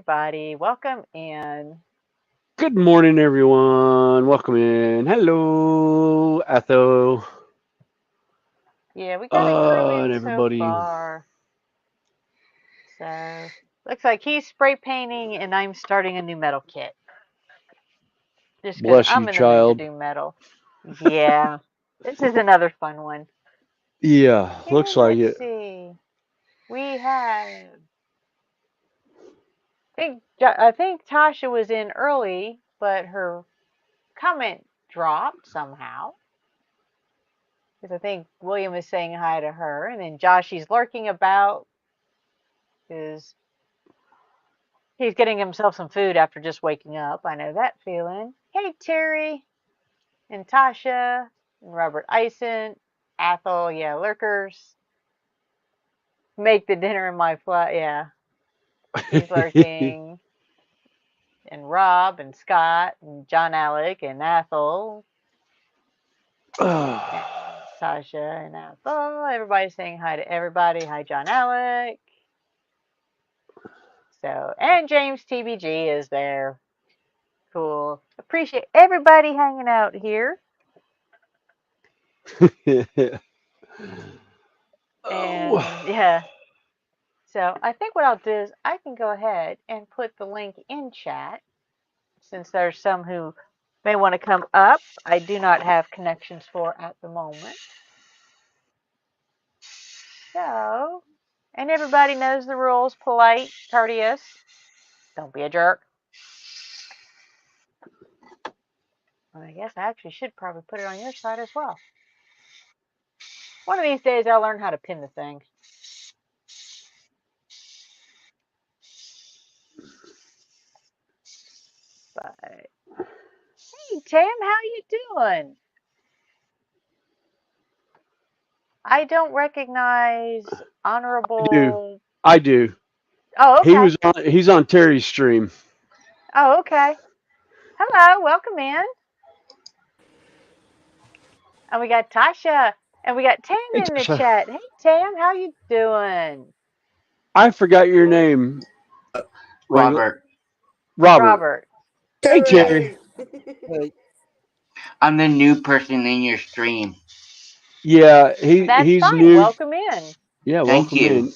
everybody. Welcome in. Good morning, everyone. Welcome in. Hello, Atho. Yeah, we got a crew in And so everybody. far. So, looks like he's spray painting and I'm starting a new metal kit. Just because Bless I'm you, in the mood to child. do metal. Yeah, this is another fun one. Yeah, looks And like let's it. see. We have. I think Tasha was in early, but her comment dropped somehow. Because I think William is saying hi to her, and then Joshy's lurking about because he's getting himself some food after just waking up. I know that feeling. Hey, Terry and Tasha and Robert Eisen, Athol, yeah, lurkers. Make the dinner in my flat, yeah. He's lurking. And Rob and Scott and John Alec and Athol and Tasha and Athol. Everybody's saying hi to everybody. Hi, John Alec. So, and James TBG is there. Cool. Appreciate everybody hanging out here. Oh. And yeah, so I think what I'll do is I can go ahead and put the link in chat since there's some who may want to come up. I do not have connections for at the moment. So, and everybody knows the rules, polite, courteous. Don't be a jerk. Well, I guess I actually should probably put it on your side as well. One of these days I'll learn how to pin the thing. But hey Tim, how you doing? I don't recognize I do. honorable. I do. Oh, okay. He's on Terry's stream. Oh, okay. Hello, welcome in. And we got Tasha and we got Tam Hey, in the Tasha. chat. Hey Tam, how you doing? I forgot your name. Wrangler. Robert. Robert. Robert. Hey, Terry. Terry! Hey, I'm the new person in your stream. Yeah, That's he's fine. new. Welcome in. Yeah, Thank welcome you. in.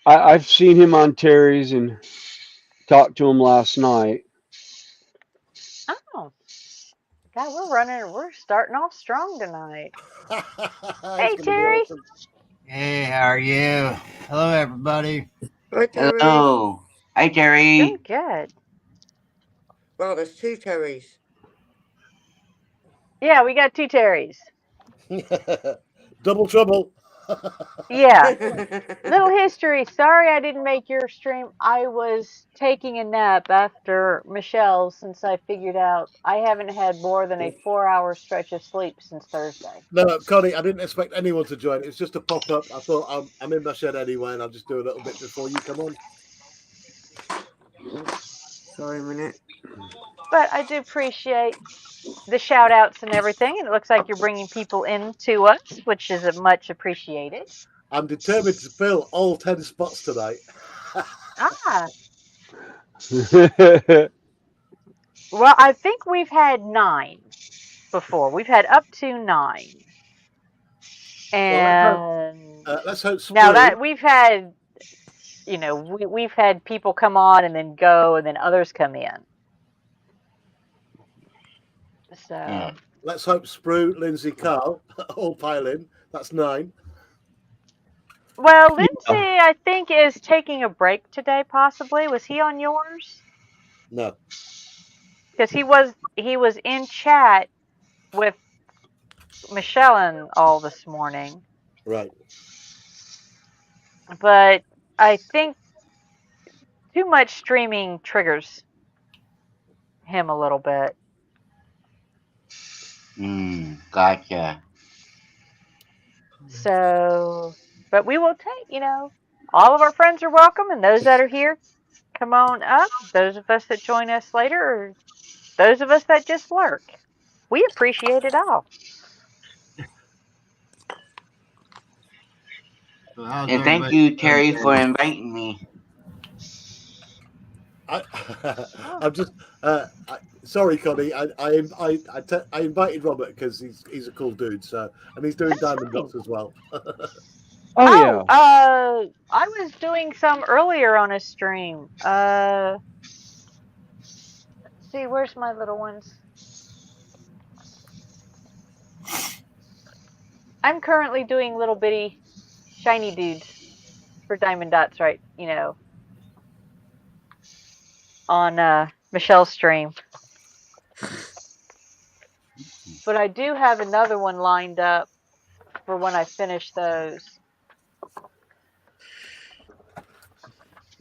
I've seen him on Terry's and talked to him last night. Oh, God, we're starting off strong tonight. it's Hey going to be Terry. awesome. Hey, how are you? Hello, everybody. Hi, Terry. Hello. Hi, Doing Terry. good. Well, there's two Terrys. Yeah, we got two Terrys. Double trouble. Yeah. Little history. Sorry I didn't make your stream. I was taking a nap after Michelle's since I figured out I haven't had more than a 4 hour stretch of sleep since Thursday. No, Connie, I didn't expect anyone to join. It's just a pop up. I thought I'm in my shed anyway, and I'll just do a little bit before you come on. Sorry a minute. But I do appreciate the shout outs and everything. And it looks like you're bringing people in to us, which is much appreciated. I'm determined to fill all 10 spots tonight. Ah, well, I think we've had 9 before. We've had up to 9. Well, And let's hope now Sprue. that we've had, we've had people come on and then go and then others come in. So, Let's hope Sprue, Lindsay, Carl all pile in. That's 9. well, Lindsay, Yeah. I think, is taking a break today, possibly. Was he on yours? No. Because he was in chat with Michelle and all this morning. Right. But I think too much streaming triggers him a little bit. Gotcha. So, but we will take, all of our friends are welcome, and those that are here, come on up. Those of us that join us later, or those of us that just lurk, we appreciate it all. So how's And thank everybody you, doing Terry, for today? inviting me. I'm just sorry, Connie. I invited Robert because he's a cool dude. So and he's doing That's diamond fine. dots as well. Oh yeah. I was doing some earlier on a stream. Let's see, where's my little ones? I'm currently doing little bitty shiny dudes for diamond dots, right? On Michelle's stream. But I do have another one lined up for when I finish those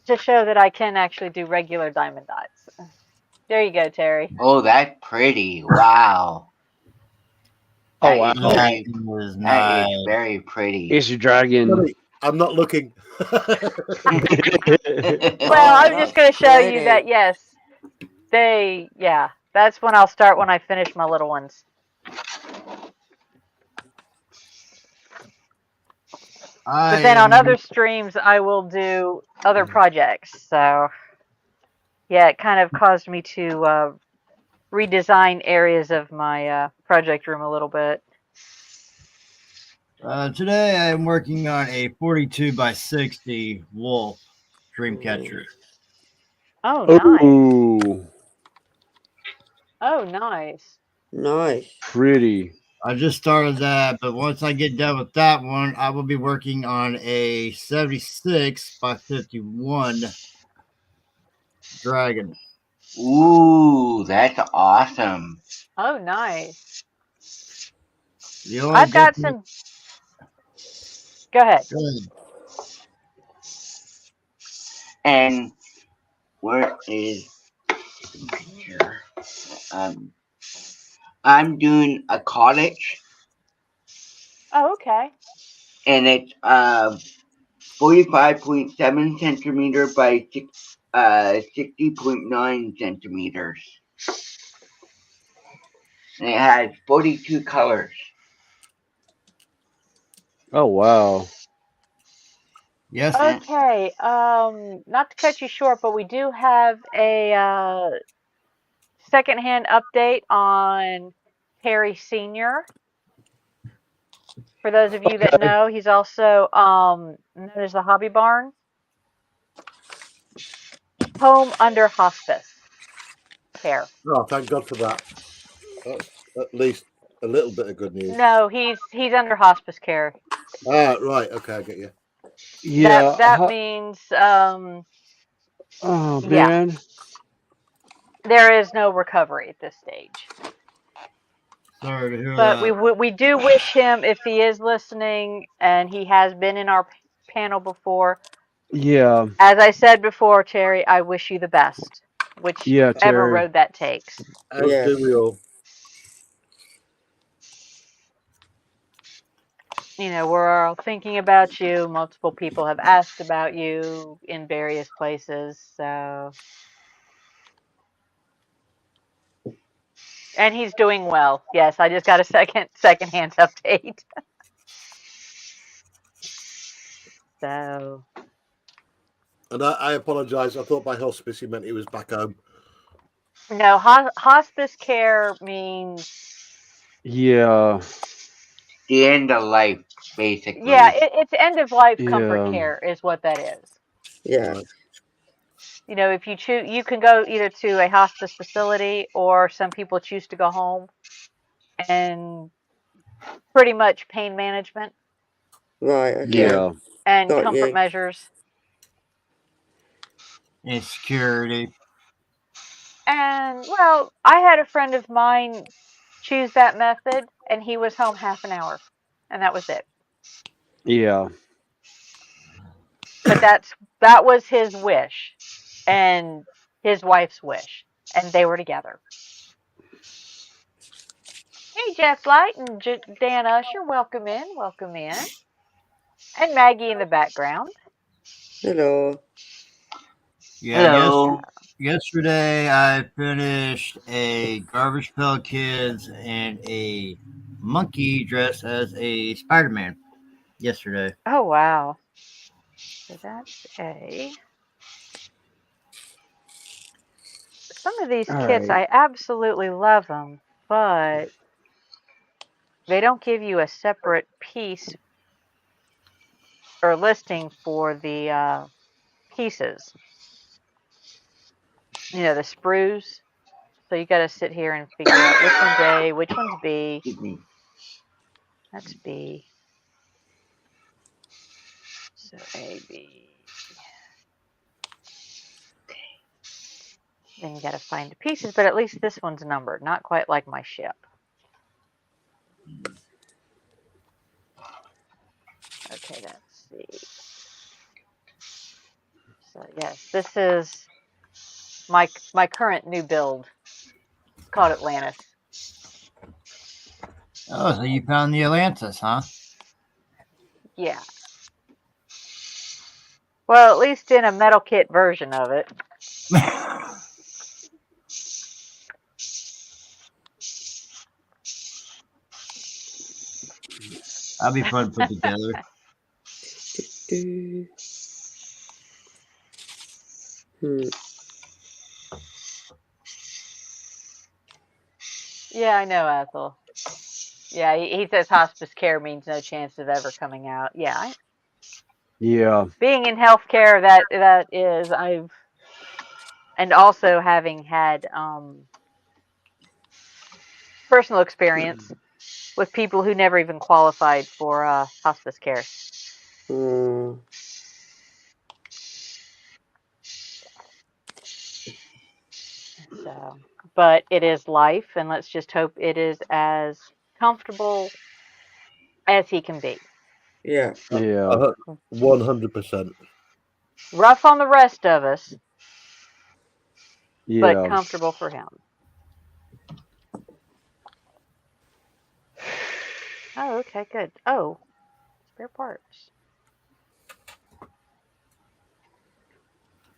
to show that I can actually do regular diamond dots. There you go, Terry. Oh, that's pretty. Wow. Oh wow. That was That is nice. very pretty. Is your dragon? Connie, I'm not looking. Well, I'm just going to show you that, yes, that's when I'll start when I finish my little ones. But then on other streams, I will do other projects. So, yeah, it kind of caused me to redesign areas of my project room a little bit. Today I'm working on a 42 by 60 wolf dream catcher. Oh, nice. Ooh, Oh, nice. Nice. pretty. I just started that, but once I get done with that one, I will be working on a 76 by 51 dragon. Ooh, that's awesome. Oh, nice. The only I've got difference- some. Go ahead. Go ahead. And where is here? I'm doing a cottage, Oh, okay. and it's 45.7 centimeter by 60.9 centimeters. And it has 42 colors. Oh wow. Yes. Okay. Not to cut you short, but we do have a secondhand update on Terry Sr. For those of you that know, he's also known as the Hobby Barn. Home under hospice care. Oh, thank God for that. That's at least a little bit of good news. No, he's under hospice care. Ah, right. Okay, I get you. Yeah. That means Oh yeah, man. there is no recovery at this stage. Sorry to hear But that. we do wish him, if he is listening, and he has been in our panel before. Yeah. As I said before, Terry, I wish you the best, Yeah, whichever Terry. road that takes. As Yes. do we all. We're all thinking about you. Multiple people have asked about you in various places. So, and he's doing well. Yes, I just got a secondhand update. So, And I apologise. I thought by hospice he meant he was back home. no, hospice care means Yeah. The end of life, basically. yeah, it's end of life comfort Yeah. care is what that is. Yeah. If you choose, you can go either to a hospice facility, or some people choose to go home, and pretty much pain management Right. Okay. Yeah. and Got comfort you. measures. Insecurity. And well, I had a friend of mine choose that method, and he was home half an hour, and that was it. Yeah. But that was his wish, and his wife's wish, and they were together. Hey, Jeff Light and Dan Usher, welcome in, and Maggie in the background. Hello. Yeah. Hello. Yesterday I finished a Garbage Pail Kids and a monkey dressed as a Spider-Man. Yesterday. Oh wow! So that's a Some of these All kits, right. I absolutely love them, but they don't give you a separate piece or listing for the pieces. You know, the sprues. So you got to sit here and figure out which one's A, which one's B. Excuse me. That's B. So A, B. Then you got to find the pieces, but at least this one's numbered, not quite like my ship. Okay, let's see. So yes, this is my current new build. It's called Atlantis. Oh, so you found the Atlantis, huh? Yeah. Well, at least in a metal kit version of it. That'll be fun to put together. Yeah, I know, Ethel. Yeah, he says hospice care means no chance of ever coming out. Yeah, Yeah. being in healthcare, that is, and also having had personal experience with people who never even qualified for hospice care. So, but it is life, and let's just hope it is as comfortable as he can be. Yeah. Yeah. 100%. Rough on the rest of us, but Yeah. comfortable for him. Oh, okay, good. Oh, spare parts.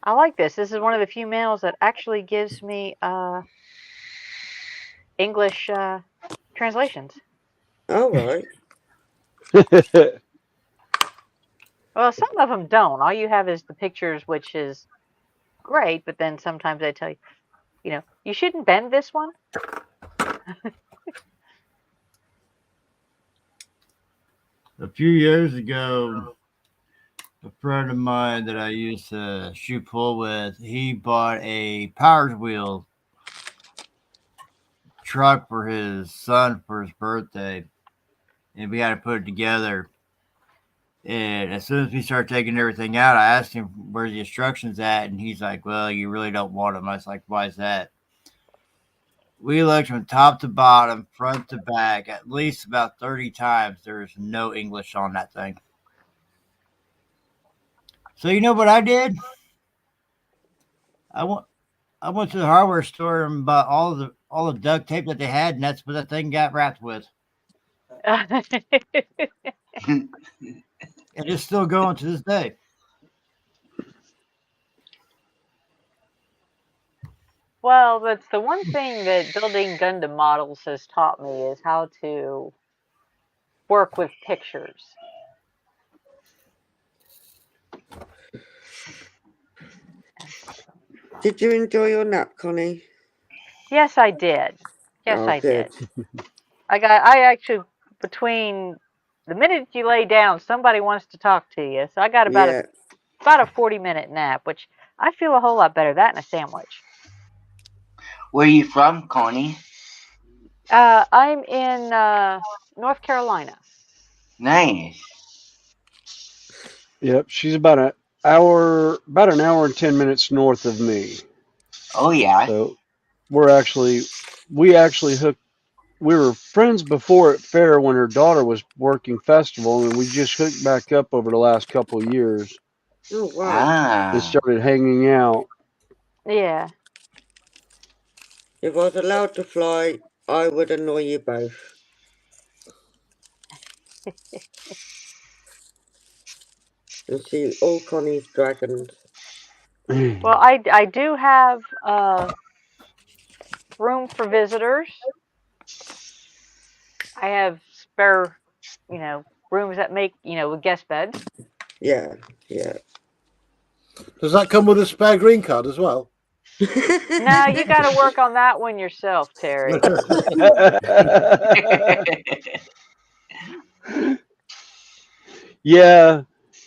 I like this. This is one of the few manuals that actually gives me English translations. All right. Well, some of them don't. All you have is the pictures, which is great, but then sometimes they tell you, you shouldn't bend this one. A few years ago, a friend of mine that I used to shoot pool with, he bought a Power Wheel truck for his son for his birthday, and we had to put it together. And as soon as we started taking everything out, I asked him where the instructions at, and he's like, "Well, you really don't want them." I was like, "Why is that?" We looked from top to bottom, front to back, at least about 30 times. There's no English on that thing. So you know what I did? I went I went to the hardware store and bought all the duct tape that they had, and that's what that thing got wrapped with. And it's still going to this day. Well, that's the one thing that building Gundam models has taught me is how to work with pictures. Did you enjoy your nap, Connie? Yes, I did. Yes, Oh, I good. did. I actually, between the minute you lay down, somebody wants to talk to you. So I got Yeah. about a 40-minute nap, which I feel a whole lot better. That and a sandwich. Where are you from, Connie? I'm in North Carolina. Nice. Yep. She's about an hour and 10 minutes north of me. Oh yeah. So we actually hooked. We were friends before at fair when her daughter was working festival, and we just hooked back up over the last couple of years Oh, wow. and Ah. started hanging out. Yeah. If I was allowed to fly, I would annoy you both. And see all Connie's dragons. Well, I do have room for visitors. I have spare, rooms that make, with guest beds. Yeah, yeah. Does that come with a spare green card as well? No, you got to work on that one yourself, Terry. Yeah,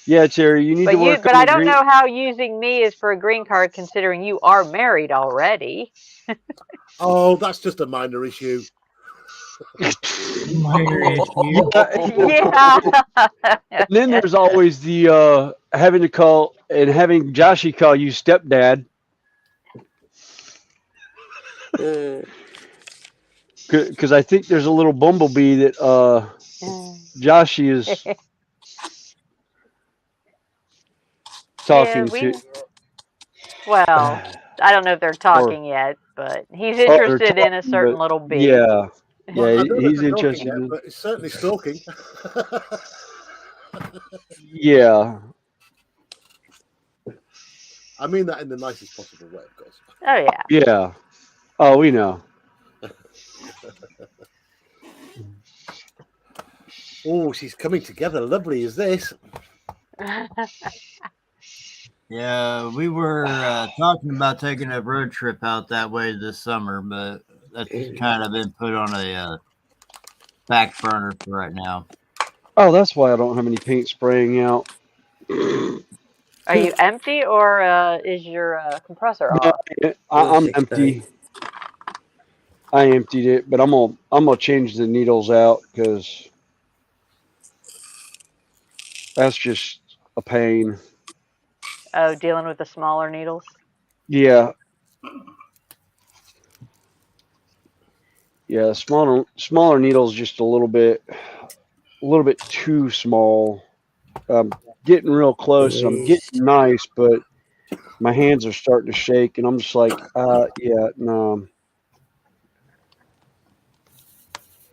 yeah, Terry, you need to work But on I the don't green. know how using me is for a green card, considering you are married already. Oh, that's just a minor issue. Minor issue. Yeah. And then there's always the having to call and having Joshy call you stepdad because I think there's a little bumblebee that Joshy is Yeah, talking to. well, I don't know if they're Or talking yet, but he's they're interested in a talking, certain but little bee. yeah, Well, yeah, I don't know if he's they're talking interested yet, in. but it's certainly stalking. Yeah, I mean that in the nicest possible way, of course. Oh, yeah. yeah. Oh, we know. Oh, she's coming together. Lovely is this? Yeah, we were talking about taking a road trip out that way this summer, but that's kind of been put on a back burner for right now. Oh, that's why I don't have any paint spraying out. Are you empty or is your compressor No, off? I'm 6 empty. I emptied it, but I'm gonna change the needles out because that's just a pain. Oh, dealing with the smaller needles? Yeah, yeah. Smaller needles, just a little bit too small. I'm getting real close. And I'm getting nice, but my hands are starting to shake, and I'm just like, yeah, no.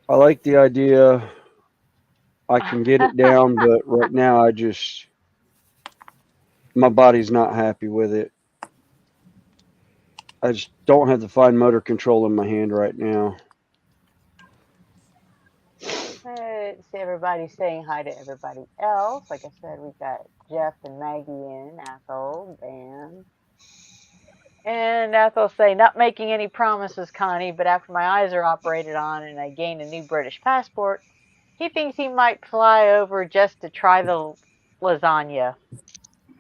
I like the idea. I can get it down, but right now my body's not happy with it. I just don't have the fine motor control in my hand right now. Let's see, everybody saying hi to everybody else. Like I said, we've got Jeff and Maggie in, Ethel, and Ethel say, not making any promises, Connie, but after my eyes are operated on and I gain a new British passport, he thinks he might fly over just to try the lasagna.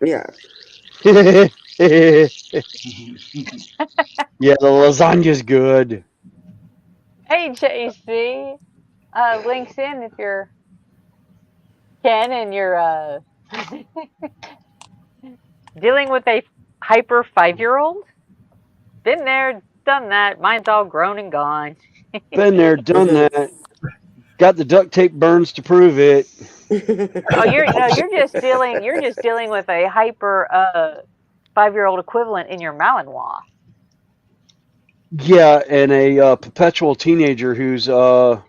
Yeah. Yeah, the lasagna's good. Hey, JC, links in if you're Ken and you're dealing with a hyper 5-year-old. Been there, done that. Mine's all grown and gone. Been there, done that. Got the duct tape burns to prove it. Oh, you're just dealing with a hyper 5-year-old equivalent in your Malinois. Yeah, and a perpetual teenager who's Oh,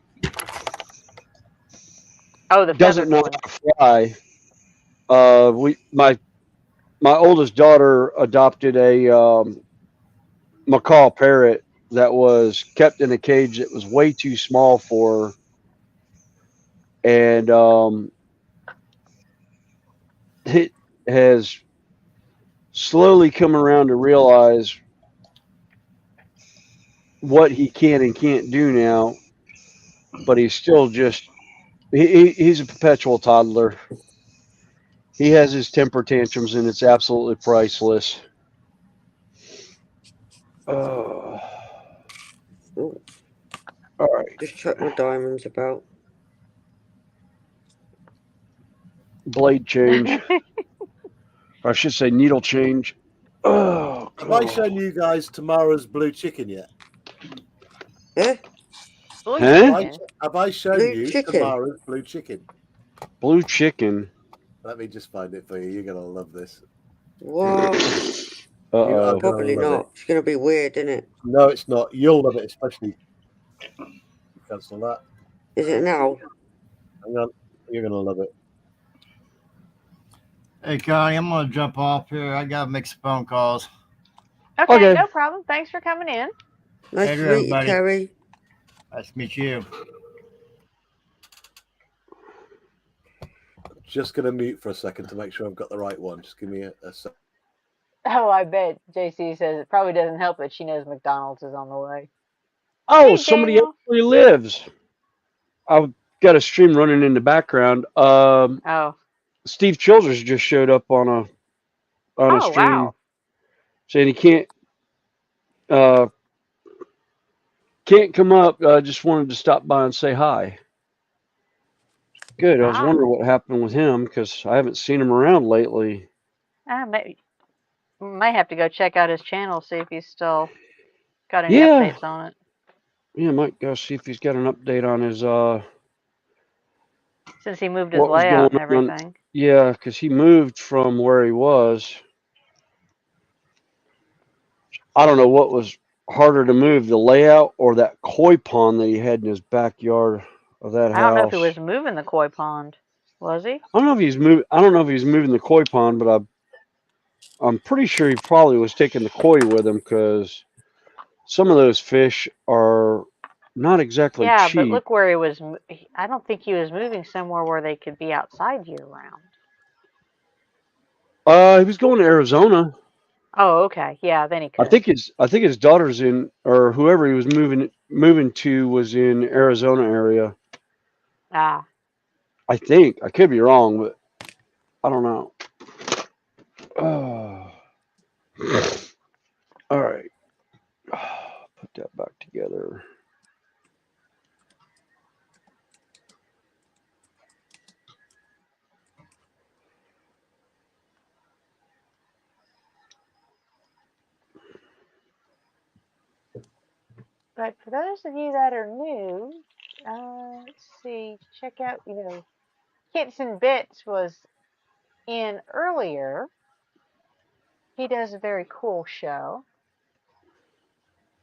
the doesn't feathered know one. how to fly. My oldest daughter adopted a macaw parrot that was kept in a cage that was way too small for her, and it has slowly come around to realize what he can and can't do now, but he's still just he's a perpetual toddler. He has his temper tantrums, and it's absolutely priceless. All right, Just check my diamonds about. blade change. Or I should say needle change. Oh, Have I God. shown you guys tomorrow's blue chicken yet? Eh? Blue Huh? chicken. Have I shown Blue you chicken? tomorrow's blue chicken? Blue chicken. Let me just find it for you. You're gonna love this. What? You are Uh-oh. gonna Probably love not. it. It's going to be weird, isn't it? No, it's not. You'll love it, especially. Cancel that. Is it now? Hang on. You're gonna love it. Hey, Connie, I'm going to jump off here. I got to make some phone calls. Okay, Okay. no problem. Thanks for coming in. Nice Later, to meet you, everybody. Terry. Nice to meet you. Just gonna mute for a second to make sure I've got the right one. Just give me a sec. Oh, I bet JC says it probably doesn't help that she knows McDonald's is on the way. Oh, Hey, somebody Daniel. actually lives. I've got a stream running in the background. Oh. Steve Childers just showed up on a Oh, stream wow. saying he uh, can't come up. Just wanted to stop by and say hi. Good. I was Ah. wondering what happened with him because I haven't seen him around lately. Might have to go check out his channel, see if he's still got any Yeah. updates on it. Yeah, might go see if he's got an update on his Since he moved his what was layout going and on. everything. Yeah, because he moved from where he was. I don't know what was harder to move, the layout or that koi pond that he had in his backyard of that I don't know if he house. was moving the koi pond. Was he? I don't know if he's moving the koi pond, but I'm pretty sure he probably was taking the koi with him because some of those fish are not exactly Yeah, but cheap. look where he was. I don't think he was moving somewhere where they could be outside year round. He was going to Arizona. Oh, okay. Yeah, then he I could. think his daughter's in, or whoever he was moving to was in Arizona area. Ah. I think I could be wrong, but I don't know. All right, put that back together. But for those of you that are new, let's see, check out, Kits and Bits was in earlier. He does a very cool show.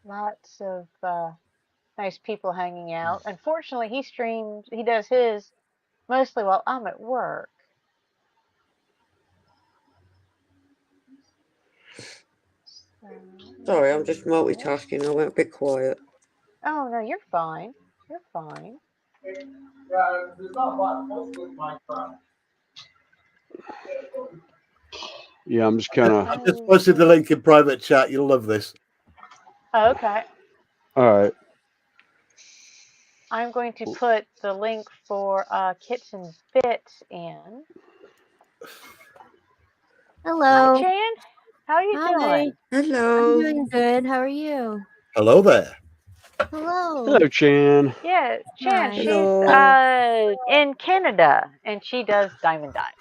Lots of nice people hanging out. Unfortunately, he does his mostly while I'm at work. Sorry, I'm just multitasking. I went a bit quiet. Oh, no, you're fine. You're fine. Yeah, I'm just kind of. I just posted the link in private chat. You'll love this. Oh, okay. All right. I'm going to put the link for Kits and Bits in. Hello. Hi, Jan. How are you Hi. doing? Hello. I'm doing good. How are you? Hello there. Hello. Hello, Chan. Yeah, Jan, Hi. she's Hello. in Canada and she does diamond dive.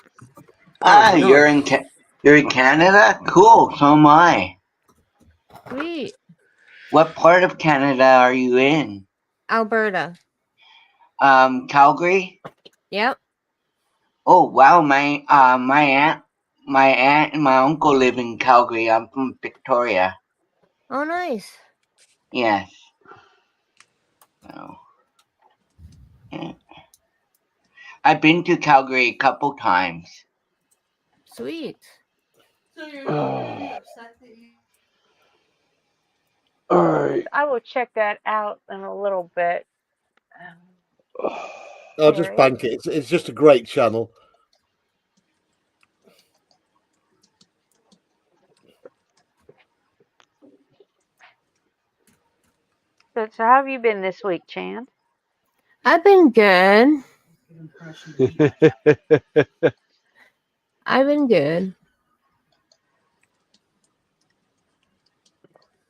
Ah, you're Nice. you're in Canada? Cool, so am I. Sweet. What part of Canada are you in? Alberta. Calgary? Yep. Oh wow, my aunt and my uncle live in Calgary. I'm from Victoria. Oh, nice. Yes. So, yeah. I've been to Calgary a couple times. Sweet. All right. I will check that out in a little bit. I'll just bank it. It's just a great channel. So how have you been this week, Chan? I've been good. I've been good.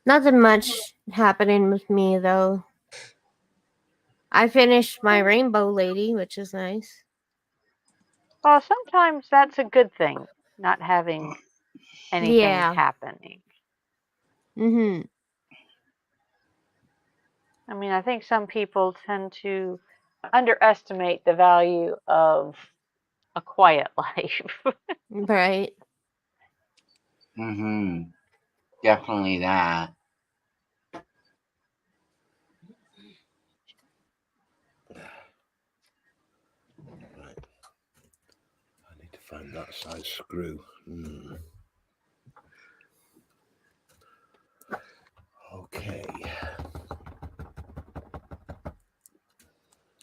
Nothing much happening with me, though. I finished my Rainbow Lady, which is nice. Well, sometimes that's a good thing, not having anything Yeah. happening. Mm-hmm. I mean, I think some people tend to underestimate the value of a quiet life. Right. Mm-hmm. Definitely that. Right. I need to find that size screw. Okay.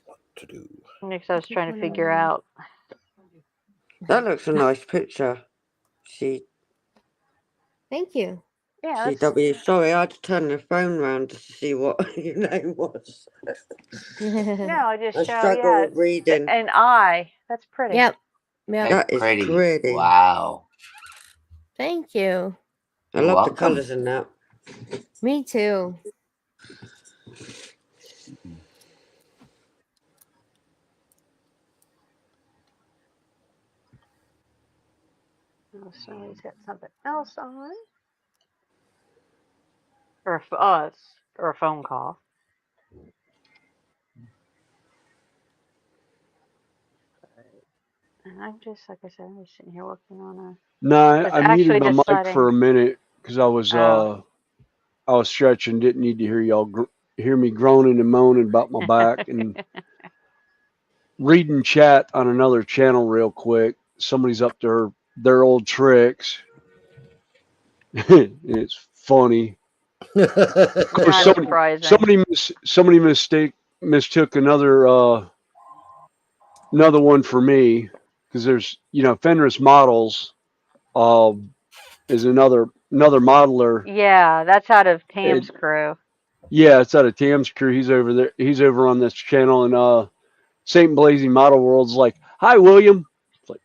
What to do? Next, I was trying to figure out. That looks a nice picture. She Thank you. Yeah, that's, CW, sorry, I had to turn the phone round to see what your name was. no, I just I show, struggle yeah, with reading. an eye. That's pretty. Yep. Yep. That is pretty. pretty. Wow. Thank you. I You're love the welcome. colours in that. Me too. Oh, somebody's got something else on. Or or a phone call. And I'm just, like I said, I'm just sitting here working on a. No, Was I muted actually my mic deciding. for a minute because I was Oh. I was stretching. Didn't need to hear y'all hear me groaning and moaning about my back and reading chat on another channel real quick. Somebody's up to their old tricks. It's funny. Of course, Not surprising. somebody mistook another one for me because there's Fenris Models is another modeler. Yeah, that's out of Tam's It, crew. yeah, it's out of Tam's crew. He's over there. He's over on this channel, and Saint Blazing Model World's like, "Hi, William." It's like,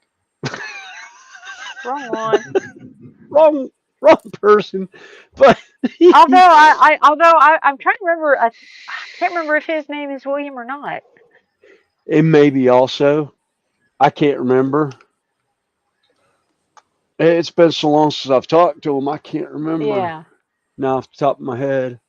Wrong one. wrong person. But Although I'm trying to remember. I can't remember if his name is William or not. it may be also. I can't remember. It's been so long since I've talked to him. I can't remember Yeah. now off the top of my head.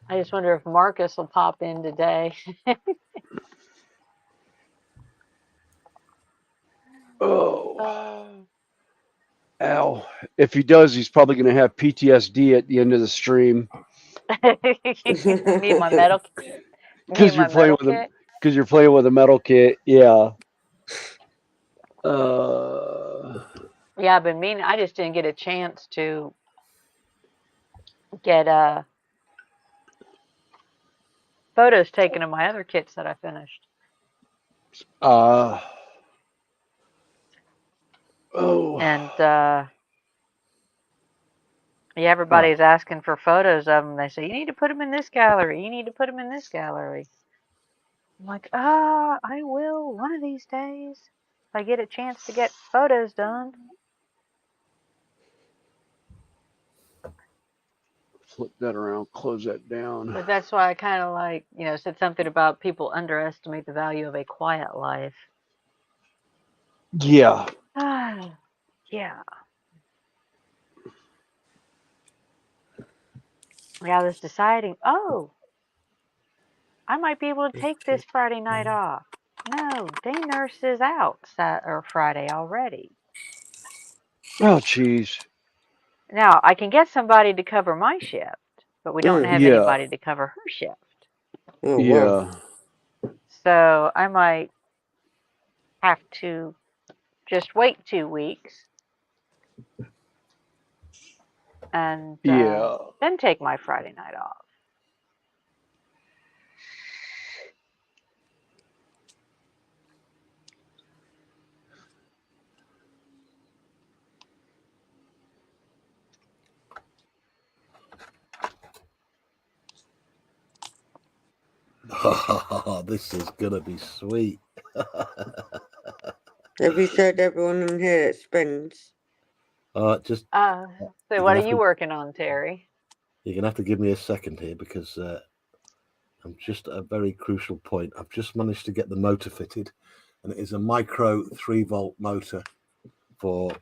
I just wonder if Marcus will pop in today. Ow. If he does, he's probably going to have PTSD at the end of the stream Need my metal. because Need my metal kit. because you're playing with a metal kit. Yeah. Yeah, I've been meaning. I just didn't get a chance to get photos taken of my other kits that I finished. Oh. And yeah, everybody's asking for photos of them. They say, you need to put them in this gallery. You need to put them in this gallery. I'm like, I will one of these days if I get a chance to get photos done. Flip that around, close that down. But that's why I kind of like, said something about people underestimate the value of a quiet life. Yeah. Yeah. I was deciding, I might be able to take this Friday night off. No, day nurse is out Friday already. Oh, jeez. Now, I can get somebody to cover my shift, but we don't have Yeah. anybody to cover her shift. Oh, Yeah. wow. So I might have to just wait 2 weeks and then take my Friday night off. Oh, this is gonna be sweet. Have you said everyone in here that spins? Just So what are you working on, Terry? you're gonna have to give me a second here because I'm just at a very crucial point. I've just managed to get the motor fitted, and it is a micro 3-volt motor for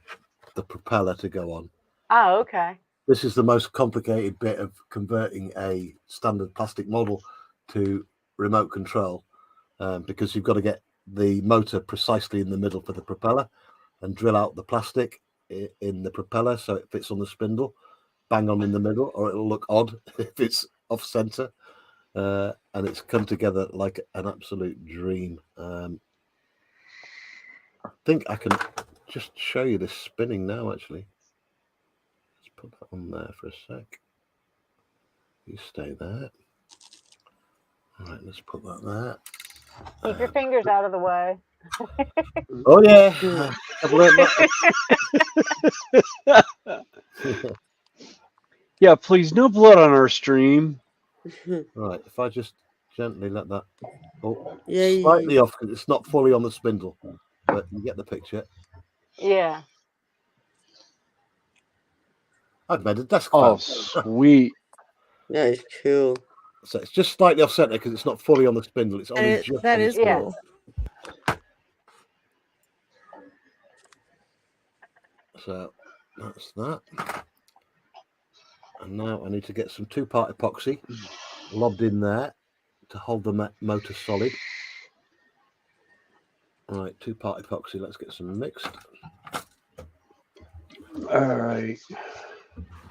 the propeller to go on. Oh, okay. This is the most complicated bit of converting a standard plastic model to remote control, because you've got to get the motor precisely in the middle for the propeller and drill out the plastic in the propeller so it fits on the spindle, bang on in the middle, or it'll look odd if it's off center. And it's come together like an absolute dream. I think I can just show you this spinning now, actually. Let's put that on there for a sec. You stay there. All right, let's put that there. Keep your fingers out of the way. Oh yeah, Mm. I've learned that. Yeah, please, no blood on our stream. Right, if I just gently let that, Yeah, slightly off because it's not fully on the spindle, but you get the picture. Yeah. I've made a desk Oh, fan, sweet. that is cool. so it's just slightly off center because it's not fully on the spindle. It's only just That on the is Yeah. spindle. cool. So that's that. And now I need to get some 2-part epoxy lobbed in there to hold the motor solid. All right, 2-part epoxy. Let's get some mixed. All right.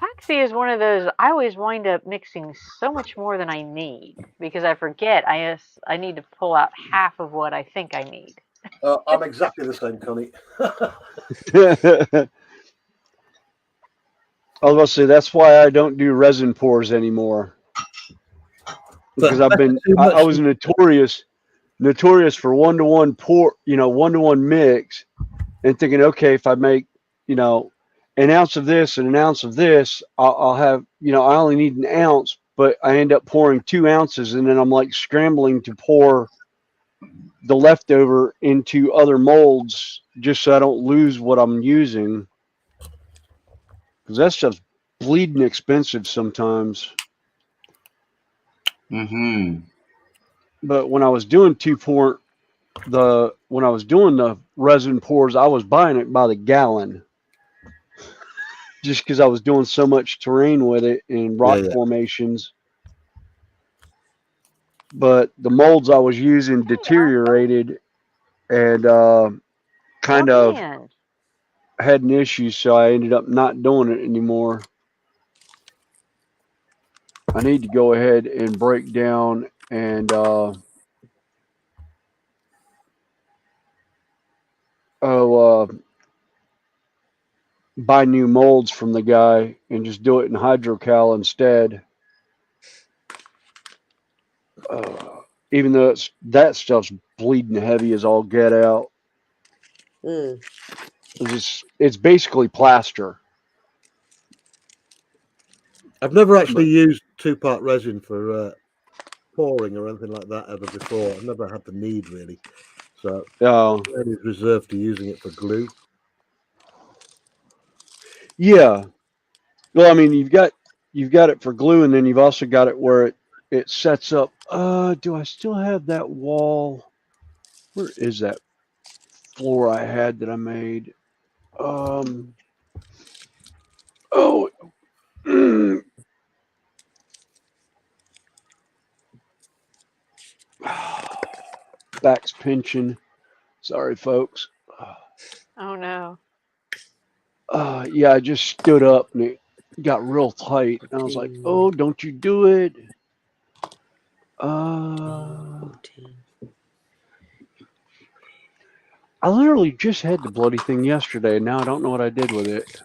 Epoxy is one of those, I always wind up mixing so much more than I need because I forget I need to pull out half of what I think I need. I'm exactly the same, Connie. I was going to say that's why I don't do resin pours anymore, because But I was notorious for 1-to-1 pour, 1-to-1 mix, and thinking, okay, if I make, an ounce of this and an ounce of this, I'll have, I only need an ounce, but I end up pouring 2 ounces, and then I'm like scrambling to pour the leftover into other molds just so I don't lose what I'm using, because that stuff's bleeding expensive sometimes. Mm-hmm. But when I was doing when I was doing the resin pours, I was buying it by the gallon, just because I was doing so much terrain with it in rock formations. But the molds I was using deteriorated and kind Oh of man. had an issue, so I ended up not doing it anymore. I need to go ahead and break down and buy new molds from the guy and just do it in hydrocal instead. Even though that stuff's bleeding heavy as all get out. Mm. It's basically plaster. I've never actually used 2-part resin for pouring or anything like that ever before. I've never had the need really, so it's reserved to using it for glue. Yeah. Well, I mean, you've got it for glue, and then you've also got it where it sets up. Do I still have that wall? Where is that floor I had that I made? Oh, back's pinching. Sorry, folks. Oh no. Yeah, I just stood up and it got real tight. And I was like, oh, don't you do it. I literally just had the bloody thing yesterday, and now I don't know what I did with it.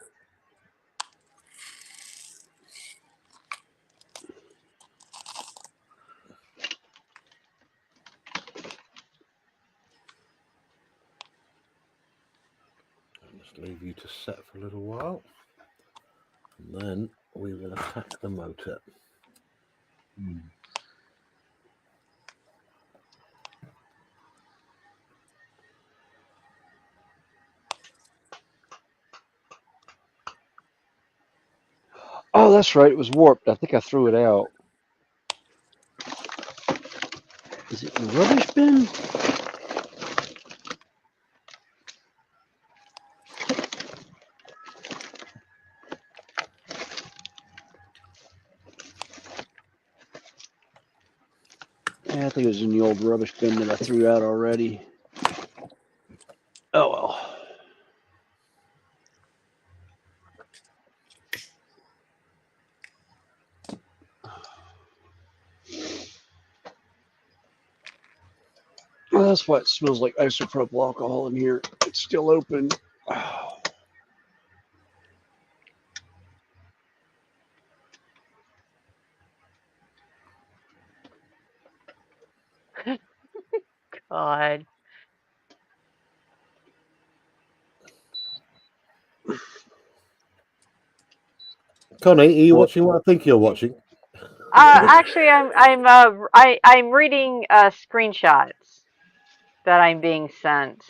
I'll just leave you to set for a little while, and then we will attack the motor. Oh, that's right. It was warped. I think I threw it out. Is it in the rubbish bin? Yeah, I think it was in the old rubbish bin that I threw out already. Oh, well. Well, that's why it smells like isopropyl alcohol in here. It's still open. God. Connie, are you What? watching what I think you're watching? Actually, I'm reading screenshots that I'm being sent.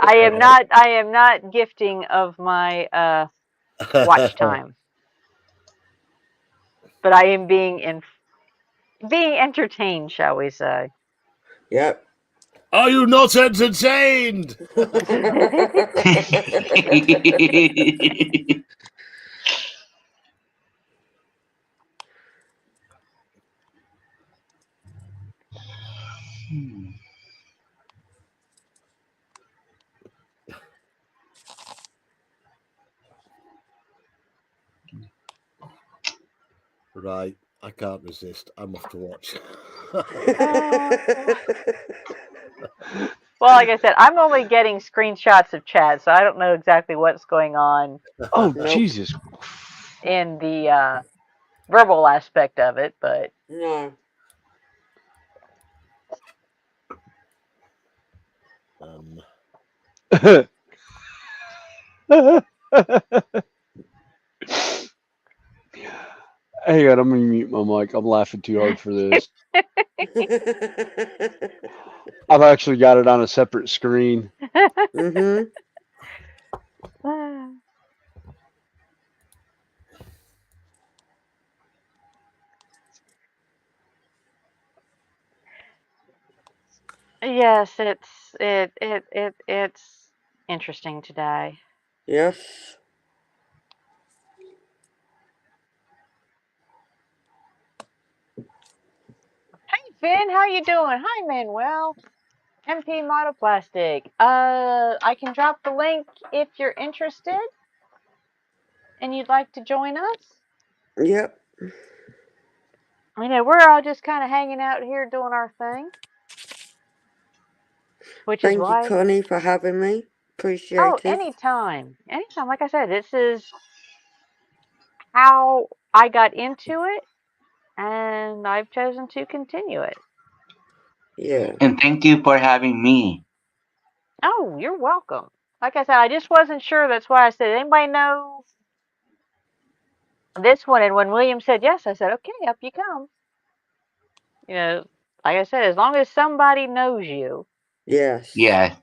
I am not gifting of my watch time, but I am being entertained, shall we say? Yep. Are you not entertained? Right, I can't resist. I'm off to watch. Well, like I said, I'm only getting screenshots of chat, so I don't know exactly what's going on Oh, Nope. Jesus. in the verbal aspect of it, but No. Hang on, I'm going to mute my mic. I'm laughing too hard for this. I've actually got it on a separate screen. Mm-hmm. yes, it's interesting today. Yes. Hey Finn, how you doing? Hi Manuel. MP Monoplastic. I can drop the link if you're interested and you'd like to join us. Yep. You know, we're all just kind of hanging out here doing our thing. Which is Thank you, why. Connie, for having me. Appreciate Oh, it. anytime. Anytime. Like I said, this is how I got into it, and I've chosen to continue it. Yeah. And thank you for having me. Oh, you're welcome. Like I said, I just wasn't sure. That's why I said, anybody know this one? And when William said yes, I said, okay, up you come. You know, like I said, as long as somebody knows you, Yes. Yeah.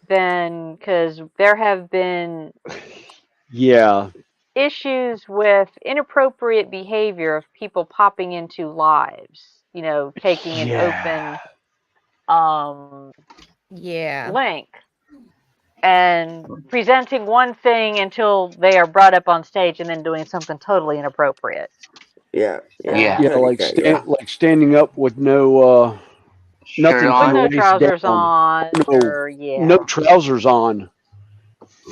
then because there have been Yeah. issues with inappropriate behavior of people popping into lives, you know, taking an Yeah. open Yeah. link and presenting one thing until they are brought up on stage and then doing something totally inappropriate. Yeah. Yeah. Yeah. I Yeah, totally like get you. standing up with no Shirt nothing With from the on? no waist trousers down. on, No, or yeah. no trousers on.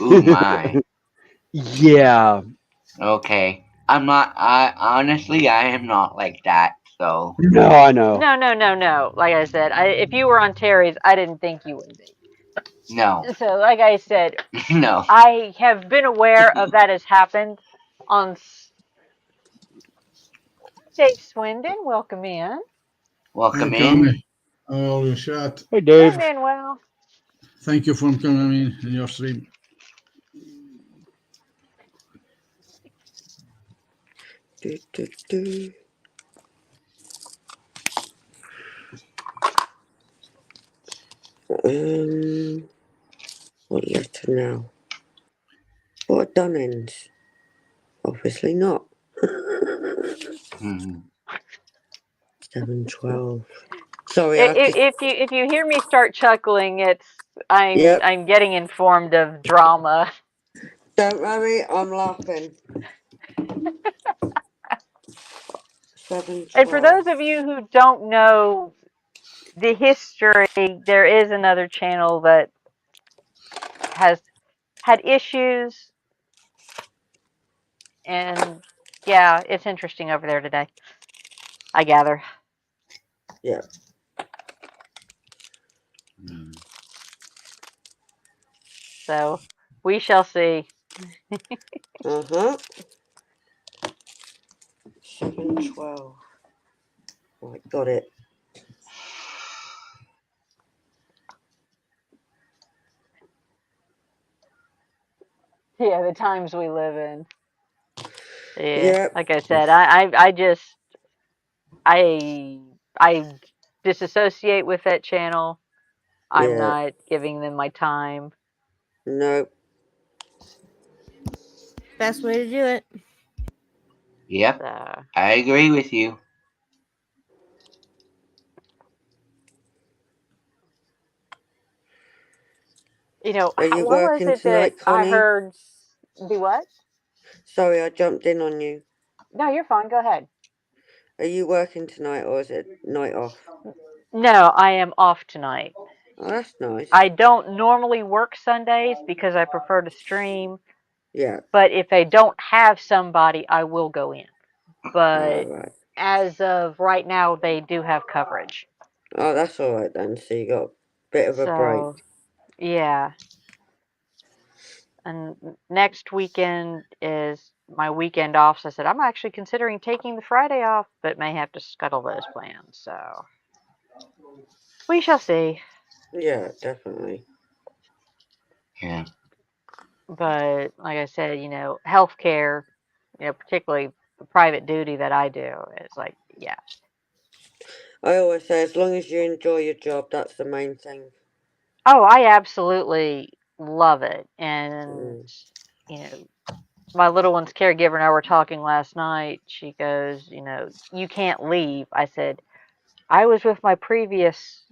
Ooh my. Yeah. Okay. I honestly I am not like that, so No, I know. No. Like I said, if you were on Terry's, I didn't think you would be. no. So, like I said, No. I have been aware of that has happened on Dave Swindon. Welcome in. Welcome Hey, in. Connie. All your chat. Hey, Hey, Dave. Manuel. Thank you for coming in your stream. Do, do, do. What letter now? What Dunnins? Obviously not. Hmm. 712. Sorry, I have to. If you hear me start chuckling, I'm Yep. I'm getting informed of drama. Don't worry, I'm laughing. 712. And for those of you who don't know the history, there is another channel that has had issues, and yeah, it's interesting over there today, I gather. Yeah. Hmm. So we shall see. Uh-huh. 712. Right, got it. Yeah, the times we live in. Yeah, Yep. like I said, I just I disassociate with that channel. I'm Yeah. not giving them my time. No. Best way to do it. Yep, So, I agree with you. Are you what was working it that tonight, I Connie? heard? Do what? Sorry, I jumped in on you. No, you're fine. Go ahead. Are you working tonight or is it night off? No, I am off tonight. Oh, that's nice. I don't normally work Sundays because I prefer to stream. Yeah. But if they don't have somebody, I will go in. But Right. as of right now, they do have coverage. Oh, that's all right then. So you got a bit of a break. So, yeah. And next weekend is my weekend off. So I said, I'm actually considering taking the Friday off, but may have to scuttle those plans. So, we shall see. Yeah, definitely. Yeah. But like I said, healthcare, particularly the private duty that I do, is like, yeah. I always say, as long as you enjoy your job, that's the main thing. Oh, I absolutely love it. And, Mm. my little one's caregiver and I were talking last night. She goes, you can't leave. I said, I was with my previous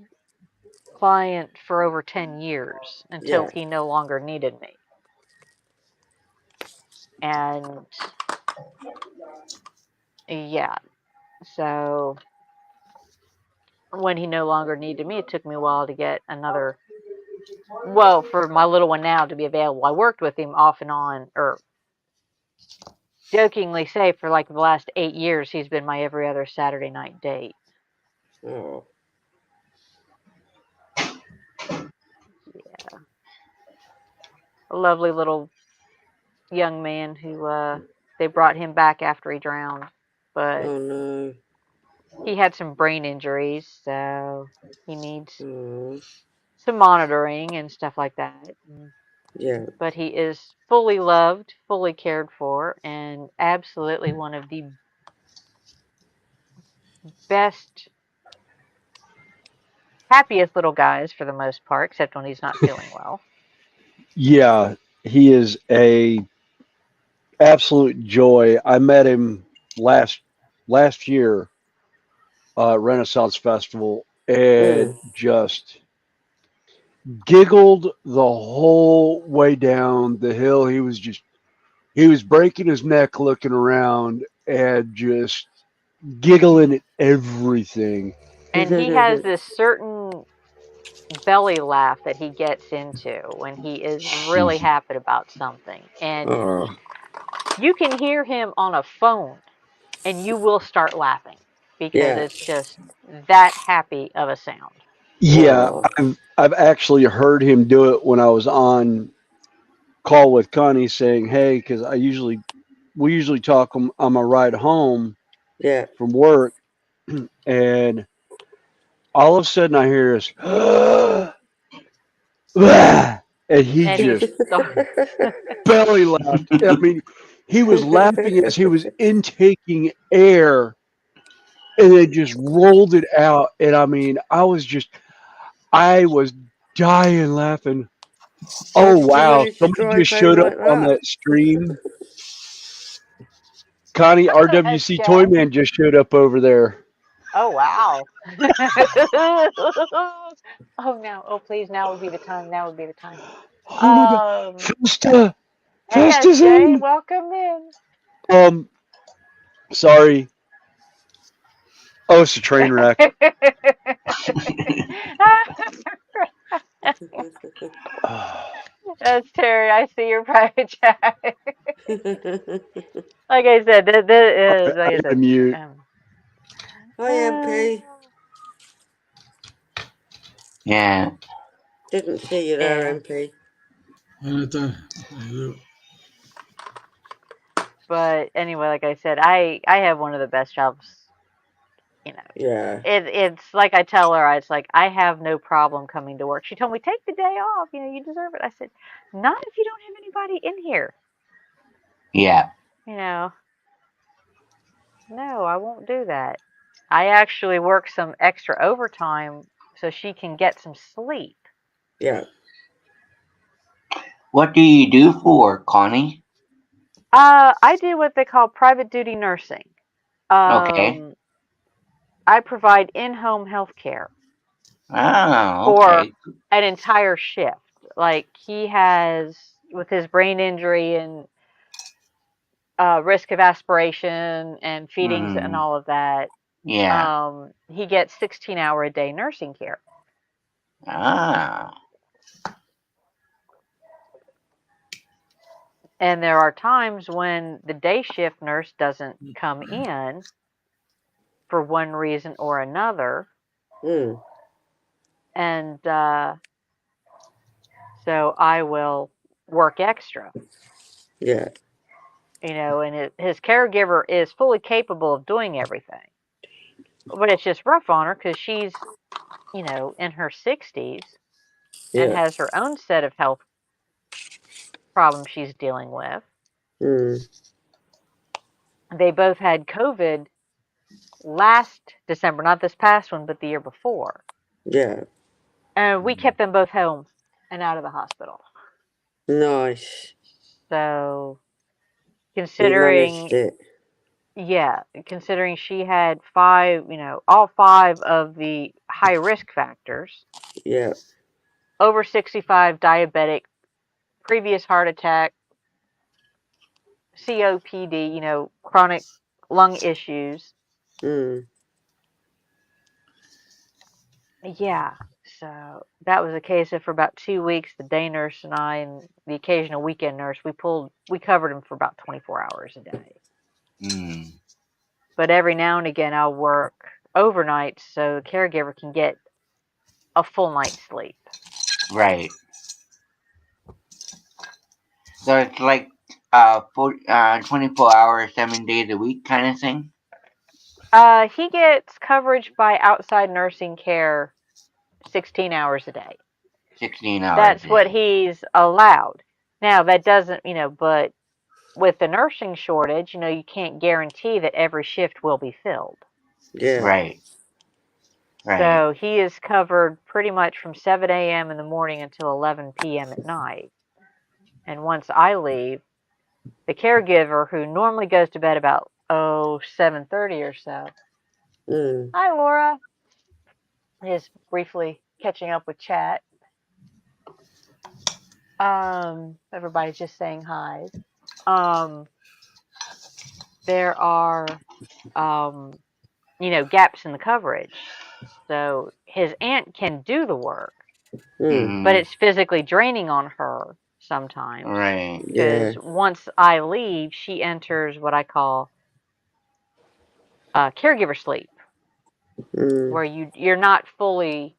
client for over 10 years until Yeah. he no longer needed me. And yeah, so when he no longer needed me, it took me a while to get another, well, for my little one now to be available. I worked with him off and on, or jokingly say for like the last 8 years, he's been my every other Saturday night date. Oh. Yeah. A lovely little young man who they brought him back after he drowned, but Oh no. he had some brain injuries, so he needs Oh. some monitoring and stuff like that. Yeah. But he is fully loved, fully cared for, and absolutely one of the best, happiest little guys for the most part, except when he's not feeling well. Yeah, he is a absolute joy. I met him last year Renaissance Festival and Mm. just giggled the whole way down the hill. He was breaking his neck looking around and just giggling at everything. And he has this certain belly laugh that he gets into when he is really happy about something. And Oh. you can hear him on a phone and you will start laughing because Yeah. it's just that happy of a sound. Yeah, Oh. I've actually heard him do it when I was on call with Connie saying, "Hey," because we usually talk on my ride home Yeah. from work, and all of a sudden I hear this, and he And he just starts. belly laughed. I mean, he was laughing as he was intaking air, and then just rolled it out. And I mean, I was dying laughing. How Oh did you wow! manage to Somebody drive just home showed up like on that? that stream. Connie, RWC Okay. Toyman just showed up over there. Oh, wow. Oh, no. Oh, please. Now would be the time. Now would be the time. Oh my god. Festa! Hey, Festa's SJ. in! Welcome in. Sorry. Oh, it's a train wreck. That's Terry. I see your private chat. Like I said, that is, like I I gotta said, mute. Hi, MP. Yeah. Didn't see you there, yeah. MP. Anytime. You But anyway, like I said, I have one of the best jobs Yeah. It's like I tell her, it's like I have no problem coming to work. She told me, take the day off. You deserve it. I said, not if you don't have anybody in here. Yeah. No, I won't do that. I actually work some extra overtime so she can get some sleep. Yeah. What do you do for Connie? I do what they call private duty nursing. Okay. I provide in-home health care Oh, for okay. an entire shift. Like he has, with his brain injury and risk of aspiration and feedings and Mm-hmm. all of that, Yeah. he gets 16-hour-a-day nursing care. Ah. And there are times when the day shift nurse doesn't come in for one reason or another. Mm. And so I will work extra. Yeah. And his caregiver is fully capable of doing everything. But it's just rough on her because she's, in her 60s and Yeah. has her own set of health problems she's dealing with. Mm. They both had COVID last December, not this past one, but the year before. Yeah. And we kept them both home and out of the hospital. Nice. So, You considering, managed it. considering she had all 5 of the high risk factors, Yeah. over 65, diabetic, previous heart attack, COPD, chronic lung issues. Mm. Yeah. So that was a case of for about 2 weeks, the day nurse and I and the occasional weekend nurse, we covered him for about 24 hours a day. Mm. But every now and again, I'll work overnight so the caregiver can get a full night's sleep. Right. So it's like 24 hours, 7 days a week kind of thing? He gets coverage by outside nursing care 16 hours a day. 16 hours That's a what day. he's allowed. Now, that doesn't, but with the nursing shortage, you can't guarantee that every shift will be filled. Yeah. Right. Right. So he is covered pretty much from 7 a.m. in the morning until 11 p.m. at night. And once I leave, the caregiver, who normally goes to bed about 7:30 or so. Mm. Hi, Laura. Is briefly catching up with chat. Everybody's just saying hi. There are gaps in the coverage. So his aunt can do the work, Mm. but it's physically draining on her sometimes. Right. Yeah. Because once I leave, she enters what I call caregiver sleep, Mm. where you're not fully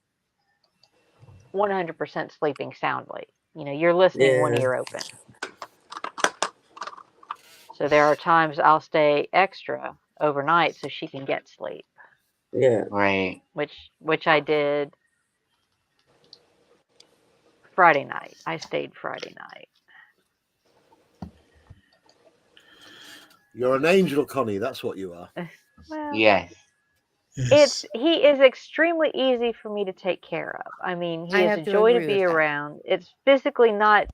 100% sleeping soundly. You're listening one Yeah. ear open. So there are times I'll stay extra overnight so she can get sleep, Yeah. Right. which I did Friday night. I stayed Friday night. You're an angel, Connie. That's what you are. Well, Yes. Yes. he is extremely easy for me to take care of. I mean, he I is have a to joy to agree be with that. around. It's physically not,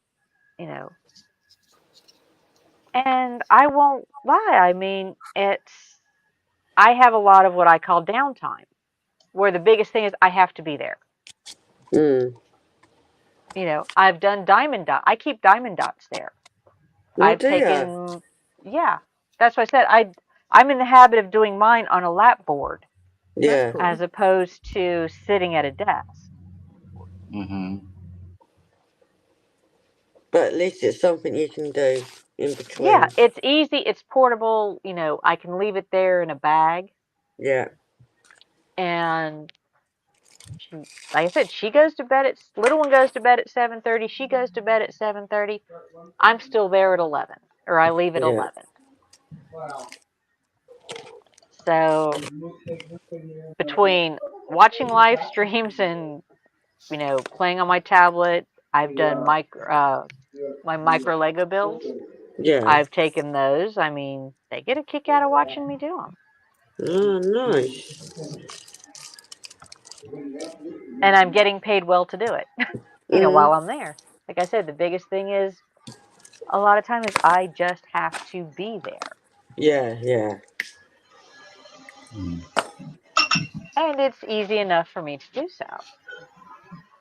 and I won't lie. I mean, I have a lot of what I call downtime, where the biggest thing is I have to be there. Mm. I've done diamond dot. I keep diamond dots there. Oh, I've do you? taken, yeah, that's what I said. I'm in the habit of doing mine on a lap board Yeah. Cool. as opposed to sitting at a desk. Mm-hmm. But at least it's something you can do in between. Yeah, it's easy. It's portable. I can leave it there in a bag. Yeah. And she, like I said, little one goes to bed at 7:30. She goes to bed at 7:30. I'm still there at 11, or I leave at Yeah. 11. So between watching live streams and playing on my tablet, I've done my micro Lego builds. Yeah. I've taken those. I mean, they get a kick out of watching me do them. Oh, nice. And I'm getting paid well to do it, while I'm there. Like I said, the biggest thing is a lot of times I just have to be there. Yeah, yeah. And it's easy enough for me to do so.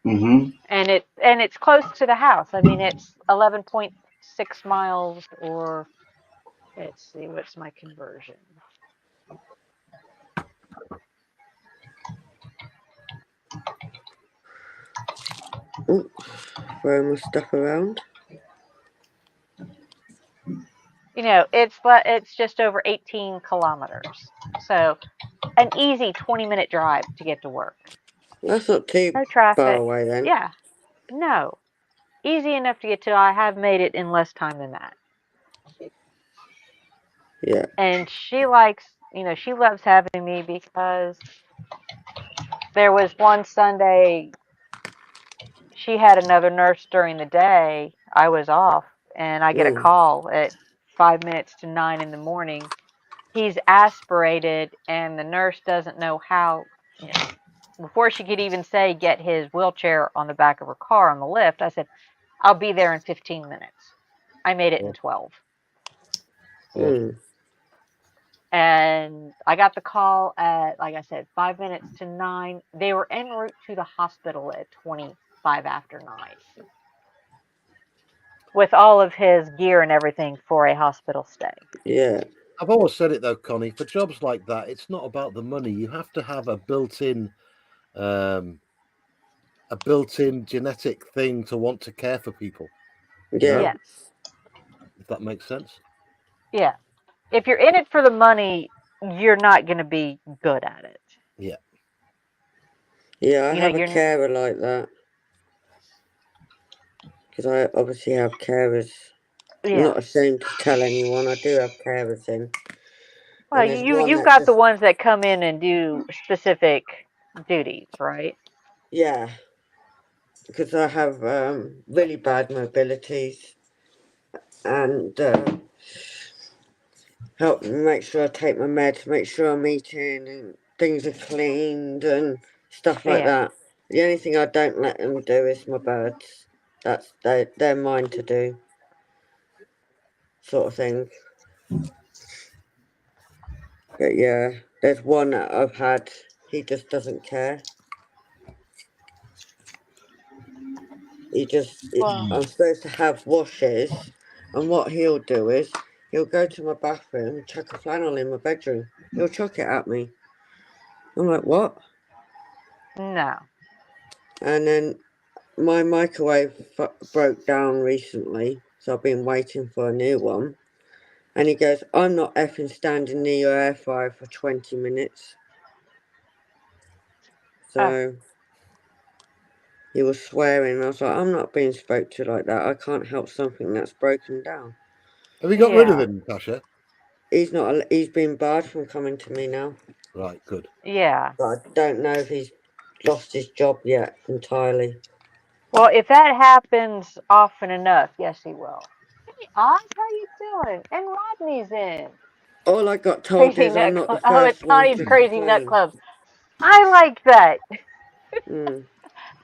Mm-hmm. And it's close to the house. I mean, it's 11.6 miles, or let's see, what's my conversion? Ooh, throw my stuff around. It's just over 18 kilometers. So an easy 20-minute drive to get to work. That's not too No far traffic. away then. Yeah. No. Easy enough to get to. I have made it in less time than that. Yeah. And she likes, she loves having me because there was one Sunday she had another nurse during the day. I was off, and I get a call at 5 minutes to 9 in the morning. He's aspirated, and the nurse doesn't know how. Before she could even say get his wheelchair on the back of her car on the lift, I said, I'll be there in 15 minutes. I made it in 12. And I got the call at, like I said, 5 minutes to 9. They were en route to the hospital at 25 after 9 with all of his gear and everything for a hospital stay. Yeah. I've always said it though, Connie, for jobs like that, it's not about the money. You have to have a built-in genetic thing to want to care for people. Yeah. Yes. If that makes sense. Yeah. If you're in it for the money, you're not going to be good at it. Yeah. Yeah, I have a carer like that. Because I obviously have carers. Yeah. I'm not ashamed to tell anyone. I do have carers in. Well, you've got the ones that come in and do specific duties, right? Yeah. Because I have really bad mobilities. And help me make sure I take my meds, make sure I'm eating and things are cleaned and stuff like that. The only thing I don't let them do is my birds. They're mine to do, sort of thing. But yeah, there's one that I've had. He just doesn't care. I'm supposed to have washes, and what he'll do is he'll go to my bathroom and chuck a flannel in my bedroom. He'll chuck it at me. I'm like, what? No. And then my microwave broke down recently, so I've been waiting for a new one. And he goes, I'm not effing standing near your air fryer for 20 minutes. So he was swearing, and I was like, I'm not being spoke to like that. I can't help something that's broken down. Have you got rid of him, Tasha? He's been barred from coming to me now. Right, good. Yeah. But I don't know if he's lost his job yet entirely. Well, if that happens often enough, yes, he will. Hey, Oz, how you doing? And Rodney's in. All I got told is I'm not the it's first one Connie's to Crazy Nut complain. Club. I like that.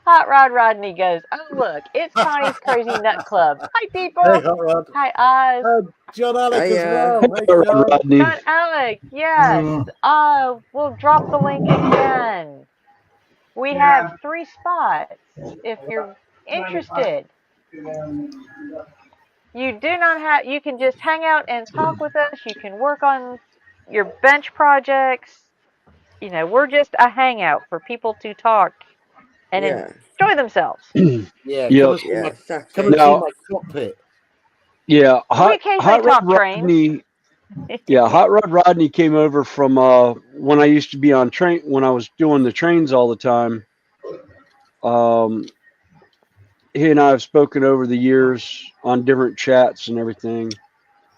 Hot Rod Rodney goes, oh, look, it's Connie's Crazy Nut Club. Hi, people. Hey, Hot Rod. Hi, Oz. John Alec as well. Hey, John. Rodney. John Alec, yes. We'll drop the link again. We have 3 spots if you're interested. You do not have, you can just hang out and talk with us. You can work on your bench projects. We're just a hangout for people to talk and enjoy themselves. Yeah, Yep. Come and see my cockpit. Yeah, We occasionally talk trains. Rodney. Yeah, Hot Rod Rodney came over from when I used to be on train, when I was doing the trains all the time. He and I have spoken over the years on different chats and everything.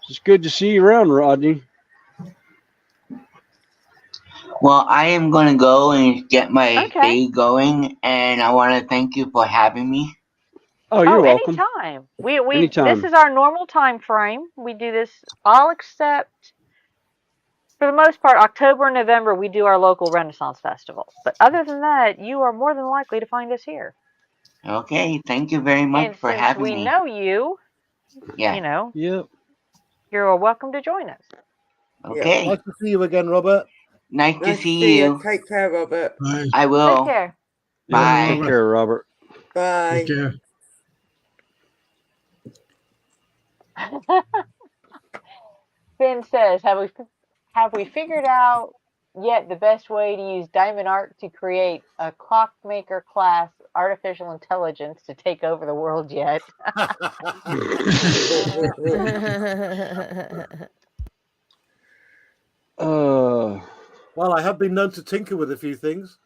It's good to see you around, Rodney. Well, I am going to go and get my Okay. day going, and I want to thank you for having me. Oh, you're welcome. Anytime. We Anytime. This is our normal time frame. We do this all except, for the most part, October and November we do our local Renaissance Festival. But other than that, you are more than likely to find us here. Okay, thank you very much And for since having we me. know you, Yeah. you know, Yep. you're welcome to join us. Okay. Nice to see you again, Robert. Nice to Nice to see see you. you. Take care, Robert. Bye. I Take will. care. Yep. Bye. Take care, Robert. Bye. Take care. Ben says, have we figured out yet the best way to use diamond art to create a clockmaker class artificial intelligence to take over the world yet? Well, I have been known to tinker with a few things.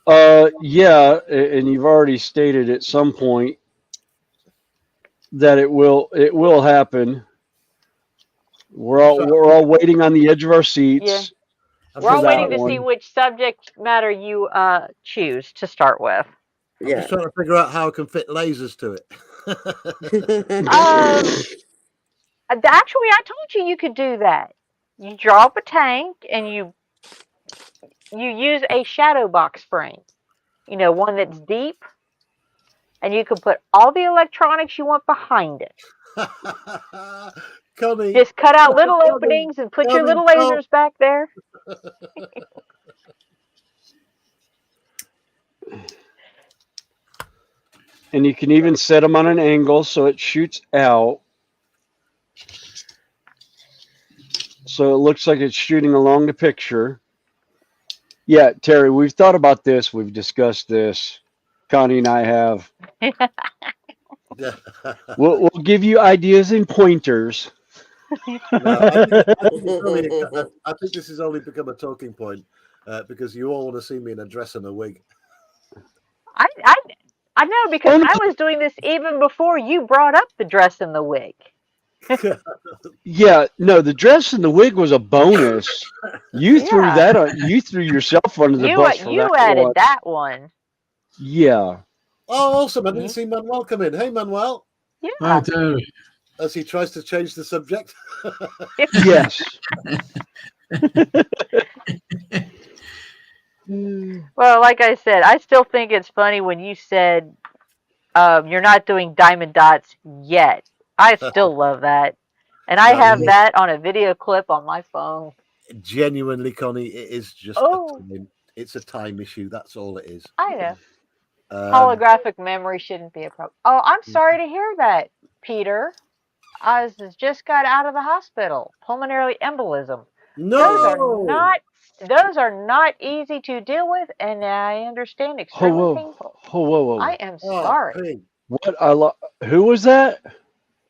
Yeah, and you've already stated at some point that it will happen. We're all waiting on the edge of our seats. Yeah. I'm We're all just waiting trying to see which subject matter you choose to start with. I'm just trying to figure out how I can fit lasers to it. Actually, I told you could do that. You draw up a tank and you use a shadow box frame. You know, one that's deep, and you can put all the electronics you want behind it. Connie, just cut out little openings and put your little lasers back there. And you can even set them on an angle so it shoots out. So it looks like it's shooting along the picture. Yeah, Terry, we've thought about this. We've discussed this. Connie and I have. We'll give you ideas and pointers. No, I think this has only become a talking point because you all want to see me in a dress and a wig. I know, because I was doing this even before you brought up the dress and the wig. Yeah, no, the dress and the wig was a bonus. You threw that on. You threw yourself under the bus for that. You added that one. Yeah. Oh, awesome! I didn't see Manuel come in. Hey, Manuel. Yeah. Hi, Terry. As he tries to change the subject. Yes. Well, like I said, I still think it's funny when you said you're not doing diamond dots yet. I still love that. And I have that on a video clip on my phone. Genuinely, Connie, it is just it's a time issue. That's all it is. I know. Holographic memory shouldn't be a problem. Oh, I'm sorry to hear that, Peter. Oz has just got out of the hospital. Pulmonary embolism. No, those are not easy to deal with, and I understand extremely painful. Whoa. I am sorry. What who was that?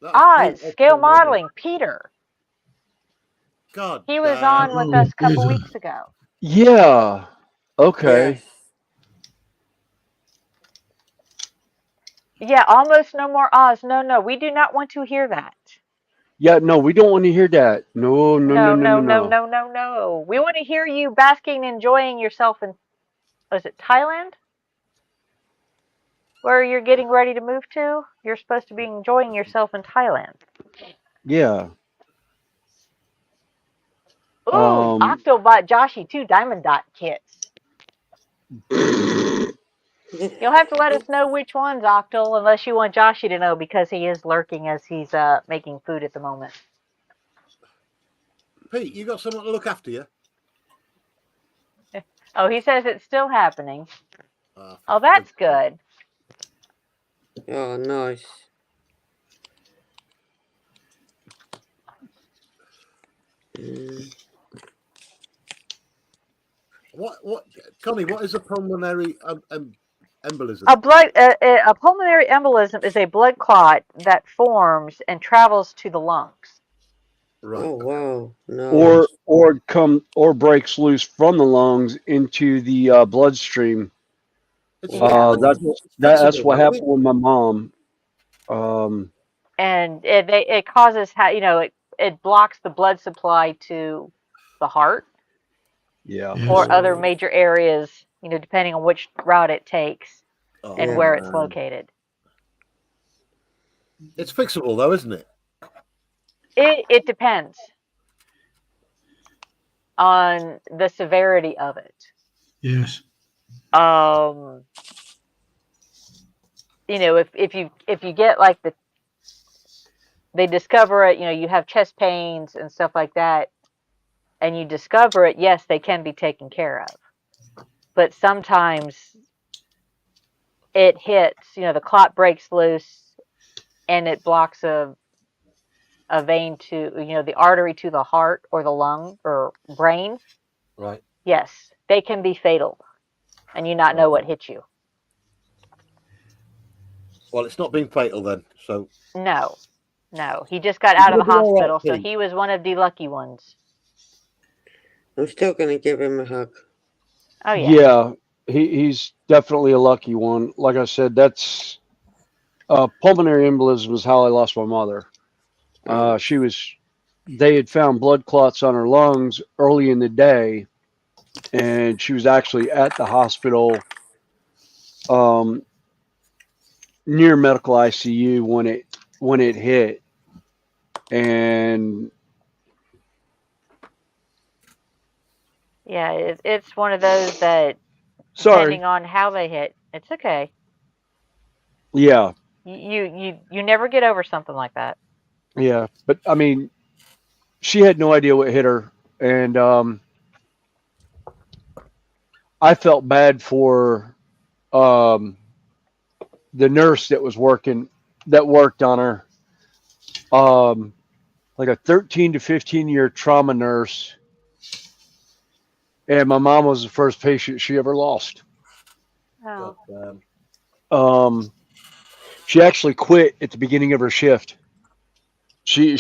Oz, scale modeling, Peter. God, he was on with us a couple weeks ago. Yeah. Okay. Yes. Yeah, almost no more Oz. No, we do not want to hear that. Yeah, no, we don't want to hear that. No. We want to hear you basking, enjoying yourself in, was it Thailand? Where you're getting ready to move to? You're supposed to be enjoying yourself in Thailand. Yeah. Ooh, Octo bought Joshy 2 diamond dot kits. You'll have to let us know which ones, Octal, unless you want Joshy to know, because he is lurking as he's making food at the moment. Pete, you got someone to look after you? Oh, he says it's still happening. Oh, that's good. Oh, nice. What, Connie? What is a pulmonary embolism? A pulmonary embolism is a blood clot that forms and travels to the lungs. Right. Oh wow! No. Or breaks loose from the lungs into the bloodstream. That's what happened with my mom. And it causes it blocks the blood supply to the heart Yeah. Yes. or other major areas, depending on which route it takes Oh, and Yeah. where it's located. It's fixable though, isn't it? It depends on the severity of it. Yes. If you get like they discover it, you have chest pains and stuff like that, and you discover it, yes, they can be taken care of. But sometimes it hits, the clot breaks loose and it blocks a vein to, the artery to the heart or the lung or brain. Right. Yes, they can be fatal and you not know what hit you. Well, it's not been fatal then. So No, he just got out of the gonna be all right, hospital, so Pete. he was one of the lucky ones. I'm still going to give him a hug. Oh, yeah. Yeah, he's definitely a lucky one. Like I said, that's pulmonary embolism is how I lost my mother. They had found blood clots on her lungs early in the day, and she was actually at the hospital near medical ICU when it hit, and Yeah, it's one of those that, sorry, depending on how they hit, it's okay. yeah, You never get over something like that. yeah, but I mean, she had no idea what hit her, and I felt bad for the nurse that worked on her, like a 13 to 15-year trauma nurse, and my mom was the first patient she ever lost. Oh, She actually quit at the beginning of her shift. She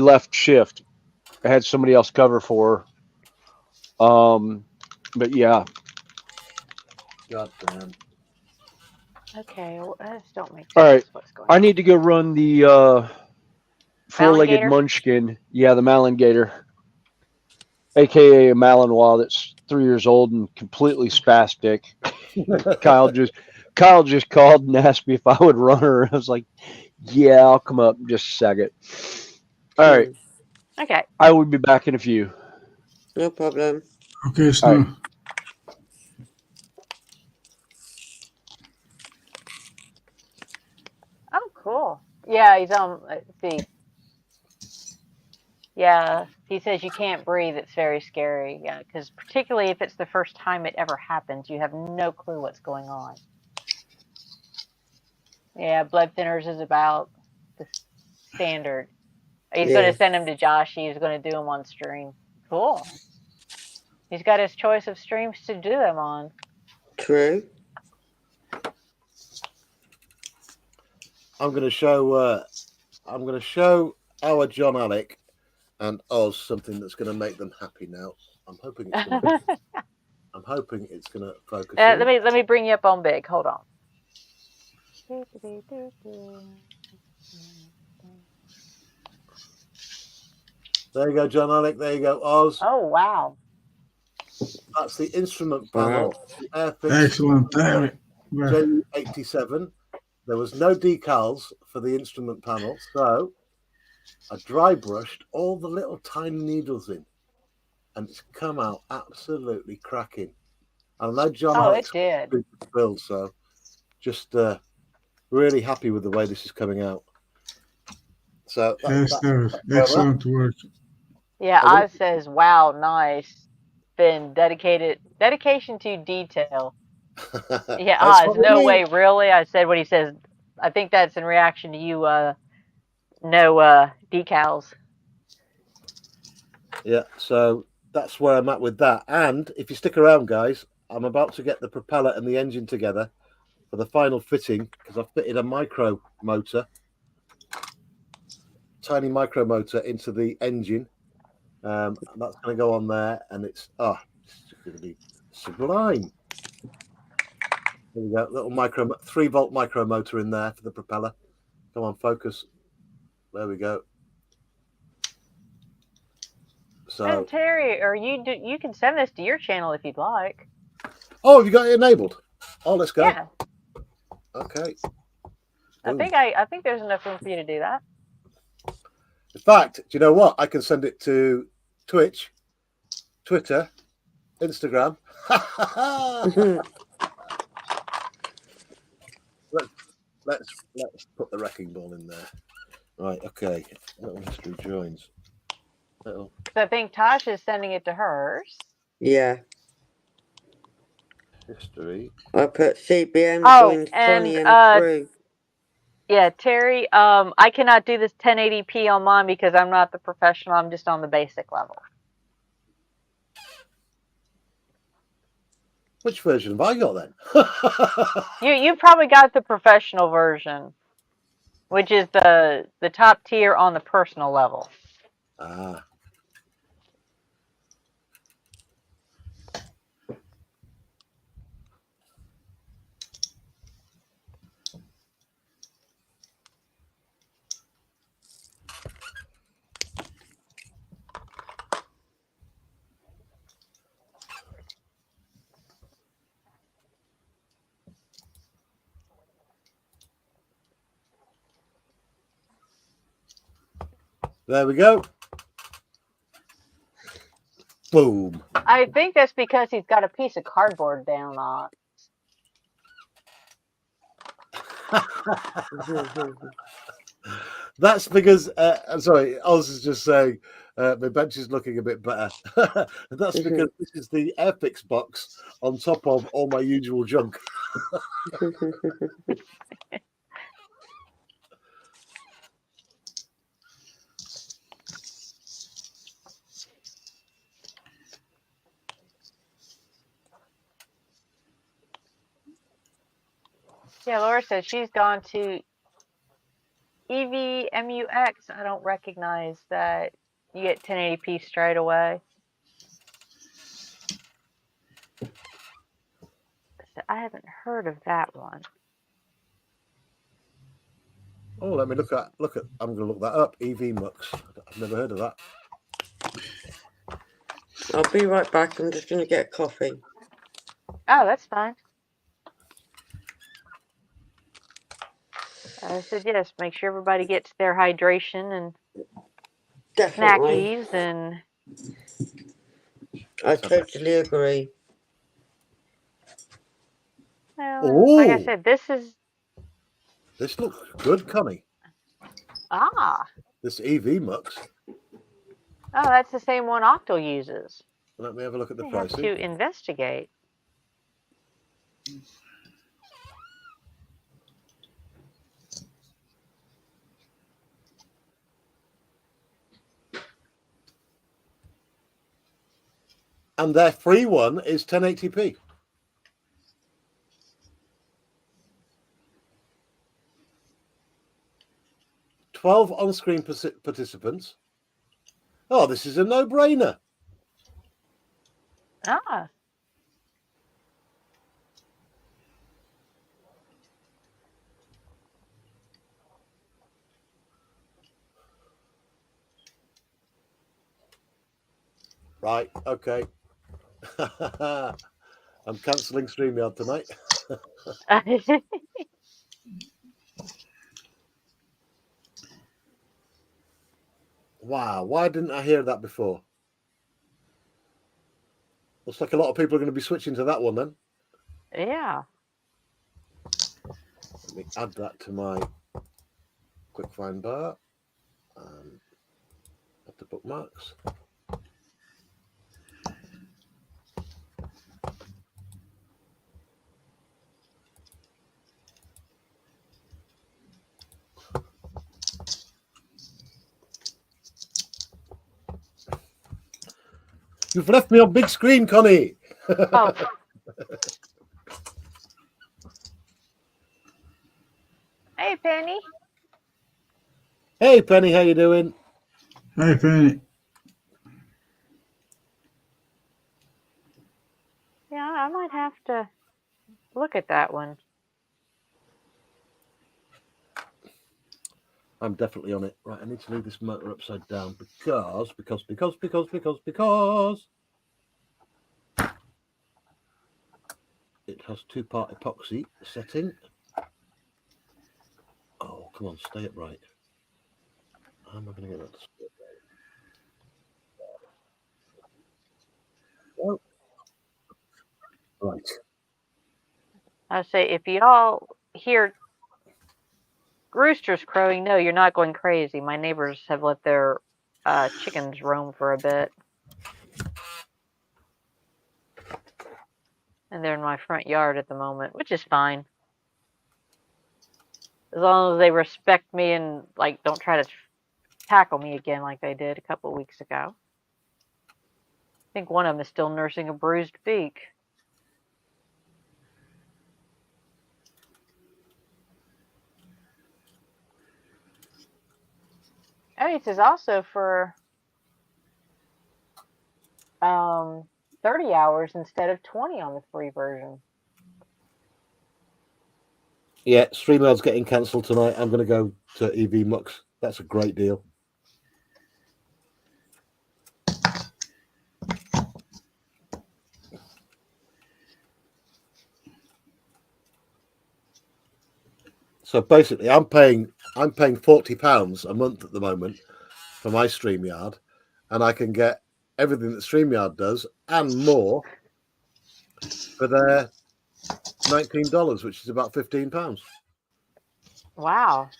left shift. I had somebody else cover for her. But yeah, God damn. okay. Well, that just don't make all sense. right. What's going I on? need to go run the four-legged Gator? munchkin. Yeah, the Malin Gator, aka a Malinois that's 3 years old and completely spastic. Kyle just called and asked me if I would run her. I was like, yeah, I'll come up in just a second. All right. Okay. I will be back in a few. No problem. Okay, All Snow. right. Oh, cool. Yeah, he's on. Let's see. Yeah, he says you can't breathe. It's very scary. Yeah, because particularly if it's the first time it ever happens, you have no clue what's going on. Yeah, blood thinners is about the standard. He's going Yeah. to send him to Josh. He's going to do them on stream. Cool. He's got his choice of streams to do them on. True. I'm going to show our John Alec and Oz something that's going to make them happy now. I'm hoping it's going to focus. Let me bring you up on big. Hold on. There you go, John Alec. There you go, Oz. Oh, wow. That's the instrument panel. Wow. The Excellent. Damn it. J87. There was no decals for the instrument panel, so I dry brushed all the little tiny needles in, and it's come out absolutely cracking. And I know John Alex it did. build, so just really happy with the way this is coming out. So Yes, sir. Excellent work. Yeah, Oz says, wow, nice. Been dedication to detail. Yeah, Oz, no way, really? I said what he says. I think that's in reaction to you, no decals. Yeah, so that's where I'm at with that. And if you stick around, guys, I'm about to get the propeller and the engine together for the final fitting because I've fitted a micro motor, tiny micro motor into the engine. That's going to go on there, and it's going to be sublime. There we go, little 3-volt micro motor in there for the propeller. Come on, focus. There we go. So, Terry, or you can send this to your channel if you'd like. oh, have you got it enabled? Oh, let's go. Yeah, Okay. I Boom. think there's enough room for you to do that. In fact, do you know what? I can send it to Twitch, Twitter, Instagram. let's put the wrecking ball in there. Right. Okay. Little history joins. Little. I think Tosh is sending it to hers. Yeah. History. I put CBM Oh, joined and Sonny M3. yeah, Terry, I cannot do this 1080p on mine because I'm not the professional. I'm just on the basic level. Which version have I got then? You probably got the professional version, which is the top tier on the personal level. Ah. There we go. Boom. I think that's because he's got a piece of cardboard down on. That's because, I'm sorry, I was just saying, my bench is looking a bit better. That's because this is the Airfix box on top of all my usual junk. Yeah, Laura says she's gone to EVMUX. I don't recognize that. You get 1080p straight away. I haven't heard of that one. Oh, let me look at. I'm going to look that up. EV Mux. I've never heard of that. I'll be right back. I'm just going to get coffee. Oh, that's fine. I said yes. Make sure everybody gets their hydration and Definitely. snackies and. I totally agree. Well, like I Oh, said, this is. this looks good, Connie. Ah. This EV Mux. Oh, that's the same one Octal uses. Let me have a look at the We have pricing. to investigate. And their free one is 1080p. "12 on-screen participants." Oh, this is a no-brainer. Ah. Right, okay. I'm cancelling StreamYard tonight. Wow, why didn't I hear that before? Looks like a lot of people are going to be switching to that one then. Yeah. Let me add that to my quick find bar. Add the bookmarks. You've left me on big screen, Connie. Oh. Hey, Penny. Hey, Penny, how you doing? Hey, Penny. Yeah, I might have to look at that one. I'm definitely on it. Right, I need to leave this motor upside down because it has 2-part epoxy setting. Oh, come on, stay upright. How am I going to get that to stay upright? Oh. Right. I say, if y'all hear roosters crowing, no, you're not going crazy. My neighbors have let their chickens roam for a bit. And they're in my front yard at the moment, which is fine. As long as they respect me and like don't try to tackle me again like they did a couple of weeks ago. I think one of them is still nursing a bruised beak. Oh, it says also for 30 hours instead of 20 on the free version. Yeah, StreamYard's getting cancelled tonight. I'm going to go to EV Mux. That's a great deal. So basically, I'm paying £40 a month at the moment for my StreamYard, and I can get everything that StreamYard does and more for their $19, which is about £15. Wow.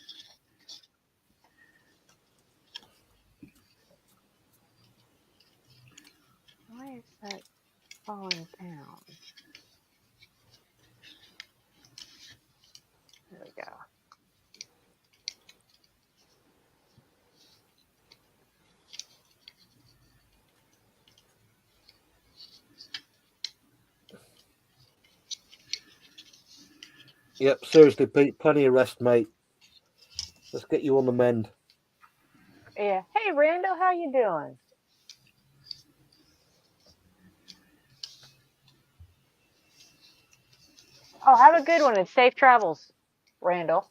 Why is that falling down? There we go. Yep, seriously, Pete, plenty of rest, mate. Let's get you on the mend. Yeah. Hey, Randall, how you doing? Oh, have a good one and safe travels, Randall.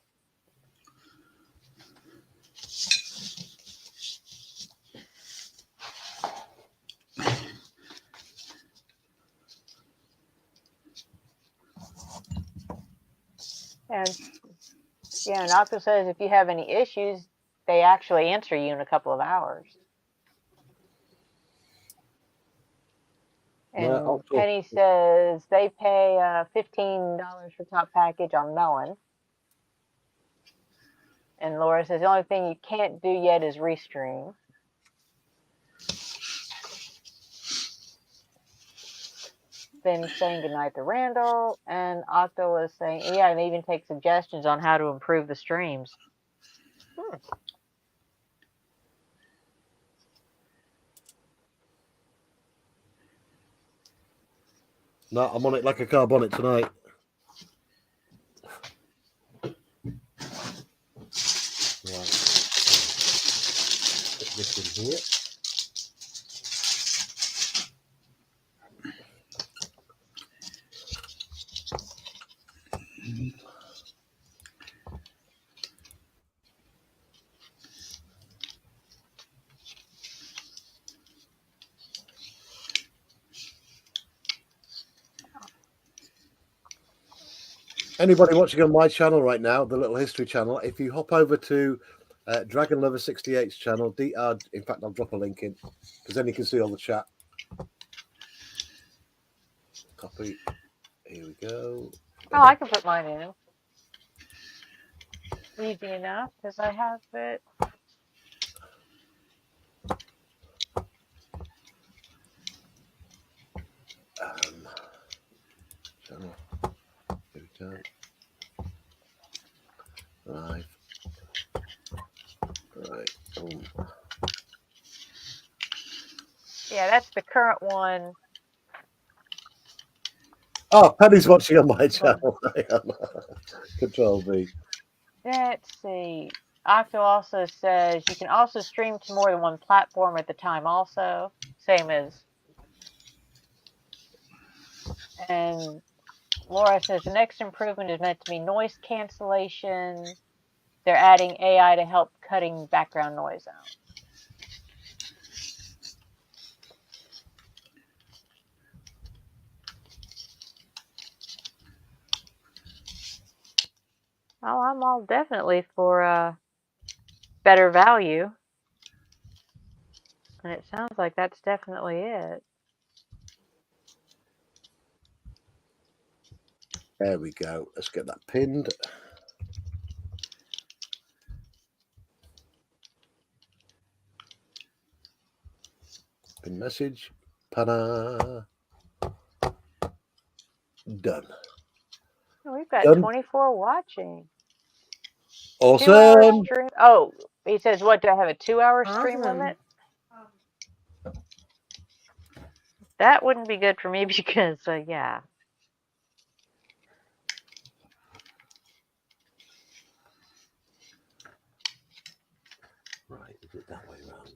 And yeah, and Octo says if you have any issues, they actually answer you in a couple of hours. And Penny says they pay $15 for top package on Melon. And Laura says the only thing you can't do yet is restream. Then saying goodnight to Randall, and Octo is saying, yeah, and they even take suggestions on how to improve the streams. No, I'm on it like a car bonnet tonight. Right. Put this in here. Anybody watching on my channel right now, the little history channel, if you hop over to Dragon Lover 68's channel, DR, in fact, I'll drop a link in because then you can see all the chat. Copy. Here we go. Oh, I can put mine in. Easy enough because I have it. Channel. Here we go. Live. Right. Boom. Yeah, that's the current one. Oh, Penny's watching on my channel. Control V. Let's see. Octo also says you can also stream to more than one platform at the time also. Same as. And Laura says the next improvement is meant to be noise cancellation. they're adding AI to help cutting background noise out. Oh, I'm all definitely for better value. And it sounds like that's definitely it. There we go. Let's get that pinned. Pin message. Ta-da. Done. Oh, we've got Done. 24 watching. 'Awesome. 2-hour stream. Oh, he says, what, do I have a 2-hour stream Awesome. limit? That wouldn't be good for me because, yeah. Right, is it that way around?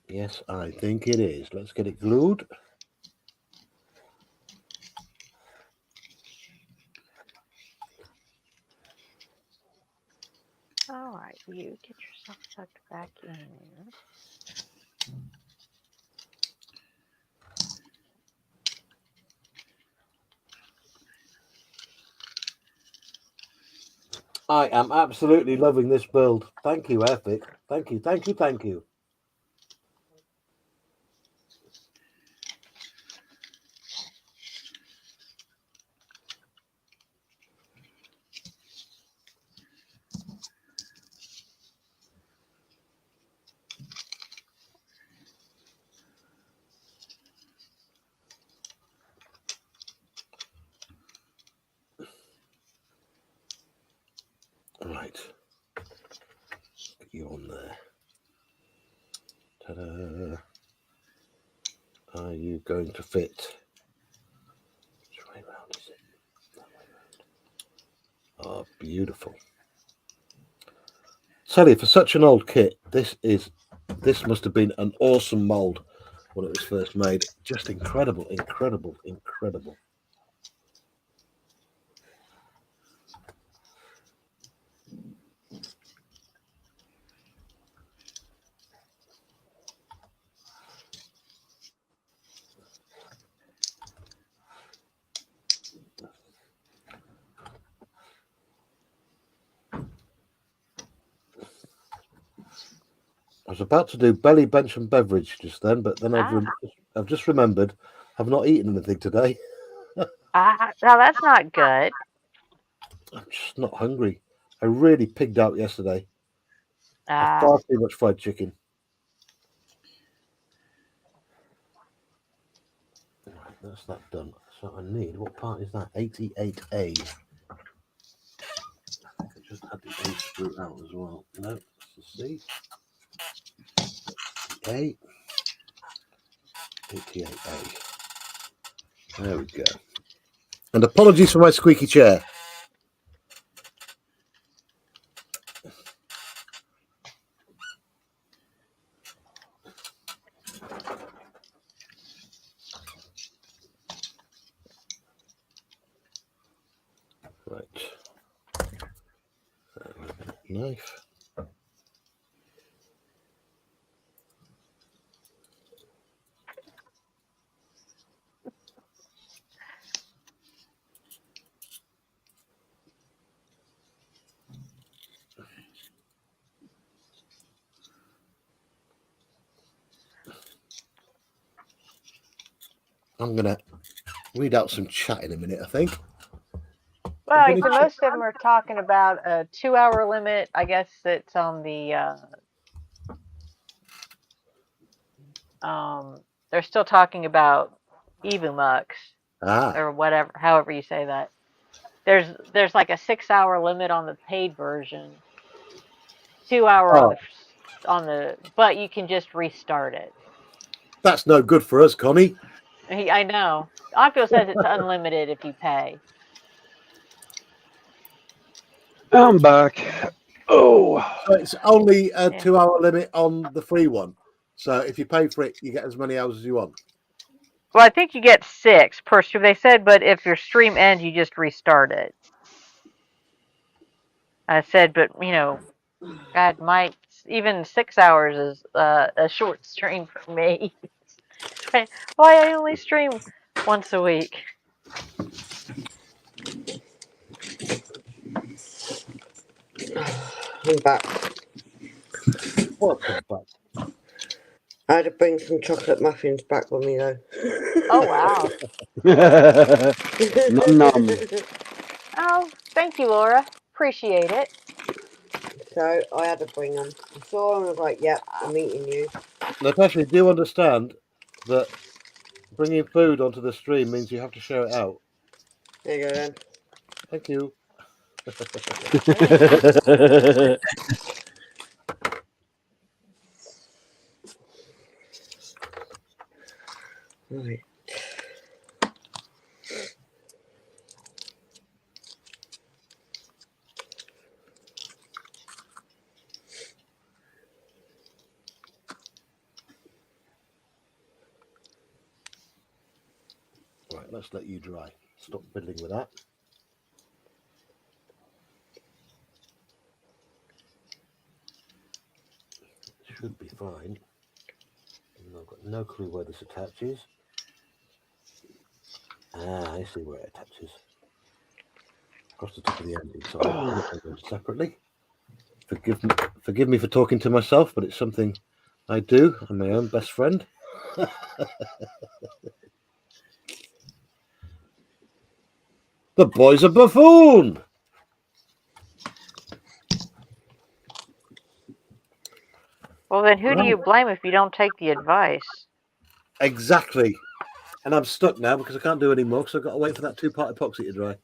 Yes, I think it is. Let's get it glued. All right, you get yourself sucked back in there. I am absolutely loving this build. Thank you, Epic. Thank you, thank you, thank you. Right. Get you on there. Ta-da. Are you going to fit? Which way round is it? That way round. Oh, beautiful. Tell you, for such an old kit, this must have been an awesome mold when it was first made. Just incredible, incredible, incredible. I was about to do belly, bench, and beverage just then, but then I've just remembered I've not eaten anything today. Now that's not good. I'm just not hungry. I really pigged out yesterday. Far too much fried chicken. Right, that's that done. So I need, what part is that? 88A. I think I just had the A screw out as well. No, that's the C. A. 88A. There we go. And apologies for my squeaky chair. Right. Knife. I'm going to read out some chat in a minute, I think. Well, so most of them are talking about a 2-hour limit. I guess it's on the. They're still talking about EvuMux or whatever, however you say that. There's like a 6-hour limit on the paid version. 2-hour on the, but you can just restart it. That's no good for us, Connie. I know. Oculus says it's unlimited if you pay. I'm back. Oh, So it's only a Yeah. 2-hour limit on the free one. So if you pay for it, you get as many hours as you want. Well, I think you get 6 per stream. They said, but if your stream ends, you just restart it. I said, but God, even 6 hours is a short stream for me. Why I only stream once a week. I'm back. Welcome back. I had to bring some chocolate muffins back with me though. Oh wow! num num. Oh, thank you, Laura. Appreciate it. So I had to bring them. I saw them and I was like, yep, I'm eating you. Natasha, do you understand that bringing food onto the stream means you have to share it out? There you go then. Thank you. Right. Right, let's let you dry. Stop fiddling with that. Should be fine. I've got no clue where this attaches. I see where it attaches. Across the top of the engine. So I'll put them separately. Forgive me for talking to myself, but it's something I do. I'm my own best friend. The boy's a buffoon. Well, then who do you blame if you don't take the advice? Exactly. And I'm stuck now because I can't do any more because I've got to wait for that 2-part epoxy to dry.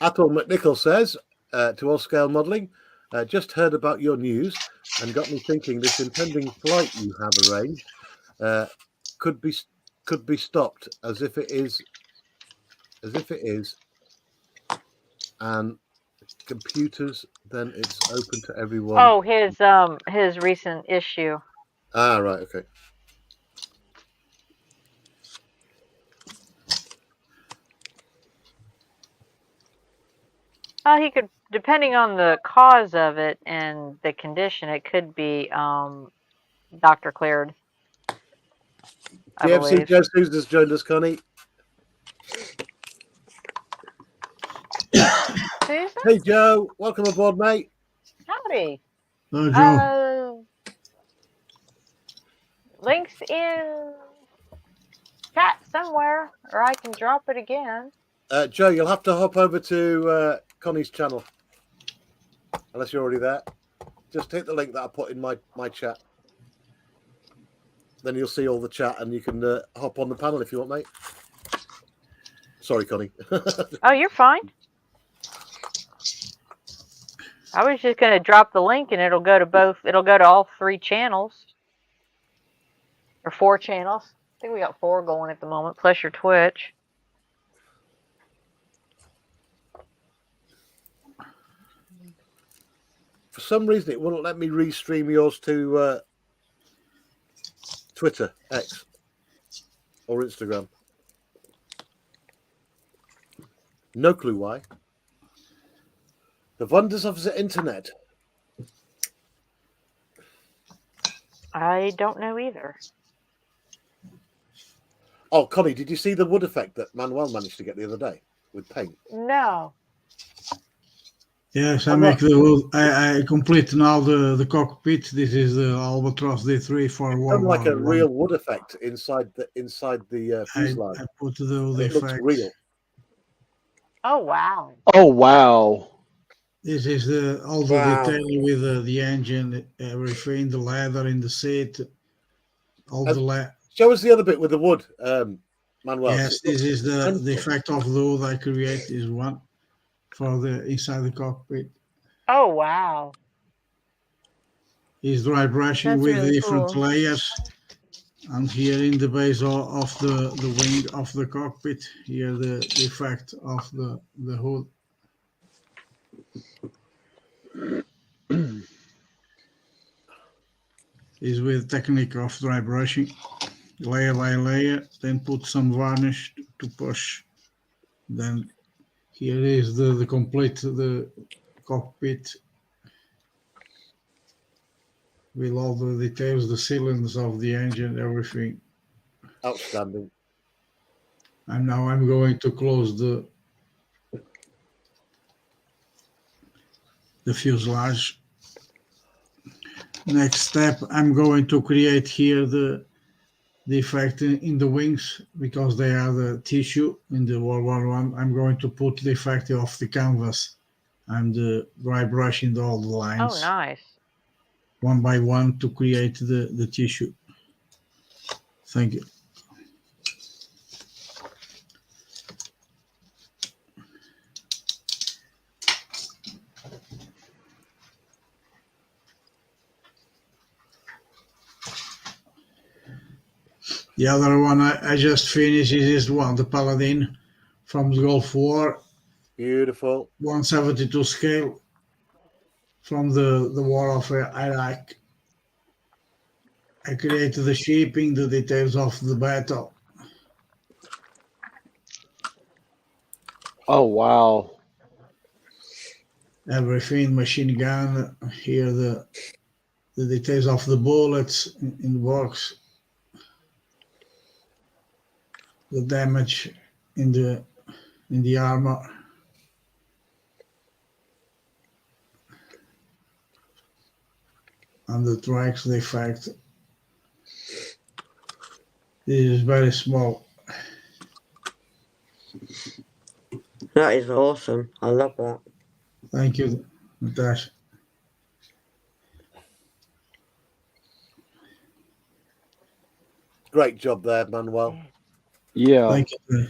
Athol McNichol says, to All Scale Modelling, just heard about your news and got me thinking this impending flight you have arranged could be stopped as if it is, and computers, then it's open to everyone. Oh, his recent issue. Ah, right, okay. He could, depending on the cause of it and the condition, it could be doctor cleared. I GFC believe. Joe Sousa's joined us, Connie. Susan? Hey, Joe. Welcome aboard, mate. Howdy. Oh, Joe. Links in chat somewhere, or I can drop it again. Joe, you'll have to hop over to Connie's channel. Unless you're already there. Just hit the link that I put in my chat. Then you'll see all the chat and you can hop on the panel if you want, mate. Sorry, Connie. Oh, you're fine. I was just going to drop the link and it'll go to all 3 channels. Or 4 channels. I think we got 4 going at the moment, plus your Twitch. For some reason, it wouldn't let me restream yours to Twitter, X, or Instagram. No clue why. The wonders of the internet. I don't know either. Oh, Connie, did you see the wood effect that Manuel managed to get the other day with paint? No. Yes, I complete now the cockpit. This is the Albatross D3 for It's World done like War a real wood effect inside the fuselage. I put the It looks effects. real. Oh wow. Oh wow. This is all the detail with the engine, everything, the leather in the seat, all the Show us the other bit with the wood, Manuel. Yes, this is the effect of the wood I create is one for the inside the cockpit. Oh, wow. Is dry brushing That's with really different cool. layers. And here in the base of the wing of the cockpit, here the effect of the hood. Is with technique of dry brushing, layer by layer, then put some varnish to push. Then here is the complete the cockpit with all the details, the cylinders of the engine, everything. Outstanding. And now I'm going to close the fuselage. Next step, I'm going to create here the effect in the wings because they are the tissue in the World War One. I'm going to put the effect of the canvas and dry brushing all the Oh, lines nice. one by one to create the tissue. Thank you. The other one I just finished is this one, the Paladin from the Gulf War, Beautiful. 172 scale from the War of Iraq. I created the shaping, the details of the battle. Oh wow. Everything, machine gun, here the details of the bullets in the box, the damage in the armor. And the tracks, the effect. This is very small. That is awesome. I love that. Thank you, Natasha. Great job there, Manuel. Yeah, Thank you.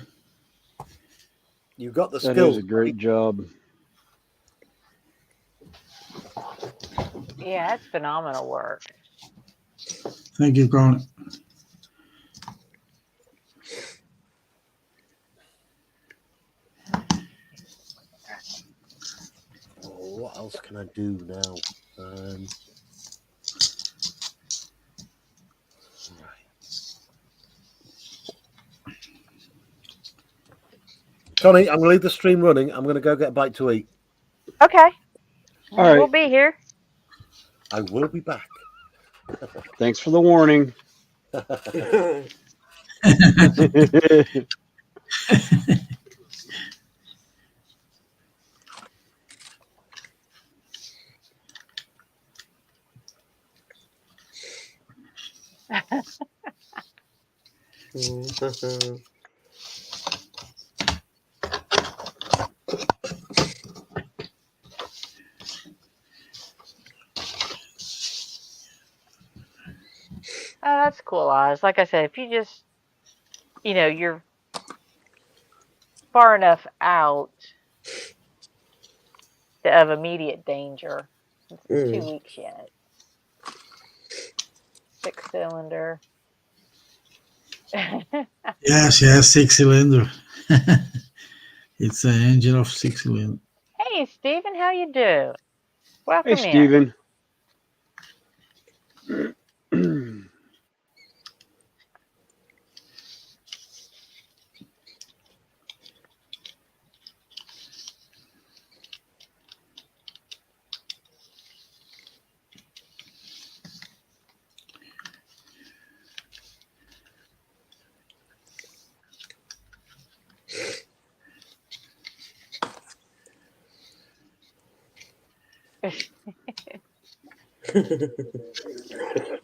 You got the that skills. is a great job. Yeah, that's phenomenal work. Thank you, Connie. Oh, what else can I do now? Connie, I'm going to leave the stream running. I'm going to go get a bite to eat. Okay. All right. We'll be here. I will be back. Thanks for the warning. Oh, that's cool, Oz. Like I said, if you just, you're far enough out of immediate danger. It's 2 weeks yet. 6-cylinder. Yes, 6-cylinder. It's an engine of 6-cylinder. Hey, Stephen, how you doing? Welcome Hey, Stephen.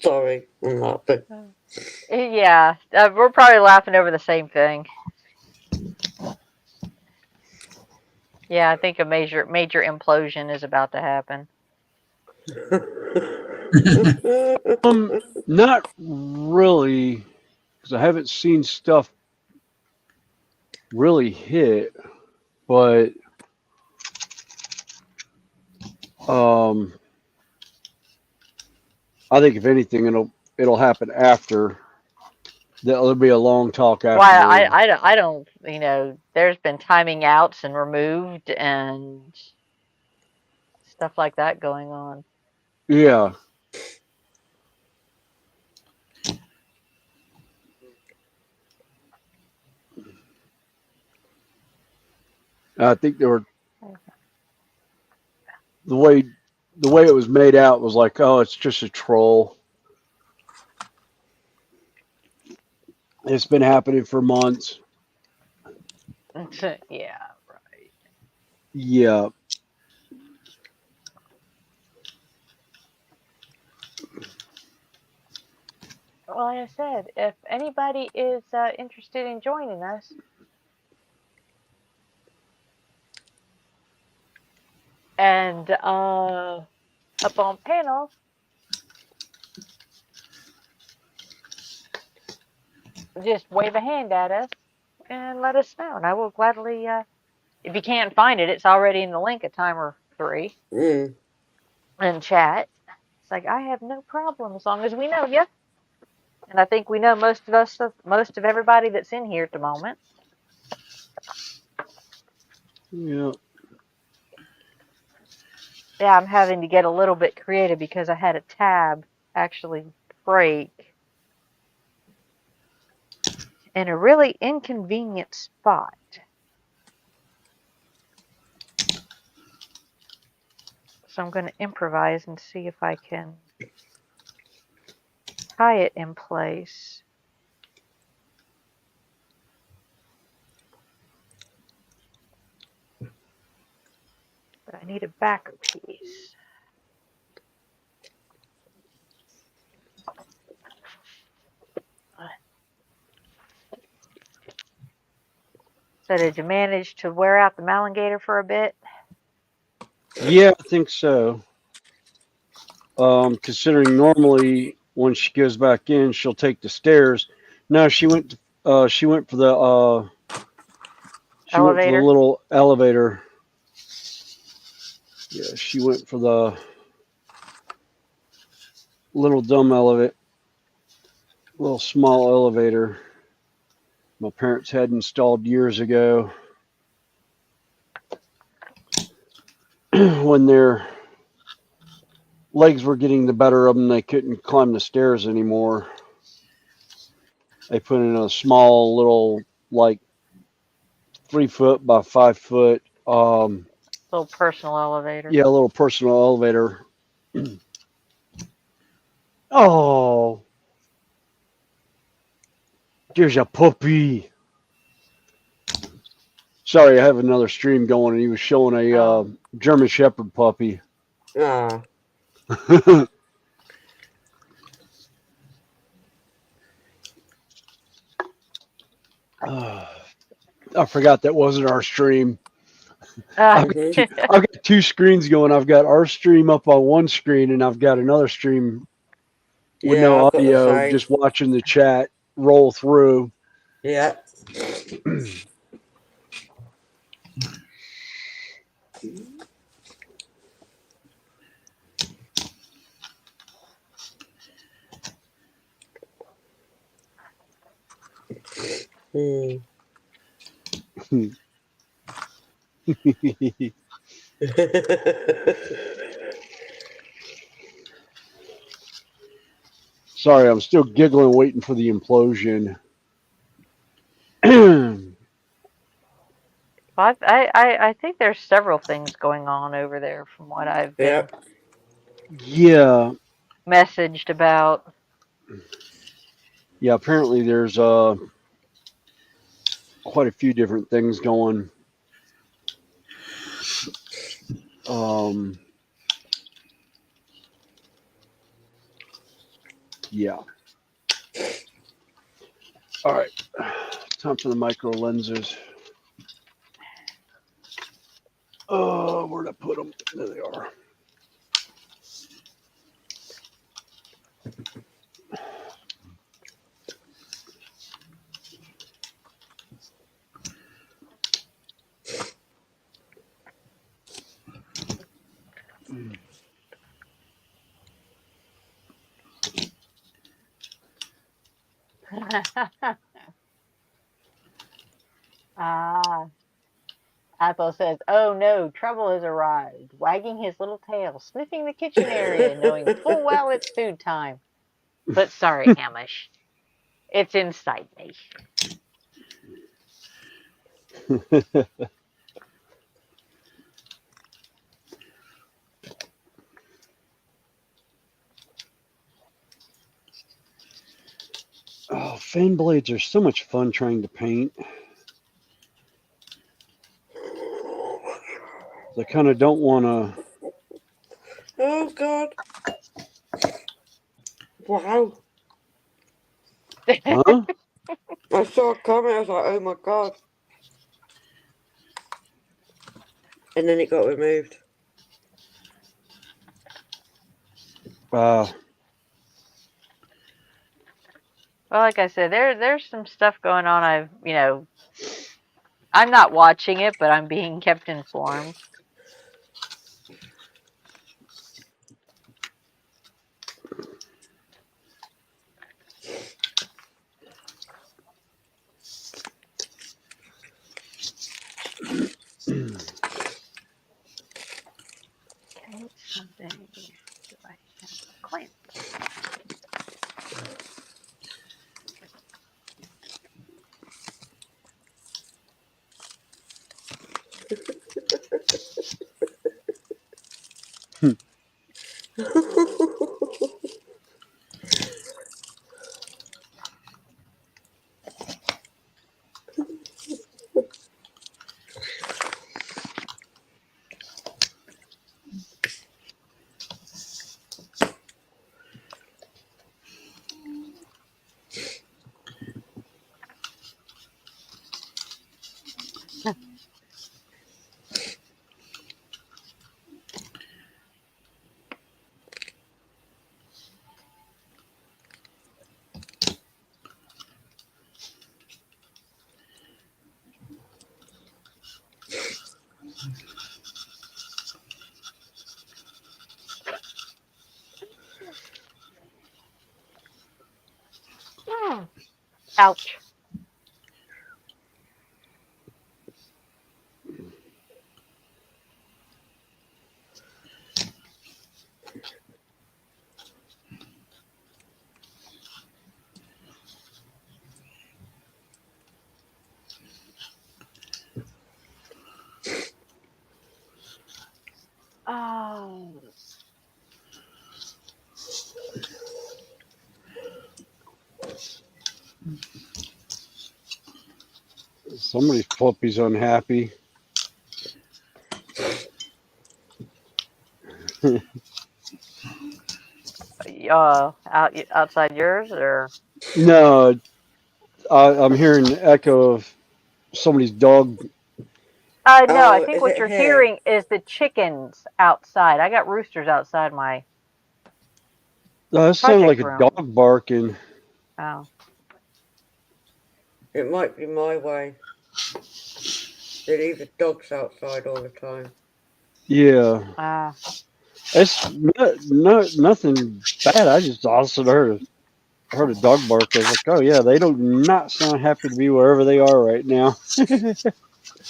Sorry, I'm laughing. Yeah, we're probably laughing over the same thing. Yeah, I think a major implosion is about to happen. Not really, because I haven't seen stuff really hit, but I think if anything, it'll happen after. There'll be a long talk Well, afterward. I don't, there's been timing outs and removed and stuff like that going on. Yeah. I think there were the way it was made out was like, oh, it's just a troll. It's been happening for months. Yeah, right. Yeah. Well, like I said, if anybody is interested in joining us, and up on panel, just wave a hand at us and let us know, and I will gladly. If you can't find it, it's already in the link at Timer 3 Mm. in chat. It's like I have no problem as long as we know you, and I think we know most of everybody that's in here at the moment. Yeah. Yeah, I'm having to get a little bit creative because I had a tab actually break in a really inconvenient spot. So I'm going to improvise and see if I can tie it in place. But I need a backer piece. So did you manage to wear out the Malingator for a bit? Yeah, I think so. Considering normally when she goes back in, she'll take the stairs. No, she went. She went for the. She went for the Elevator? little elevator. Yeah, she went for the little dumb elevator, little small elevator. My parents had installed years ago when their legs were getting the better of them. They couldn't climb the stairs anymore. They put in a small little, like 3 foot by 5 foot. Little personal elevator. Yeah, a little personal elevator. Oh, there's a puppy. Sorry, I have another stream going, and he was showing a German Shepherd puppy. Ah. I forgot that wasn't our stream. Mhm. I've got two screens going. I've got our stream up on one screen, and I've got another stream with Yeah, no I've got the audio, same. just watching the chat roll through. Yeah. Hmm. Sorry, I'm still giggling, waiting for the implosion. Well, I think there's several things going on over there from what I've been Yeah. Yeah, messaged about. yeah. Apparently, there's quite a few different things going. Yeah. All right. Time for the micro lenses. Oh, where'd I put them? There they are. Ah, Athol says, "Oh no, trouble has arrived," wagging his little tail, sniffing the kitchen area, knowing full well it's food time. But sorry, Hamish, it's inside me. Oh, fan blades are so much fun trying to paint. I kind of don't want to. Oh God! Wow! Huh? I saw a comment. I was like, "Oh my God!" And then it got removed. Uh, Well, like I said, there's some stuff going on. I'm not watching it, but I'm being kept informed. Okay, something. Do I have a clamp? Ouch. Oh. somebody's puppy's unhappy. Outside yours or? No, I'm hearing an echo of somebody's dog. No, I Oh, think is what it you're here? hearing is the chickens outside. I got roosters outside my That sounded like project a room. dog barking. Oh. It might be my way. They leave the dogs outside all the time. Yeah, it's nothing bad. I just also heard a dog bark. I was like, oh yeah, they do not sound happy to be wherever they are right now.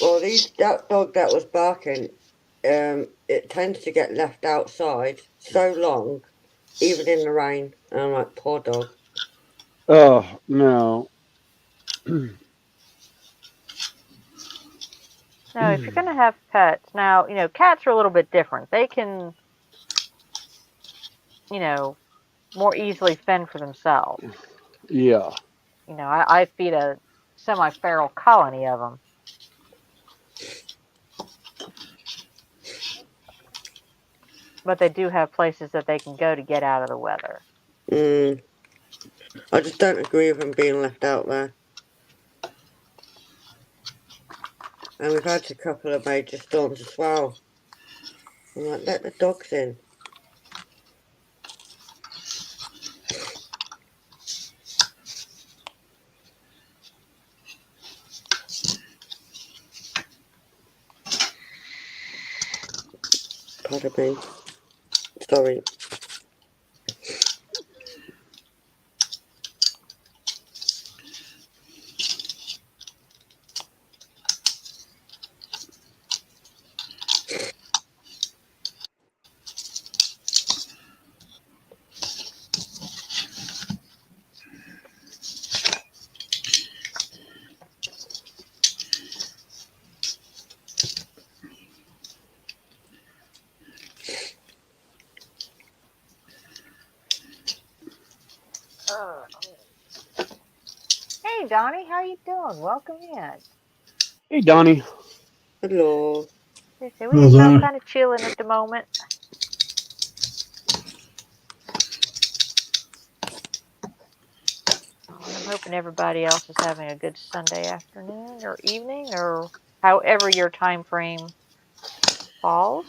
Well, that dog that was barking, it tends to get left outside so long, even in the rain. And I'm like, poor dog. Oh no. No, if you're going to have pets, now, cats are a little bit different. They can, you know, more easily fend for themselves. Yeah. I feed a semi-feral colony of them. But they do have places that they can go to get out of the weather. I just don't agree with them being left out there. And we've had a couple of major storms as well. I'm like, let the dogs in. Pardon me. Sorry. Hey, Donnie, how you doing? Welcome in. Hey, Donnie. Hello. They say Hello, we just all Donnie. kind of chilling at the moment. And I'm hoping everybody else is having a good Sunday afternoon or evening or however your time frame falls.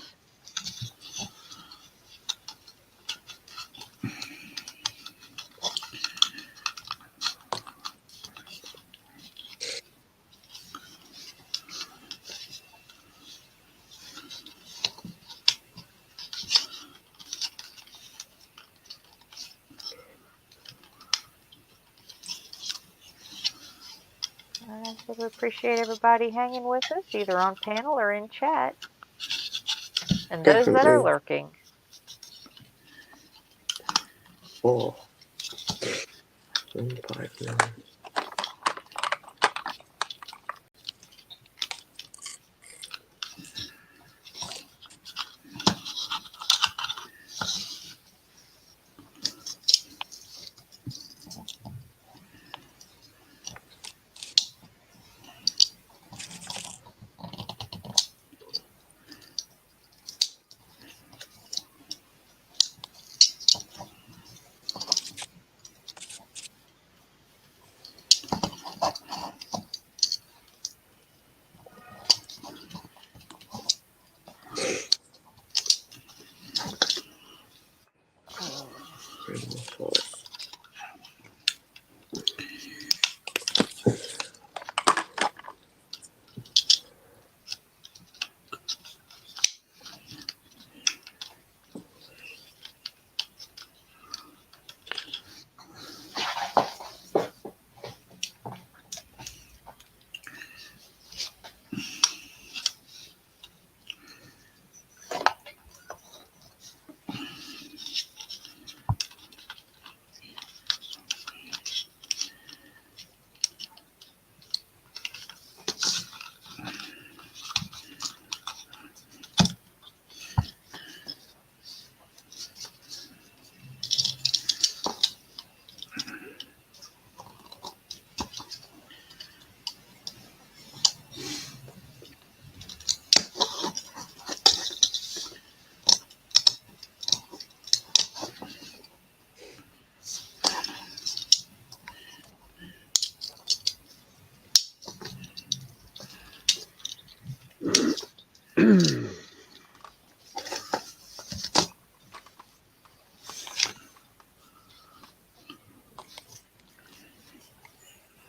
And I said we appreciate everybody hanging with us, either on panel or in chat, and those that are Definitely. lurking. Oh. 159. Bring this horse.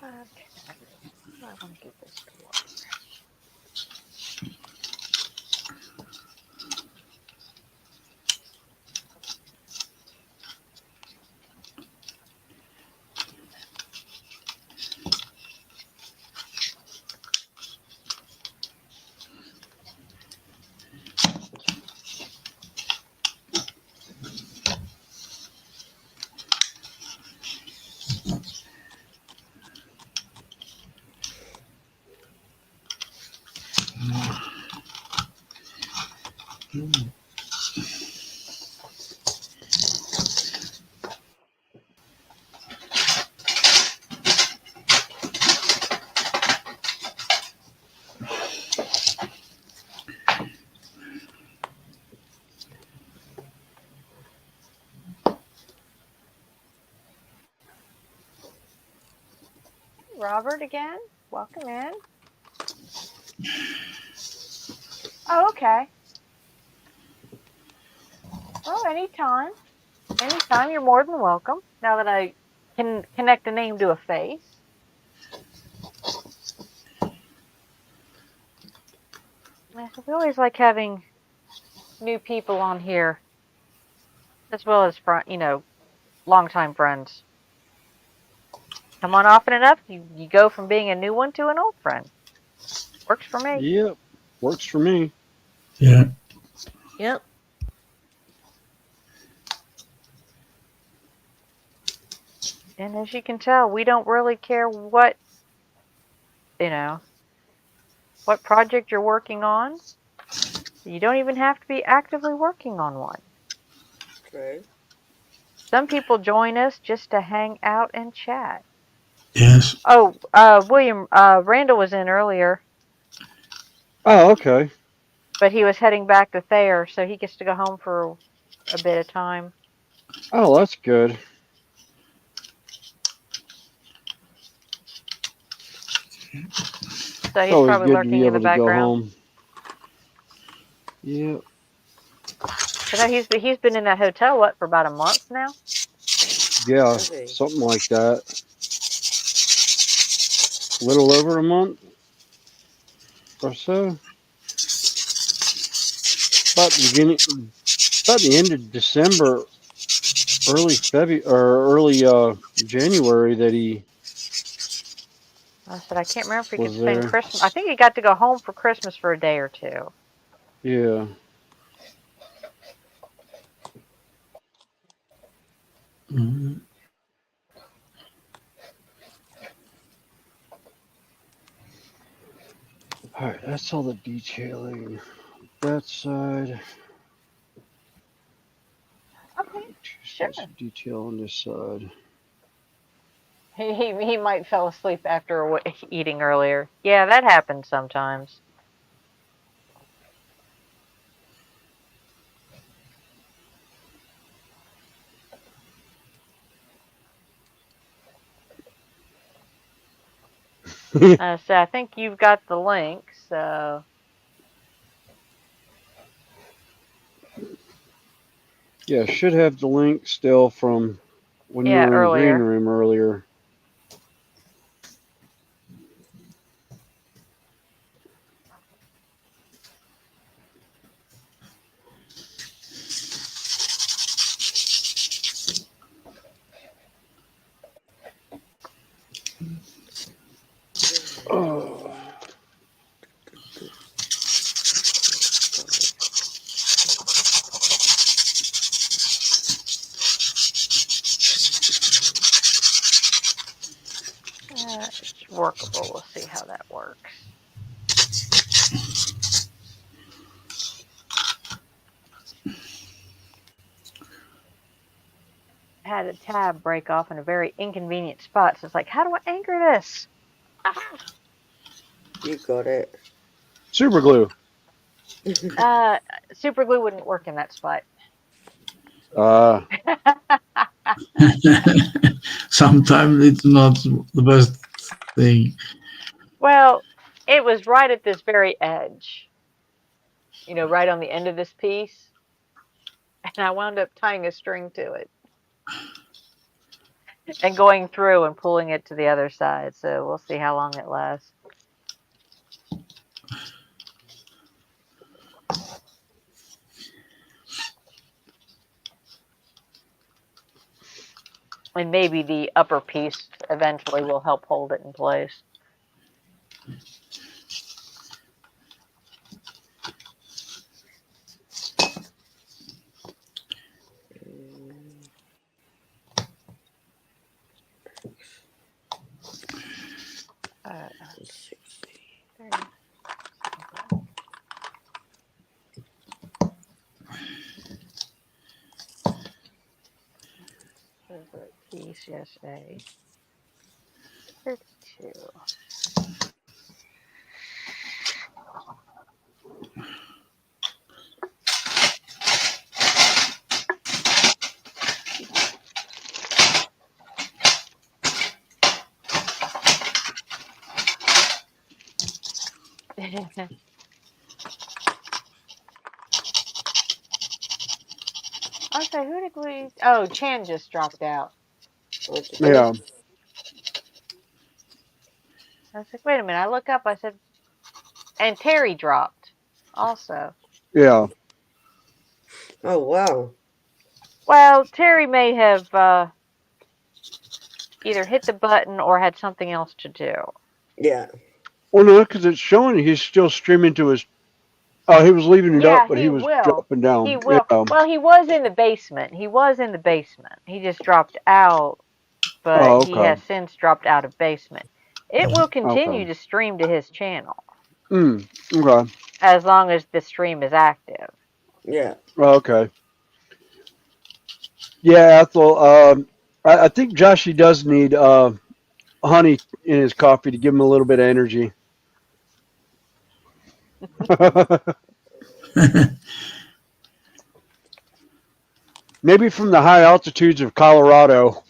Okay, I want to get this to work. Robert again. Welcome in. Oh, okay. Well, anytime. Anytime, you're more than welcome. Now that I can connect a name to a face. We always like having new people on here as well as longtime friends. Come on often enough, you go from being a new one to an old friend. Works for me. Yep, works for me. Yeah. Yep. And as you can tell, we don't really care what what project you're working on. You don't even have to be actively working on one. True. Some people join us just to hang out and chat. Yes. Oh, William, Randall was in earlier, Oh, okay. but he was heading back to Thayer, so he gets to go home for a bit of time. Oh, that's good. So It's he's always probably good to be lurking in the able to go background. home. Yep. I know he's been in that hotel for about a month now. Yeah, Has he? something like that. A little over a month or so. About the end of December, early February or early January that he I said I can't remember if he could was spend there. Christmas. I think he got to go home for Christmas for a day or two. Yeah. Mhm. All right, that's all the detailing. That side. Okay, Two sure. sets of detail on this side. He might fell asleep after eating earlier. Yeah, that happens sometimes. So I think you've got the link. So Yeah, should have the link still from when you yeah, were in the green earlier. room earlier. Oh. It's workable. We'll see how that works. I had a tab break off in a very inconvenient spot. So it's like, how do I anchor this? You got it. Super glue. Super glue wouldn't work in that spot. Sometimes it's not the best thing. Well, it was right at this very edge. Right on the end of this piece. And I wound up tying a string to it and going through and pulling it to the other side. So we'll see how long it lasts. And maybe the upper piece eventually will help hold it in place. Let's see. Favorite piece, yes, A. 32. Okay, who did we? Oh, Chan just dropped out. What did Yeah. I was like, wait a minute. I look up. I said, and Terry dropped also. Yeah. Oh wow. Well, Terry may have either hit the button or had something else to do. Yeah. Well, no, because it's showing he's still streaming to his. Oh, he was leaving it Yeah, up, but he he was will. dropping down. He will. Yeah. Well, he was in the basement. He just dropped out, but Oh, he has okay. since dropped out of basement. It will continue Okay. to stream to his channel Okay. as long as the stream is active. Yeah. Okay. Yeah, Ethel. I think Joshy does need honey in his coffee to give him a little bit of energy. Maybe from the high altitudes of Colorado.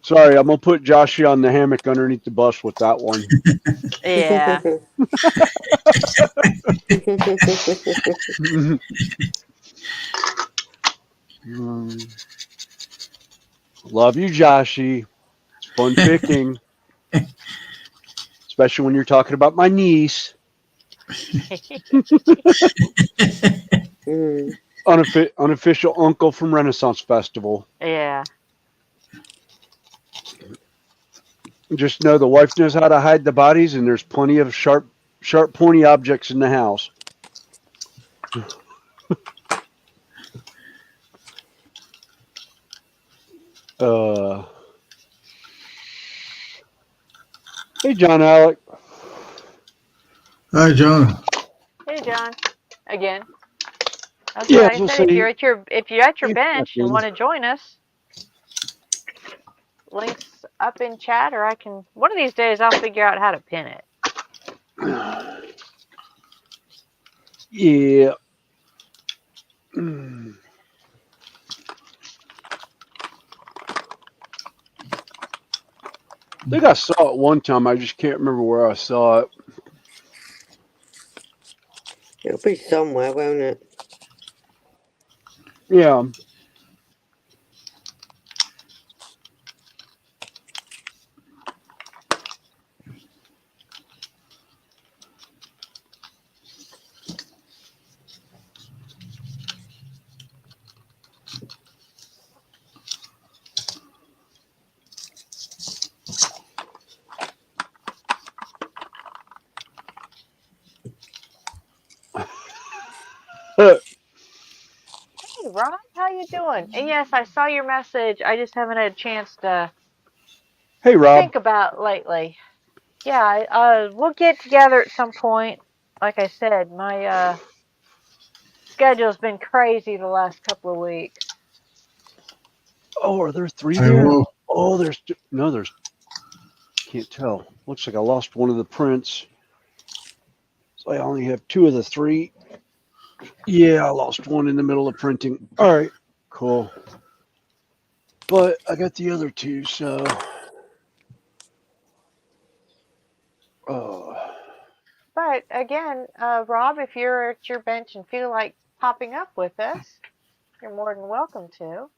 Sorry, I'm gonna put Joshy on the hammock underneath the bus with that one. Yeah. Love you, Joshy. It's fun picking, especially when you're talking about my niece. Unofficial uncle from Renaissance Festival. Yeah. Just know the wife knows how to hide the bodies, and there's plenty of sharp, pointy objects in the house. Hey, John Alec. Hi, John. Hey, John. Again. That's Yeah, what I we'll said. see. If you're at your bench and want to join us, links up in chat, or I can. One of these days, I'll figure out how to pin it. Yeah. I think I saw it one time. I just can't remember where I saw it. It'll be somewhere, won't it? Yeah. Hey, Ron, how you doing? And yes, I saw your message. I just haven't had a chance to Hey, Rob. think about lately. Yeah, we'll get together at some point. Like I said, my schedule's been crazy the last couple of weeks. Oh, are there 3 I there? will. Oh, there's no. There's. Can't tell. Looks like I lost one of the prints. So I only have 2 of the 3. Yeah, I lost one in the middle of printing. All right, cool. But I got the other 2, so. But again, Rob, if you're at your bench and feel like popping up with us, you're more than welcome to.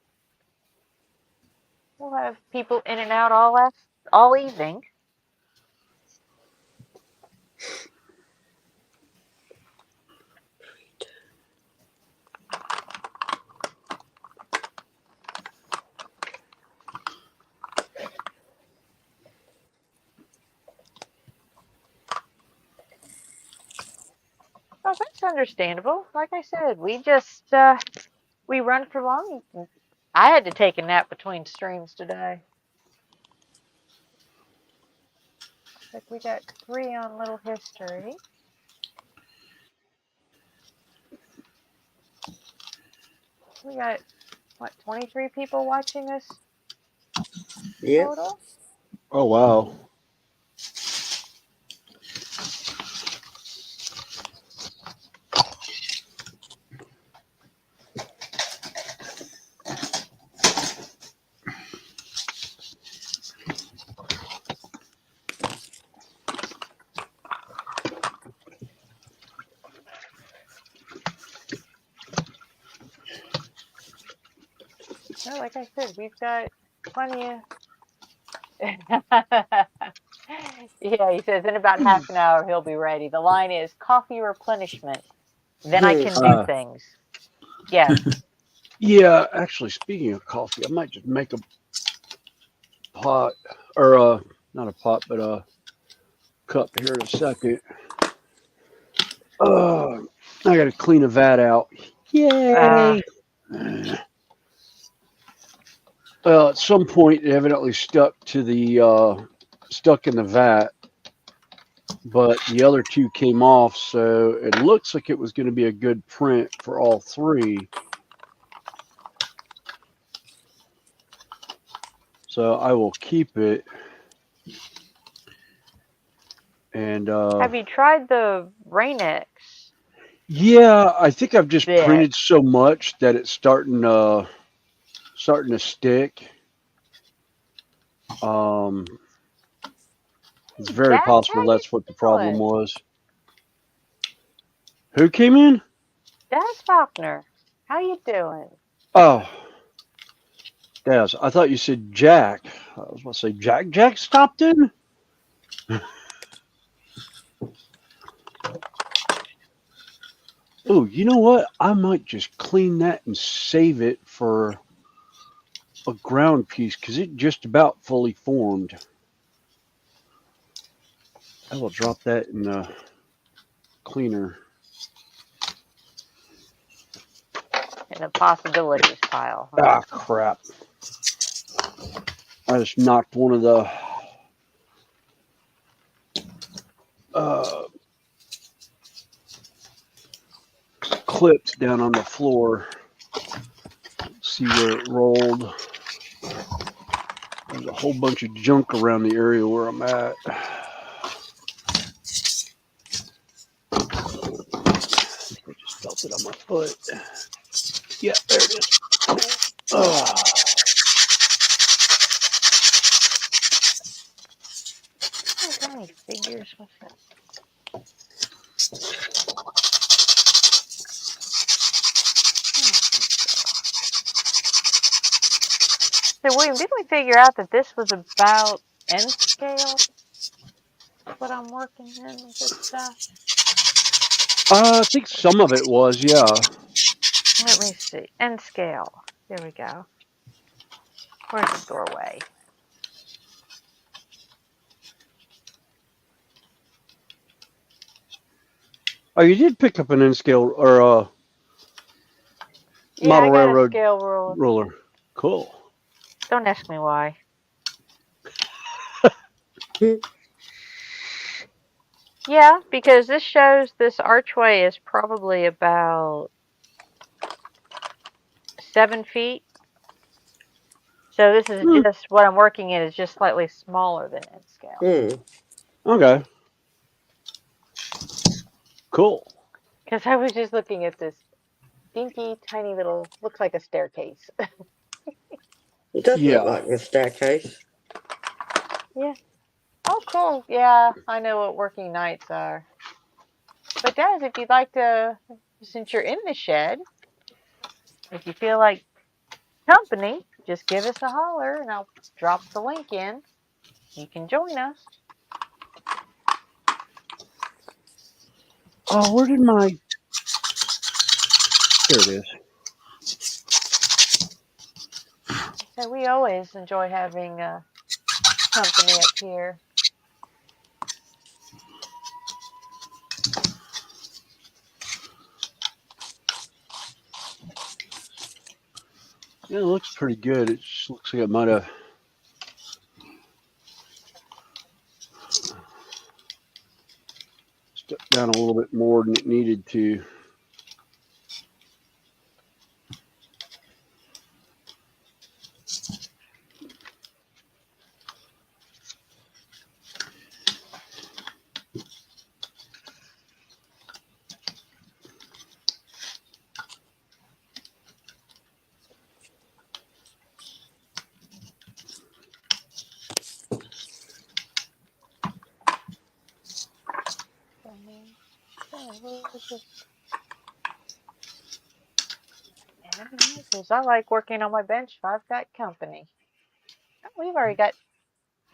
We'll have people in and out all evening. Oh, that's understandable. Like I said, we just we run for long. I had to take a nap between streams today. Like we got 3 on Little History. We got what, 23 people watching us Yep. total? Oh wow. No, like I said, we've got plenty of Yeah, he says in about half an hour he'll be ready. The line is coffee replenishment. Then I can do things. Yes. Yeah, actually, speaking of coffee, I might just make a pot, or not a pot, but a cup here in a second. I got to clean a vat out. Yay! Well, at some point, it evidently stuck to the stuck in the vat, but the other two came off, so it looks like it was going to be a good print for all three. So I will keep it. And Have you tried the Rain-X? yeah, I think I've just Bit. printed so much that it's starting to stick. It's very Jack, possible how that's what the problem doing? was. Who came in? Des Faulkner. How you doing? Oh, Des. I thought you said Jack. I was going to say Jack. Jack stopped in. Oh, you know what? I might just clean that and save it for a ground piece because it just about fully formed. I will drop that in the cleaner. In the possibilities pile. Huh? Ah, crap. I just knocked one of the clips down on the floor. See where it rolled. There's a whole bunch of junk around the area where I'm at. I just felt it on my foot. Yeah, there it is. Oh. How many figures was that? So, William, didn't we figure out that this was about N scale? What I'm working in with this stuff? I think some of it was, yeah. Let me see. N scale. There we go. Where's the doorway? Oh, you did pick up an N scale or a Yeah, model I got railroad a scale ruler. Cool. Don't ask me why. Yeah, because this shows this archway is probably about 7 feet. So this is just what I'm working in is just slightly smaller than N scale. Okay. Cool. Because I was just looking at this dinky, tiny little, looks like a staircase. It does look like a staircase. Yeah. Oh, cool. Yeah, I know what working nights are. But Des, if you'd like to, since you're in the shed, if you feel like company, just give us a holler and I'll drop the link in. You can join us. Oh, where did my... There it is. So we always enjoy having company up here. Yeah, it looks pretty good. It just looks like it might have... stuck down a little bit more than it needed to. Because I like working on my bench if I've got company. We've already got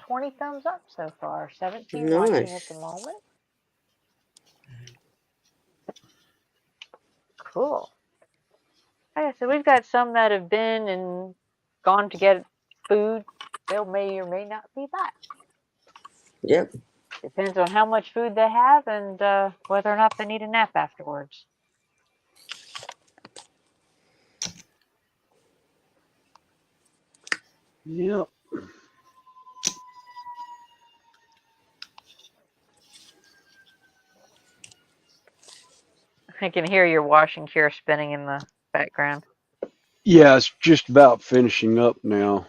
20 thumbs up so far. 17 watching at Nice. the moment. Cool. Like I said, we've got some that have been and gone to get food. They may or may not be back. Yep. Depends on how much food they have and whether or not they need a nap afterwards. Yep. I can hear your washing cure spinning in the background. Yeah, it's just about finishing up now.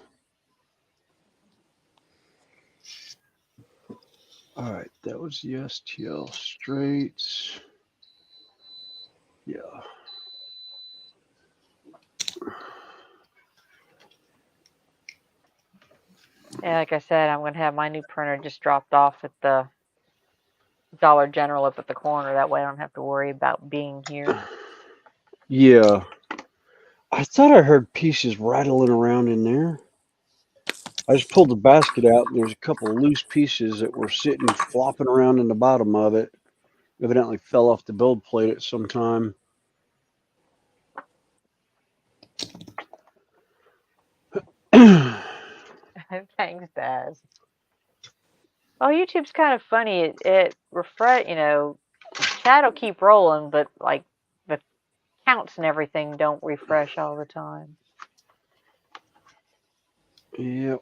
All right, that was the STL straights. Yeah. Yeah, like I said, I'm going to have my new printer just dropped off at the Dollar General up at the corner. That way I don't have to worry about being here. Yeah. I thought I heard pieces rattling around in there. I just pulled the basket out and there's a couple of loose pieces that were sitting flopping around in the bottom of it. Evidently fell off the build plate at some time. Thanks, Daz. Well, YouTube's kind of funny. It refresh, chat will keep rolling, but like the counts and everything don't refresh all the time. Yep.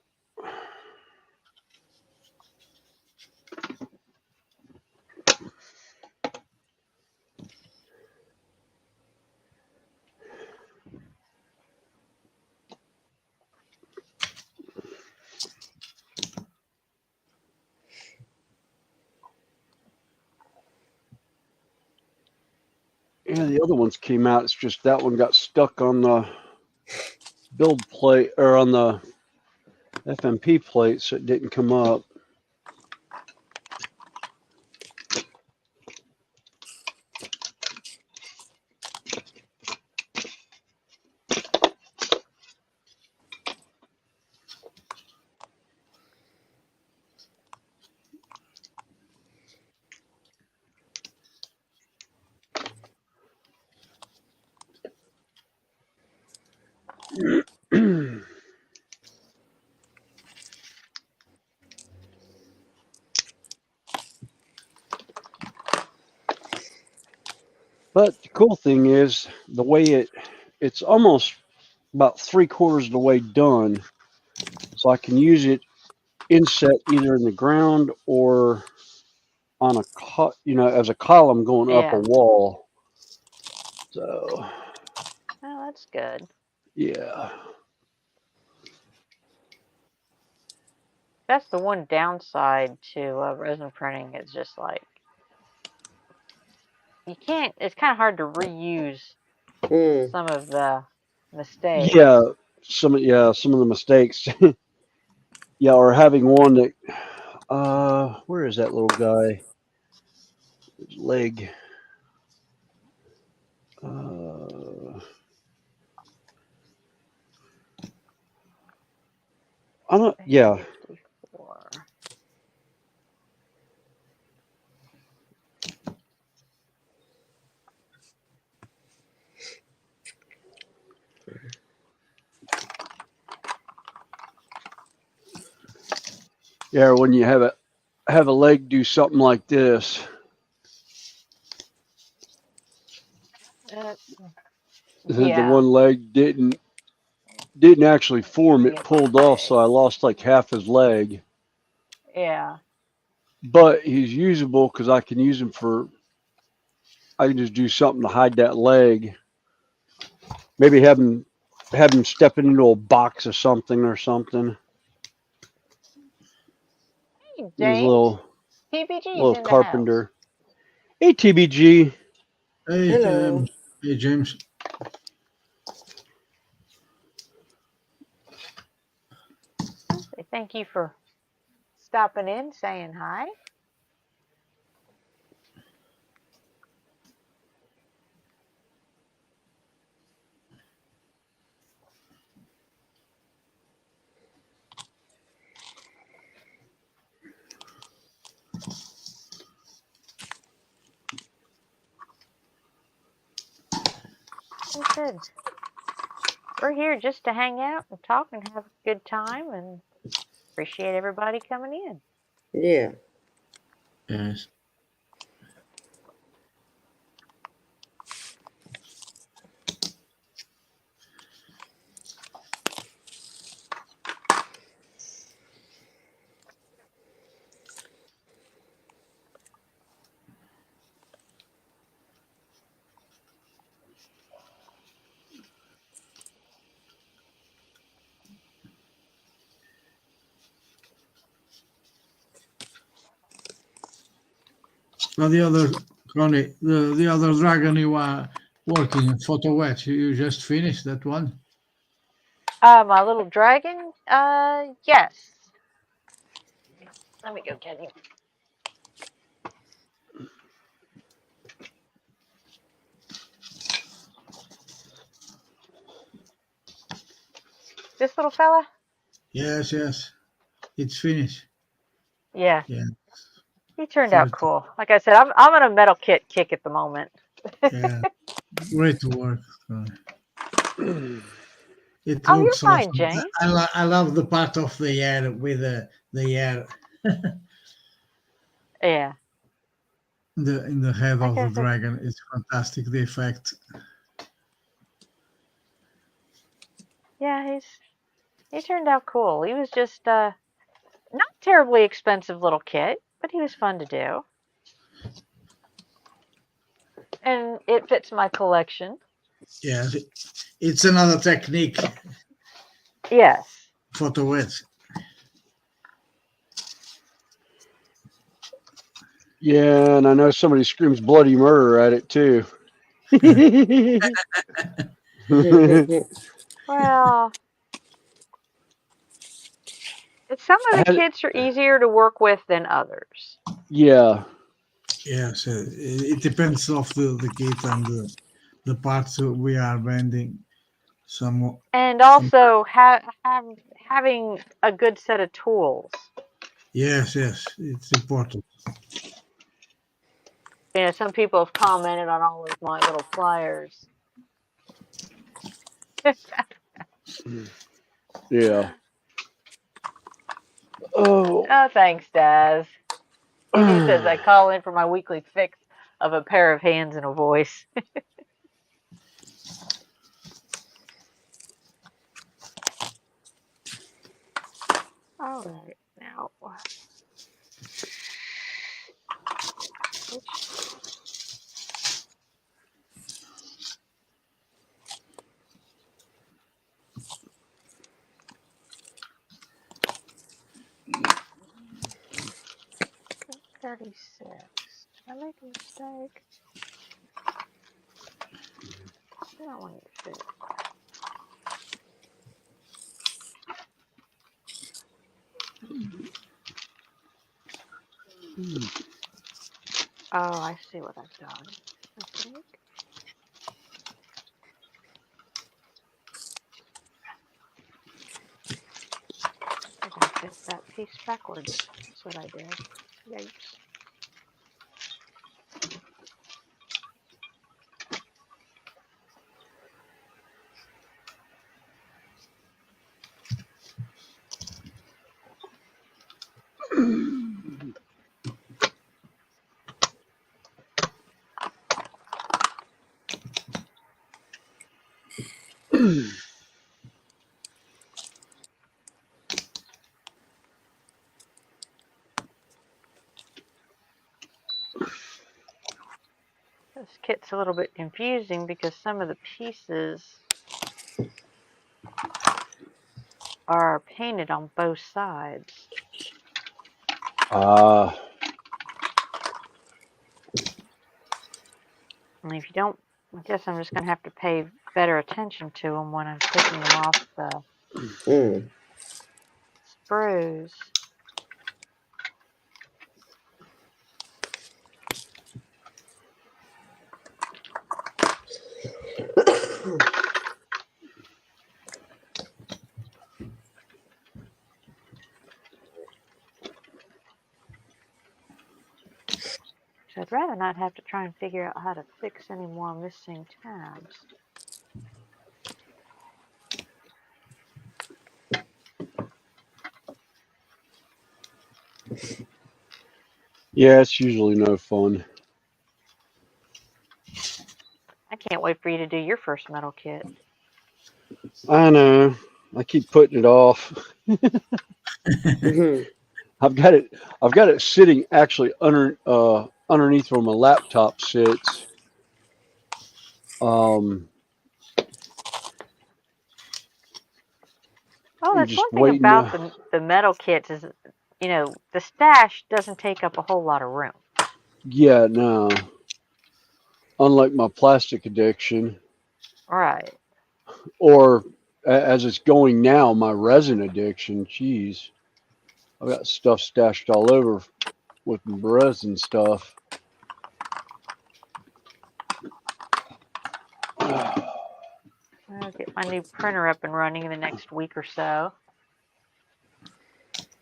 Yeah, the other ones came out. It's just that one got stuck on the build plate or on the FMP plate, so it didn't come up. But the cool thing is the way it's almost about 3/4 of the way done. So I can use it inset either in the ground or on as a column going up a Yeah. wall. So, Oh, that's good. yeah. That's the one downside to resin printing. It's just like you can't. It's kind of hard to reuse some of the mistakes. Yeah, some of the mistakes. Yeah, or having one that where is that little guy? His leg. I don't. Yeah. 54. Yeah, when you have a leg do something like this, the Yeah. one leg didn't actually form. It Get pulled off, leg. so I lost like half his leg. Yeah. But he's usable because I can use him for. I can just do something to hide that leg. Maybe have him stepping into a box or something. Hey, He's a James. TBG's little in the house. carpenter. Hey, TBG. Hey, Hello. hey, James. Say thank you for stopping in, saying hi. said, we're here just to hang out and talk and have a good time, and appreciate everybody coming in. Yeah. Yes. Now the other, Connie, the other dragon you are working, photo wet, you just finished that one? My little dragon? Yes. Let me go get him. This little fella? Yes, yes. It's finished. Yeah. Yeah. He turned out cool. Like I said, I'm on a metal kit kick at the moment. Yeah. Great work, Connie. It Oh, you're looks fine, awesome. James. I love the part of the air with the air Yeah. in the head Like of I the said, dragon. It's fantastic, the effect. yeah, he turned out cool. He was just not terribly expensive little kit, but he was fun to do. And it fits my collection. Yeah, it's another technique, Yes. photo wet. Yeah, and I know somebody screams bloody murder at it too. Well, some of the kits are easier to work with than others. Yeah. Yes, it depends of the kit and the parts we are bending. And also having a good set of tools. Yes, it's important. You know, some people have commented on all of my little pliers. Yeah. Oh. Oh, thanks, Daz. He says I call in for my weekly fix of a pair of hands and a voice. All right, now. $36. Did I make a mistake? I don't want to fit. Oh, I see what I've done. I think. I think I fit that piece backwards. That's what I did. Yikes. This kit's a little bit confusing because some of the pieces are painted on both sides. And if you don't, I guess I'm just going to have to pay better attention to them when I'm taking them off the sprues. So I'd rather not have to try and figure out how to fix any more missing tabs. Yeah, it's usually no fun. I can't wait for you to do your first metal kit. I know. I keep putting it off. Mhm. I've got it. I've got it sitting actually underneath where my laptop sits. Um, Oh, I'm that's just one thing waiting. about the metal kits is, the stash doesn't take up a whole lot of room. Yeah, no. Unlike my plastic addiction, Right. or as it's going now, my resin addiction. Jeez, I've got stuff stashed all over with resin stuff. I'll get my new printer up and running in the next week or so.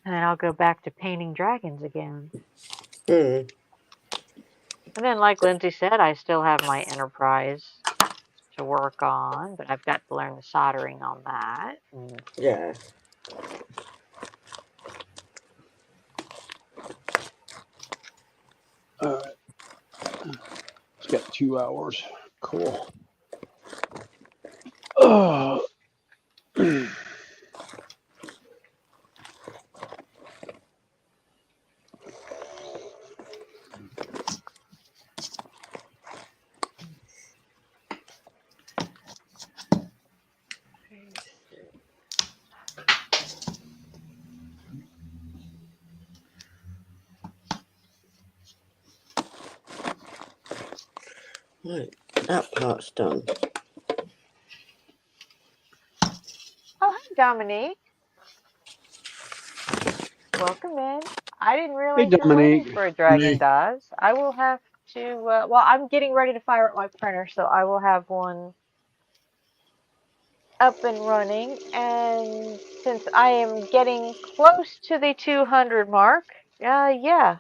And then I'll go back to painting dragons again. Mm. And then, like Lindsay said, I still have my Enterprise to work on, but I've got to learn the soldering on that. And Yeah. All right, it's got 2 hours. Cool. Oh. Right. That part's done. oh, hi, Dominique. Welcome in. I didn't Hey, realize you were waiting Dominique. for a Dragon Nick, Dawes. I will have to, well, I'm getting ready to fire up my printer, so I will have one up and running. And since I am getting close to the 200 mark, yeah,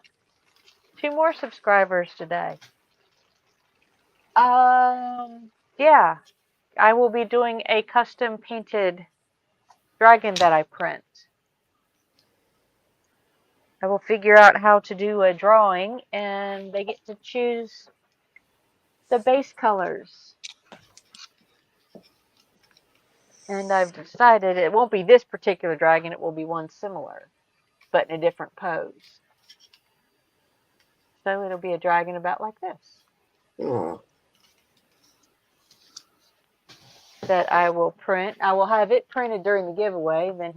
2 more subscribers today. Yeah, I will be doing a custom painted dragon that I print. I will figure out how to do a drawing, and they get to choose the base colors. And I've decided it won't be this particular dragon, it will be one similar, but in a different pose. So it'll be a dragon about like this Oh. that I will print. I will have it printed during the giveaway, then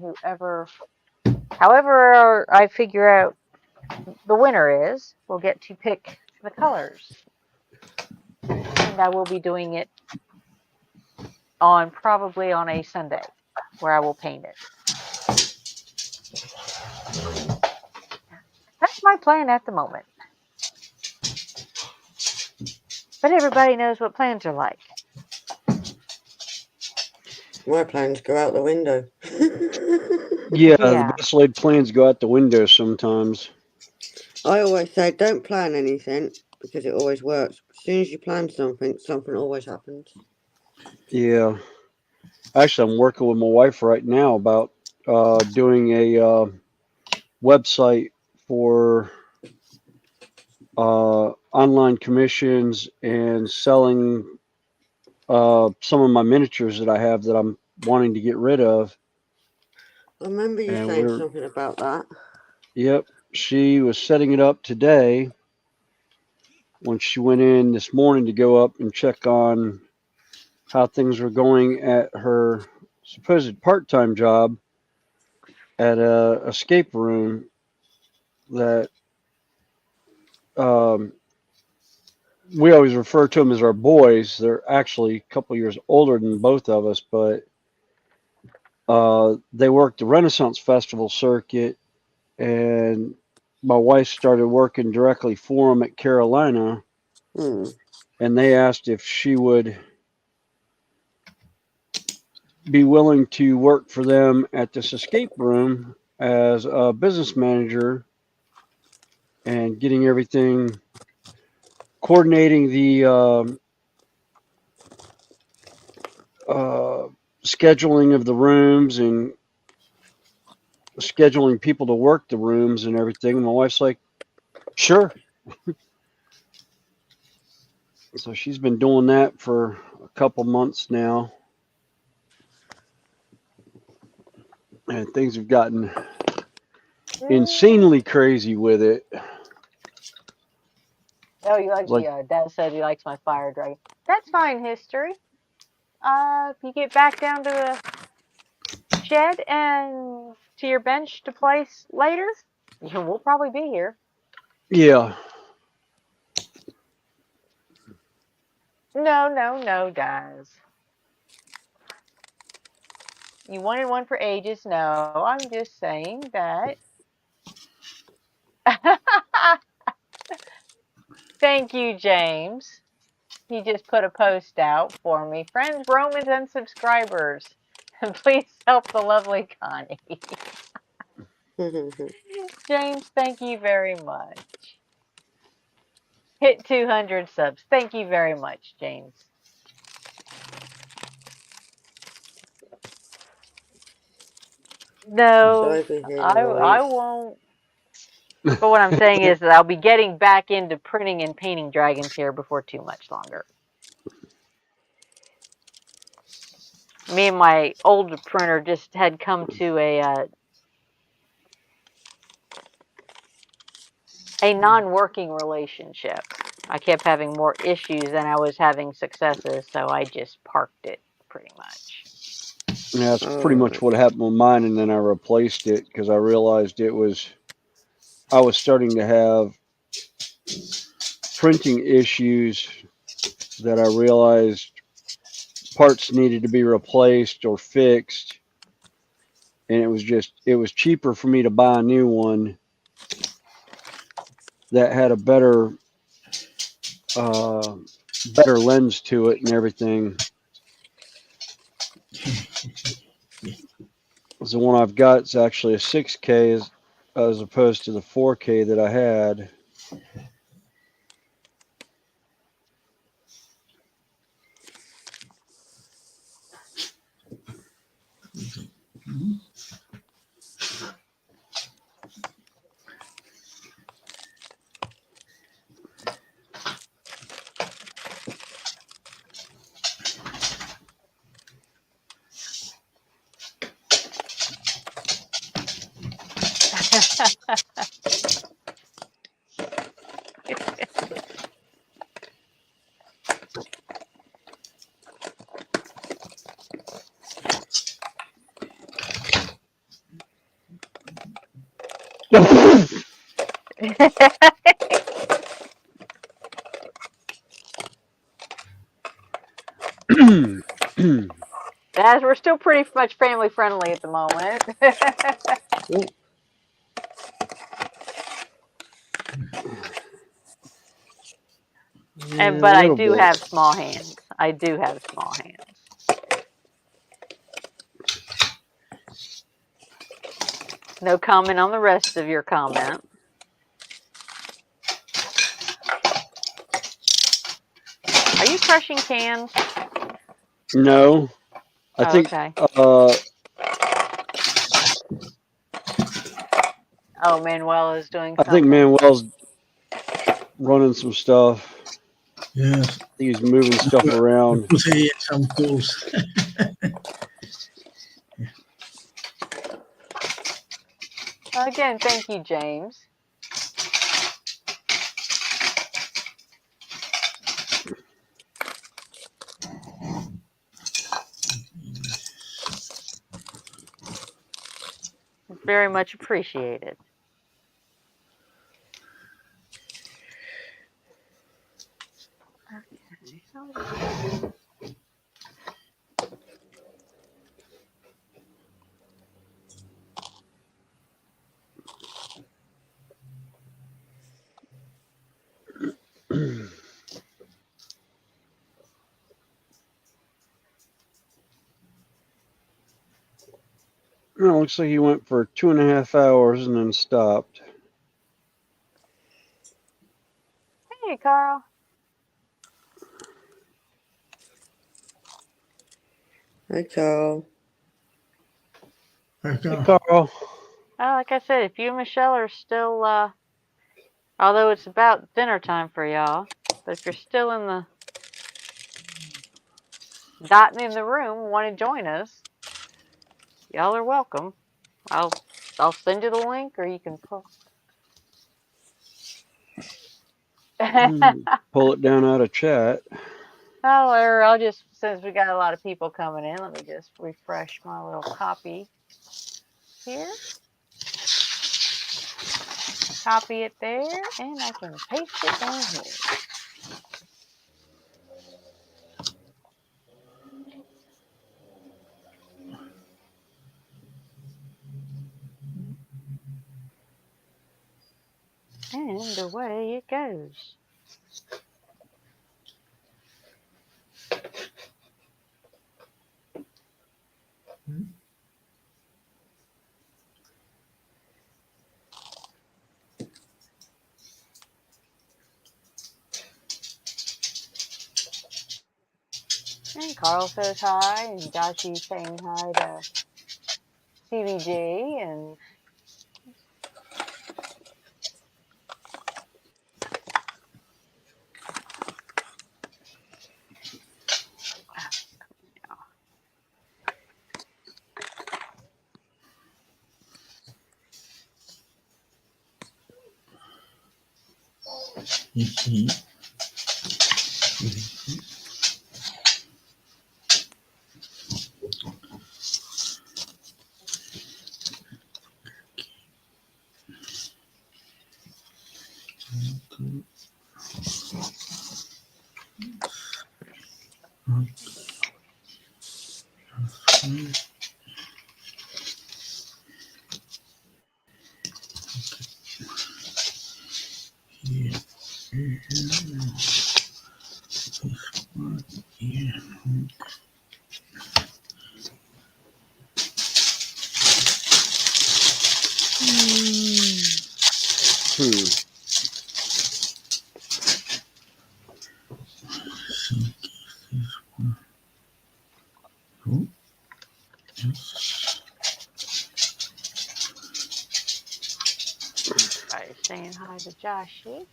however I figure out the winner is, will get to pick the colors. And I will be doing it probably on a Sunday where I will paint it. That's my plan at the moment. But everybody knows what plans are like. My plans go out the window. Yeah, the Yeah. best laid plans go out the window sometimes. I always say don't plan anything because it always works. As soon as you plan something, something always happens. Yeah. Actually, I'm working with my wife right now about doing a website for online commissions and selling some of my miniatures that I have that I'm wanting to get rid of. I remember you And saying something about that. yep, she was setting it up today when she went in this morning to go up and check on how things were going at her supposed part-time job at a escape room that um, we always refer to them as our boys. They're actually a couple years older than both of us, but they worked the Renaissance Festival circuit, and my wife started working directly for them at Carolina, Hmm. and they asked if she would be willing to work for them at this escape room as a business manager and getting everything, coordinating the uh, scheduling of the rooms and scheduling people to work the rooms and everything. My wife's like, Sure. So she's been doing that for a couple months now. And things have gotten insanely crazy with it. Oh, you like Like, Dad said he likes my fire dragon. That's fine, history. If you get back down to the shed and to your bench to place later, we'll probably be here. yeah. No, guys. You wanted one for ages. No, I'm just saying that. Thank you, James. He just put a post out for me. Friends, Romans, and subscribers. Please help the lovely Connie. James, thank you very much. Hit 200 subs. Thank you very much, James. No, I won't. But what I'm saying is that I'll be getting back into printing and painting dragons here before too much longer. Me and my old printer just had come to a non-working relationship. I kept having more issues than I was having successes, so I just parked it pretty much. Yeah, that's pretty much what happened with mine, and then I replaced it because I realized I was starting to have printing issues that I realized parts needed to be replaced or fixed, and it was cheaper for me to buy a new one that had a better lens to it and everything. The one I've got is actually a 6K as opposed to the 4K that I had. As we're still pretty much family friendly at the moment. But I do have small hands. I do have small hands. No comment on the rest of your comment. Are you crushing cans? No, I think. Okay. Manuel is doing something. I think Manuel's running some stuff. Yes. He's moving stuff around. Some tools. Again, thank you, James. Very much appreciated. Okay. It looks like he went for 2.5 hours and then stopped. Hey, Carl. Hi, Carl. Hey, Carl. Like I said, if you and Michelle are still Although it's about dinner time for y'all. But if you're still in the dotting in the room and want to join us, y'all are welcome. I'll send you the link, or you can pull. Pull it down out of chat. Or I'll just, since we got a lot of people coming in, let me just refresh my little copy here. Copy it there, and I can paste it down here. And away it goes. And Carl says hi, and Joshy's saying hi to CBG, and everybody's saying hi to Joshy.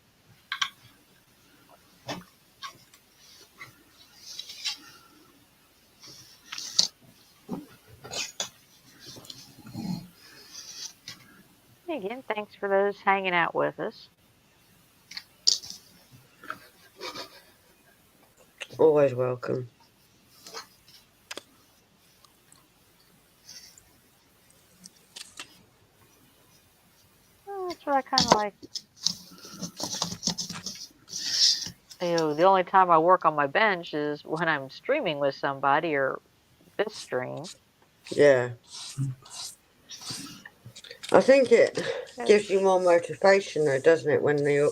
Again, thanks for those hanging out with us. Always welcome. Well, that's what I kind of like. The only time I work on my bench is when I'm streaming with somebody or this stream. Yeah. I think it gives you more motivation, though, doesn't it, when you're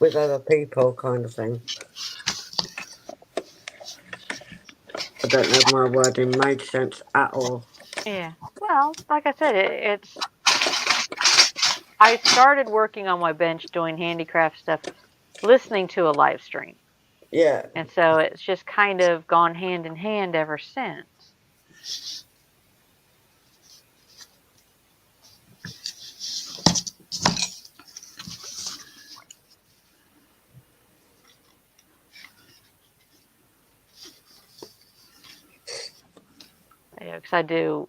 with other people, kind of thing. I don't know if my wording made sense at all. Yeah. Well, like I said, it's. I started working on my bench doing handicraft stuff, listening to a live stream. Yeah. And so it's just kind of gone hand in hand ever since. Yeah, because I do,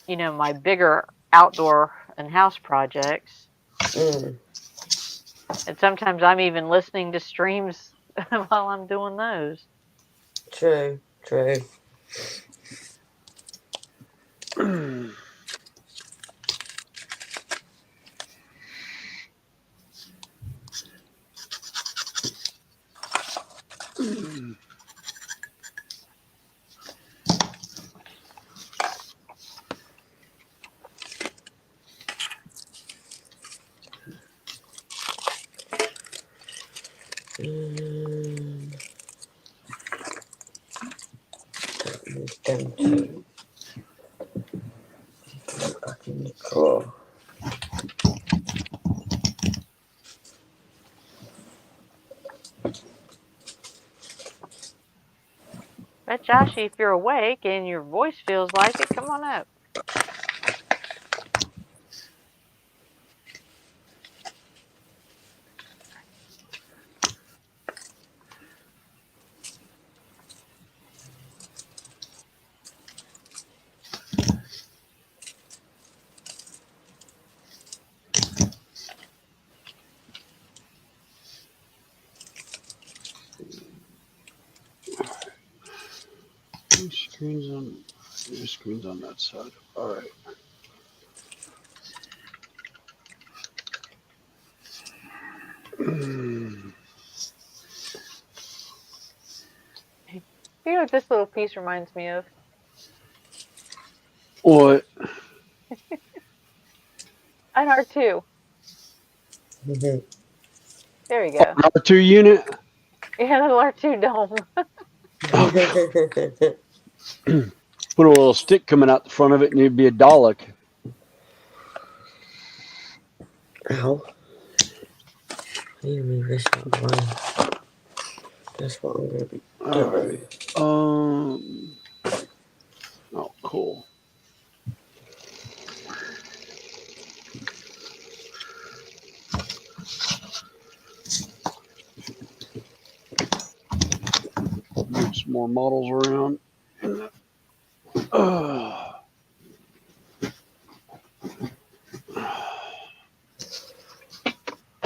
my bigger outdoor and house projects. Mm. And sometimes I'm even listening to streams while I'm doing those. True. Them two. Back in the drawer. But Joshy, if you're awake and your voice feels like it, come on up. screen's on. Your screen's on that side. All right. You know what this little piece reminds me of? What? An R2. Mhm. There you go. R2 unit. Yeah, little R2 dome. Put a little stick coming out the front of it, and it'd be a Dalek. Ow. I need to move this out of the way. That's what I'm going to be All doing. right. Oh, cool. Move some more models around.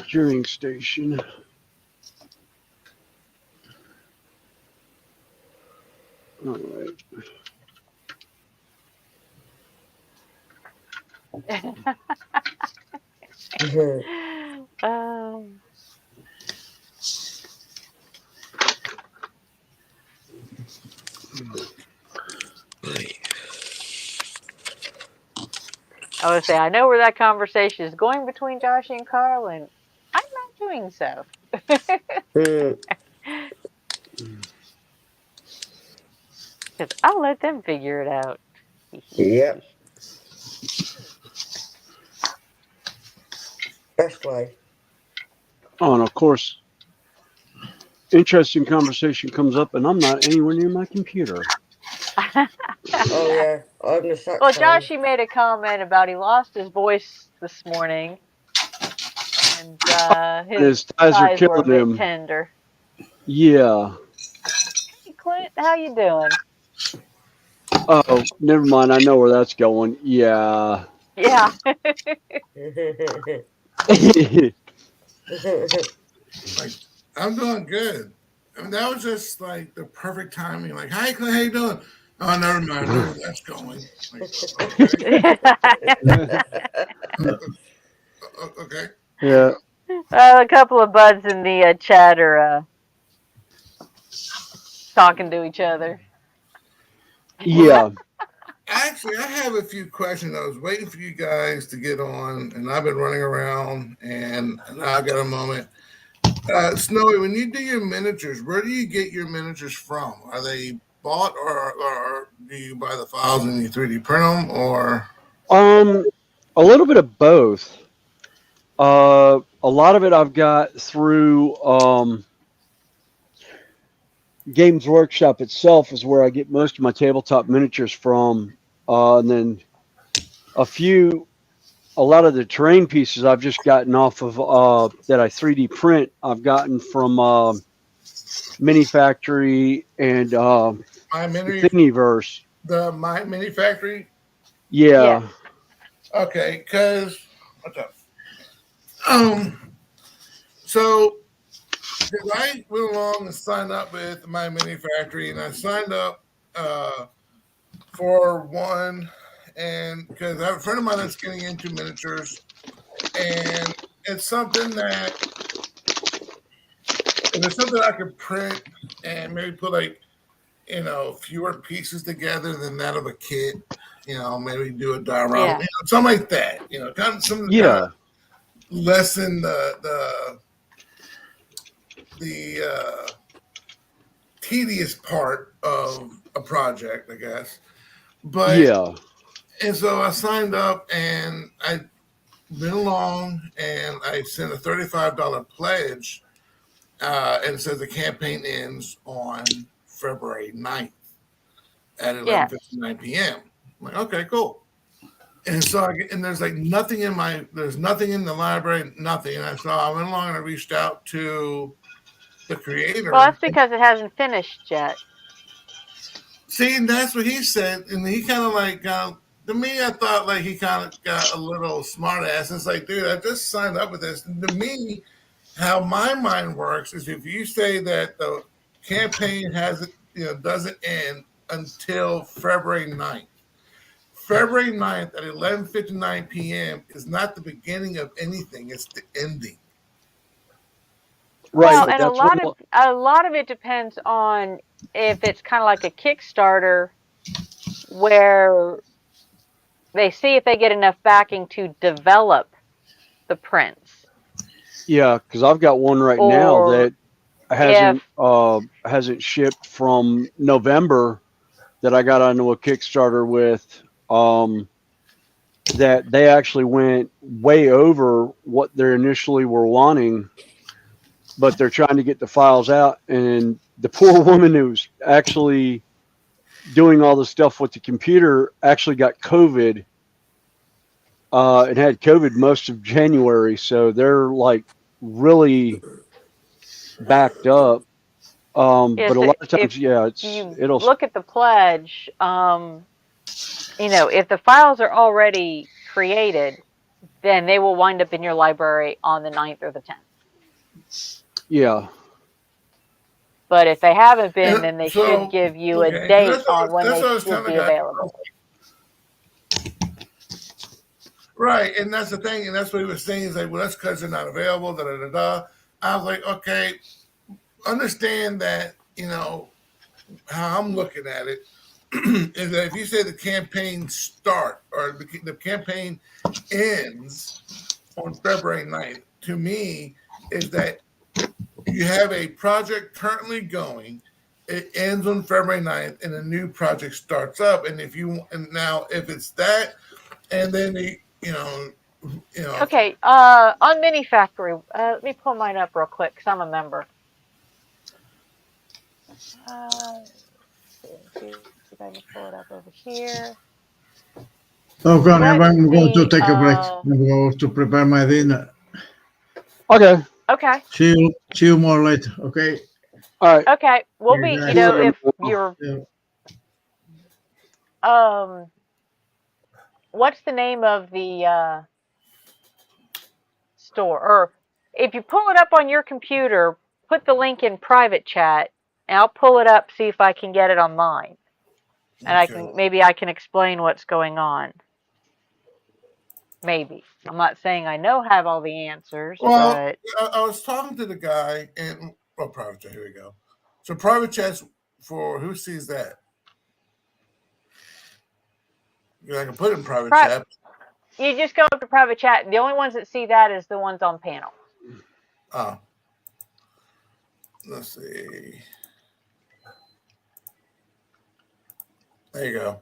Curing station. All right. um, I would say I know where that conversation is going between Josh and Carl, and I'm not doing so. Because I'll let them figure it out. Yep. Best way. Oh, and of course, interesting conversation comes up, and I'm not anywhere near my computer. Oh yeah, I'm the saxophone. Well, Josh, he made a comment about he lost his voice this morning, and his thighs are thighs were a killing bit him. tender. Yeah. Hey, Clint, how you doing? Oh, never mind. I know where that's going. Yeah. Yeah. Like, I'm doing good. I mean, that was just like the perfect timing. Like, hi, Clint, how you doing? Oh, never mind. I know where that's going. Like, okay. Yeah. A couple of buds in the chat are talking to each other. Yeah. Actually, I have a few questions. I was waiting for you guys to get on, and I've been running around, and now I got a moment. Snowy, when you do your miniatures, where do you get your miniatures from? Are they bought, or do you buy the files and you 3D print them, or? A little bit of both. A lot of it I've got through Games Workshop itself is where I get most of my tabletop miniatures from, and then a lot of the terrain pieces I've just gotten off of that I 3D print. I've gotten from Mini Factory and My Mini Thingiverse. The My Mini Factory. Yeah. Okay, because what's up? So I went along and signed up with My Mini Factory, and I signed up for one, and because I have a friend of mine that's getting into miniatures, and it's something that I could print and maybe put fewer pieces together than that of a kit. Maybe do a diorama, something like that. Kind of something to kind of lessen the tedious part of a project, I guess. But and so I signed up, and I went along, and I sent a $35 pledge, and it says the campaign ends on February 9th at 11:59 p.m. I'm like, okay, cool. And so there's like nothing there's nothing in the library, nothing. And so I went along and I reached out to the creator. Well, that's because it hasn't finished yet. See, and that's what he said. And he kind of like, to me, I thought like he kind of got a little smart ass. It's like, dude, I just signed up with this. And to me, how my mind works is if you say that the campaign doesn't end until February 9th. February 9th at 11:59 p.m. is not the beginning of anything; it's the ending. Right. Well, and That's a lot of it depends on if it's kind of like a Kickstarter where they see if they get enough backing to develop the prints, yeah, because I've got one right now or that if hasn't shipped from November that I got onto a Kickstarter with. That they actually went way over what they initially were wanting, but they're trying to get the files out. And the poor woman who's actually doing all the stuff with the computer actually got COVID and had COVID most of January. So they're like really backed up. But is a lot of if times, yeah, you it'll, look at the pledge, if the files are already created, then they will wind up in your library on the 9th or the 10th. yeah. But if they haven't been, And then they should so, give you a okay, date on when that's they what I was should telling the be guy. available. Right, and that's the thing, and that's what he was saying. He's like, well, that's because they're not available, da da da da. I was like, okay, understand that, how I'm looking at it is that if you say the campaign start or the campaign ends on February 9th, to me, is that you have a project currently going, it ends on February 9th, and a new project starts up. And if it's that, and then Okay, on Mini Factory, let me pull mine up real quick because I'm a member. See if I can pull it up over here. Okay, I'm What's going to the take a break. I'm going to prepare my dinner. Okay. Okay. See you more later. Okay. All right. Okay. We'll be, Yeah, if you're what's the name of the store? Or if you pull it up on your computer, put the link in private chat and I'll pull it up, see if I can get it on mine. And okay. I can explain what's going on. Maybe. I'm not saying I have all the answers, Well, but I was talking to the guy and private chat. Here we go. So private chats for who sees that? I can put it in private chat. You just go up to private chat. The only ones that see that is the ones on panel. Oh. Let's see. There you go.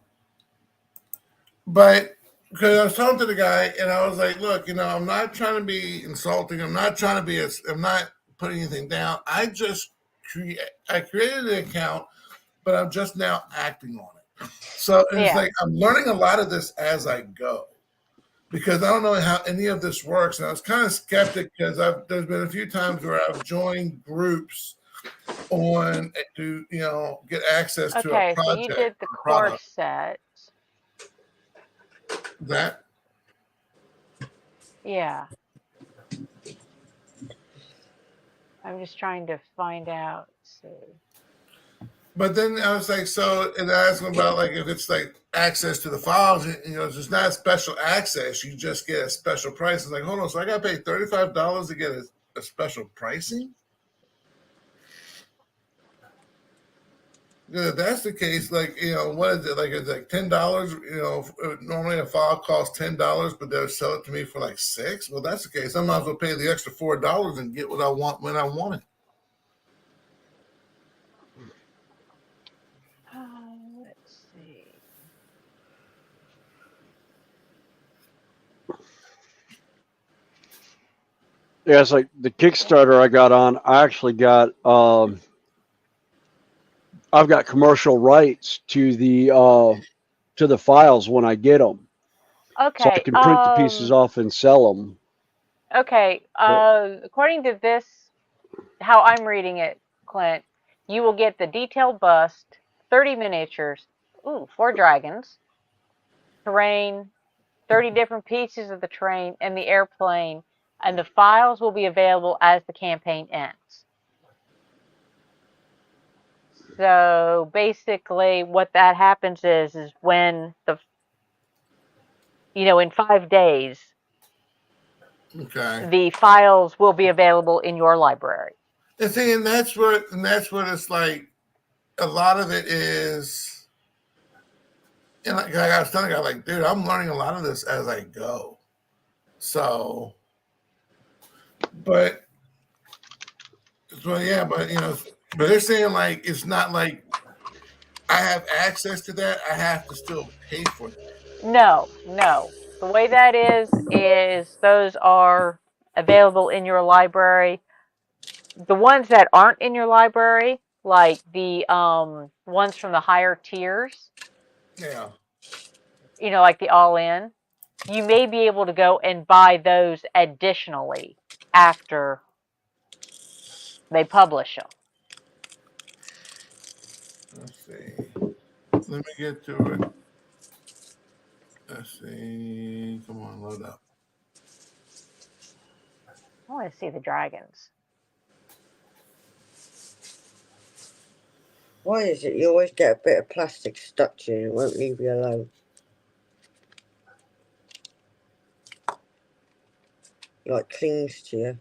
But because I was talking to the guy and I was like, look, I'm not trying to be insulting. I'm not trying to I'm not putting anything down. I created an account, but I'm just now acting on it. So it's like I'm learning a lot of this as I go because I don't know how any of this works. And I was kind of skeptic because there's been a few times where I've joined groups to get access to a project. Okay, so you did the course set. That? Yeah. I'm just trying to find out. Let's see. But then I was like, and I asked him about like if it's like access to the files, it's not special access. You just get a special price. It's like, hold on, so I got to pay $35 to get a special pricing? If that's the case, like, what is it? Like, it's like $10, normally a file costs $10, but they'll sell it to me for like $6. Well, that's the case. I might as well pay the extra $4 and get what I want when I want it. Let's see. Yeah, it's like the Kickstarter I got on. I actually got I've got commercial rights to the files when I get them. Okay. So I can print the pieces off and sell them. Okay. According to this, how I'm reading it, Clint, you will get the detailed bust, 30 miniatures, 4 dragons, terrain, 30 different pieces of the terrain, and the airplane, and the files will be available as the campaign ends. So basically, what that happens is when in 5 days, Okay. the files will be available in your library. And see, and that's what it's like. A lot of it is, and like I was telling you, like, dude, I'm learning a lot of this as I go. So, but yeah, but but they're saying like it's not like I have access to that. I have to still pay for that. No. The way that is those are available in your library. The ones that aren't in your library, like the ones from the higher tiers, Yeah. like the all-in, you may be able to go and buy those additionally after they publish them. Let's see. Let me get to it. Let's see. Come on, load up. I want to see the dragons. Why is it you always get a bit of plastic stuck to you and it won't leave you alone? Like clings to you.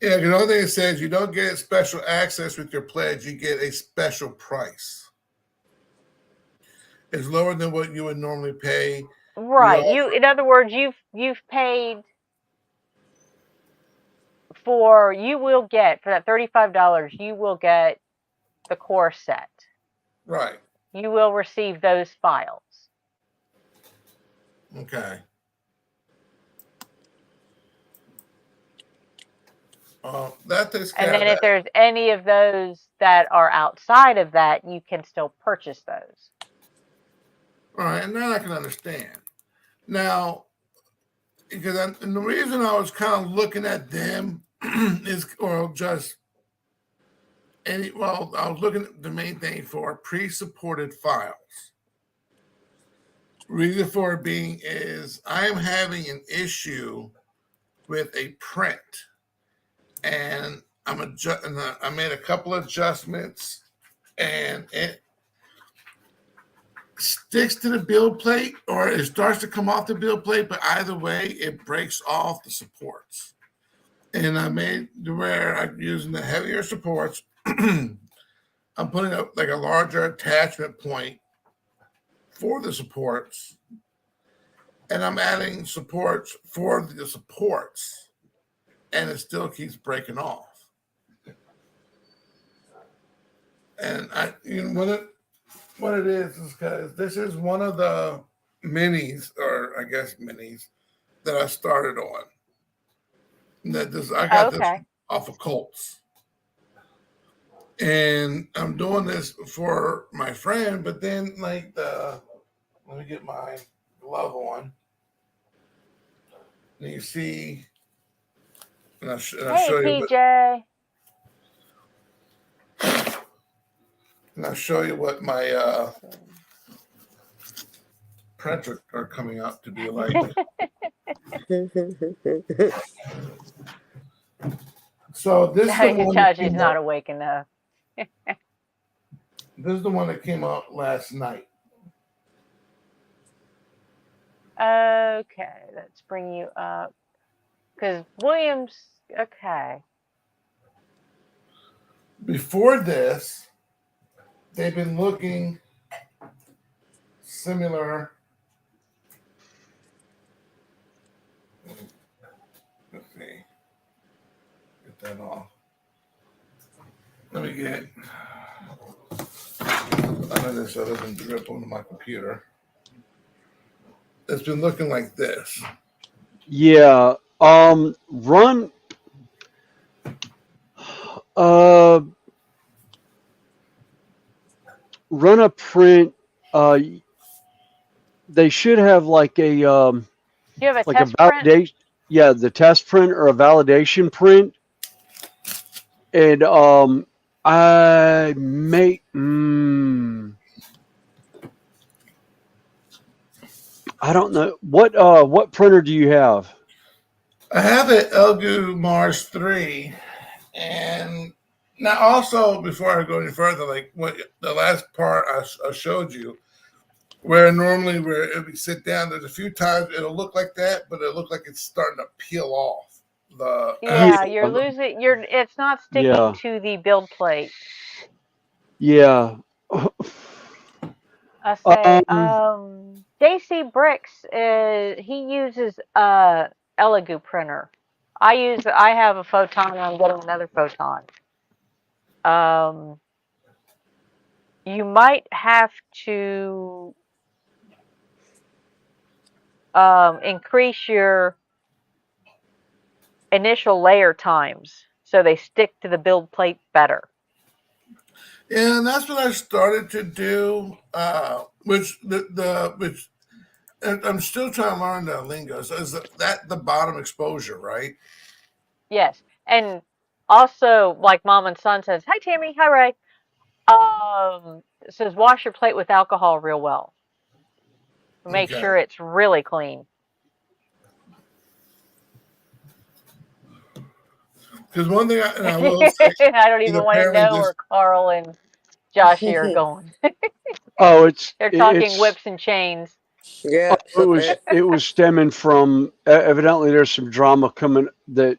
Yeah, because the only thing it says, you don't get special access with your pledge, you get a special price. It's lower than what you would normally pay. Right. In other words, you've paid you will get for that $35, you will get the core set. Right. You will receive those files. Okay. That takes care And then of if that. there's any of those that are outside of that, you can still purchase those. All right, and that I can understand. Now, and the reason I was kind of looking at them is, I was looking at the main thing for pre-supported files. Reason for it being is I am having an issue with a print, and I made a couple of adjustments, and it sticks to the build plate or it starts to come off the build plate, but either way, it breaks off the supports. And I made to where I'm using the heavier supports. I'm putting up like a larger attachment point for the supports, and I'm adding supports for the supports, and it still keeps breaking off. And what it is because this is one of the minis, or I guess minis, that I started on. I got this off of Colts. And I'm doing this for my friend, but then let me get my glove on. And you see, and I'll show you. PJ. And I'll show you what my printer are coming out to be like. So this is the one Josh is not awake enough. This is the one that came out last night. Okay, let's bring you up. Because Williams, okay. Before this, they've been looking similar. Let's see. Get that off. Let me get. I know this so it doesn't drip onto my computer. It's been looking like this. Yeah. Run. Run a print. They should have like a. Do you have a like test a validation. print? Yeah, the test print or a validation print. And I may. I don't know what printer do you have? I have an Elgu Mars 3, and now also before I go any further, like what the last part I showed you, where normally where if we sit down, there's a few times it'll look like that, but it'll look like it's starting to peel off the Yeah, actual. you're losing. It's not sticking to the build plate. Yeah. I say, JC Bricks he uses Elegoo printer. I have a photon and I'm getting another photon. You might have to increase your initial layer times so they stick to the build plate better. Yeah, and that's what I started to do. Which and I'm still trying to learn the lingo. So is that the bottom exposure, right? Yes, and also like Mom and Son says, "Hi Tammy, hi Ray." It says wash your plate with alcohol real well. Make Okay. sure it's really clean. Because one thing I will say, I don't even want to apparently know this. where Carl and Joshy are going. Oh, They're talking whips and chains. Yeah, it was stemming from evidently there's some drama coming that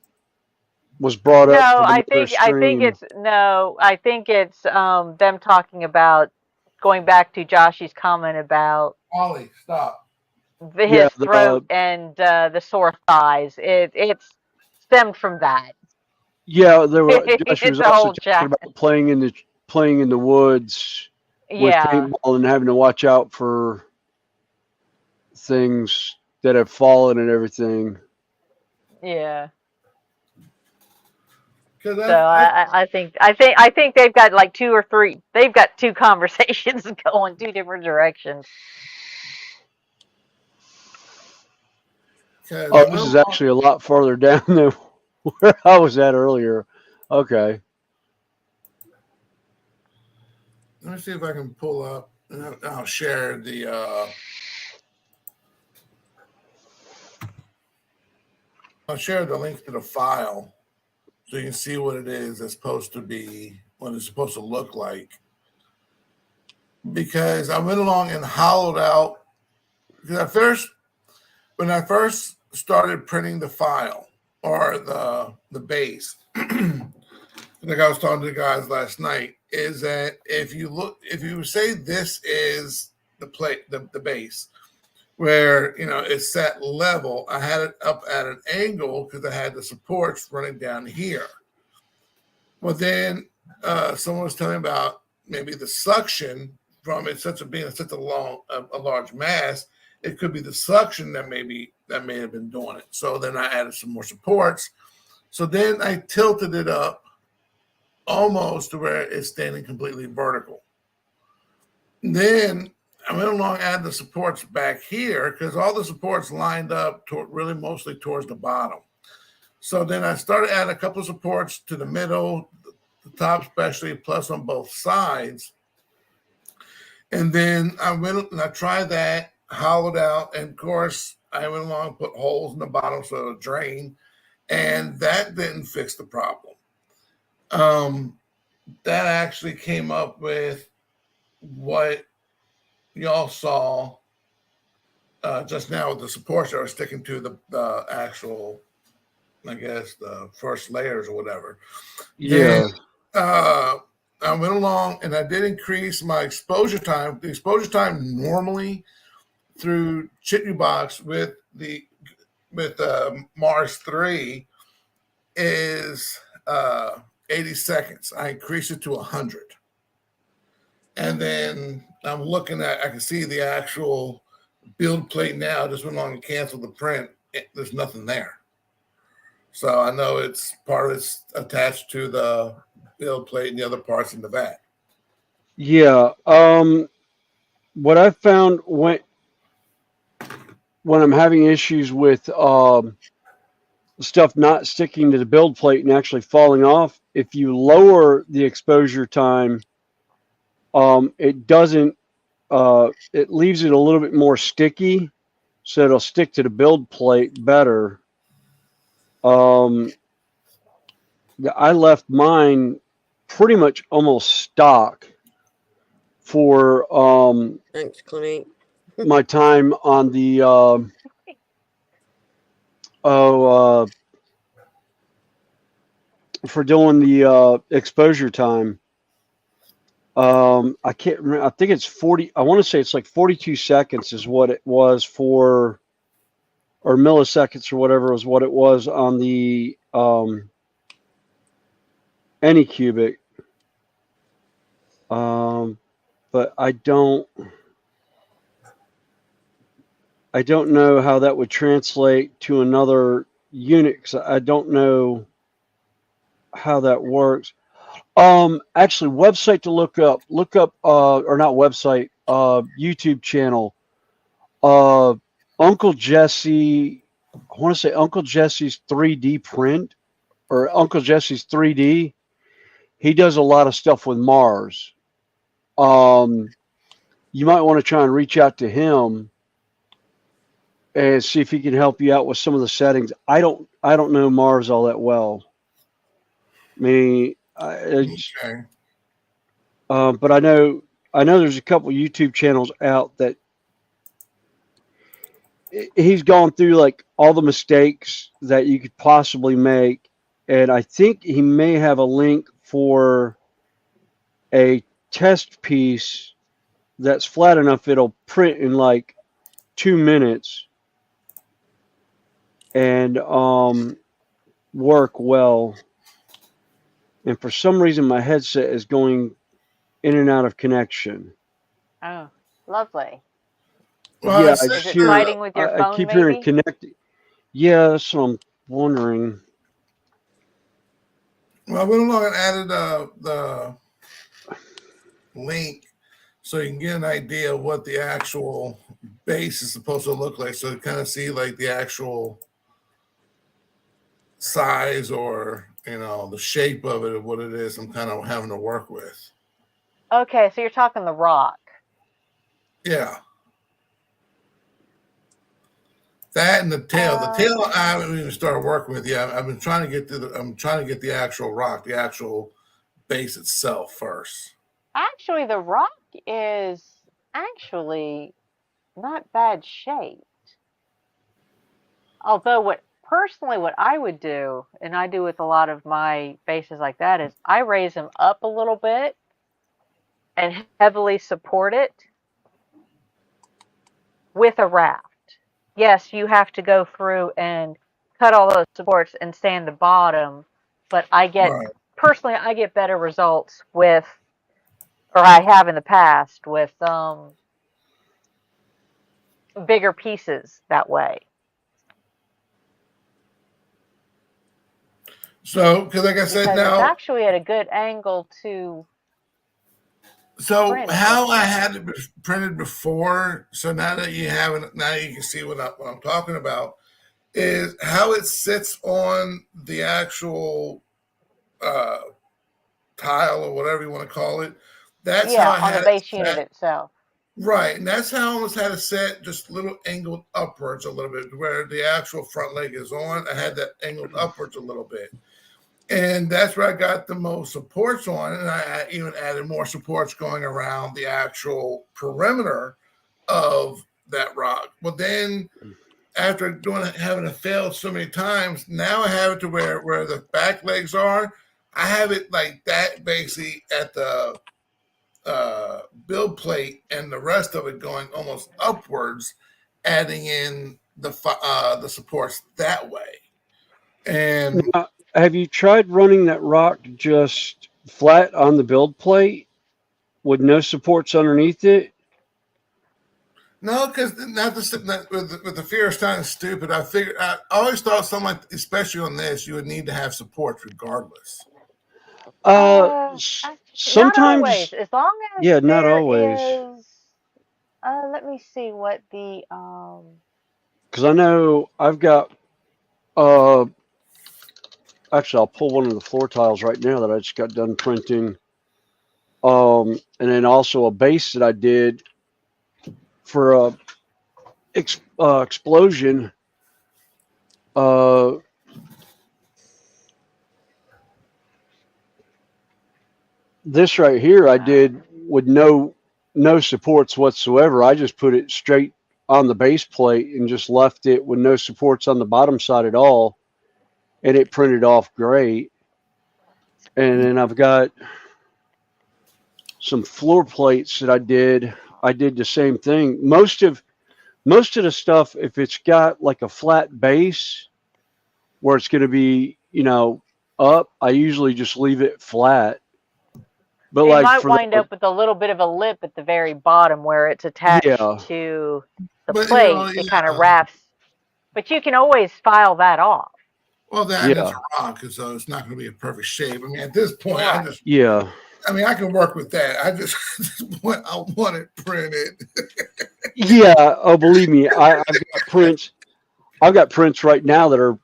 was brought up No, from I another think stream. it's them talking about going back to Joshy's comment about Ollie, stop. his throat and the sore thighs. It's stemmed from that. Yeah, there were. Josh It's was a also whole talking chat. about playing in the woods with Yeah. paintball and having to watch out for things that have fallen and everything. Yeah. So I think they've got like two or three. They've got two conversations going two different directions. Oh, this is actually a lot farther down than where I was at earlier. Okay. Let me see if I can pull up and I'll share the. I'll share the link to the file so you can see what it is that's supposed to be, what it's supposed to look like. Because I went along and hollowed out. Because when I first started printing the file or the base, like I was talking to the guys last night, is that if you say this is the plate, the base, where it's set level, I had it up at an angle because I had the supports running down here. Well, then someone was telling me about maybe the suction from it being such a large mass. It could be the suction that may have been doing it. So then I added some more supports. So then I tilted it up almost to where it's standing completely vertical. Then I went along and added the supports back here because all the supports lined up really mostly towards the bottom. So then I started adding a couple of supports to the middle, the top especially, plus on both sides. And then I went and I tried that, hollowed out, and of course I went along and put holes in the bottom so it'll drain, and that didn't fix the problem. That actually came up with what y'all saw just now with the supports that are sticking to the actual, I guess, the first layers or whatever. Yeah. Then, I went along and I did increase my exposure time. The exposure time normally through Chitney Box with Mars 3 is 80 seconds. I increased it to 100. And then I can see the actual build plate now. Just went along and canceled the print. There's nothing there. So I know it's part of it's attached to the build plate and the other parts in the vat. Yeah. What I found when I'm having issues with stuff not sticking to the build plate and actually falling off, if you lower the exposure time, it doesn't. It leaves it a little bit more sticky, so it'll stick to the build plate better. I left mine pretty much almost stock for Thanks, Connie. my time on the for doing the exposure time. I can't remember. I think it's 40. I want to say it's like 42 seconds is what it was for, or milliseconds or whatever was what it was on the Anycubic. But I don't know how that would translate to another unit, 'cause I don't know how that works. Actually, website to look up, or not website, YouTube channel, Uncle Jesse, I want to say Uncle Jesse's 3D print, or Uncle Jesse's 3D. He does a lot of stuff with Mars. You might want to try and reach out to him and see if he can help you out with some of the settings. I don't know Mars all that well. I mean, Okay. but I know there's a couple YouTube channels out that he's gone through like all the mistakes that you could possibly make, and I think he may have a link for a test piece that's flat enough it'll print in like 2 minutes and work well. And for some reason my headset is going in and out of connection. Oh, lovely. Well, Yeah, it's, I Is just it hear fighting with your I phone, keep hearing maybe? connected. Yeah, that's what I'm wondering. well, I went along and added the link so you can get an idea of what the actual base is supposed to look like. So you kind of see like the actual size or the shape of it, of what it is I'm kind of having to work with. Okay, so you're talking the rock. Yeah. That and the tail. The tail I haven't even started working with yet. I've been trying to get I'm trying to get the actual rock, the actual base itself first. Actually, the rock is actually not bad shaped. Although what I would do, and I do with a lot of my bases like that, is I raise them up a little bit and heavily support it with a raft. Yes, you have to go through and cut all those supports and sand the bottom, but I get better results with, or I have in the past with bigger pieces that way. So, because like I said, Because it's now, actually at a good angle to so print it. how I had it printed before, so now that you have it, now you can see what I'm talking about, is how it sits on the actual tile or whatever you want to call it. That's how I on the had base it unit set. itself. Right, and that's how I almost had it set, just a little angled upwards a little bit, where the actual front leg is on. I had that angled upwards a little bit. And that's where I got the most supports on. And I even added more supports going around the actual perimeter of that rock. Well, then after having it failed so many times, now I have it to where the back legs are. I have it like that basically at the build plate, and the rest of it going almost upwards, adding in the supports that way. And Now, have you tried running that rock just flat on the build plate with no supports underneath it? no, because with the fear of sounding stupid, I always thought something like, especially on this, you would need to have supports regardless. Sometimes, not always. As long as yeah, not there always. is. Let me see what the Because I know I've got. Actually, I'll pull one of the floor tiles right now that I just got done printing. And then also a base that I did for a explosion. this right here I did with no supports whatsoever. I just put it straight on the base plate and just left it with no supports on the bottom side at all, and it printed off great. And then I've got some floor plates that I did the same thing. Most of the stuff, if it's got like a flat base where it's going to be, up, I usually just leave it flat. But You like might for wind up with a little bit of a lip at the very bottom where it's attached to the plate. It kind of wraps, but you can always file that off. Well, that's a rock, so it's not going to be a perfect shape. I mean, at this point, I can work with that. I just want it printed. Yeah. Oh, believe me, I've got prints. I've got prints right now that are.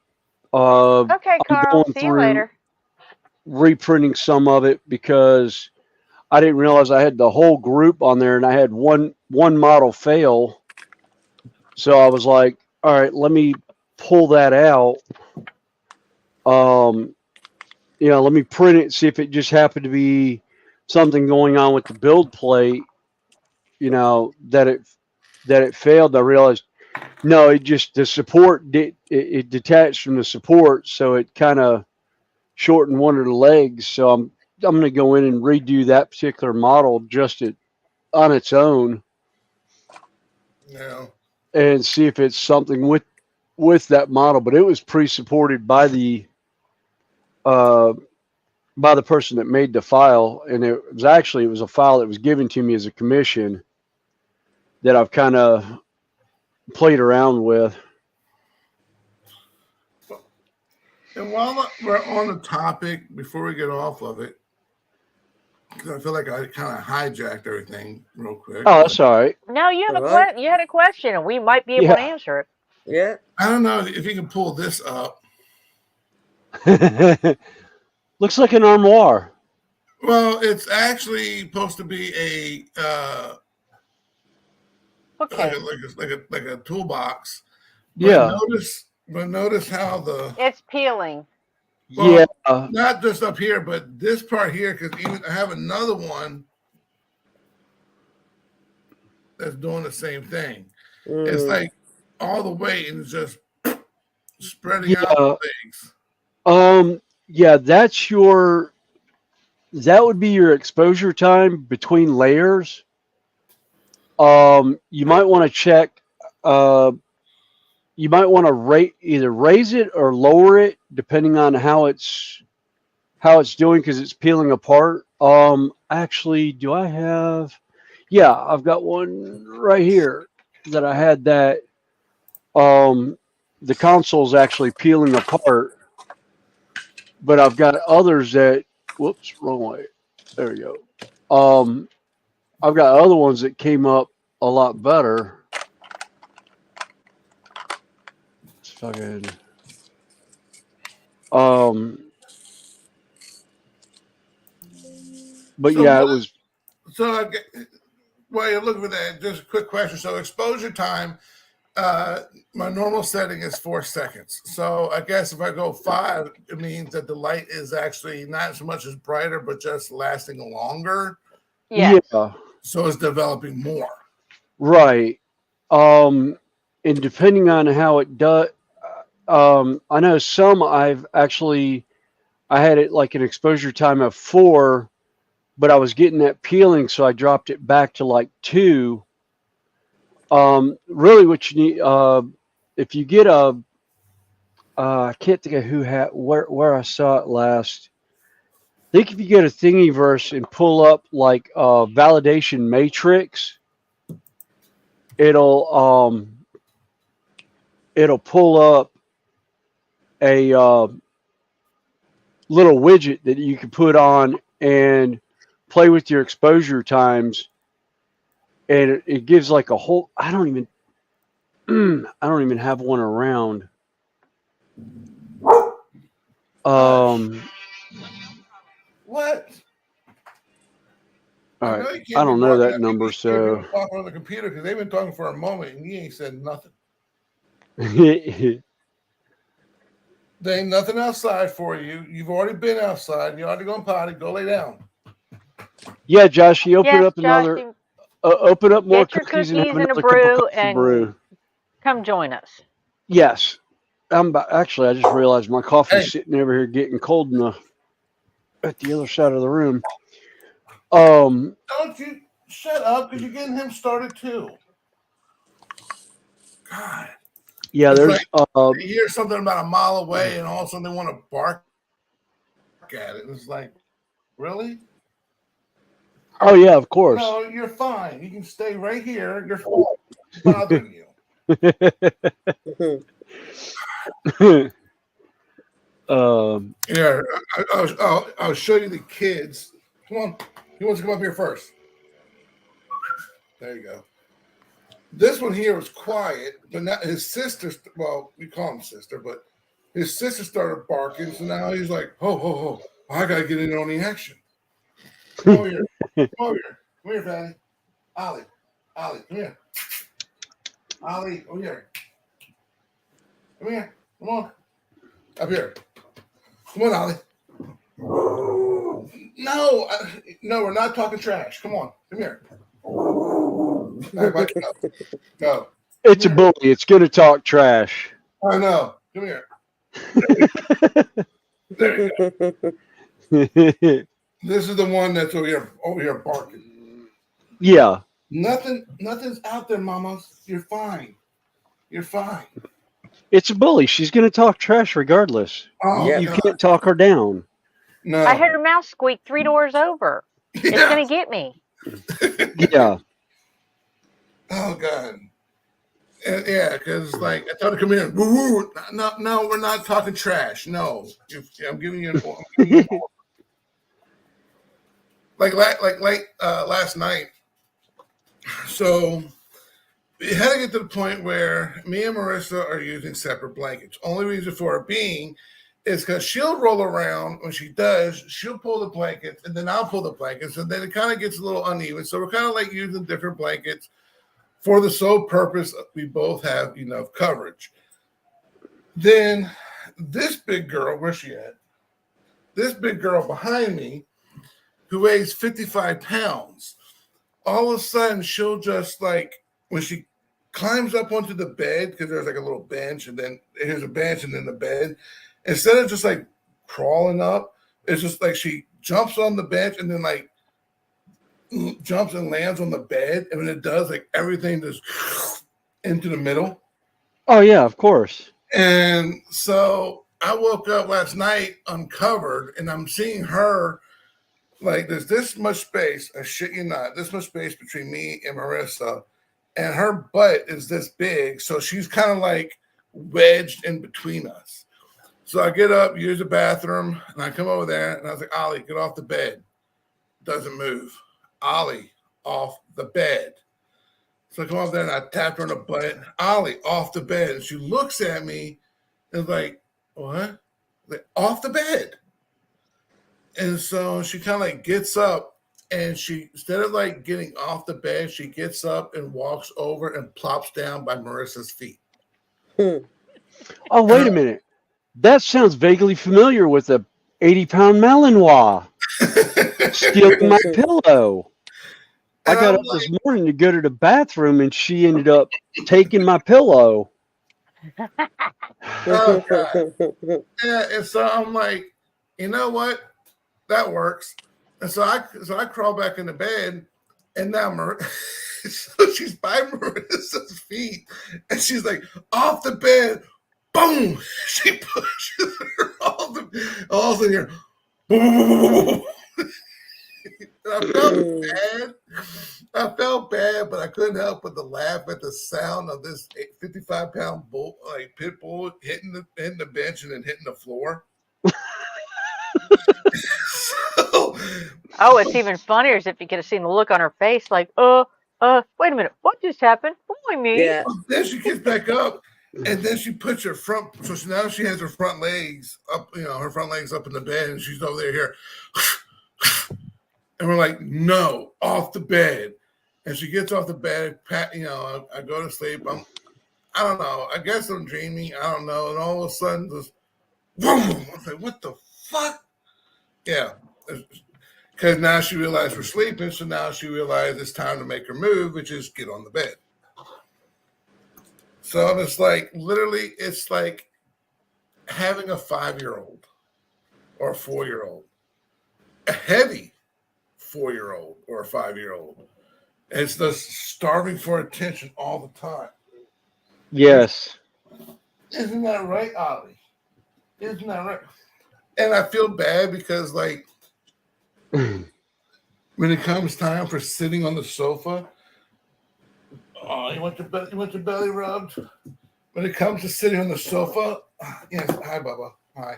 Okay, Carl. See you later. Reprinting some of it because I didn't realize I had the whole group on there, and I had one model fail. So I was like, all right, let me pull that out. Let me print it, see if it just happened to be something going on with the build plate, that it failed. I realized, no, it just, the support, it detached from the support, so it kind of shortened one of the legs. So I'm going to go in and redo that particular model just on its own. Yeah. And see if it's something with that model. But it was pre-supported by the person that made the file, and it was a file that was given to me as a commission that I've kind of played around with. And while we're on the topic, before we get off of it, because I feel like I kind of hijacked everything real quick. Oh, that's all right. No, you have you had a question, and we might be able to answer it. Yeah. I don't know if you can pull this up. Looks like an armoire. Well, it's actually supposed to be a like a toolbox. But notice how it's peeling. Well, not just up here, but this part here, because even I have another one that's doing the same thing. It's like all the weight and it's just spreading out the legs. That would be your exposure time between layers. You might want to check. You might want to either raise it or lower it depending on how it's doing, because it's peeling apart. Actually, do I have? Yeah, I've got one right here that I had that. The console's actually peeling apart, but I've got others that. Whoops, wrong way. There we go. I've got other ones that came up a lot better. It's fucking. But so it was. So while you're looking for that, just a quick question. So exposure time, my normal setting is 4 seconds. So I guess if I go 5, it means that the light is actually not so much as brighter, but just lasting longer. Yeah. So it's developing more. Right. And depending on how it does, I know some I had it like an exposure time of 4, but I was getting that peeling, so I dropped it back to like 2. Really what you need, if you get I can't think of where I saw it last. I think if you get a Thingiverse and pull up like a validation matrix, it'll pull up a little widget that you can put on and play with your exposure times, and it gives like a whole. I don't even have one around. What? All right, I don't know that number, so talk on the computer because they've been talking for a moment and you ain't said nothing. There ain't nothing outside for you. You've already been outside. You ought to go potty. Go lay down. Yeah, Josh, you open Yes, up Josh, another, you open up more get your cookies and have cookies and a another cup of brew coffee brew. and come join us. Yes. Actually, I just realized my coffee's Hey. sitting over here getting cold at the other side of the room. Don't you shut up, because you're getting him started too. God. Yeah, It's there's like you hear something about a mile away, and all of a sudden they want to bark at it. It's like, really? Oh yeah, of course. No, you're fine. You can stay right here. You're fine. It's bothering you. Yeah, I'll show you the kids. Come on. He wants to come up here first. There you go. This one here was quiet, but now his sister, well, we call him sister, but his sister started barking, so now he's like, ho, ho, ho, I got to get in on the action. Come over here. Come over here. Come here, Fatty. Ollie, come here. Ollie, over here. Come here. Come on. Up here. Come on, Ollie. No, we're not talking trash. Come on. Come here. Go. It's a bully. It's going to talk trash. I know. Come here. There you go. This is the one that's over here barking. Yeah. Nothing's out there, mamas. You're fine. You're fine. It's a bully. She's going to talk trash regardless. Oh, you can't talk her down. No. I heard her mouse squeak 3 doors over. Yeah. It's going to get me. Yeah. Oh, God. And, yeah, because like I told her, come here. Woo-woo. No, we're not talking trash. No, I'm giving you an like last night. So it had to get to the point where me and Marissa are using separate blankets. Only reason for it being is because she'll roll around. When she does, she'll pull the blankets, and then I'll pull the blankets, and then it kind of gets a little uneven. So we're kind of like using different blankets for the sole purpose we both have enough coverage. Then this big girl, where's she at? This big girl behind me, who weighs 55 pounds, all of a sudden she'll just like, when she climbs up onto the bed, because there's like a little bench, and then here's a bench and then the bed, instead of just like crawling up, it's just like she jumps on the bench and then like jumps and lands on the bed, and when it does, like everything just into the middle. Oh yeah, of course. And so I woke up last night uncovered, and I'm seeing her like there's this much space. I shit you not, this much space between me and Marissa, and her butt is this big, so she's kind of like wedged in between us. So I get up, use the bathroom, and I come over there, and I was like, Ollie, get off the bed. Doesn't move. Ollie, off the bed. So I come up there and I tapped her on the butt. Ollie, off the bed. And she looks at me and is like, what? Like, off the bed. And so she kind of like gets up, and she, instead of like getting off the bed, she gets up and walks over and plops down by Marissa's feet. Oh, wait a minute. That sounds vaguely familiar with a 80-pound Malinois stealing my pillow. I got up this morning to go to the bathroom, and she ended up taking my pillow. Oh, God. Yeah, and so I'm like, you know what? That works. And so I crawl back into bed, and now so she's by Marissa's feet, and she's like, off the bed, boom! She pushes her all of a sudden here, boom. I felt bad, but I couldn't help but to laugh at the sound of this 55-pound bull, like pit bull, hitting the bench and then hitting the floor. Oh, it's even funnier as if you could have seen the look on her face, like, wait a minute, what just happened? Why me? Yeah. Then she gets back up, and then she puts her front. So now she has her front legs up, her front legs up in the bed, and she's over there here. And we're like, no, off the bed. And she gets off the bed. I go to sleep. I don't know. I guess I'm dreaming. I don't know. And all of a sudden, just boom! I was like, what the fuck? Yeah. Because now she realized we're sleeping, so now she realized it's time to make her move, which is get on the bed. So it's like, literally, it's like having a 5-year-old or a 4-year-old, a heavy 4-year-old or a 5-year-old. It's just starving for attention all the time. Yes. Isn't that right, Ollie? Isn't that right? And I feel bad because, like, when it comes time for sitting on the sofa, oh, you want your belly rubbed? When it comes to sitting on the sofa, yes, hi, Bubba. Hi.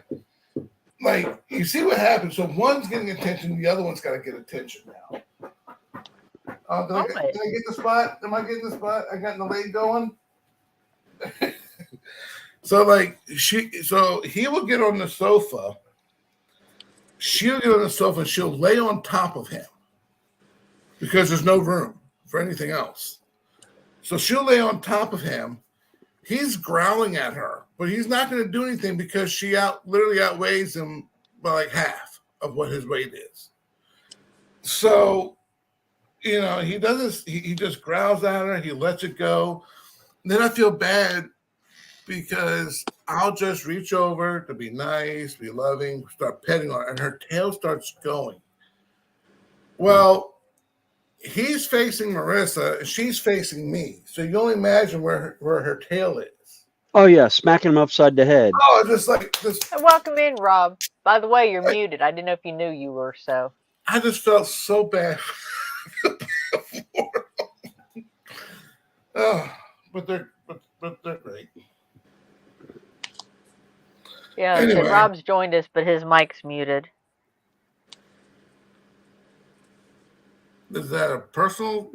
Like, you see what happens. So one's getting attention, the other one's got to get attention now. Did I get the spot? Am I getting the spot? I got the leg going. So like he will get on the sofa. She'll get on the sofa and she'll lay on top of him because there's no room for anything else. So she'll lay on top of him. He's growling at her, but he's not going to do anything because she literally outweighs him by like half of what his weight is. So, you know, he doesn't. He just growls at her. He lets it go. And then I feel bad because I'll just reach over to be nice, be loving, start petting her, and her tail starts going. Well, he's facing Marissa, and she's facing me. So you only imagine where her tail is. Oh yeah, smacking him upside the head. Oh, just like this. Welcome in, Rob. By the way, you're muted. I didn't know if you knew you were. So I just felt so bad. Oh, but they're great. yeah, Anyway. so Rob's joined us, but his mic's muted. Is that a personal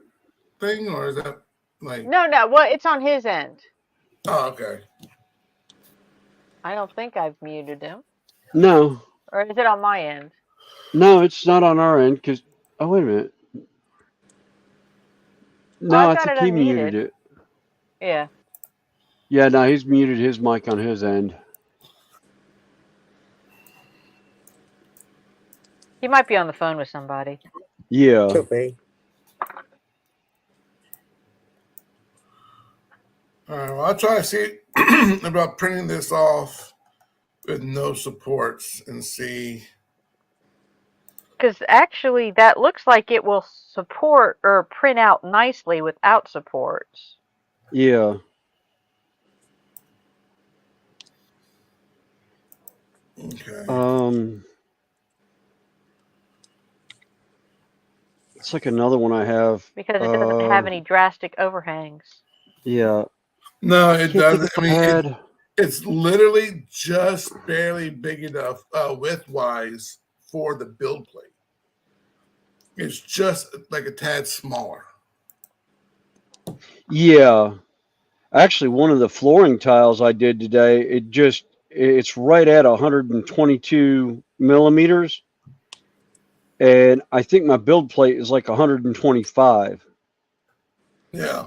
thing, or is that like? No. Well, it's on his end. Oh, okay. I don't think I've muted him. No. Or is it on my end? No, it's not on our end because. Oh, wait a minute. No, I think he muted it. Yeah. Yeah, no, he's muted his mic on his end. He might be on the phone with somebody. Yeah. Could be. All right. Well, I'll try to see about printing this off with no supports and see. Because actually, that looks like it will support or print out nicely without supports. Yeah. Okay. It's like another one I have. Because it doesn't have any drastic overhangs. Yeah. No, it doesn't. I mean, Pad. it's literally just barely big enough width-wise for the build plate. It's just like a tad smaller. Yeah. Actually, one of the flooring tiles I did today, it's right at 122 millimeters. And I think my build plate is like 125. Yeah.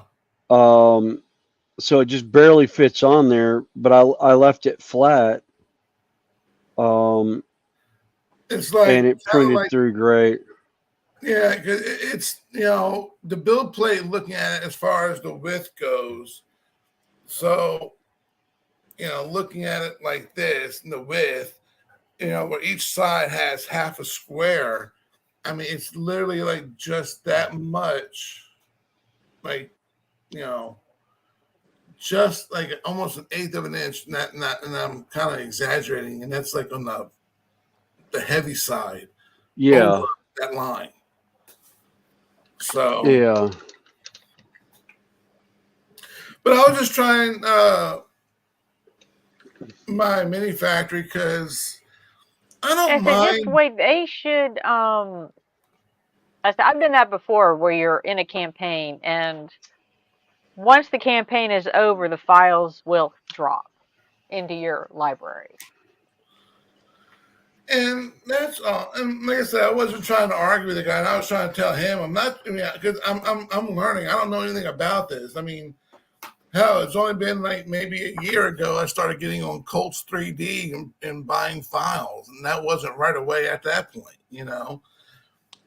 So it just barely fits on there, but I left it flat. It's like, and it printed through great. Yeah, because it's, you know, the build plate, looking at it as far as the width goes. So, you know, looking at it like this, and the width, you know, where each side has half a square. I mean, it's literally like just that much, like, you know, just like almost 1/8 of an inch. And I'm kind of exaggerating, and that's like on the heavy side. Yeah. Over that line. So yeah. But I was just trying my mini factory because I don't mind. Just wait, they should. I've done that before, where you're in a campaign, and once the campaign is over, the files will drop into your library. And that's all. And like I said, I wasn't trying to argue with the guy. And I was trying to tell him I'm not. I mean, because I'm learning. I don't know anything about this. I mean, hell, it's only been like maybe a year ago I started getting on Colts 3D and buying files, and that wasn't right away at that point, you know.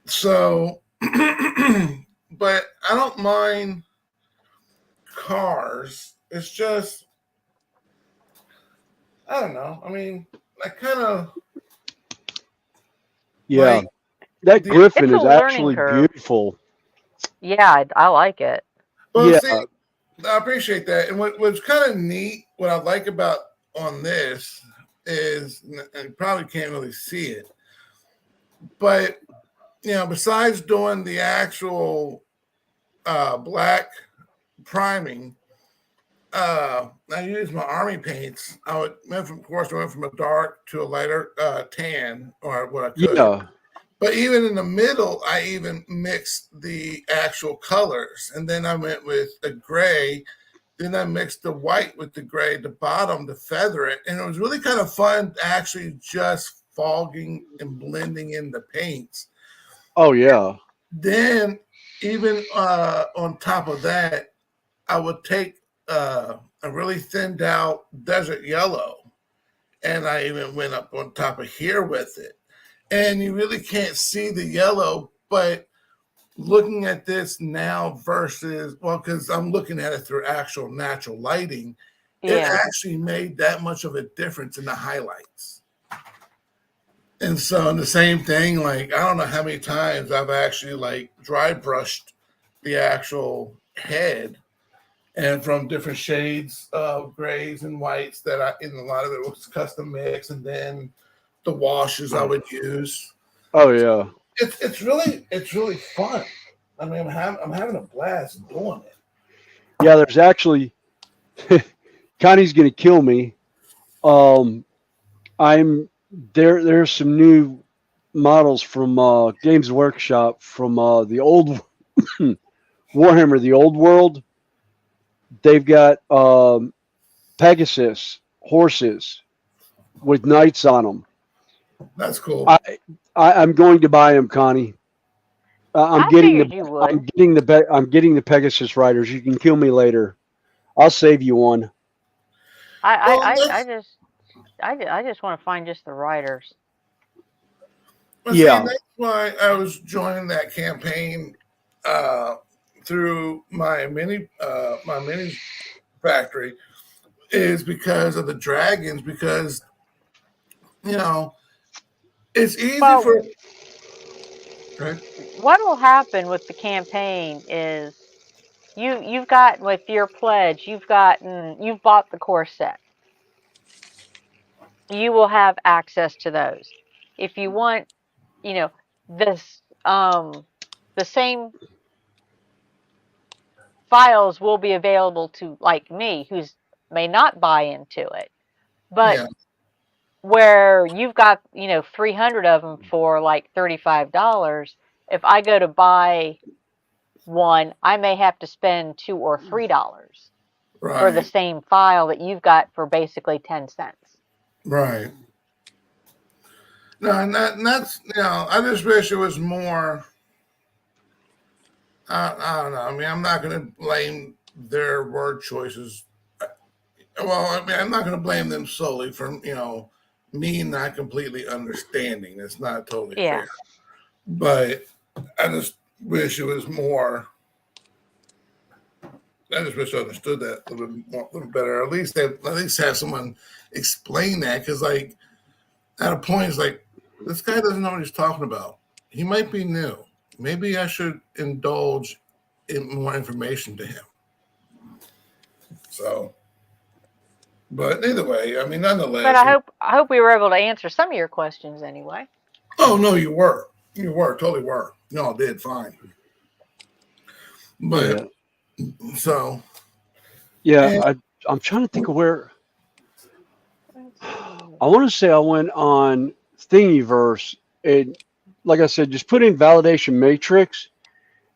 So, but I don't mind cars. It's just, I don't know. I mean, I kind of Yeah, like that the. Griffin It's a is learning actually curve. beautiful. Yeah, I like it. Well, Yeah, see, I appreciate that. And what's kind of neat, what I like about on this is, and you probably can't really see it, but besides doing the actual black priming, I used my army paints. Of course, I went from a dark to a lighter tan, or what I could. yeah. But even in the middle, I even mixed the actual colors, and then I went with a gray. Then I mixed the white with the gray at the bottom to feather it, and it was really kind of fun actually just fogging and blending in the paints. Oh yeah. Then even on top of that, I would take a really thinned out desert yellow, and I even went up on top of here with it. And you really can't see the yellow, but looking at this now versus, well, because I'm looking at it through actual natural lighting, it Yeah. actually made that much of a difference in the highlights. And so, and the same thing, like, I don't know how many times I've actually like dry brushed the actual head, and from different shades of grays and whites that in a lot of it was custom mix, and then the washes I would use. Oh yeah. It's really fun. I mean, I'm having a blast doing it. Yeah, there's actually Connie's gonna kill me. I'm there's some new models from Games Workshop from the old Warhammer, the old world. They've got Pegasus horses with knights on them. That's cool. I'm going to buy them, Connie. I'm I getting figured you would. I'm getting the Pegasus riders. You can kill me later. I'll save you one. Well, I just want to find just the writers. see, Yeah. that's why I was joining that campaign through my mini factory, is because of the dragons. Because it's easy Well, for. Right? what will happen with the campaign is you've got with your pledge, you've bought the core set. You will have access to those. If you want, this the same files will be available to like me who's may not buy into it. But Yeah. where you've got, 300 of them for like $35, if I go to buy one, I may have to spend $2 or $3 for the Right. same file that you've got for basically 10 cents. Right. No, and that's I just wish it was more. I don't know. I mean, I'm not going to blame their word choices. Well, I mean, I'm not going to blame them solely for me not completely understanding. It's not totally Yeah. fair, but I just wish it was more. I just wish I understood that a little better. At least have someone explain that, because like at a point it's like, this guy doesn't know what he's talking about. He might be new. Maybe I should indulge in more information to him. So, but either way, I mean, nonetheless. But I hope we were able to answer some of your questions anyway. Oh no, you were, totally were. No, I did fine. But so. Yeah, I'm trying to think of where. I want to say I went on Thingiverse, and like I said, just put in validation matrix,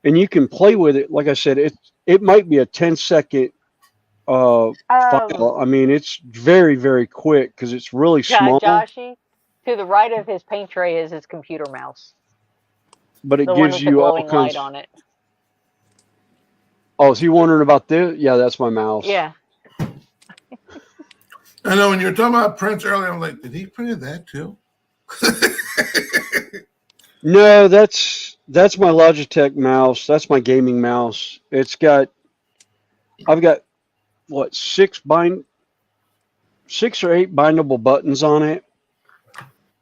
and you can play with it. Like I said, it might be a 10-second file. I mean, it's very, very quick because it's really small. Joshy, to the right of his paint tray is his computer mouse. But it the gives one with you the glowing all kinds. light on it. Oh, is he wondering about this? Yeah, that's my mouse. Yeah. I know when you were talking about prints earlier, I'm like, did he print that too? No, that's that's my Logitech mouse. That's my gaming mouse. I've got what, 6 or 8 bindable buttons on it.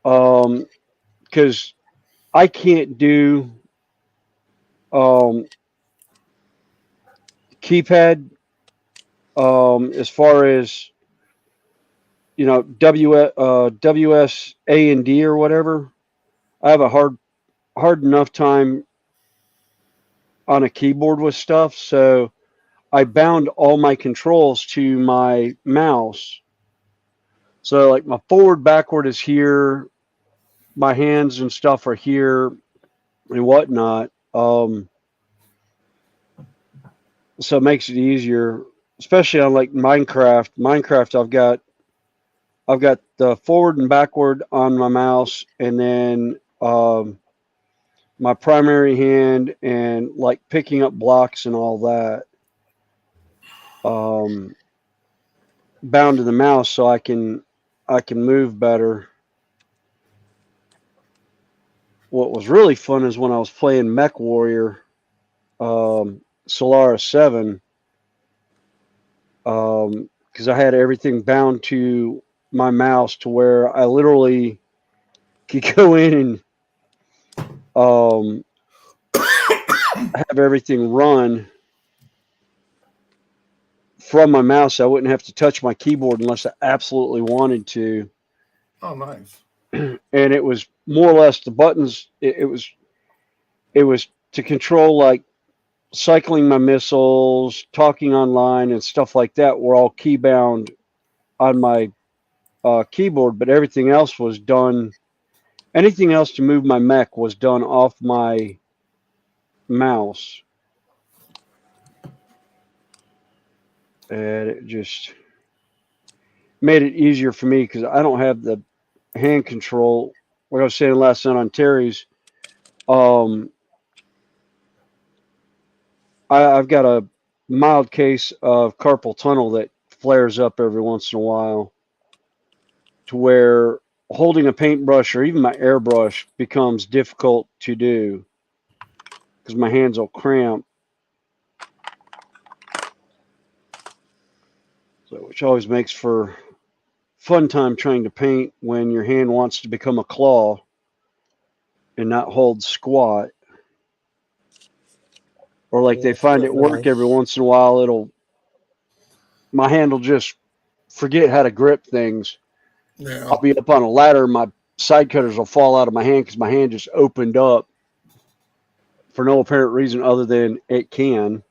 Because I can't do keypad as far as WS A and D or whatever. I have a hard enough time on a keyboard with stuff, so I bound all my controls to my mouse. So like my forward, backward is here, my hands and stuff are here and whatnot. So it makes it easier, especially on like Minecraft. I've got the forward and backward on my mouse, and then my primary hand and like picking up blocks and all that bound to the mouse so I can move better. What was really fun is when I was playing Mech Warrior Solaris 7, because I had everything bound to my mouse to where I literally could go in and have everything run from my mouse. I wouldn't have to touch my keyboard unless I absolutely wanted to. Oh, nice. And it was more or less the buttons. It was to control like cycling my missiles, talking online, and stuff like that. Were all key bound on my keyboard, but everything else was done. Anything else to move my mech was done off my mouse, and it just made it easier for me because I don't have the hand control. Like I was saying last night on Terry's, I've got a mild case of carpal tunnel that flares up every once in a while, to where holding a paintbrush or even my airbrush becomes difficult to do because my hands will cramp. So, which always makes for fun time trying to paint when your hand wants to become a claw and not hold squat. Or like they find at work every once in a while, my hand will just forget how to grip things. Yeah. I'll be up on a ladder, my side cutters will fall out of my hand because my hand just opened up for no apparent reason other than it can.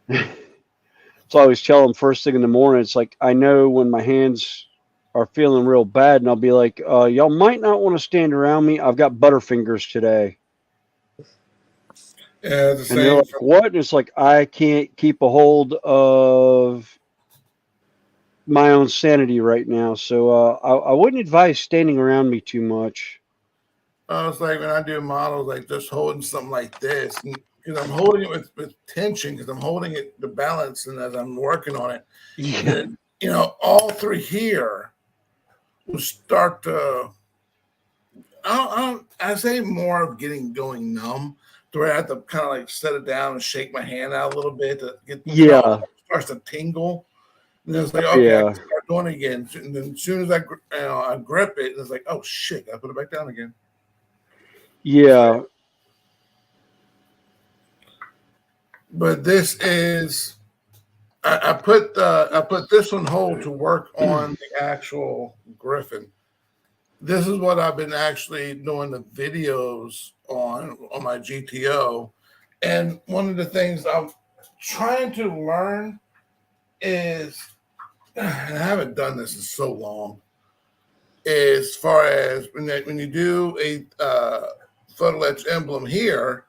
So I always tell them first thing in the morning, it's like, I know when my hands are feeling real bad, and I'll be like, y'all might not want to stand around me. I've got butterfingers today. Yeah, the And same. they're like, what? And it's like, I can't keep a hold of my own sanity right now. So I wouldn't advise standing around me too much. It's like when I do models, like just holding something like this, because I'm holding it with tension, because I'm holding it to balance, and as I'm working on it, Yeah. and, all through here will start to. I say more of going numb, to where I have to kind of like set it down and shake my hand out a little bit to get. Yeah. It starts to tingle. And it's like, okay, I can start doing it again. And then as soon as I grip it, it's like, oh shit, I put it back down again. Yeah. But this is, I put this on hold to work on the actual Griffin. This is what I've been actually doing the videos on my GTO. And one of the things I'm trying to learn is, and I haven't done this in so long, as far as when you do a photo etch emblem here,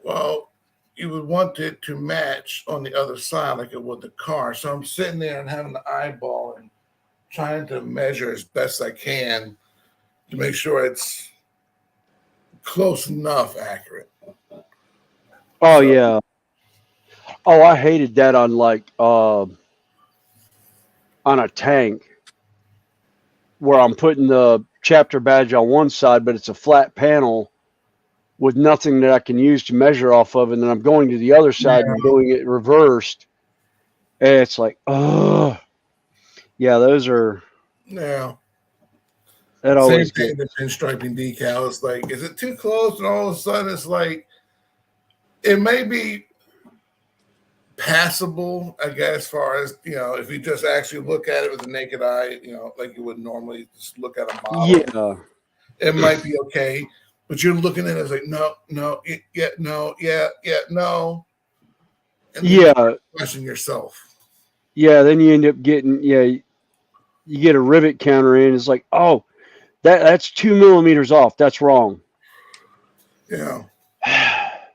well, you would want it to match on the other side like it would the car. So I'm sitting there and having the eyeball and trying to measure as best I can to make sure it's close enough accurate. Oh, yeah. Oh, I hated that on like on a tank where I'm putting the chapter badge on one side, but it's a flat panel. with nothing that I can use to measure off of, and then I'm going to the other side and doing it reversed. And it's like, oh, yeah, those are. Yeah. That Same always thing with pinstriping decal. It's like, is it too close? And all of a sudden, it's like, it may be passable, I guess, as far as, if you just actually look at it with the naked eye, like you would normally just look at a model. Yeah. It might be okay, but you're looking at it as like, no, no, yeah, no, yeah, no. And then you question yourself. Yeah, then you end up getting, you get a rivet counter in. It's like, oh, that's 2 millimeters off. That's wrong. Yeah.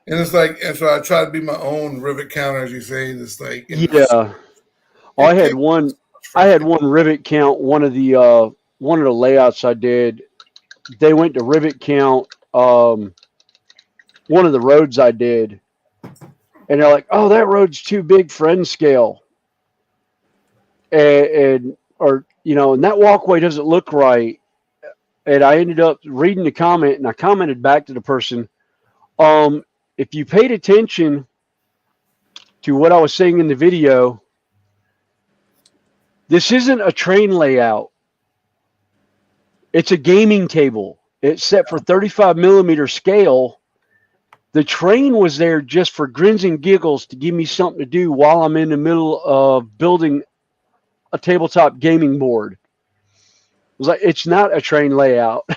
And it's like, and so I try to be my own rivet counter, as you say. It's like, I had one rivet count. One of the layouts I did, they went to rivet count. One of the roads I did, and they're like, "Oh, that road's too big for N scale," and that walkway doesn't look right. And I ended up reading the comment, and I commented back to the person, if you paid attention to what I was saying in the video, this isn't a train layout. It's a gaming table. It's set for 35 millimeter scale. The train was there just for grins and giggles to give me something to do while I'm in the middle of building a tabletop gaming board. It was like, it's not a train layout.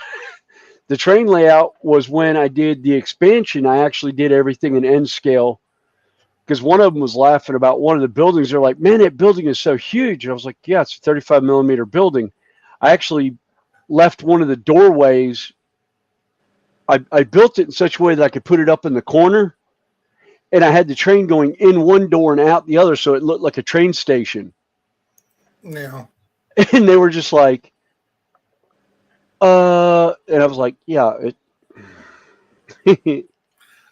The train layout was when I did the expansion. I actually did everything in N scale, because one of them was laughing about one of the buildings. They're like, man, that building is so huge. And I was like, yeah, it's a 35 millimeter building. I actually left one of the doorways. I built it in such a way that I could put it up in the corner, and I had the train going in one door and out the other, so it looked like a train station. Yeah. And they were just like, and I was like, yeah.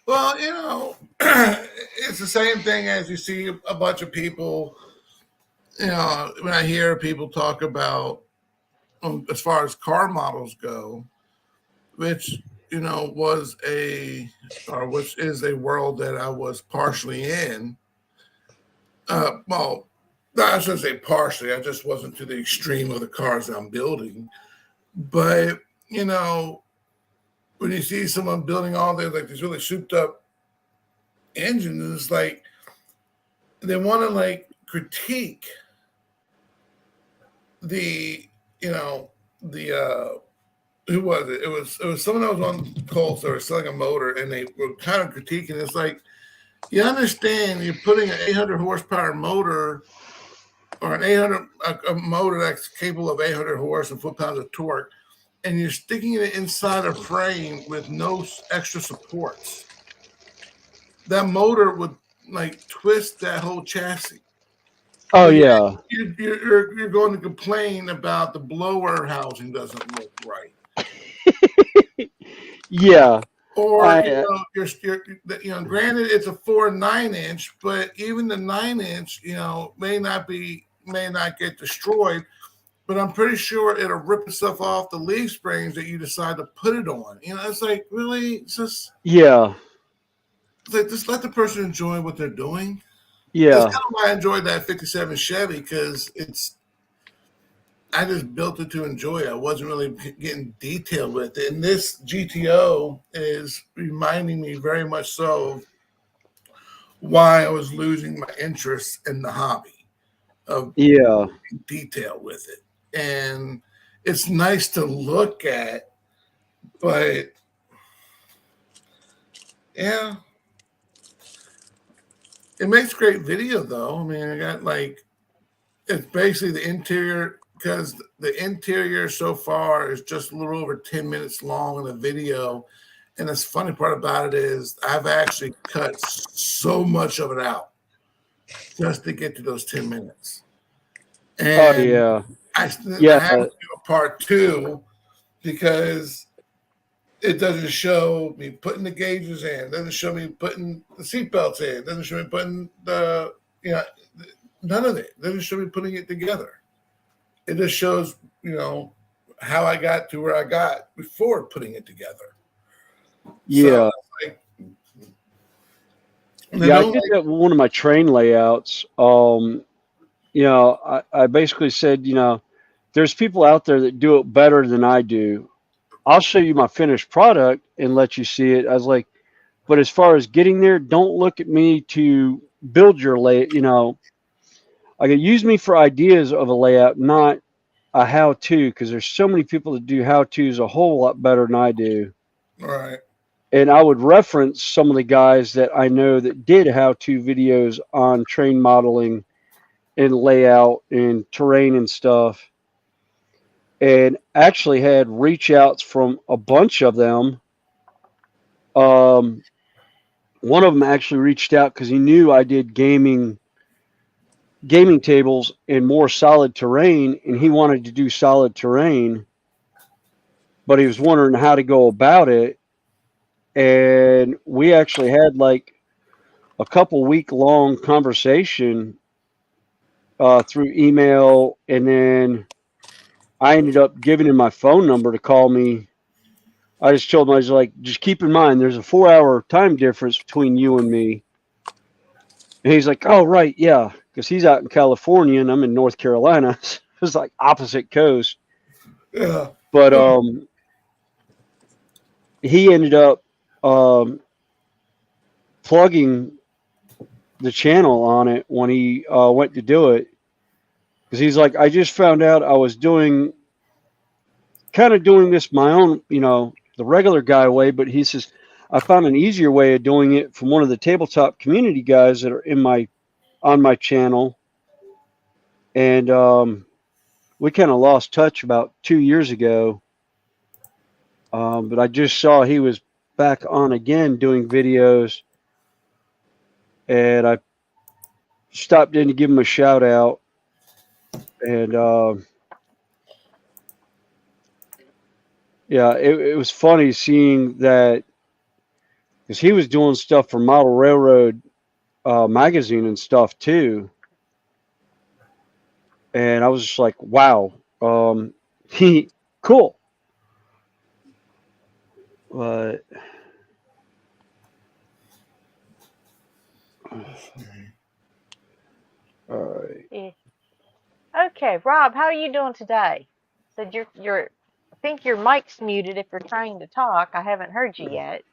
Well, it's the same thing as you see a bunch of people, when I hear people talk about, as far as car models go, which, which is a world that I was partially in. Well, I shouldn't say partially. I just wasn't to the extreme of the cars I'm building. But, when you see someone building all these really souped up engines, it's like they want to critique the who was it? It was someone that was on Colts that was selling a motor, and they were kind of critiquing. It's like, you understand, you're putting an 800 horsepower motor, or a motor that's capable of 800 horse and foot-pounds of torque, and you're sticking it inside a frame with no extra supports. That motor would twist that whole chassis. Oh, yeah. You're going to complain about the blower housing doesn't look right. Yeah. Or granted, it's a 4 9-inch, but even the 9-inch, may not get destroyed. But I'm pretty sure it'll rip itself off the leaf springs that you decide to put it on. It's like, really, it's just just let the person enjoy what they're doing. Yeah. That's kind of why I enjoyed that 57 Chevy, because I just built it to enjoy it. I wasn't really getting detailed with it. And this GTO is reminding me very much so why I was losing my interest in the hobby of detail with it. And it's nice to look at, but yeah. It makes great video though. I mean, I got it's basically the interior, because the interior so far is just a little over 10 minutes long in the video. And the funny part about it is I've actually cut so much of it out just to get to those 10 minutes. And I have to do a part 2 because it doesn't show me putting the gauges in. It doesn't show me putting the seatbelts in. It doesn't show me putting none of it. It doesn't show me putting it together. It just shows, how I got to where I got before putting it together. Yeah. So Yeah, I did that with one of my train layouts. I basically said, there's people out there that do it better than I do. I'll show you my finished product and let you see it. I was like, but as far as getting there, don't look at me to build your layout. Like use me for ideas of a layout, not a how-to, because there's so many people that do how-tos a whole lot better than I do. Right. And I would reference some of the guys that I know that did how-to videos on train modeling and layout and terrain and stuff, and actually had reach outs from a bunch of them. One of them actually reached out because he knew I did gaming tables and more solid terrain, and he wanted to do solid terrain, but he was wondering how to go about it. And we actually had like a couple week long conversation through email, and then I ended up giving him my phone number to call me. I just told him, I was like, just keep in mind, there's a 4-hour time difference between you and me. And he's like, oh, right, yeah, because he's out in California and I'm in North Carolina. It was like opposite coast. Yeah. But he ended up plugging the channel on it when he went to do it. Because he's like, I just found out I was doing this my own, the regular guy way, but he says, I found an easier way of doing it from one of the tabletop community guys that are on my channel. And we kind of lost touch about 2 years ago. But I just saw he was back on again doing videos, and I stopped in to give him a shout out. And yeah, it was funny seeing that, because he was doing stuff for Model Railroad magazine and stuff too. And I was just like, wow, cool. But all right. Yeah. Okay, Rob, how are you doing today? Said you're I think your mic's muted if you're trying to talk. I haven't heard you yet.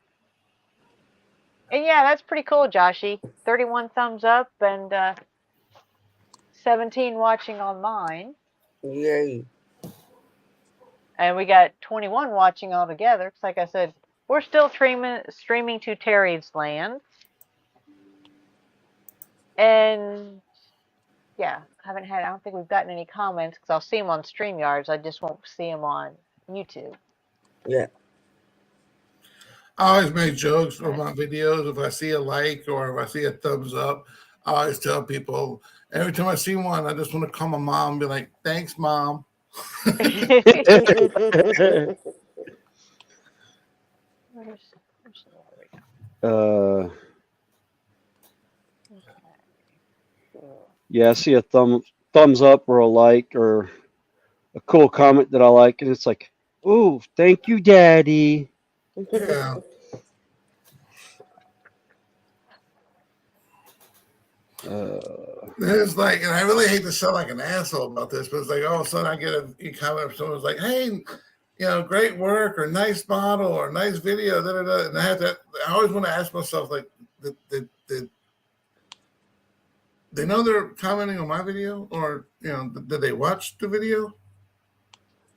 And yeah, that's pretty cool, Joshy. 31 thumbs up and 17 watching on mine. Yay. And we got 21 watching all together. Cause like I said, we're still streaming to Terry's land. And yeah, I don't think we've gotten any comments because I'll see them on StreamYards. I just won't see them on YouTube. Yeah. I always make jokes on my videos. If I see a like or if I see a thumbs up, I always tell people, every time I see one, I just want to call my mom and be like, thanks, Mom. Yeah, I see a thumbs up or a like or a cool comment that I like, and it's like, ooh, thank you, Daddy. Yeah. It's like, and I really hate to sound like an asshole about this, but it's like all of a sudden I get a comment from someone's like, hey, great work or nice model or nice video, da, da, da. And I always want to ask myself, like, did they know they're commenting on my video, or did they watch the video?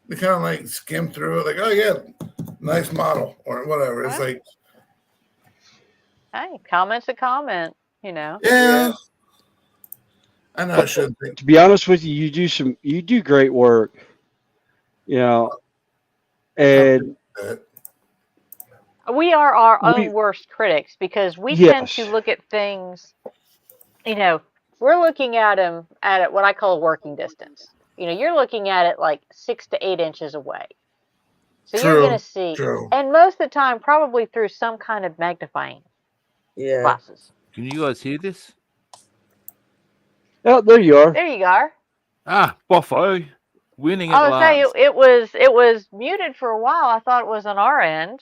They kind of like skim through it, like, oh yeah, nice model or whatever. It's like, hey, comment's a comment, Yeah. I know I shouldn't think. To be honest with you, you do great work. And we are our own worst critics because we tend to look at things, we're looking at them at what I call working distance. You're looking at it like 6 to 8 inches away. So you're going to see, and most of the time, probably through some kind of magnifying glasses. Can you guys hear this? Oh, there you are. There you are. Ah, Boffo, winning at I'll last. tell you, it was muted for a while. I thought it was on our end.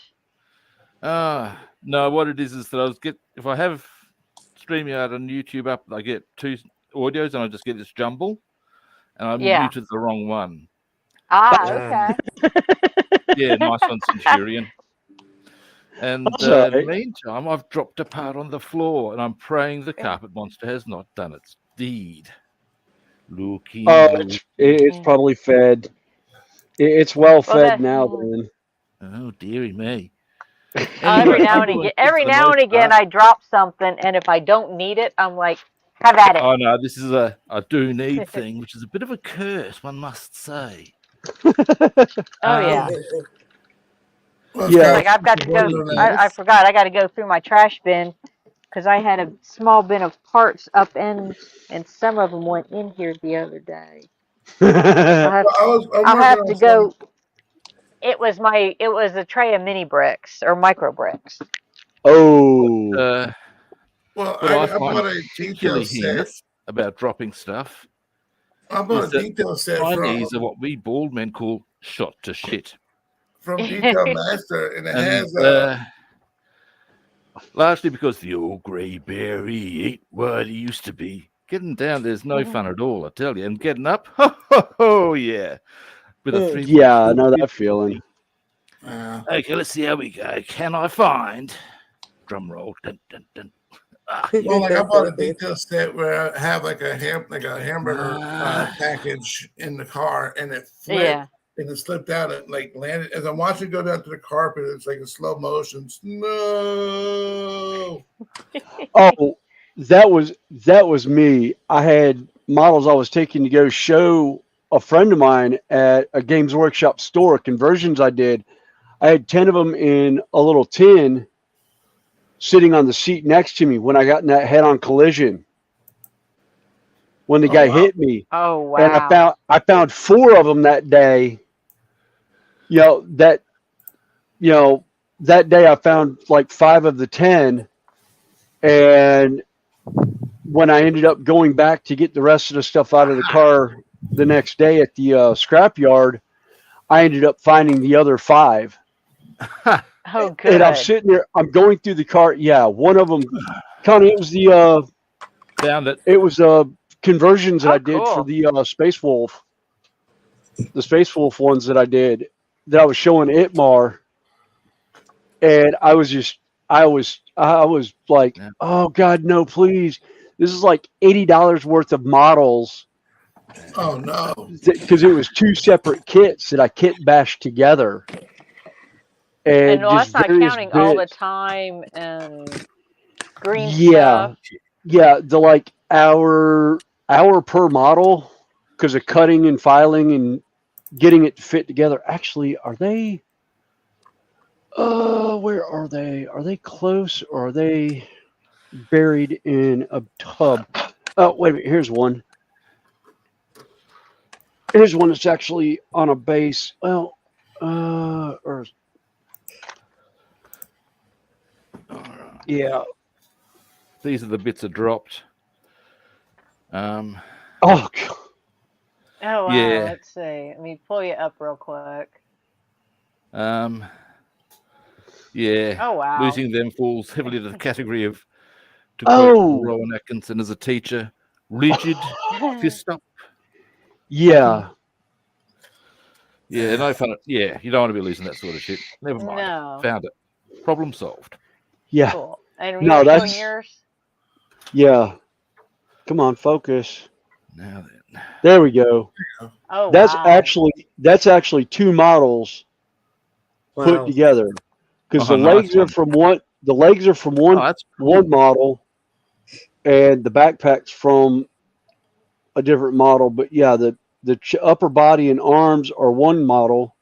No, what it is that if I have StreamYard and YouTube up, I get two audios and I just get this jumble, and I Yeah. muted the wrong one. Okay. Yeah, nice one, Centurion. And That's all right. meantime, I've dropped a part on the floor, and I'm praying the carpet monster has not done its deed. Looky. It's probably fed. It's well fed that- now. Then. Oh, dearie me. Every Anyway, now I'm and doing again, good for the most part. I drop something, and if I don't need it, I'm like, have at it. Oh no, this is a do need thing, which is a bit of a curse, one must say. Oh yeah. Well, Yeah. Scott, Like I've got to go. I forgot. I got to go through my trash bin because I had a small bin of parts up in, and some of them went in here the other day. I'll have to go. It was a tray of mini bricks or micro bricks. Oh. What I find particularly heinous about dropping stuff is that Chinese are what we bald men call shot to shit. From Detail Master, and it has largely because the old grey bear, he ain't what he used to be. Getting down, there's no fun at all, I tell you. And getting up, ho, yeah. With a 3. Yeah, I know that feeling. Okay, let's see how we go. Can I find drum roll? Dun, dun, dun. Well, like I bought a detail set where I have like a hamburger package in the car, and it flipped and it slipped out. It like landed as I'm watching it go down to the carpet. It's like in slow motion. No. Oh, that was me. I had models I was taking to go show a friend of mine at a Games Workshop store. Conversions I did. I had 10 of them in a little tin, sitting on the seat next to me when I got in that head-on collision. When the guy hit me. Oh wow! And I found 4 of them that day. That day I found like 5 of the 10, and when I ended up going back to get the rest of the stuff out of the car the next day at the scrapyard, I ended up finding the other 5. Oh, good. And I'm sitting there. I'm going through the car. Yeah, one of them, Connie. It was the found it. It was conversions that I did for the Space Wolf. The Space Wolf ones that I did that I was showing Itmar, and I was like, oh God, no, please! This is like $80 worth of models. Oh no! Because it was 2 separate kits that I kit bashed together. And that's not counting all the time and green stuff. Yeah, the like hour per model because of cutting and filing and getting it to fit together. Actually, are they? Where are they? Are they close or are they buried in a tub? Oh, wait a minute. Here's one. Here's one that's actually on a base. Well, or. Yeah. These are the bits that dropped. Oh, God. Oh, wow. Yeah. Let's see. Let me pull you up real quick. Yeah. Oh, wow. Losing them falls heavily to the category of, to quote Rowan Atkinson as a teacher, rigid, fist up. Yeah. Yeah, no fun. Yeah, you don't want to be losing that sort of shit. Never mind. No. Found it. Problem solved. Yeah. Cool. And No, you're that's doing yours? Yeah. Come on, focus. Now then. There we go. Oh, that's wow. actually 2 models put together because the legs are from one. The legs are from one one model, and the backpack's from a different model. But yeah, the upper body and arms are one model,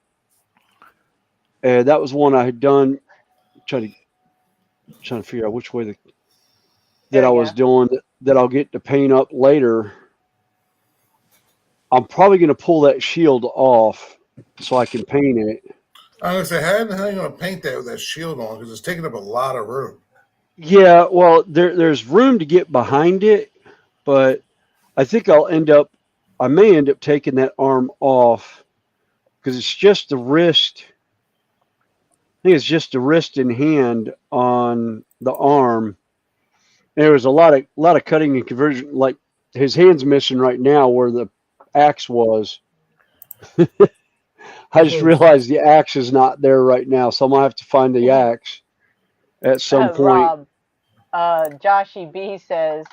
and that was one I had done. Trying to figure out which way that I was doing that I'll get to paint up later. I'm probably going to pull that shield off so I can paint it. I was going to say, how the hell are you going to paint that with that shield on? Because it's taking up a lot of room. Yeah, well, there's room to get behind it, but I think I may end up taking that arm off because it's just the wrist. I think it's just the wrist and hand on the arm. There was a lot of cutting and conversion. Like his hand's missing right now where the axe was. I just realized the axe is not there right now, so I'm gonna have to find the axe at some point. Rob, Joshy B says,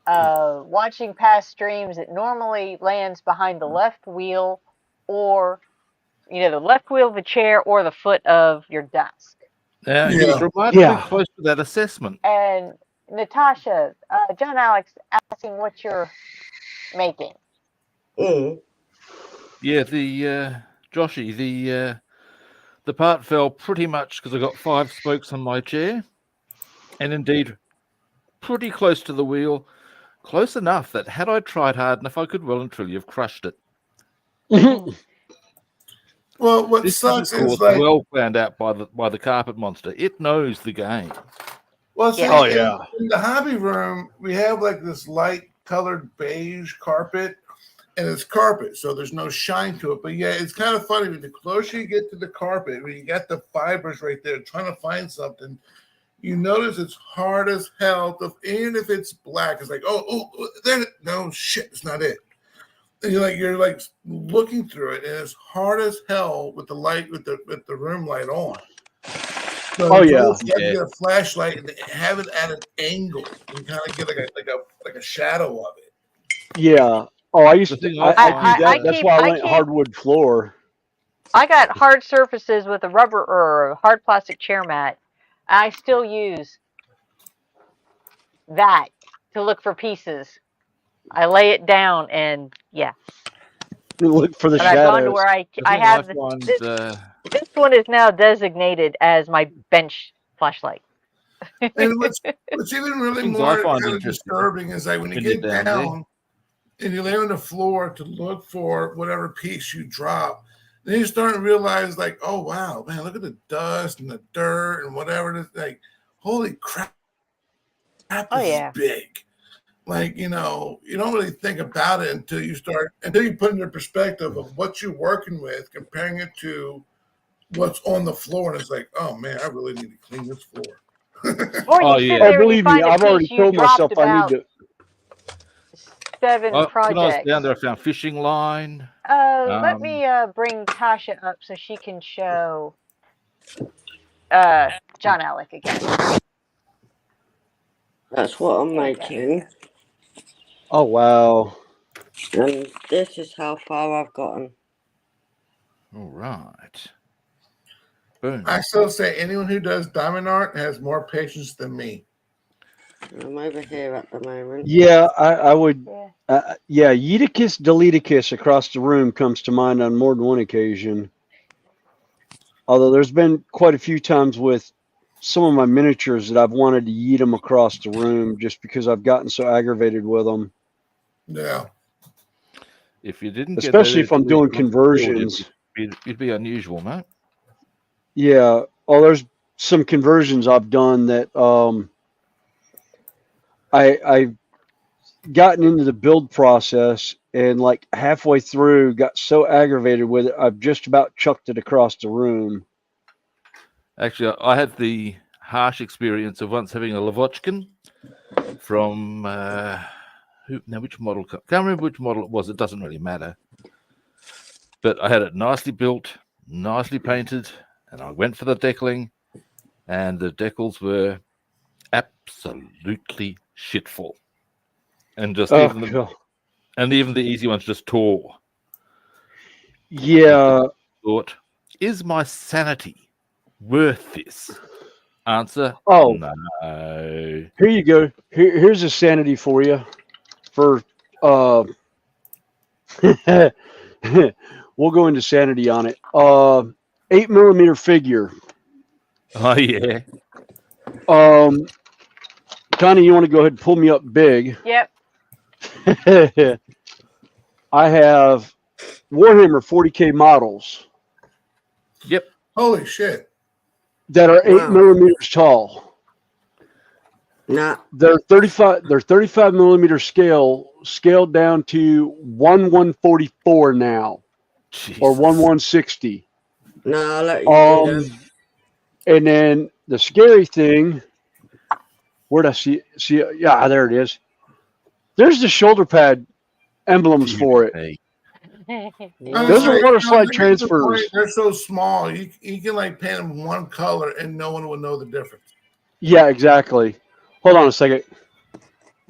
watching past streams, it normally lands behind the left wheel or the left wheel of a chair or the foot of your desk. He was remarkably close to that assessment. And Natasha, John Alex asking what you're making. Yeah, Joshy, the part fell pretty much because I got 5 spokes on my chair, and indeed pretty close to the wheel, close enough that had I tried hard enough, I could well and truly have crushed it. Well, what this sucks is well planned out by the carpet monster. It knows the game. Well, see, in the hobby room, we have like this light colored beige carpet, and it's carpet, so there's no shine to it. But yeah, it's kind of funny. The closer you get to the carpet, when you got the fibers right there, trying to find something, you notice it's hard as hell. Even if it's black, it's like, no shit, it's not it. And you're like looking through it, and it's hard as hell with the light, with the room light on. So you have to get a flashlight and have it at an angle and kind of get like a shadow of it. Yeah. Oh, I used to do that. That's why I went hardwood floor. I got hard surfaces with a rubber or a hard plastic chair mat. I still use that to look for pieces. I lay it down and look for the shadows. I've gone to where I have this one is now designated as my bench flashlight. And what's even really more kind of disturbing is like when you get down and you lay on the floor to look for whatever piece you drop, then you start to realize like, oh wow, man, look at the dust and the dirt and whatever it is. Like, holy crap, this is big. Like, you don't really think about it until you put into perspective of what you're working with, comparing it to what's on the floor, and it's like, oh man, I really need to clean this floor. Believe me, I've already told myself I need to. 7 projects. When I was down there, I found fishing line. Let me bring Tasha up so she can show John Alec again. That's what I'm making. Oh wow! And this is how far I've gotten. All right. Boom. I still say anyone who does diamond art has more patience than me. I'm over here at the moment. Yeah, I would. Yeeticus Deleticus across the room comes to mind on more than one occasion. Although there's been quite a few times with some of my miniatures that I've wanted to yeet them across the room just because I've gotten so aggravated with them. Yeah. If you didn't, especially if I'm doing conversions, it'd be unusual, mate. Yeah. Oh, there's some conversions I've done that I've gotten into the build process and like halfway through got so aggravated with it, I've just about chucked it across the room. Actually, I had the harsh experience of once having a Lavochkin from which model? Can't remember which model it was. It doesn't really matter. But I had it nicely built, nicely painted, and I went for the deckling, and the decals were absolutely shitful, and just even the easy ones just tore. Yeah. Thought, is my sanity worth this? Answer: oh no. Here you go. Here's a sanity for you. For we'll go into sanity on it. 8mm figure. Oh yeah. Connie, you want to go ahead and pull me up big? Yep. I have Warhammer 40K models. Yep. Holy shit. That are 8mm tall. Nah. They're 35mm scaled down to 1/144 now. Jesus. Or 1/160. No, I'll let you do that. And then the scary thing Where'd I see? Yeah, there it is. There's the shoulder pad emblems for it. Hey, Those are water slide transfers. They're so small. You can like paint them one color and no one will know the difference. Yeah, exactly. Hold on a second.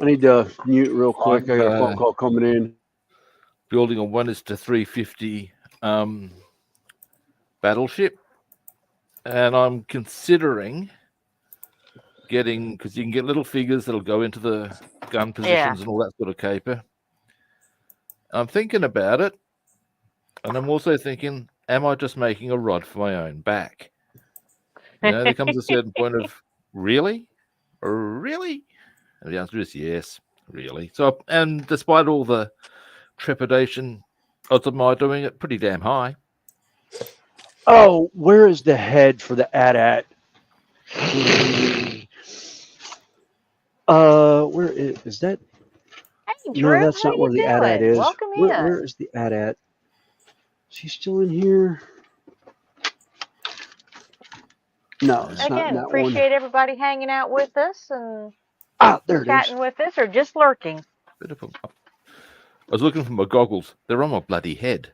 I need to mute real quick. I got a phone call coming in. Building a 1:350 battleship, and I'm considering getting, because you can get little figures that'll go into the gun positions and all that sort of caper. I'm thinking about it, and I'm also thinking, am I just making a rod for my own back? You know, there comes a certain point of, really? Really? And the answer is yes, really. So, and despite all the trepidation, odds of my doing it pretty damn high. Oh, where is the head for the AT-AT? Where is that? Hey, Drew, No, that's how not where you the AT-AT doing? is. Welcome in. Where is the AT-AT? Is he still in here? No, it's not in Again, that appreciate everybody hanging out with us and there it is. chatting with us or just lurking. I was looking for my goggles. They're on my bloody head.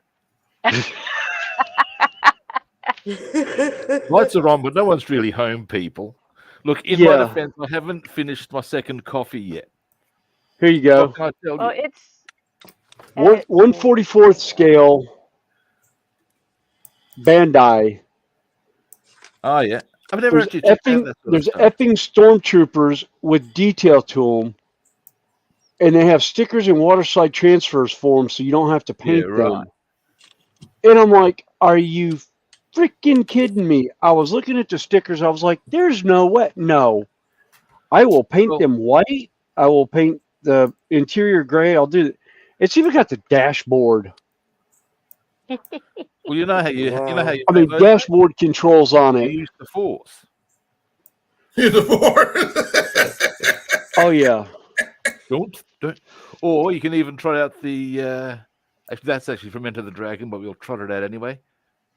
Lights are on, but no one's really home, people. Look, in my defense, I haven't finished my second coffee yet. Here you go. What can I tell you? It's 1/44th scale Bandai. Oh, yeah. I've never actually checked out that sort There's of stuff. effing stormtroopers with detail to them, and they have stickers and water slide transfers for them, so you don't have to paint them. And I'm like, are you freaking kidding me? I was looking at the stickers. I was like, there's no way. No. I will paint them white. I will paint the interior gray. I'll do it. It's even got the dashboard. Well, you know how you I mean, dashboard controls on it. You use the Force. Use the Force. Oh yeah. Don't. Or you can even try out the. Actually, that's actually from Enter the Dragon, but we'll trot it out anyway.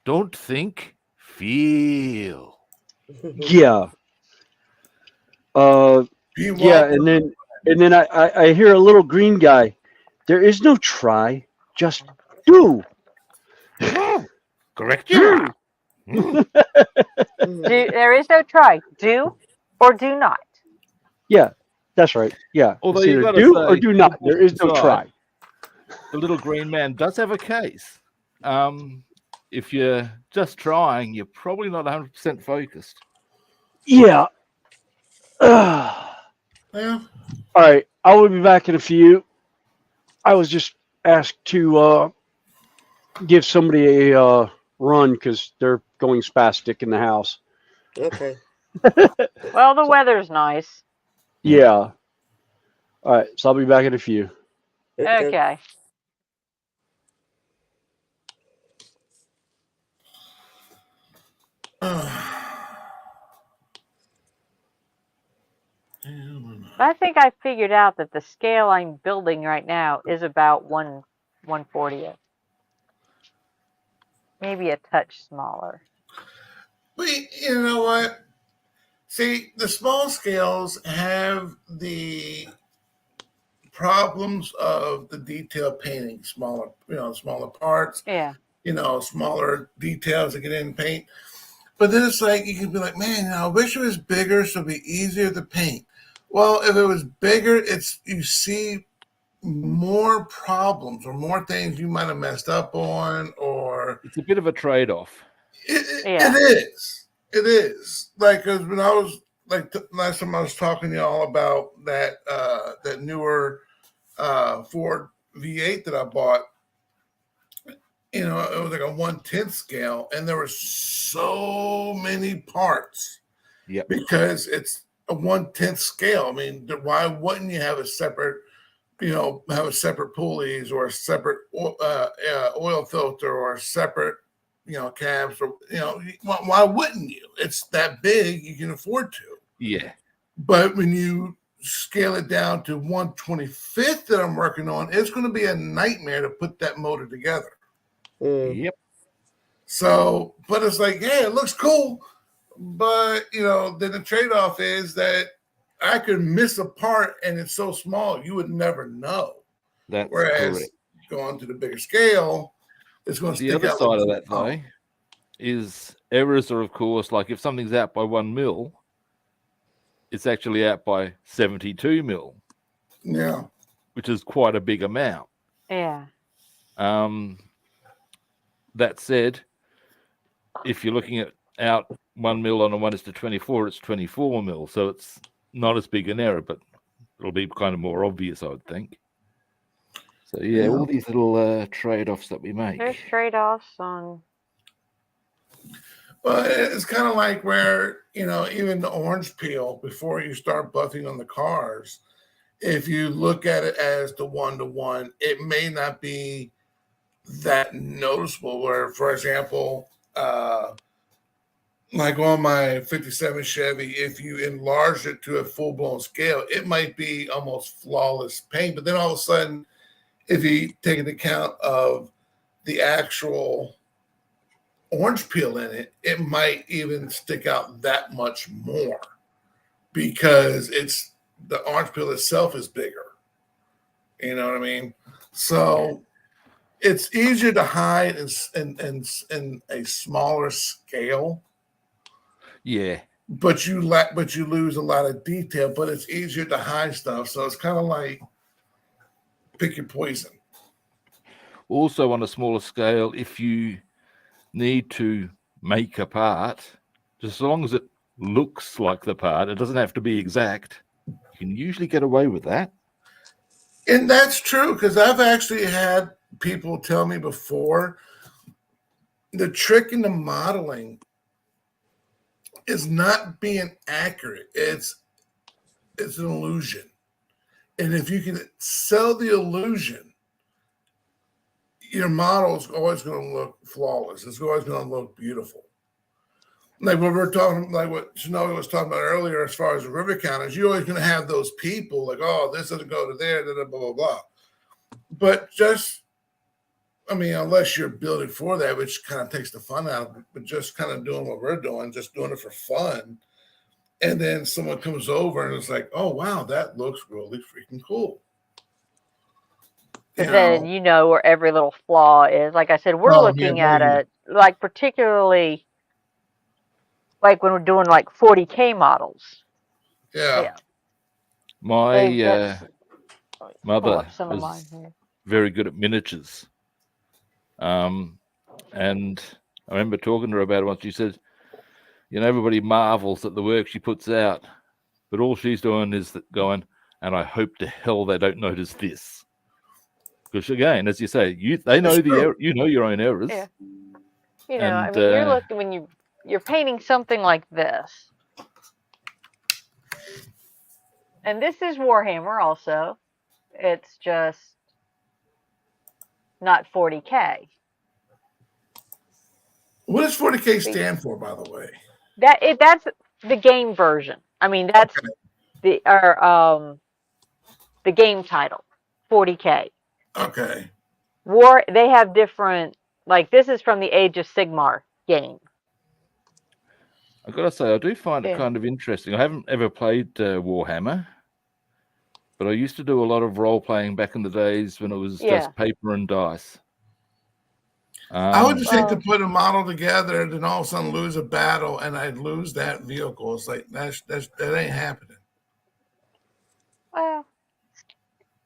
Don't think, feel. Yeah. Yeah, and then I hear a little green guy. There is no try, just do. Correct you. There is no try. Do or do not. Yeah, that's right. Yeah. Although it's you either gotta do say, or do not. There is no try. The little green man does have a case. If you're just trying, you're probably not 100% focused. Yeah. Yeah. All right. I will be back in a few. I was just asked to give somebody a run because they're going spastic in the house. Okay. Well, the weather's nice. Yeah. All right. So I'll be back in a few. Okay. I think I figured out that the scale I'm building right now is about 1/40th. Maybe a touch smaller. But you know what? See, the small scales have the problems of the detail painting, smaller parts. Yeah. Smaller details to get in paint. But then it's like you can be like, man, I wish it was bigger so it'd be easier to paint. Well, if it was bigger, you see more problems or more things you might have messed up on, or it's a bit of a trade-off. It is. Like, cause when I was last time I was talking to y'all about that newer Ford V8 that I bought. It was like a 1/10 scale, and there were so many parts. Yeah. Because it's a 1/10 scale. I mean, why wouldn't you have a separate, pulleys or a separate oil filter or a separate, cabs or why wouldn't you? It's that big, you can afford to. Yeah. But when you scale it down to 1/25th that I'm working on, it's going to be a nightmare to put that motor together. Yep. So, but it's like, yeah, it looks cool. But, then the trade-off is that I could miss a part and it's so small you would never know. That's Whereas correct. going to the bigger scale, it's going to The stick other out. side of that, though, is errors are, of course, like if something's out by 1 mil, it's actually out by 72 mil. Yeah. Which is quite a big amount. Yeah. That said, if you're looking at out 1 mil on a 1:24, it's 24 mil. So it's not as big an error, but it'll be kind of more obvious, I would think. So, yeah, all these little trade-offs that we make. There's trade-offs on... Well, it's kind of like where, even the orange peel, before you start buffing on the cars, if you look at it as the 1-to-1, it may not be that noticeable. Where, for example, like on my 57 Chevy, if you enlarge it to a full-blown scale, it might be almost flawless paint. But then all of a sudden, if you take into account of the actual orange peel in it, it might even stick out that much more because the orange peel itself is bigger. You know what I mean? So it's easier to hide in a smaller scale. Yeah. But you lose a lot of detail, but it's easier to hide stuff. So it's kind of like pick your poison. Also, on a smaller scale, if you need to make a part, just as long as it looks like the part, it doesn't have to be exact, you can usually get away with that. And that's true, because I've actually had people tell me before, the trick in the modeling is not being accurate. It's an illusion. And if you can sell the illusion, your model is always going to look flawless. It's always going to look beautiful. Like what we're talking, like what Shinobi was talking about earlier, as far as the river counters, you're always going to have those people like, oh, this doesn't go to there, blah, blah, blah, blah. But unless you're building for that, which kind of takes the fun out of it, but just kind of doing what we're doing, just doing it for fun. And then someone comes over and it's like, oh, wow, that looks really freaking cool. But then you know where every little flaw is. Like I said, we're looking at it, like particularly like when we're doing like 40K models. Yeah. My mother some of was mine here. very good at miniatures. And I remember talking to her about it once. She said, everybody marvels at the work she puts out, but all she's doing is going, and I hope to hell they don't notice this. Because again, as you say, they know your own errors. Yeah. You're looking when you're painting something like this. And this is Warhammer also. It's just not 40K. What does 40K stand for, by the way? That's the game version. That's the game title, 40K. Okay. They have different, like this is from the Age of Sigmar game. I've got to say, I do find it kind of interesting. I haven't ever played Warhammer, but I used to do a lot of role-playing back in the days when it was just paper and dice. I would just hate to put a model together and then all of a sudden lose a battle and I'd lose that vehicle. It's like, that ain't happening. Well,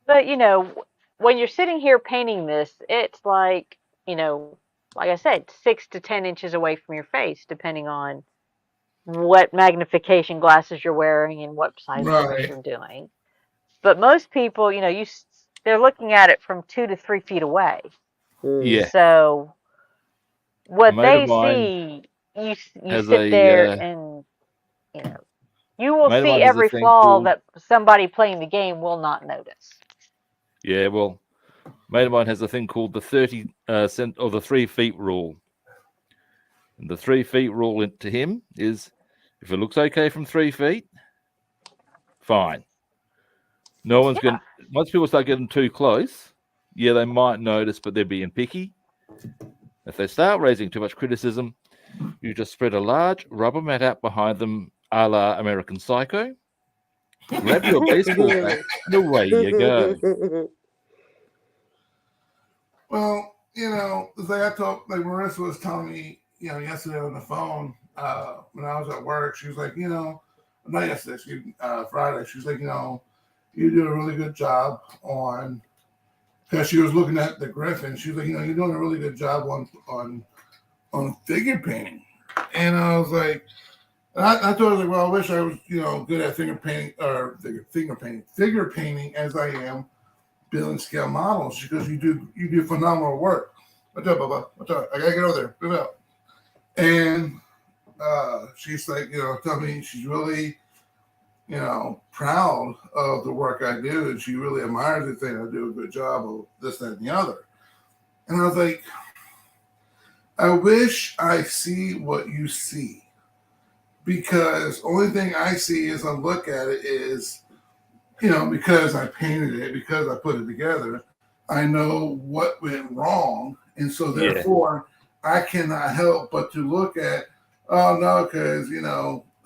but when you're sitting here painting this, it's like, like I said, 6 to 10 inches away from your face, depending on what magnification glasses you're wearing and what size figures you're doing. But most people, they're looking at it from 2 to 3 feet away. Yeah. So what they see, you sit there and, you will see every flaw that somebody playing the game will not notice. Yeah, well, a mate of mine has a thing called the 30 cent or the 3 feet rule. And the 3 feet rule to him is if it looks okay from 3 feet, fine. No one's going to, once people start getting too close, they might notice, but they're being picky. If they start raising too much criticism, you just spread a large rubber mat out behind them, a la American Psycho. Grab your baseball bat and away you go. Well, it's like I told, like Marissa was telling me, yesterday on the phone when I was at work. She was like, not yesterday, Friday. She was like, you do a really good job on, because she was looking at the Griffin. She was like, you're doing a really good job on figure painting. And I was like, I told her, like, well, I wish I was, good at figure painting as I am building scale models, because you do phenomenal work. What's up, Bubba? What's up? I gotta get over there. Move out. And she's like, tell me she's really, proud of the work I do, and she really admires it, saying I do a good job of this, that, and the other. And I was like, I wish I see what you see, because only thing I see as I look at it is, because I painted it, because I put it together, I know what went wrong. And so therefore I cannot help but to look at, oh no, because,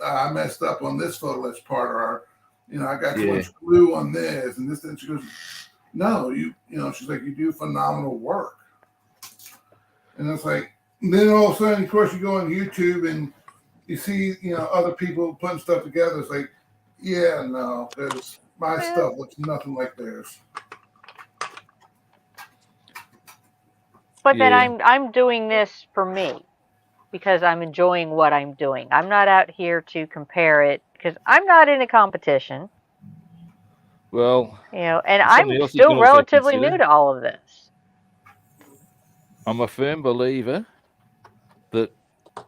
I messed up on this photo part, or, I got too much glue on this and this. And she goes, no, she's like, you do phenomenal work. And it's like, then all of a sudden, of course, you go on YouTube and you see, other people putting stuff together. It's like, yeah, no, because my stuff looks nothing like theirs. But then I'm doing this for me, because I'm enjoying what I'm doing. I'm not out here to compare it, because I'm not in a competition. Well, and I'm still relatively new to all of this. I'm a firm believer that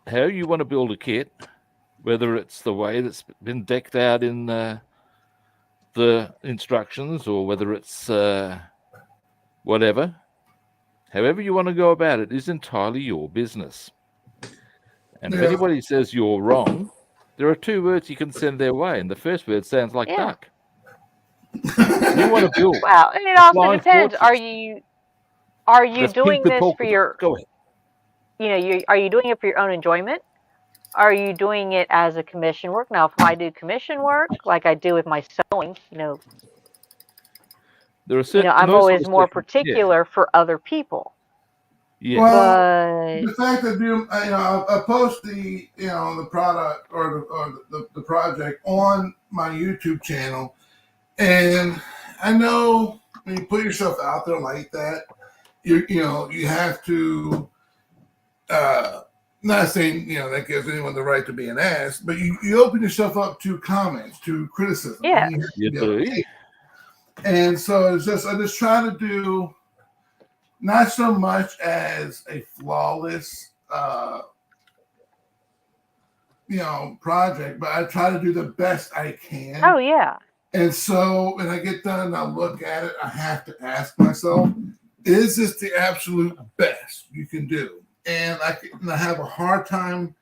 how you want to build a kit, whether it's the way that's been decked out in the instructions, or whether it's whatever, however you want to go about it, is entirely your business. And if anybody says you're wrong, there are two words you can send their way, and the first word sounds like duck. You want to build. Well, and it also depends. Are you doing this for your? Go ahead. Are you doing it for your own enjoyment? Are you doing it as a commission work? Now, if I do commission work, like I do with my sewing, there are certain, I'm always more particular for other people. Yeah. Well, the fact that I post the the product or the project on my YouTube channel, and I know when you put yourself out there like that, you have to. Not saying that gives anyone the right to be an ass, but you open yourself up to comments, to criticism. Yeah. And so I just try to do not so much as a flawless project, but I try to do the best I can. Oh yeah. And so when I get done and I look at it, I have to ask myself, is this the absolute best you can do? And I have a hard time,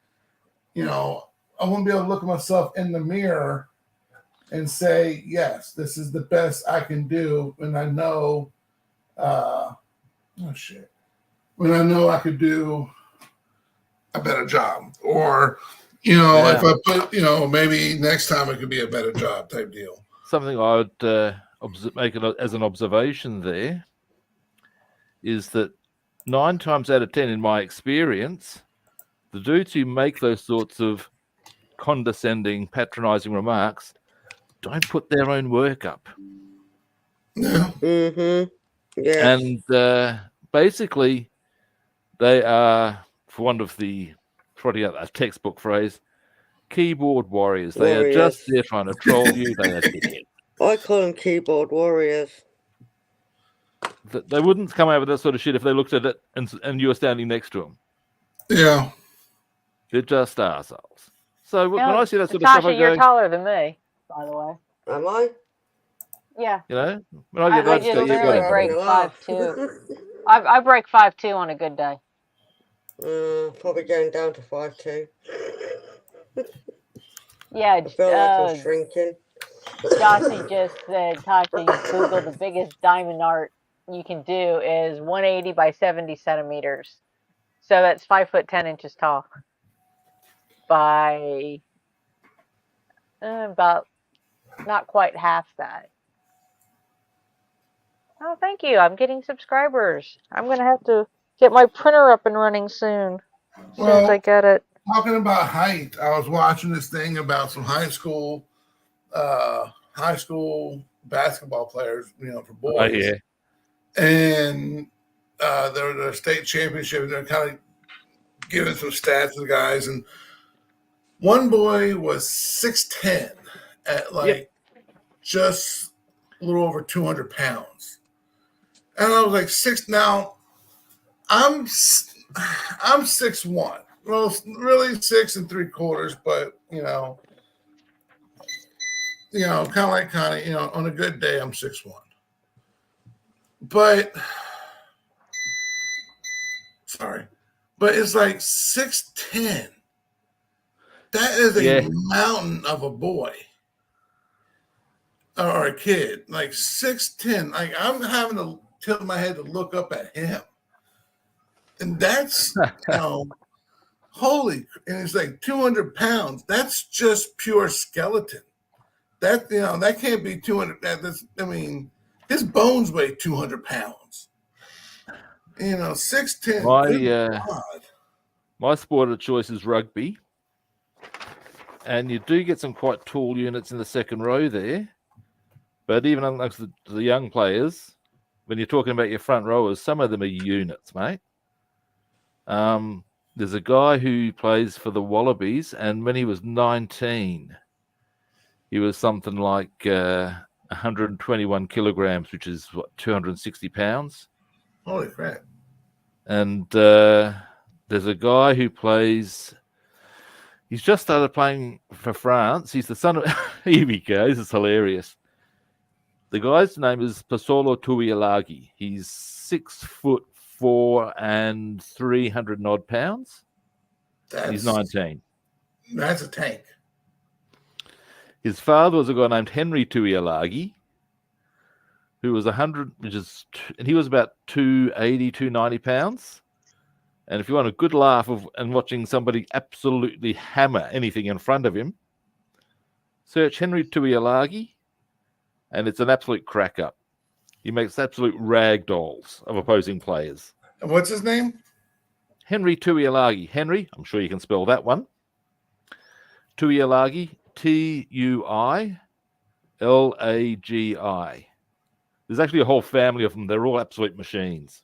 I won't be able to look at myself in the mirror and say, yes, this is the best I can do when I know, when I know I could do a better job. Or, if I put, maybe next time it could be a better job type deal. Something I would make it as an observation there is that 9 times out of 10, in my experience, the dudes who make those sorts of condescending, patronizing remarks don't put their own work up. Yeah. Mm-hmm. Yes. And basically, they are, for want of the a textbook phrase, keyboard warriors. They are just there trying to troll you. They are dickheads. I call them keyboard warriors. They wouldn't come out with that sort of shit if they looked at it and you were standing next to them. Yeah. They're just assholes. So when I see that sort Natasha, of stuff, I go, you're taller than me, by the way. Am I? Yeah. When I get I just barely break 5'2". I break 5'2" on a good day. Probably going down to 5'2". Yeah, I feel like I'm shrinking. Jossie just said, Tasha, you Google the biggest diamond art you can do is 180 by 70 centimeters. So that's 5 foot 10 inches tall. By about not quite half that. Oh, thank you. I'm getting subscribers. I'm going to have to get my printer up and running soon. As soon as I get it. Talking about height, I was watching this thing about some high school basketball players, for boys. Oh, yeah. And their state championship, they're kind of giving some stats to the guys. And one boy was 6'10" at just a little over 200 pounds. And I was like, now I'm 6'1". Well, really 6 3/4, but kind of like Connie, on a good day, I'm 6'1". But it's like 6'10". That is a mountain of a boy or a kid. Like 6'10". Like I'm having to tilt my head to look up at him, and that's holy. And it's like 200 pounds. That's just pure skeleton. That that can't be 200. His bones weigh 200 pounds. 6'10". My sport of choice is rugby, and you do get some quite tall units in the second row there. But even amongst the young players, when you're talking about your front rowers, some of them are units, mate. There's a guy who plays for the Wallabies, and when he was 19, he was something like 121 kilograms, which is 260 pounds. Holy crap. And there's a guy who plays, he's just started playing for France. He's the son of, here he goes, it's hilarious. The guy's name is Pasolo Tuialagi. He's 6'4" and 300 odd pounds. He's 19. That's a tank. His father was a guy named Henry Tuialagi, who was 100, and he was about 280, 290 pounds. And if you want a good laugh and watching somebody absolutely hammer anything in front of him, search Henry Tuialagi, and it's an absolute crack up. He makes absolute rag dolls of opposing players. And what's his name? Henry Tuialagi. Henry, I'm sure you can spell that one. Tuialagi, Tuilagi. There's actually a whole family of them. They're all absolute machines.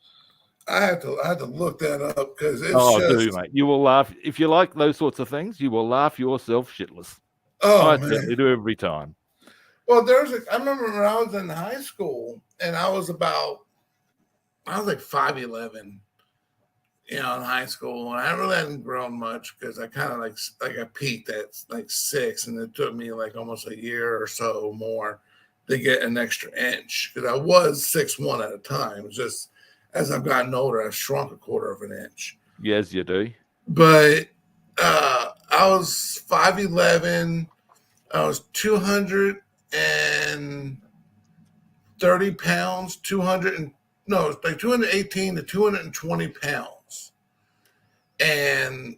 I had to look that up because it's do, mate. You will laugh. If you like those sorts of things, you will laugh yourself shitless. I certainly do every time. Well, I remember when I was in high school and I was like 5'11", in high school, and I really hadn't grown much because I kind of like I peaked at like 6, and it took me like almost a year or so more to get an extra inch because I was 6'1" at a time. It's just as I've gotten older, I've shrunk 1/4 of an inch. Yes, you do. But I was 5'11". I was 230 pounds, 218 to 220 pounds. And,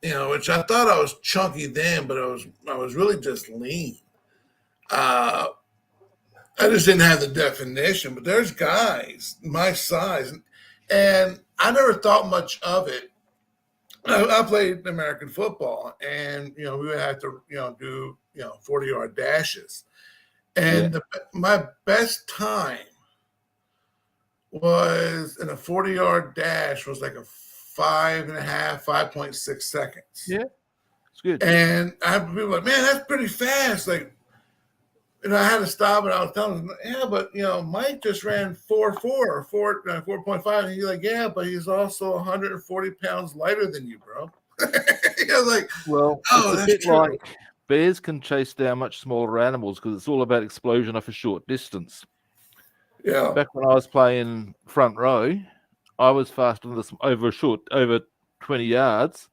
which I thought I was chunky then, but I was really just lean. I just didn't have the definition, but there's guys my size, and I never thought much of it. I played American football, and we would have to do 40-yard dashes, and my best time was in a 40-yard dash was like a 5.6 seconds. Yeah, it's good. And I have people like, man, that's pretty fast. Like, I had to stop, and I was telling him, yeah, but Mike just ran 4.5, and he's like, yeah, but he's also 140 pounds lighter than you, bro. Well, it's a bit true. Like bears can chase down much smaller animals because it's all about explosion off a short distance. Yeah. Back when I was playing front row, I was faster than over 20 yards.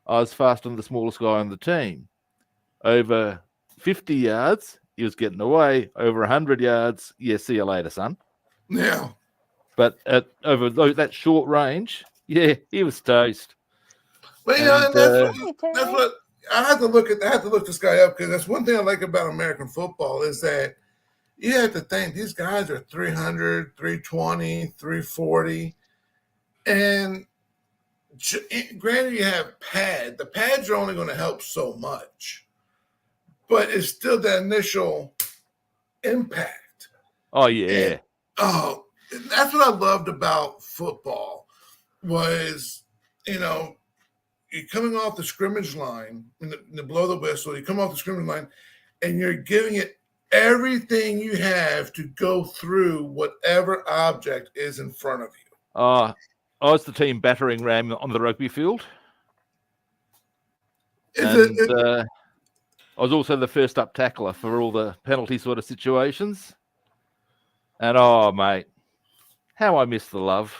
I was faster than the smallest guy on the team. Over 50 yards, he was getting away. Over 100 yards, see you later, son. Yeah. But over that short range, he was toast. But and that's what I have to look this guy up, because that's one thing I like about American football is that you have to think these guys are 300, 320, 340. And granted, you have pad. The pads are only going to help so much, but it's still that initial impact. Oh, yeah. And, that's what I loved about football was, you're coming off the scrimmage line, in the blow the whistle, you come off the scrimmage line, and you're giving it everything you have to go through whatever object is in front of you. I was the team battering ram on the rugby field. I was also the first up tackler for all the penalty sort of situations. And oh, mate, how I miss the love.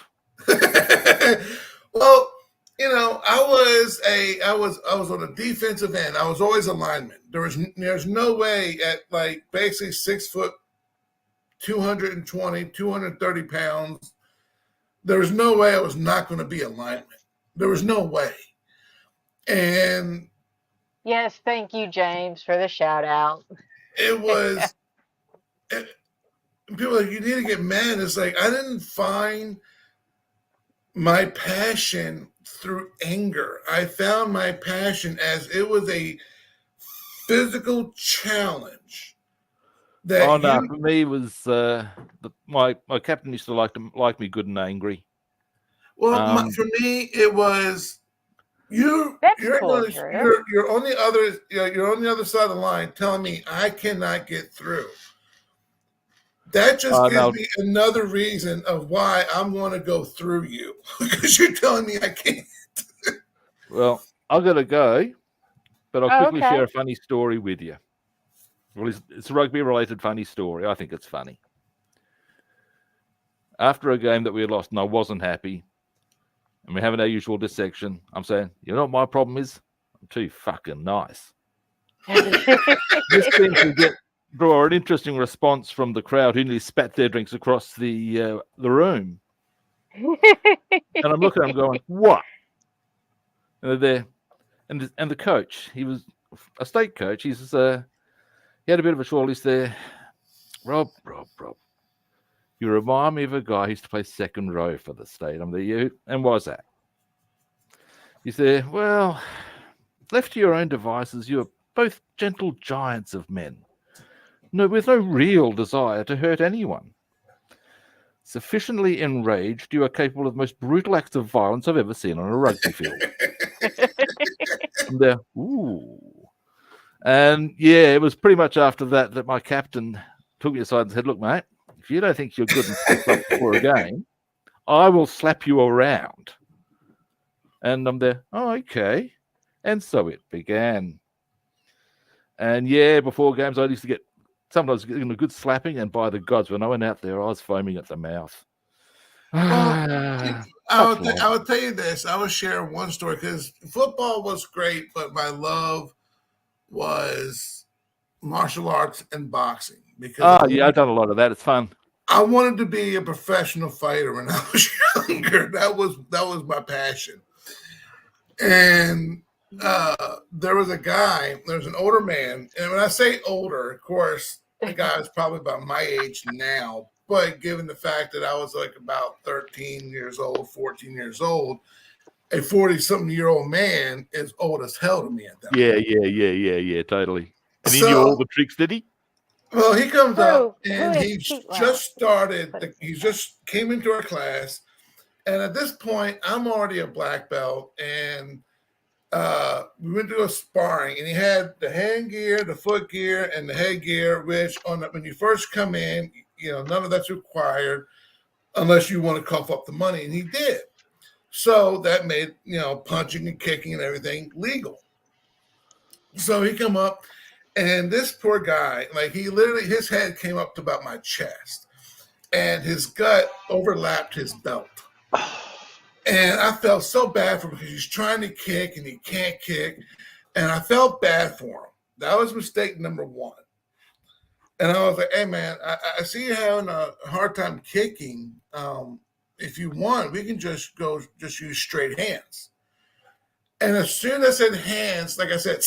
Well, I was on a defensive end. I was always a lineman. There's no way at like basically 6 foot, 220, 230 pounds. There was no way I was not going to be a lineman. There was no way. And yes, thank you, James, for the shout out. It was people are like, you need to get mad. It's like I didn't find my passion through anger. I found my passion as it was a physical challenge. For me it was my captain used to like me good and angry. Well, for me it was you're on the other side of the line telling me I cannot get through. That just gives me another reason of why I'm going to go through you, because you're telling me I can't. Well, I've got to go, but I'll quickly share a funny story with you. Well, it's a rugby-related funny story. I think it's funny. After a game that we had lost and I wasn't happy, and we're having our usual dissection, I'm saying, you know what my problem is? I'm too fucking nice. This seems to draw an interesting response from the crowd who nearly spat their drinks across the room. And I'm looking at them going, what? And they're there. And the coach, he was a state coach. He had a bit of a short list there. Rob, you remind me of a guy who used to play second row for the state. I'm there, and why's that? He's there, well, left to your own devices, you are both gentle giants of men. No, with no real desire to hurt anyone. Sufficiently enraged, you are capable of the most brutal acts of violence I've ever seen on a rugby field. I'm there, ooh. And yeah, it was pretty much after that my captain took me aside and said, look, mate, if you don't think you're good and picked up for a game, I will slap you around. And I'm there, oh, okay. And so it began. And yeah, before games, I used to sometimes getting a good slapping, and by the gods, when I went out there, I was foaming at the mouth. I would tell you this. I would share one story, because football was great, but my love was martial arts and boxing. Because I've done a lot of that. It's fun. I wanted to be a professional fighter when I was younger. That was my passion. And there was an older man, and when I say older, of course, the guy is probably about my age now, but given the fact that I was like about 13 years old, 14 years old, a 40-something-year-old man is old as hell to me at that point. Yeah, totally. And he knew all the tricks, did he? Well, he comes up, and he just came into our class, and at this point, I'm already a black belt, and we went to a sparring, and he had the hand gear, the foot gear, and the head gear, which when you first come in, none of that's required unless you want to cough up the money, and he did. So that made, punching and kicking and everything legal. So he come up, and this poor guy, like his head came up to about my chest, and his gut overlapped his belt. And I felt so bad for him because he's trying to kick and he can't kick. And I felt bad for him. That was mistake number one. And I was like, hey, man, I see you having a hard time kicking. If you want, we can just use straight hands. And as soon as I said hands, like I said,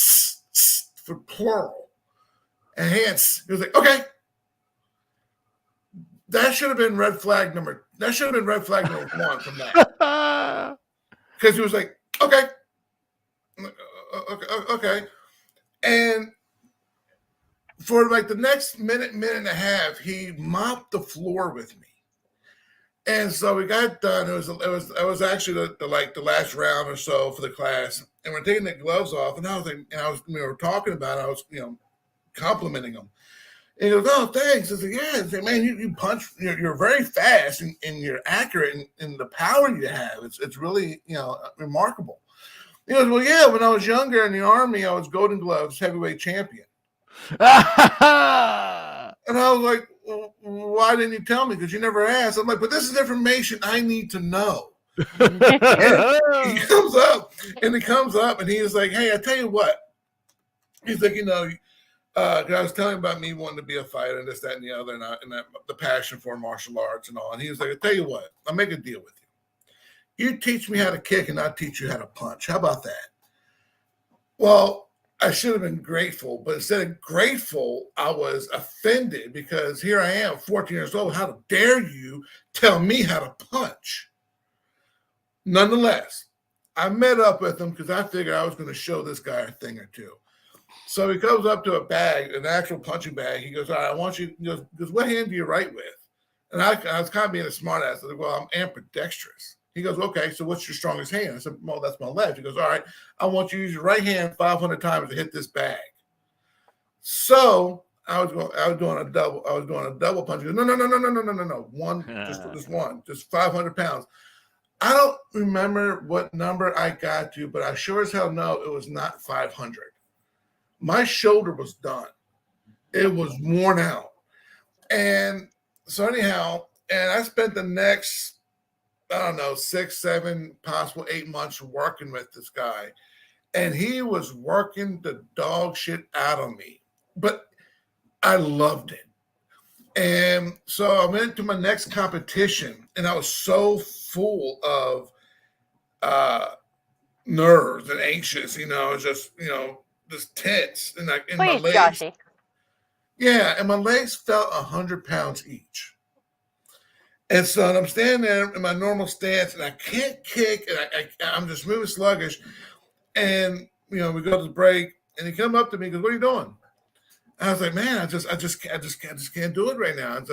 for plural, and hands, he was like, okay. That should have been red flag number. That should have been red flag number 1 from that. Because he was like, okay. Okay. And for like the next minute and a half, he mopped the floor with me. And so we got done. It was actually the last round or so for the class, and we're taking the gloves off. And I was like, we were talking about it. I was, complimenting him. And he goes, "Oh, thanks." I said, "Yeah." I said, "Man, you punch. You're very fast and you're accurate in the power you have. It's really remarkable." He goes, "Well, yeah. When I was younger in the Army, I was Golden Gloves heavyweight champion." And I was like, well, why didn't you tell me? Because you never asked. I'm like, but this is information I need to know. And he comes up and he was like, "Hey, I tell you what." He's like, I was telling him about me wanting to be a fighter and this, that, and the other, and that, the passion for martial arts and all. And he was like, "I tell you what, I'll make a deal with you. You teach me how to kick and I'll teach you how to punch. How about that?" Well, I should have been grateful, but instead of grateful, I was offended because here I am, 14 years old. How dare you tell me how to punch? Nonetheless, I met up with him because I figured I was going to show this guy a thing or two. So he comes up to a bag, an actual punching bag. He goes, "All right, I want you," he goes, "What hand do you write with?" And I was kind of being a smart ass. I said, "Well, I'm ambidextrous." He goes, "Okay, so what's your strongest hand?" I said, "Well, that's my left." He goes, "All right, I want you to use your right hand 500 times to hit this bag." So I was doing a double punch. He goes, No. One, just 500 pounds. I don't remember what number I got to, but I sure as hell know it was not 500. My shoulder was done. It was worn out. And so anyhow, and I spent the next, 6, 7, possible 8 months working with this guy. And he was working the dog shit out of me. But I loved it. And so I went to my next competition, and I was so full of nerves and anxious, just tense. And my legs. Joshy. Yeah, and my legs felt 100 pounds each. And so I'm standing there in my normal stance, and I can't kick, and I'm just moving sluggish. And we go to the break, and he come up to me and goes, "What are you doing?" And I was like, "Man, I just can't do it right now.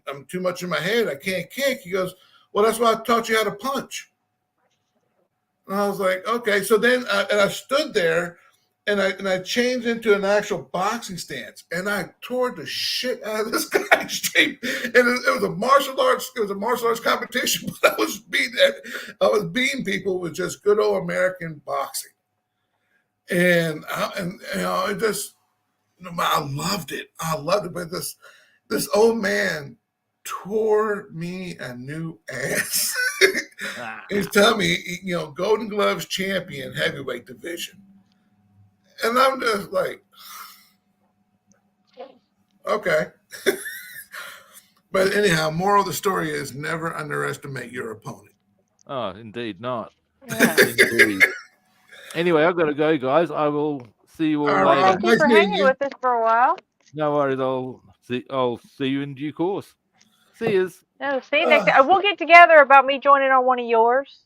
I'm too much in my head. I can't kick." He goes, "Well, that's why I taught you how to punch." And I was like, "Okay." So then I stood there. And I changed into an actual boxing stance, and I tore the shit out of this guy's shape. And it was a martial arts. It was a martial arts competition, but I was beating people with just good old American boxing. And it just, I loved it. But this old man tore me a new ass. He's telling me, Golden Gloves champion heavyweight division. And I'm just like, okay. But anyhow, moral of the story is never underestimate your opponent. Oh, indeed not. Yeah. Indeed. Anyway, I've got to go, guys. I will see you all later. Thank you for hanging with us for a while. No worries. I'll see you in due course. See yous. No, see you next time. We'll get together about me joining on one of yours.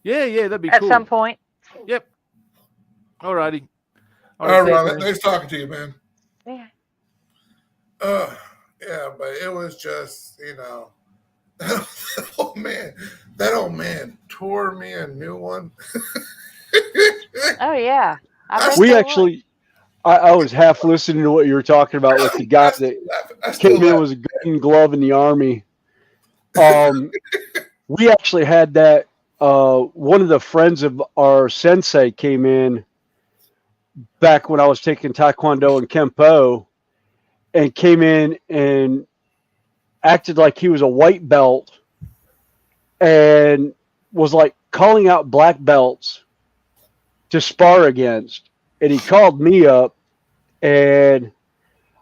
Yeah, that'd be cool. At some point. Yep. All righty. All right, nice talking to you, man. Yeah. Yeah, but it was just, that old man tore me a new one. Oh yeah. I was half listening to what you were talking about with the guy that came in was a Golden Glove in the Army. We actually had that. One of the friends of our sensei came in back when I was taking Taekwondo and Kempo, and came in and acted like he was a white belt and was like calling out black belts to spar against. And he called me up, and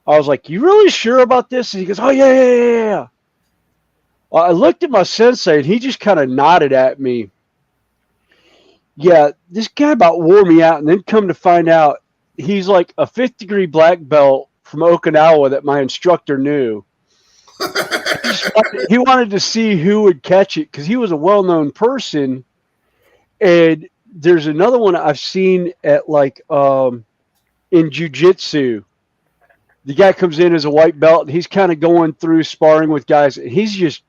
I was like, "You really sure about this?" And he goes, "Oh, yeah. Well, I looked at my sensei, and he just kind of nodded at me. Yeah, this guy about wore me out, and then come to find out he's like a 5th-degree black belt from Okinawa that my instructor knew. He wanted to see who would catch it because he was a well-known person. And there's another one I've seen at like in jiu-jitsu. The guy comes in as a white belt, and he's kind of going through sparring with guys. And he's just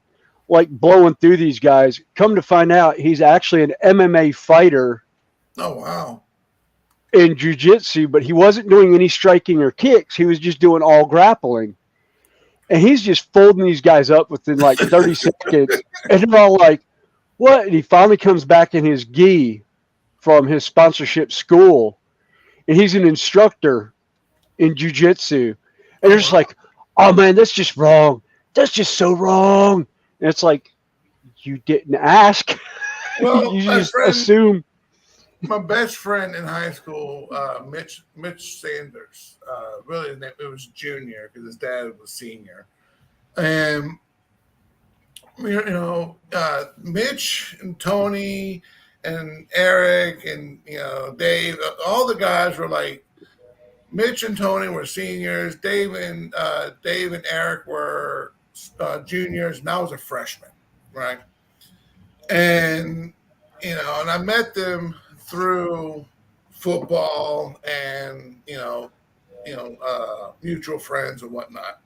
like blowing through these guys. Come to find out, he's actually an MMA fighter. Oh, wow. In jiu-jitsu, but he wasn't doing any striking or kicks. He was just doing all grappling. And he's just folding these guys up within like 30 seconds. And they're all like, what? And he finally comes back in his gi from his sponsorship school. And he's an instructor in jiu-jitsu. And they're just like, oh, man, that's just wrong. That's just so wrong. And it's like, you didn't ask. Well, you just assume. My best friend in high school, Mitch Sanders, really his name, it was junior because his dad was senior. And, you know, Mitch and Tony and Eric and, you know, Dave, all the guys were like, Mitch and Tony were seniors. Dave and Eric were juniors, and I was a freshman, right? And, you know, and I met them through football and mutual friends and whatnot.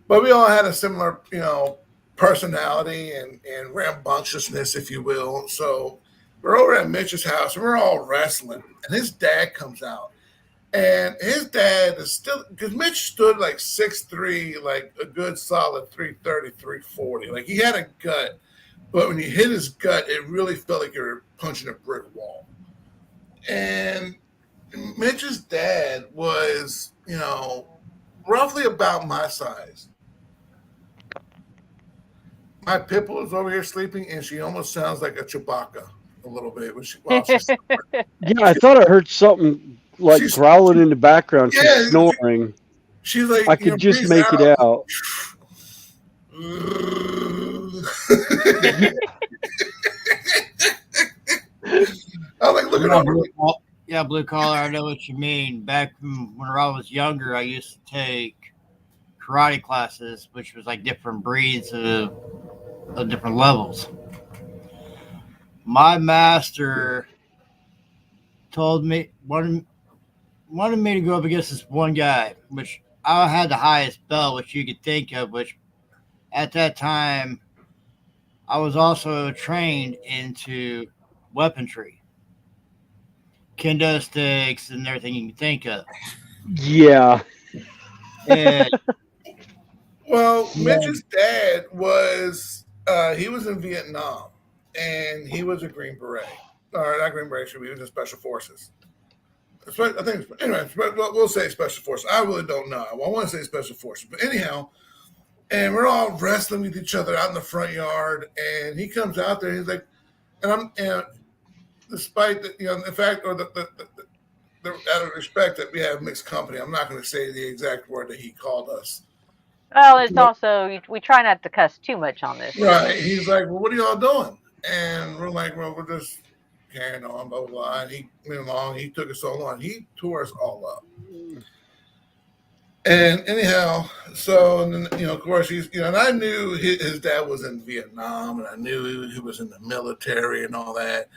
But we all had a similar, you know, personality and rambunctiousness, if you will. So we're over at Mitch's house and we're all wrestling, and his dad comes out. And his dad is still, because Mitch stood like 6'3", like a good solid 330, 340. Like he had a gut. But when you hit his gut, it really felt like you were punching a brick wall. And Mitch's dad was, you know, roughly about my size. My pit bull is over here sleeping, and she almost sounds like a Chewbacca a little bit. While she's yeah, I thought I heard something like growling in the background. She's snoring. She's like, I could just make it out. I'm like, look at her. Yeah, blue collar. I know what you mean. Back when I was younger, I used to take karate classes, which was like different breeds of different levels. My master told me wanted me to go up against this one guy, which I had the highest belt, which you could think of, which at that time I was also trained into weaponry, kendo sticks, and everything you can think of. Yeah. And, well, Mitch's dad was he was in Vietnam, and he was a Green Beret, or not Green Beret. He was in Special Forces. I think anyway. We'll say Special Forces. I really don't know. I want to say Special Forces, but anyhow. And we're all wrestling with each other out in the front yard, and he comes out there. And he's like, and despite the, you know, the fact or the out of respect that we have mixed company, I'm not going to say the exact word that he called us. Well, it's also we try not to cuss too much on this. Right? He's like, well, what are y'all doing? And we're like, well, we're just carrying on, blah blah blah. And he went along. He took us so long. He tore us all up. And anyhow, so, and then, you know, of course, he's, you know, and I knew his dad was in Vietnam, and I knew he was in the military and all that.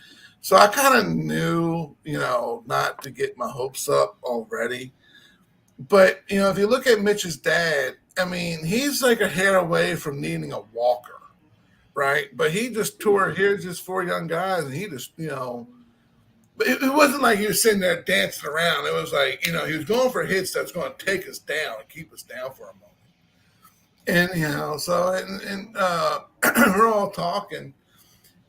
So I kind of knew, you know, not to get my hopes up already. But, you know, if you look at Mitch's dad, I mean, he's like a hair away from needing a walker, right? But he just tore, here's just 4 young guys, and he just, you know, but it wasn't like he was sitting there dancing around. It was like, you know, he was going for hits that's going to take us down and keep us down for a moment. And, you know, so, and we're all talking.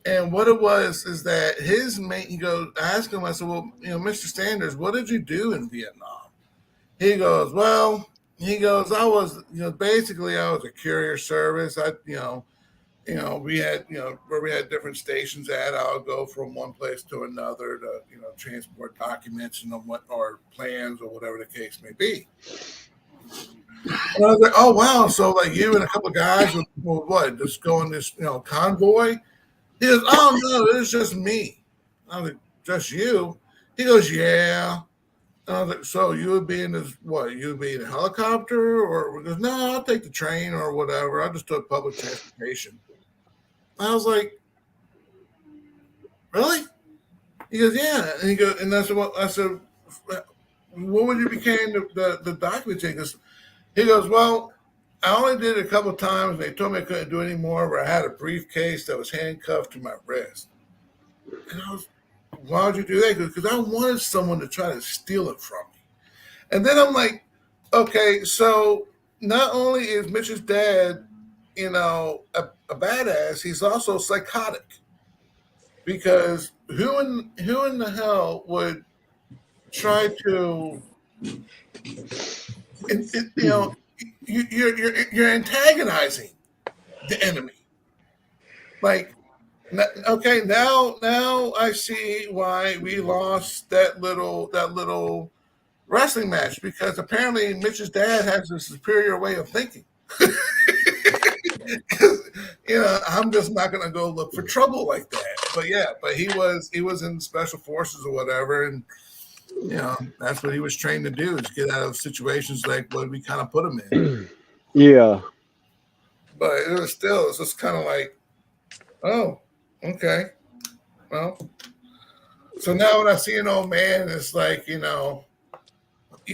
And what it was is that his mate, he goes, I asked him, I said, well, you know, Mr. Sanders, what did you do in Vietnam? He goes, well, I was, you know, basically I was a courier service. We had, you know, where we had different stations at, I'll go from one place to another to, you know, transport documents and what, or plans or whatever the case may be. And I was like, oh, wow. So like you and a couple of guys would what, just go in this, you know, convoy? He goes, oh, no, it was just me. I was like, just you? He goes, yeah. And I was like, so you would be in this, what, you would be in a helicopter? Or he goes, no, I'll take the train or whatever. I just took public transportation. I was like, really? He goes, yeah. And he goes, and that's what I said, what would you became the document? He goes, well, I only did it a couple of times. And they told me I couldn't do any more, but I had a briefcase that was handcuffed to my wrist. And I was, why would you do that? Because I wanted someone to try to steal it from me. And then I'm like, okay, so not only is Mitch's dad, a badass, he's also psychotic. Because who in the hell would try to, you're antagonizing the enemy. Like, okay, now I see why we lost that little wrestling match, because apparently Mitch's dad has a superior way of thinking. I'm just not gonna go look for trouble like that. But he was in special forces or whatever, and that's what he was trained to do, is get out of situations like what we kind of put him in. Yeah. But it's just kind of like, oh, okay. Well, so now when I see an old man, it's like, you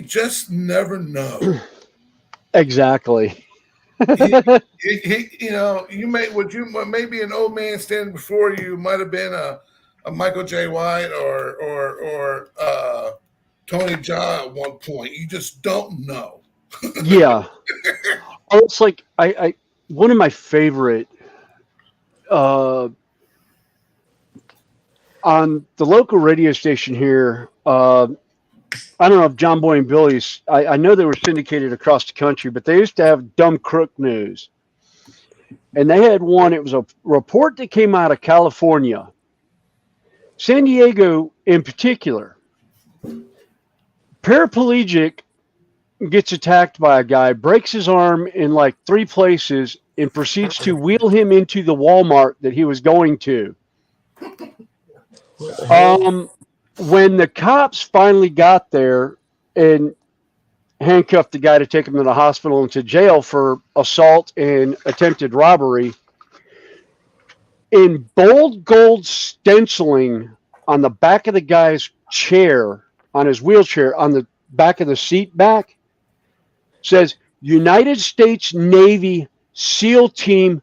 just never know. Exactly. Maybe an old man standing before you might have been a Michael J. White or Tony Jaa at one point. You just don't know. Yeah. It's like I one of my favorite on the local radio station here. I don't know if John Boy and Billy's. I know they were syndicated across the country, but they used to have Dumb Crook News, and they had one. It was a report that came out of California, San Diego in particular. Paraplegic gets attacked by a guy, breaks his arm in like 3 places, and proceeds to wheel him into the Walmart that he was going to. When the cops finally got there and handcuffed the guy to take him to the hospital and to jail for assault and attempted robbery, in bold gold stenciling on the back of the guy's chair, on his wheelchair, on the back of the seat back, says United States Navy SEAL Team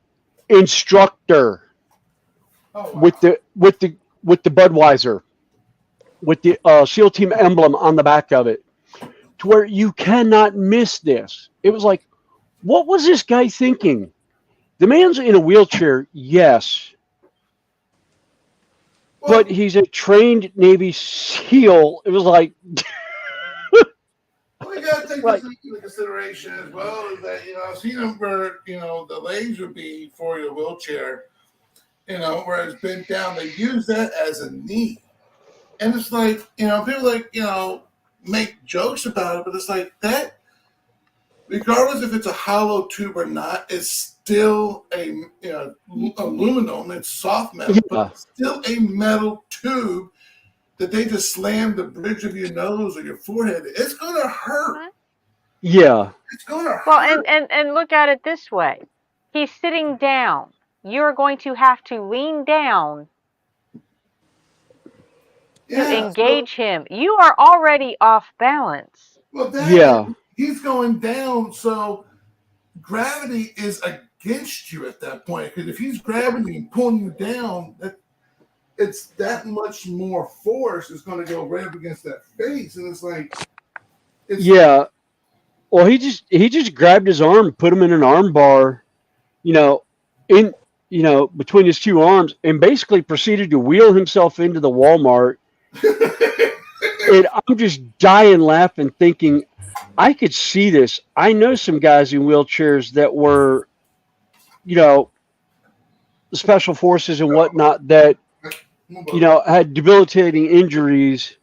instructor. Oh, wow. with the Budweiser, with the SEAL Team emblem on the back of it, to where you cannot miss this. It was like, what was this guy thinking? The man's in a wheelchair, yes, but he's a trained Navy SEAL. It was like, well, you got to take this into consideration as well, is that, I've seen them where, the laser beam for your wheelchair, where it's bent down, they use that as a knee. And it's like, people make jokes about it, but it's like that, regardless if it's a hollow tube or not, it's still aluminum, it's soft metal, but it's still a metal tube that they just slam the bridge of your nose or your forehead. It's going to hurt. Yeah. It's going to hurt. Well, and look at it this way. He's sitting down. You're going to have to lean down to engage him. You are already off balance. Well, he's going down, so gravity is against you at that point. Because if he's grabbing you and pulling you down, it's that much more force is going to go right up against that face, and it's like, Well, he just grabbed his arm, put him in an arm bar, between his 2 arms, and basically proceeded to wheel himself into the Walmart. And I'm just dying laughing, thinking, I could see this. I know some guys in wheelchairs that were, special forces and whatnot that, had debilitating injuries.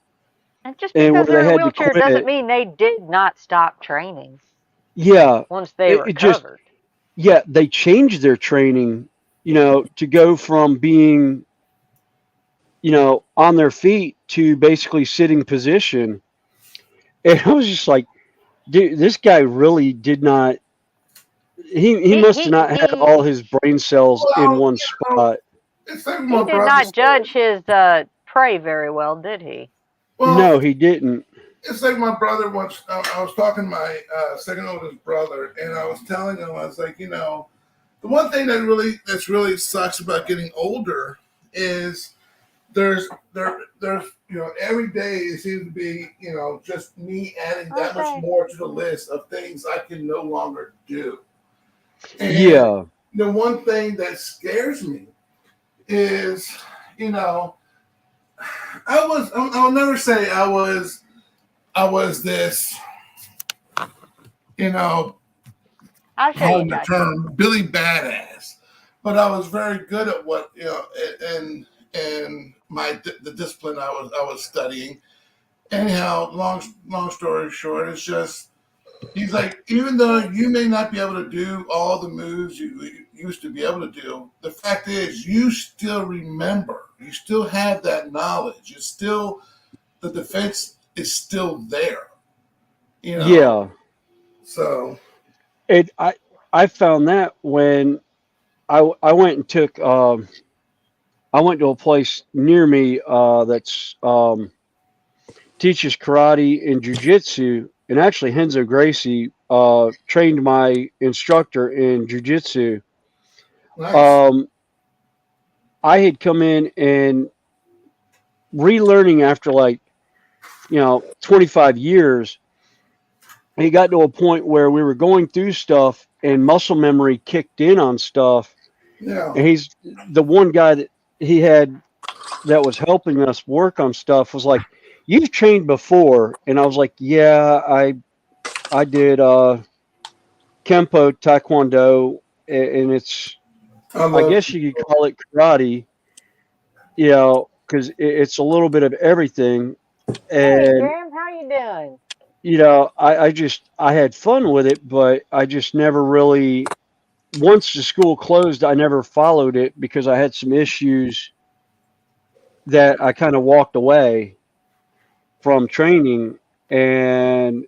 And just because they're in a wheelchair doesn't mean they did not stop training. Yeah. Once they recovered. They changed their training, to go from being, on their feet to basically sitting position. And I was just like, dude, this guy really did not. He must have not had all his brain cells in Well, one spot. it's like he my did brother not said. judge his prey very well, did he? Well, No, he didn't. it's like my brother once. I was talking to my second oldest brother, and I was telling him, I was like, the one thing that's really sucks about getting older is there's every day it seems to be just me adding that much more to the list of things I can no longer do. And Yeah. the one thing that scares me is I'll never say I was this I'll show you, pardon the Josh. term, Billy Badass, but I was very good at what and the discipline I was studying. Anyhow, long story short, it's just he's like, even though you may not be able to do all the moves you used to be able to do, the fact is you still remember, you still have that knowledge. It's still the defense is still there. Yeah. So I found that when I went and took I went to a place near me that's teaches karate and jujitsu, and actually Henzo Gracie trained my instructor in jujitsu. nice. I had come in and relearning after 25 years. He got to a point where we were going through stuff and muscle memory kicked in on stuff. Yeah. And he's the one guy that he had that was helping us work on stuff was like, "You've trained before," and I was like, "Yeah, I did Kempo, Taekwondo, and it's I guess you could call it karate, because it's a little bit of everything." Hey, And Graham, how you doing? I had fun with it, but I just never really. Once the school closed, I never followed it because I had some issues that I kind of walked away from training, and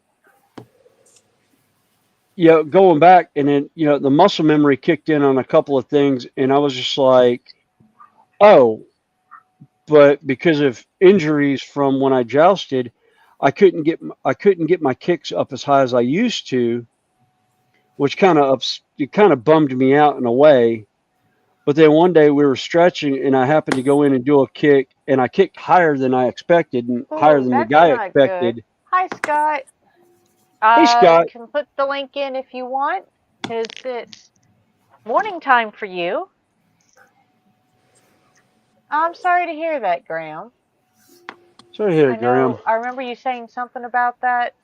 going back, and then the muscle memory kicked in on a couple of things, and I was just like, oh, but because of injuries from when I jousted, I couldn't get my kicks up as high as I used to, which kind of bummed me out in a way. But then one day we were stretching, and I happened to go in and do a kick, and I kicked higher than I expected, and higher Oh, than the that's guy not good. expected. Hi, Scott. Hey, Scott. Can put the link in if you want, because it's morning time for you. I'm sorry to hear that, Graham. Sorry to hear it, Graham. I remember you saying something about that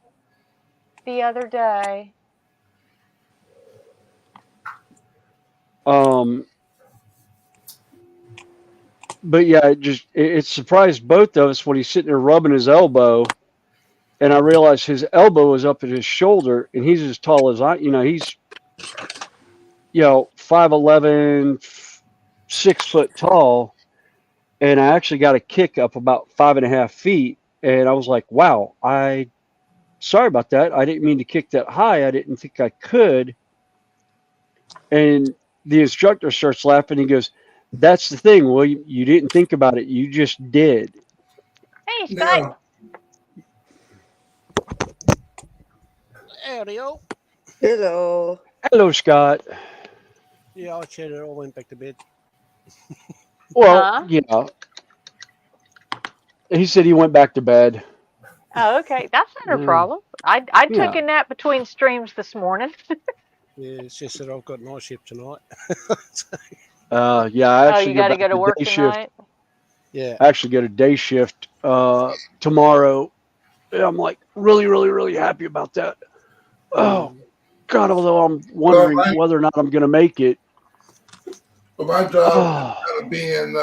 the other day. But yeah, it surprised both of us when he's sitting there rubbing his elbow, and I realized his elbow was up at his shoulder, and he's as tall as I. He's 5'11", 6 foot tall, and I actually got a kick up about 5.5 feet, and I was like, wow, sorry about that. I didn't mean to kick that high. I didn't think I could. And the instructor starts laughing. He goes, "That's the thing. Well, you didn't think about it. You just did." Hey, Scott. Howdy-o. Hello. Hello, Scott. Yeah, I said it. I went back to bed. Well, he said he went back to bed. Oh, okay. That's not a problem. I took a nap between streams this morning. Yeah, it's just that I've got night shift tonight. Yeah, I actually you got to go to work tonight? Yeah. I actually get a day shift tomorrow. And I'm like really, really, really happy about that. Oh, God, although I'm wondering whether or not I'm going to make it. But my job is kind of being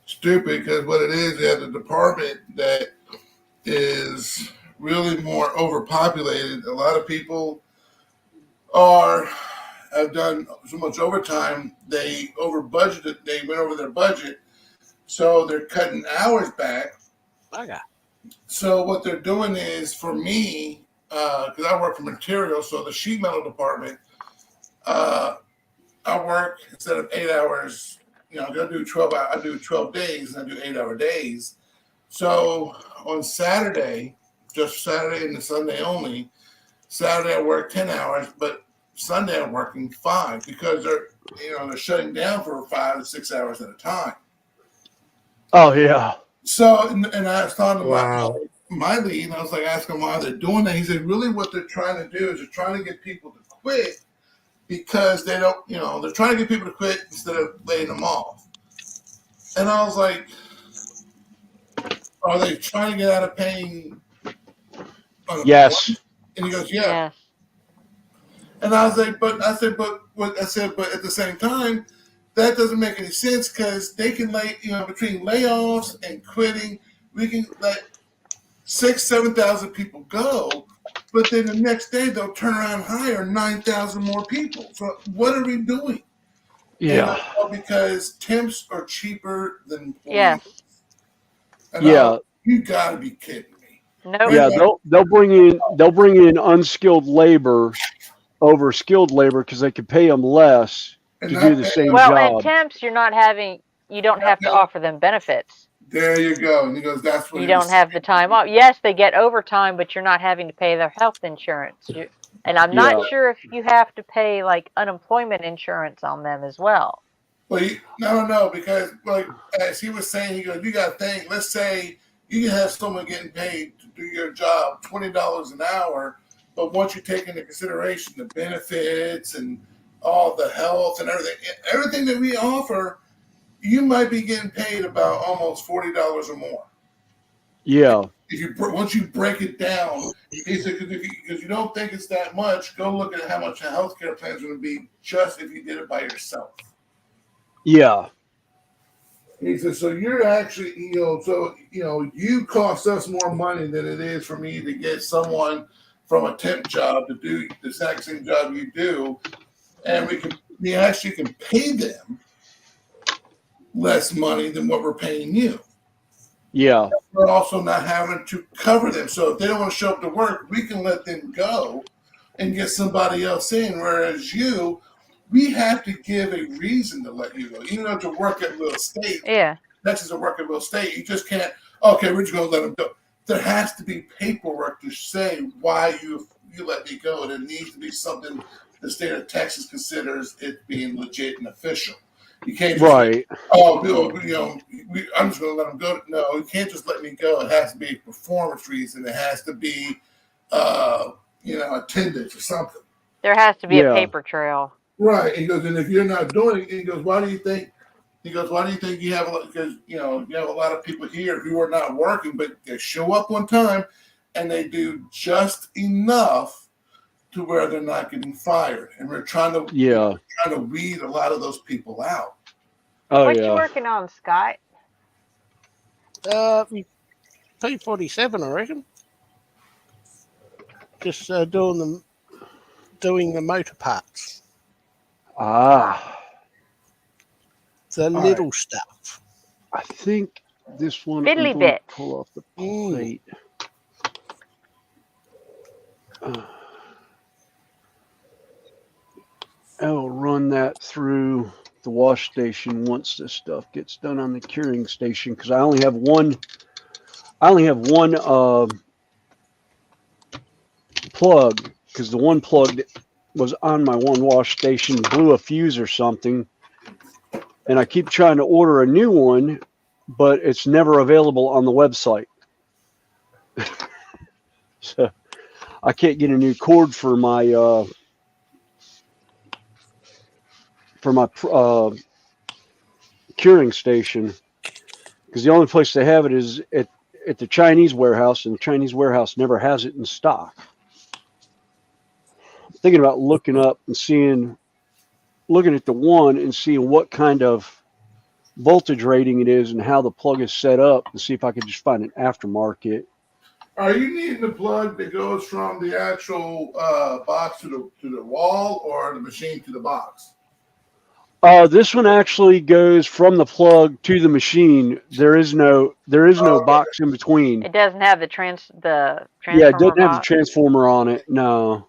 stupid because what it is, you have a department that is really more overpopulated. A lot of people have done so much overtime, they over budgeted, they went over their budget, So they're cutting hours back. Okay. So what they're doing is, for me, because I work for materials, so the sheet metal department, I work instead of 8 hours. I do 12 hours. I do 12 days, and I do 8-hour days. So on Saturday, just Saturday and the Sunday only. Saturday I work 10 hours, but Sunday I'm working 5 because they're shutting down for 5 to 6 hours at a time. Oh yeah. So and I was talking to Wow. my lead, and I was like asking why they're doing that. He said, really what they're trying to do is they're trying to get people to quit because they don't, they're trying to get people to quit instead of laying them off. And I was like, are they trying to get out of paying unemployment? Yes. And he goes, yeah. Yes. And I was like, but at the same time, that doesn't make any sense because they can between layoffs and quitting, we can let 6,000-7,000 people go, but then the next day they'll turn around and hire 9,000 more people. So what are we doing? Yeah. And, because temps are cheaper than employees. Yes. And Yeah. You gotta be kidding me. Nope. Yeah, they'll bring in unskilled labor over skilled labor because they can pay them less to do the same Well, and job. temps, you don't have to offer them benefits. There you go. And he goes, that's what you don't have the time off. Yes, they get overtime, but you're not having to pay their health insurance. And I'm not sure if you have to pay like unemployment insurance on them as well. Well, no, because like as he was saying, he goes, you got to think. Let's say you can have someone getting paid to do your job $20 an hour, but once you take into consideration the benefits and all the health and everything that we offer, you might be getting paid about almost $40 or more. Yeah. Once you break it down, he said, because you don't think it's that much, go look at how much a healthcare plan is going to be just if you did it by yourself. Yeah. He said, so you're actually, you cost us more money than it is for me to get someone from a temp job to do the exact same job you do, and we actually can pay them less money than what we're paying you. Yeah. We're also not having to cover them. So if they don't want to show up to work, we can let them go and get somebody else in. Whereas we have to give a reason to let you go. Even though to work at Little State, that's just a work at Little State. You just can't, okay, we're just going to let them go. There has to be paperwork to say why you let me go. And it needs to be something the state of Texas considers it being legit and official. You can't just I'm just going to let them go. No, you can't just let me go. It has to be a performance reason. It has to be, attendance or something. There has to be a paper trail. Right. He goes, and if you're not doing it, he goes, why do you think? He goes, why do you think you have? Because you have a lot of people here who are not working, but they show up one time and they do just enough to where they're not getting fired, and we're trying to weed a lot of those people out. Oh, what you working on, Scott? P-47, I reckon. Just doing the motor parts. Ah. The little stuff. I think this one Fiddly I'm going bits. to pull off the plate. I'll run that through the wash station once this stuff gets done on the curing station because I only have one plug because the one plug that was on my one wash station blew a fuse or something, and I keep trying to order a new one, but it's never available on the website. So I can't get a new cord for my curing station because the only place they have it is at the Chinese warehouse, and the Chinese warehouse never has it in stock. I'm thinking about looking at the one and seeing what kind of voltage rating it is and how the plug is set up and see if I could just find an aftermarket. Are you needing the plug that goes from the actual box to the wall, or the machine to the box? This one actually goes from the plug to the machine. There is no box in between. It doesn't have the Yeah, it transformer doesn't have the box. transformer on it. No.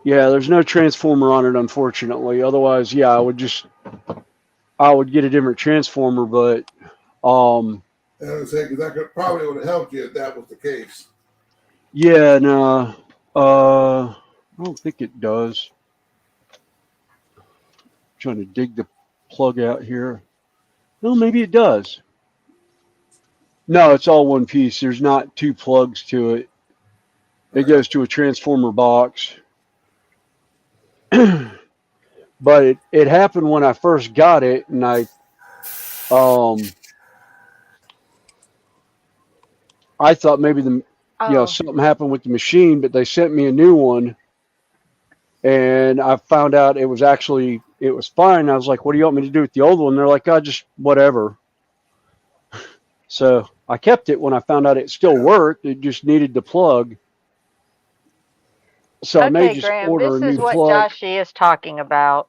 Yeah, there's no transformer on it, unfortunately. Otherwise, yeah, I would get a different transformer, but And I would say, because that probably would have helped you if that was the case. yeah, no, I don't think it does. I'm trying to dig the plug out here. Well, maybe it does. No, it's all one piece. There's not two plugs to it. It goes to a transformer box. But it happened when I first got it, and I thought maybe something happened with the machine, but they sent me a new one, and I found out it was fine. I was like, "What do you want me to do with the old one?" They're like, "Oh, just whatever." So I kept it when I found out it still worked. It just needed the plug. So I may Okay, just Graham, order a this is new what plug. Joshy is talking about.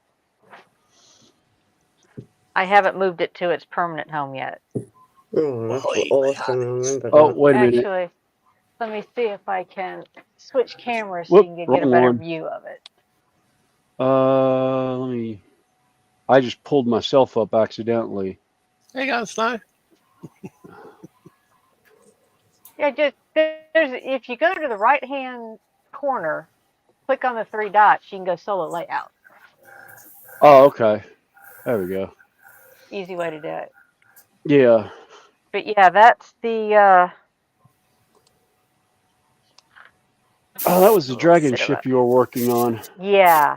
I haven't moved it to its permanent home yet. Oh, that's awesome. I remember Oh, that. wait a minute. Actually, let me see if I can switch cameras so Whoop, you can get a wrong better one. view of it. I just pulled myself up accidentally. There you go, Snow. Yeah, if you go to the right hand corner, click on the three dots, you can go solo layout. Oh, okay. There we go. Easy way to do it. Yeah. But yeah, that's the Oh, that was the dragon sit ship up. you were working on. Yeah.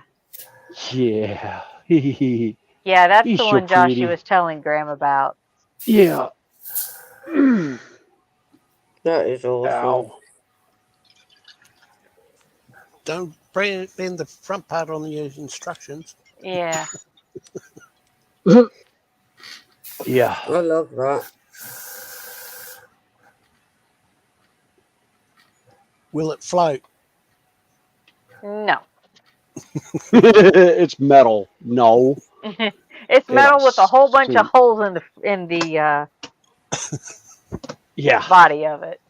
Yeah. Yeah, that's He's the so one Joshy pretty. was telling Graham about. Yeah. That is awesome. Ow. Don't bend the front part on the instructions. Yeah. Yeah. I love that. Will it float? No. It's metal. No. It's metal with a whole bunch of holes in the body of it.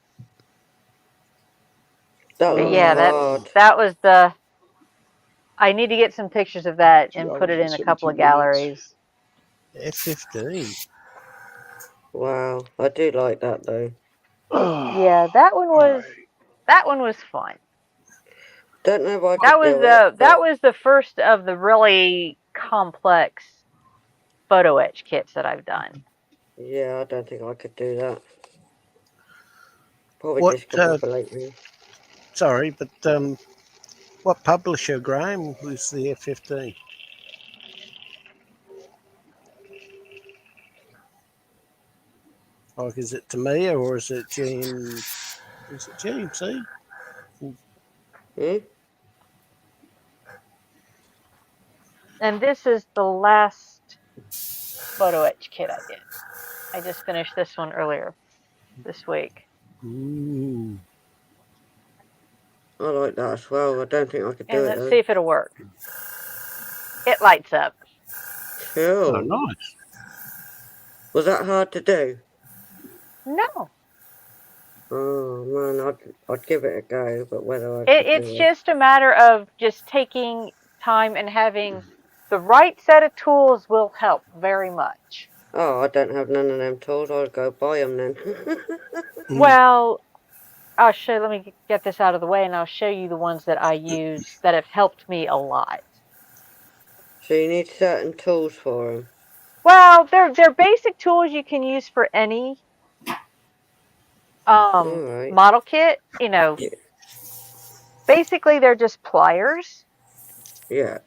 That But was yeah, hard. that was the. I need to get some pictures of that and put it in a couple of galleries. F-15. Wow, I do like that though. Yeah, that one was fun. Don't know if I could do it. That was the first of the really complex photo etch kits that I've done. Yeah, I don't think I could do that. Probably just lately. Sorry, but what publisher, Graham, was the F-15? Like, is it Tamiya or is it GMC? And this is the last photo etch kit I did. I just finished this one earlier this week. Ooh. I like that as well. I don't think I could do it. Let's see if it'll work. It lights up. Cool. Oh, nice. Was that hard to do? No. Oh man, I'd give it a go, but whether It's just a matter of just taking time and having the right set of tools will help very much. Oh, I don't have none of them tools. I'll go buy them then. Well, I'll show. Let me get this out of the way, and I'll show you the ones that I use that have helped me a lot. So you need certain tools for them. Well, they're basic tools you can use for any model kit. You know, basically they're just pliers. Yeah.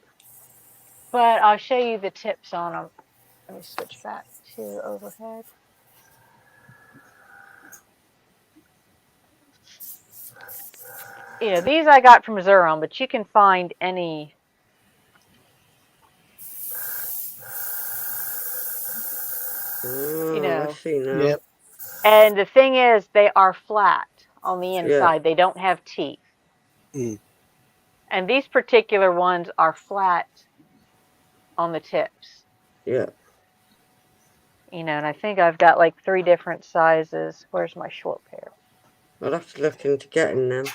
But I'll show you the tips on them. Let me switch back to overhead. You know, these I got from Xuron, but you can find any. You know. I see now. Yep. And the thing is, they are flat on the inside. Yeah. They don't have teeth. Mm. And these particular ones are flat on the tips. Yeah. And I think I've got like 3 different sizes. Where's my short pair? I'll have to look into getting them.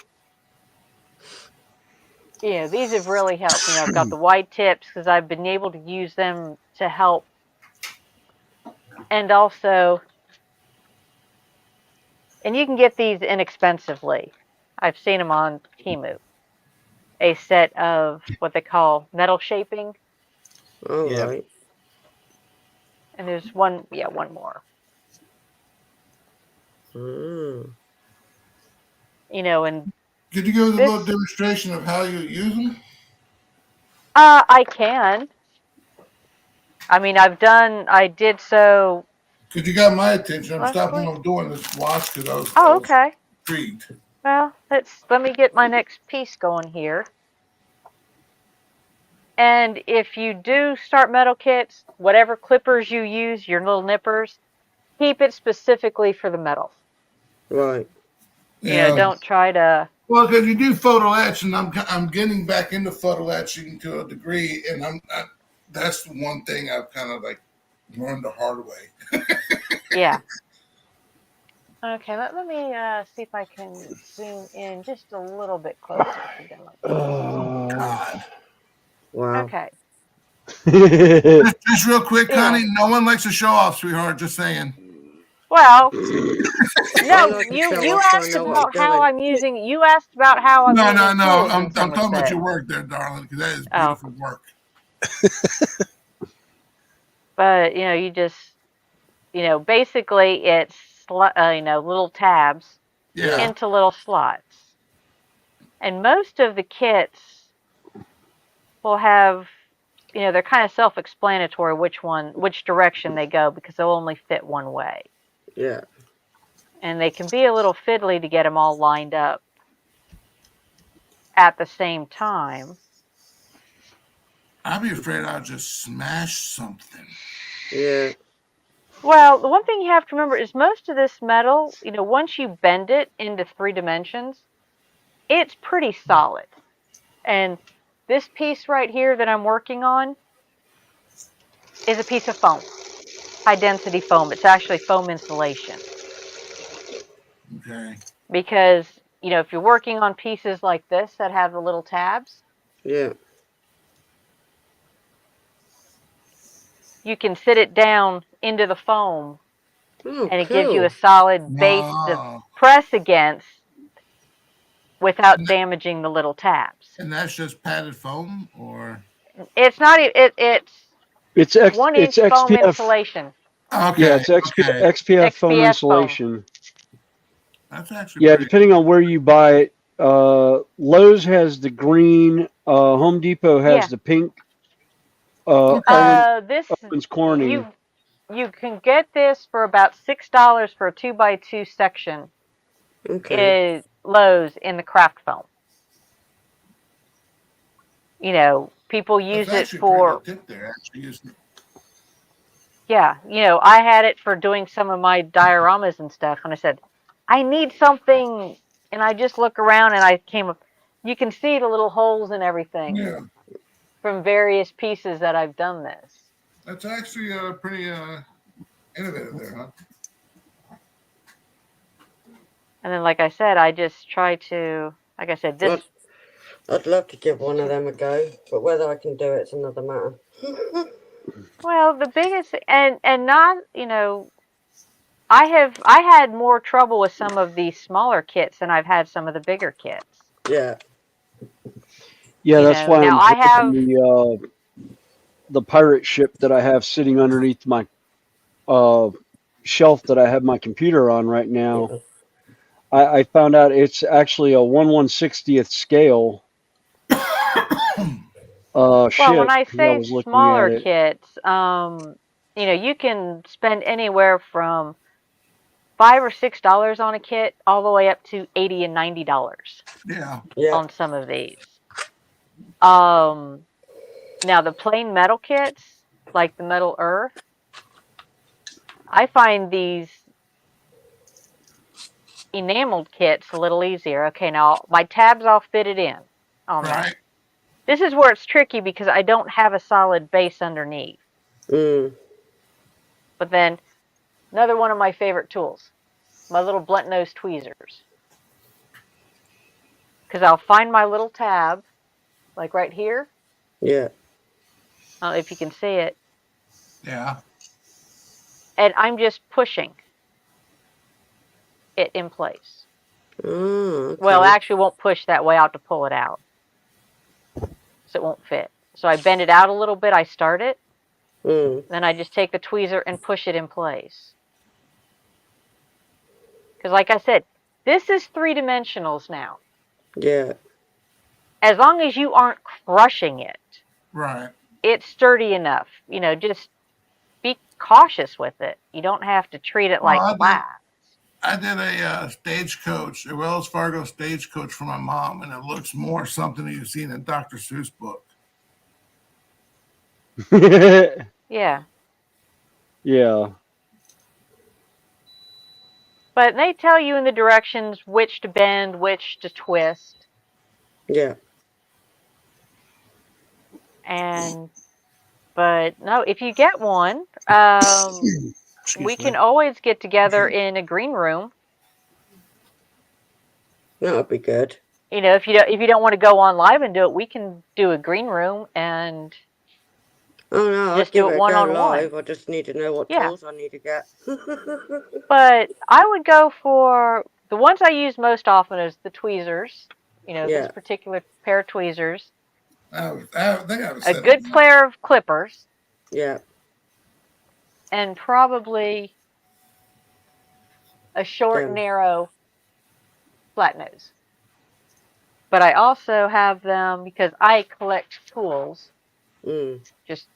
Yeah, these have really helped. I've got the wide tips because I've been able to use them to help. And also, and you can get these inexpensively. I've seen them on Temu. A set of what they call metal shaping. All right. And there's one more. Mm. And Could you give us a this, little demonstration of how you use them? I can. I mean, I did so. Because you got my attention. I'm Last stopping week. what I'm doing this watch because I was Okay. intrigued. Well, let me get my next piece going here. And if you do start metal kits, whatever clippers you use, your little nippers, keep it specifically for the metal. Right. Yeah. Don't try to. Well, because you do photo etch, and I'm getting back into photo etching to a degree, and that's the one thing I've kind of like learned the hard way. Yeah. Okay, let me see if I can zoom in just a little bit closer to them. God. Wow. Okay. Just real quick, Yeah. Connie. No one likes to show off, sweetheart. Just saying. Well, I no, like to you show you off so I asked know what about I'm how doing. I'm using. You asked about how I'm No. using tools I'm in talking about Somerset. your work there, darling, because that is beautiful work. But you just basically it's little tabs Yeah. into little slots, and most of the kits will have they're kind of self-explanatory which direction they go because they'll only fit one way. Yeah. And they can be a little fiddly to get them all lined up at the same time. I'd be afraid I'd just smash something. Yeah. Well, the one thing you have to remember is most of this metal, once you bend it into 3 dimensions, it's pretty solid. And this piece right here that I'm working on is a piece of foam, high density foam. It's actually foam insulation. Okay. Because, if you're working on pieces like this that have the little tabs, Yeah. you can sit it down into the foam, Oh, and it cool. gives you a solid base to press against without damaging the little tabs. And that's just padded foam, or it's not. It's 1 inch foam XPF insulation. Okay. Yeah, it's XPF foam insulation. That's actually depending on where you buy it. Lowe's has the green. Home Depot has the pink. Owens Corning. You can get this for about $6 for a 2x2 section. Okay. Lowe's in the craft foam. People use it for. Tip there, actually, isn't it? Yeah, I had it for doing some of my dioramas and stuff, and I said, I need something, and I just look around, and I came up. You can see the little holes and everything from various pieces that I've done this. That's actually pretty innovative there, huh? And then, like I said, I just try to, like I said, this. I'd love to give one of them a go, but whether I can do it's another matter. Well, the biggest and not, I had more trouble with some of these smaller kits than I've had some of the bigger kits. Yeah. Yeah, that's why I'm building the pirate ship that I have sitting underneath my shelf that I have my computer on right now. Yeah. I found out it's actually a 1/160th scale. Well, when I say smaller kits, you can spend anywhere from $5 or $6 on a kit, all the way up to $80 and $90. Yeah. On some of these. Now the plain metal kits, like the Metal Earth, I find these enameled kits a little easier. Okay, now my tabs all fitted in on that. This is where it's tricky because I don't have a solid base underneath. Mm. But then another one of my favorite tools, my little blunt nose tweezers. Because I'll find my little tab, like right here. Yeah. I don't know if you can see it. Yeah. And I'm just pushing it in place. Oh, okay. Well, actually, won't push that way out to pull it out. So it won't fit. So I bend it out a little bit. I start it. Mm. Then I just take the tweezer and push it in place. Because like I said, this is 3-dimensionals now. Yeah. As long as you aren't crushing it, Right. it's sturdy enough. You know, just be cautious with it. You don't have to treat it like glass. I did a stagecoach, a Wells Fargo stagecoach for my mom, and it looks more something that you've seen in Dr. Seuss book. Yeah. Yeah. But they tell you in the directions which to bend, which to twist. Yeah. But no, if you get one, we can always get together in a green room. That would be good. You know, if you don't want to go on live and do it, we can do a green room and Oh no, I'd just give do it it a one go on live. one. I just need to know what Yeah. tools I need to get. But I would go for the ones I use most often is the tweezers. You know, Yeah. this particular pair of tweezers. I think I was A good pair of clippers. Yeah. And probably a short, Them. narrow flat nose. But I also have them because I collect tools. Mm. Just,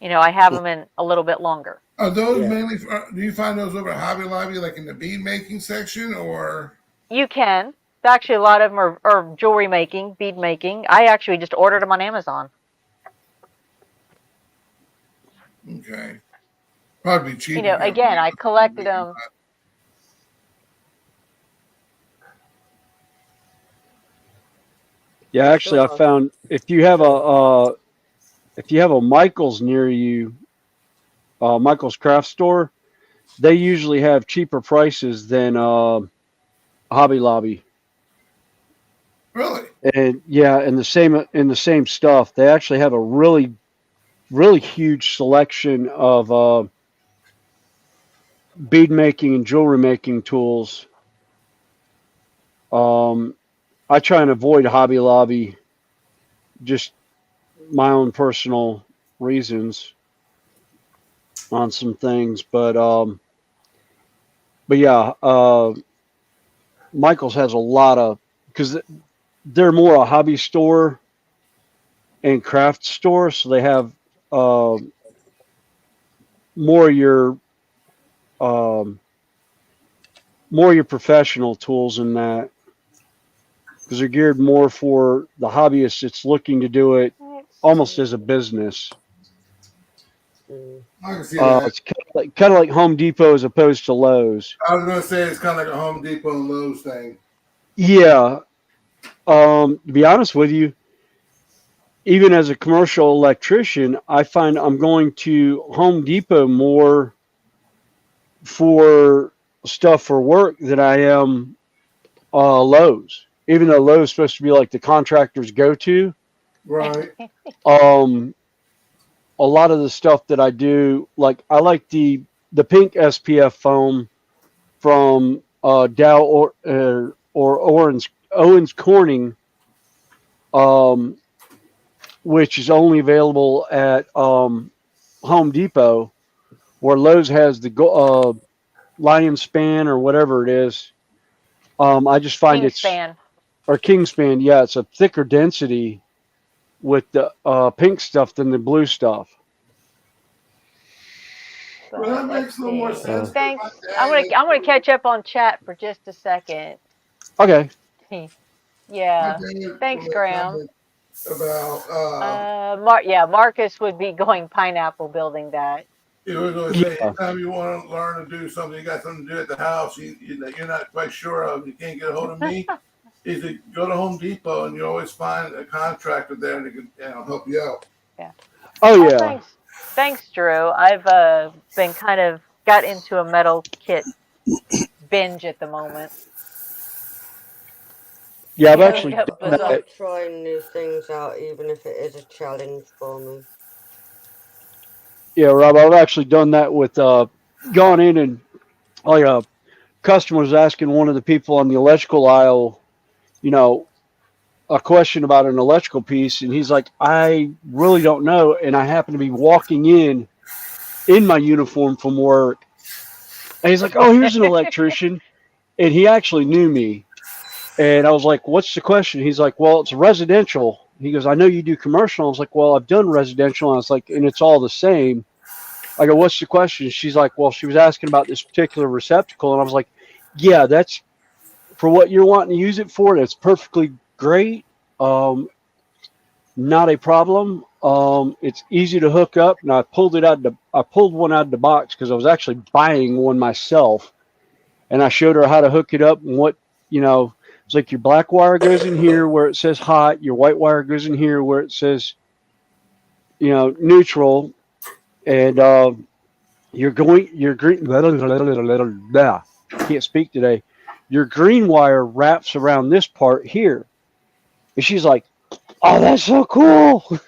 you know, I have them in a little bit longer. Are those Yeah. mainly? Do you find those over at Hobby Lobby, like in the bead making section, or? You can. Actually, a lot of them are jewelry making, bead making. I actually just ordered them on Amazon. Okay. Probably cheaper. You know, again, I collected them. Yeah, actually, I found if you have a Michaels near you, Michaels Craft Store, they usually have cheaper prices than Hobby Lobby. Really? And yeah, in the same stuff, they actually have a really huge selection of bead making and jewelry making tools. I try and avoid Hobby Lobby, just my own personal reasons on some things, but yeah, Michaels has a lot of, because they're more a hobby store and craft store, so they have more your professional tools in that, because they're geared more for the hobbyist that's looking to do it almost as a business. I can see that. It's kind of like Home Depot as opposed to Lowe's. I was going to say it's kind of like a Home Depot and Lowe's thing. Yeah. To be honest with you, even as a commercial electrician, I find I'm going to Home Depot more for stuff for work than I am Lowe's. Even though Lowe's is supposed to be like the contractor's go-to. Right. A lot of the stuff that I do, like I like the pink SPF foam from Dow or Owens Corning, which is only available at Home Depot, where Lowe's has the Lion Span or whatever it is. I just find Kingspan. Or Kingspan, yeah, it's a thicker density with the pink stuff than the blue stuff. Well, that makes a little more sense. Thanks. I'm gonna catch up on chat for just a second. Okay. Yeah. Thanks, Graham. About Marcus would be going pineapple building that. You were going to say, anytime you want to learn to do something, you got something to do at the house you're not quite sure of, you can't get a hold of me. is to go to Home Depot and you always find a contractor there that can help you out. Yeah. Oh Well, yeah. thanks, Drew. I've been kind of got into a metal kit binge at the moment. Yeah, I've You know, actually got done I bizarre. that. like trying new things out, even if it is a challenge for me. Yeah, Rob, I've actually done that with gone in and like a customer was asking one of the people on the electrical aisle, you know, a question about an electrical piece, and he's like, I really don't know, and I happen to be walking in my uniform from work, and he's like, oh, here's an electrician, and he actually knew me, and I was like, what's the question? He's like, well, it's residential. He goes, I know you do commercial. I was like, well, I've done residential, and I was like, and it's all the same. I go, what's the question? She's like, well, she was asking about this particular receptacle, and I was like, yeah, that's for what you're wanting to use it for. That's perfectly great. Not a problem. It's easy to hook up, and I pulled one out of the box because I was actually buying one myself, and I showed her how to hook it up and what it's like. Your black wire goes in here where it says hot. Your white wire goes in here where it says neutral, and your green. Can't speak today. Your green wire wraps around this part here, and she's like, "Oh, that's so cool."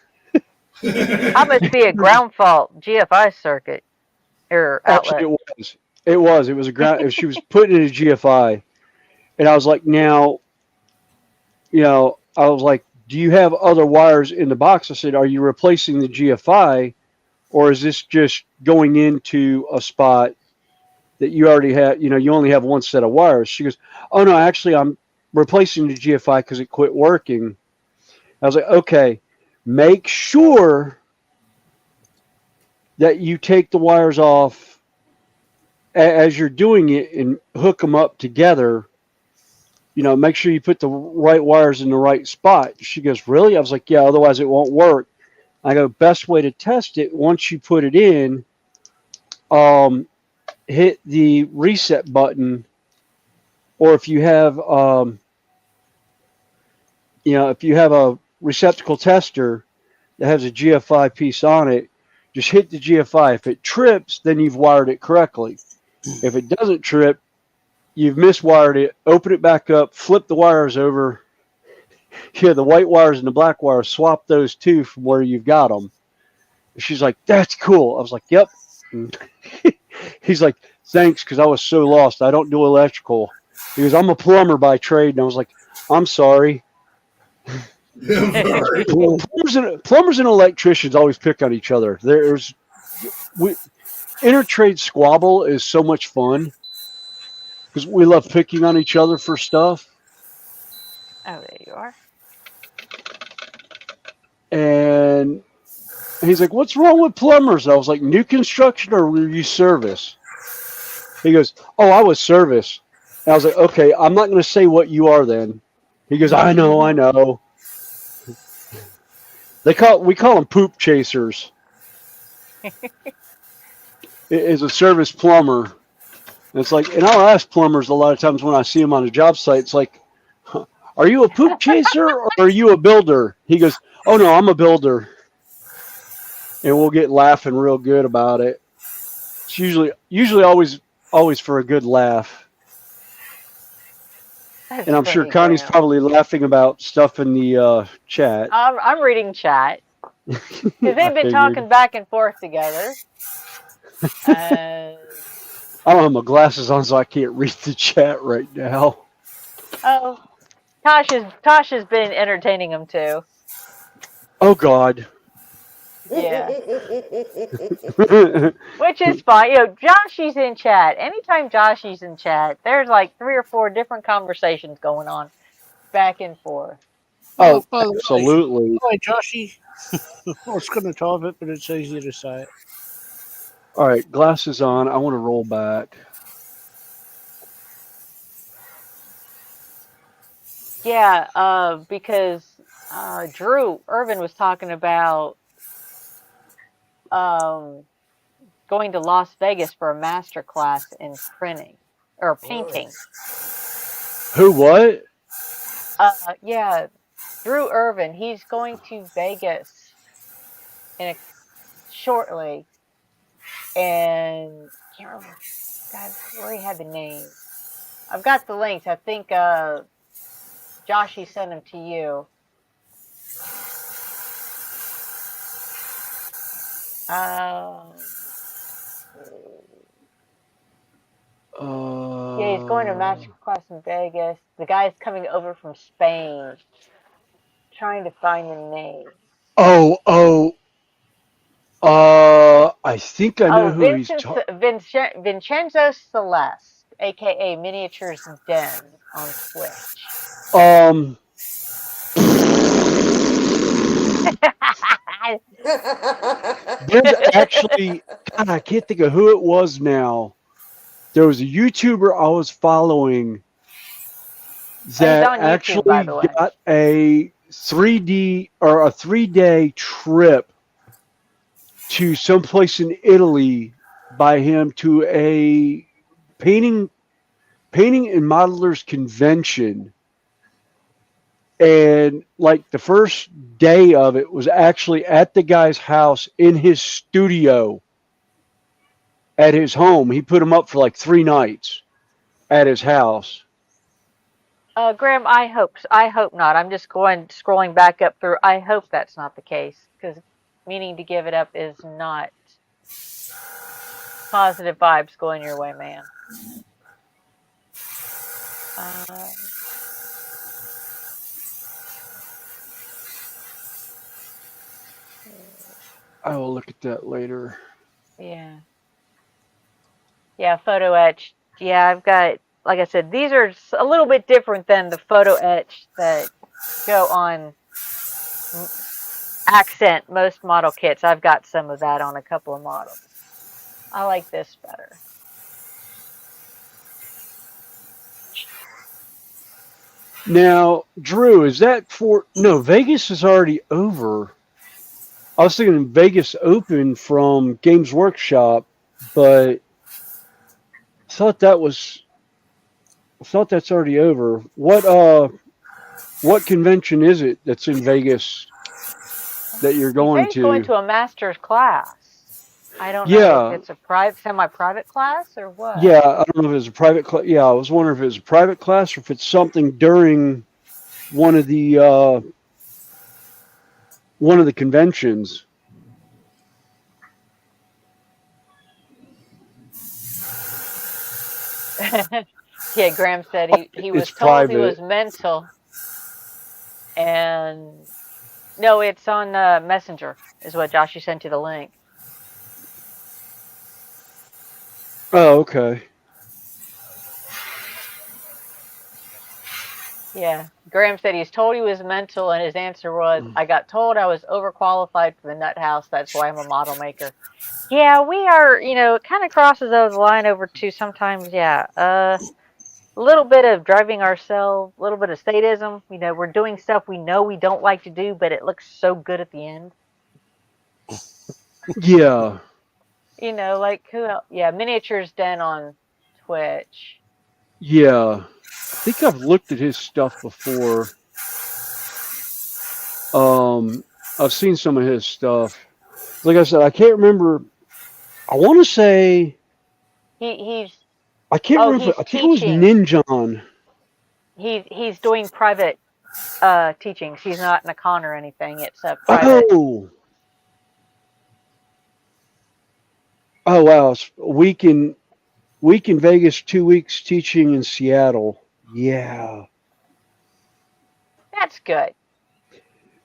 I must be a ground fault GFI circuit or Actually, outlet. it was a ground. She was putting in a GFI, and I was like, now, I was like, do you have other wires in the box? I said, are you replacing the GFI, or is this just going into a spot that you already have? You only have one set of wires. She goes, oh no, actually, I'm replacing the GFI because it quit working. I was like, okay, make sure that you take the wires off as you're doing it and hook them up together. Make sure you put the right wires in the right spot. She goes, really? I was like, yeah, otherwise it won't work. I go, best way to test it, once you put it in, hit the reset button, or if you have, if you have a receptacle tester that has a GFI piece on it, just hit the GFI. If it trips, then you've wired it correctly. If it doesn't trip, you've miswired it. Open it back up, flip the wires over. Yeah, the white wires and the black wires, swap those two from where you've got them. She's like, that's cool. I was like, yep. He's like, thanks, because I was so lost. I don't do electrical. He goes, I'm a plumber by trade. And I was like, I'm sorry. Plumbers and electricians always pick on each other. Intertrade squabble is so much fun because we love picking on each other for stuff. Oh, there you are. And he's like, what's wrong with plumbers? I was like, new construction or were you service? He goes, oh, I was service. And I was like, okay, I'm not going to say what you are then. He goes, I know. We call them poop chasers. Is a service plumber. And it's like, and I'll ask plumbers a lot of times when I see them on a job site, it's like, are you a poop chaser or are you a builder? He goes, oh no, I'm a builder. And we'll get laughing real good about it. It's usually always for a good laugh. That's and I'm sure funny, Connie's Graham. probably laughing about stuff in the chat. I'm reading chat because they've been talking back and forth together. I don't have my glasses on, so I can't read the chat right now. Oh, Tasha's been entertaining them too. Oh God. Yeah. Which is fine. Joshy's in chat. Anytime Joshy's in chat, there's like 3 or 4 different conversations going on back and forth. Oh, absolutely. Hi, Joshy. I was going to talk it, but it's easier to say it. All right, glasses on. I want to roll back. Yeah, because Drew Irvin was talking about going to Las Vegas for a master class in printing or painting. Who? What? Yeah, Drew Irvin. He's going to Vegas shortly, and can't remember. God, where he had the name. I've got the links. I think Joshy sent them to you. Yeah, he's going to a master class in Vegas. The guy's coming over from Spain. Trying to find the name. I think I know who he's talking. Vincenzo Celeste, aka Miniatures Den on Twitch. There's actually, God, I can't think of who it was now. There was a YouTuber I was following that on YouTube, actually by the way. got a 3D or a 3-day trip to someplace in Italy by him to a painting and modelers convention. And like the first day of it was actually at the guy's house in his studio at his home. He put him up for like 3 nights at his house. Graham, I hope not. I'm just scrolling back up through. I hope that's not the case, because meaning to give it up is not positive vibes going your way, man. I will look at that later. Yeah. Yeah, photo etch. Yeah, I've got, like I said, these are a little bit different than the photo etch that go on accent most model kits. I've got some of that on a couple of models. I like this better. Now, Drew, is that for... No, Vegas is already over. I was thinking Vegas Open from Games Workshop, but I thought that's already over. What convention is it that's in Vegas that you're going to? He's going to a master's class. I don't know if it's a semi-private class or what. Yeah, I don't know if it's a private class. Yeah, I was wondering if it's a private class or if it's something during one of the conventions. Yeah, Graham said he was told private. he was mental, and no, it's on Messenger is what Joshy sent you the link. Oh, okay. Yeah, Graham said he's told he was mental, and his answer was, "I got told I was overqualified for the nut house. That's why I'm a model maker." Yeah, we are. It kind of crosses over the line over to sometimes. Yeah, a little bit of driving ourselves, a little bit of sadism. We're doing stuff we know we don't like to do, but it looks so good at the end. Yeah. Like who else? Yeah, Miniatures Den on Twitch. Yeah. I think I've looked at his stuff before. I've seen some of his stuff. Like I said, I can't remember. I want to say he's. I can't remember. I think it was Ninjon. He's doing private teachings. He's not in a con or anything. It's a private. Oh wow! It's a week in Vegas, 2 weeks teaching in Seattle. Yeah. That's good.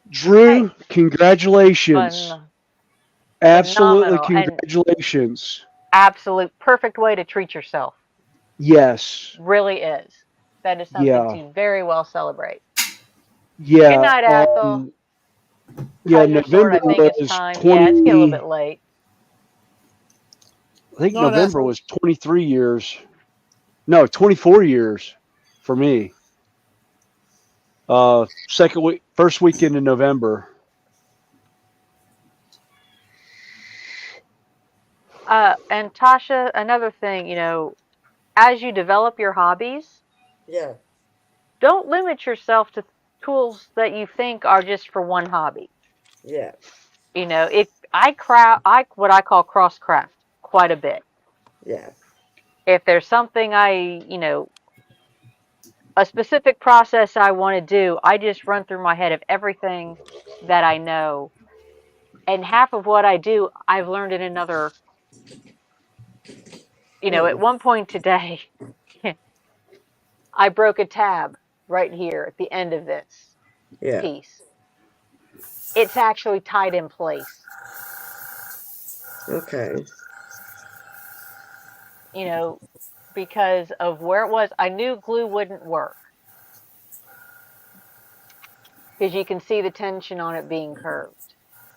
Drew, congratulations. Absolutely, congratulations. Absolute perfect way to treat yourself. Yes. Really is. That is something to very well celebrate. Yeah. Good night, Ethel. Yeah, November I think it's time. 20, yeah, it's getting a little bit late. I think November was 23 years. No, 24 years for me. First weekend in November. And Tasha, another thing, as you develop your hobbies, yeah, don't limit yourself to tools that you think are just for one hobby. Yeah. You know, I what I call cross craft quite a bit. Yeah. If there's something a specific process I want to do, I just run through my head of everything that I know. And half of what I do, I've learned in another, at one point today, I broke a tab right here at the end of this Yeah. piece. It's actually tied in place. Okay. Because of where it was. I knew glue wouldn't work because you can see the tension on it being curved.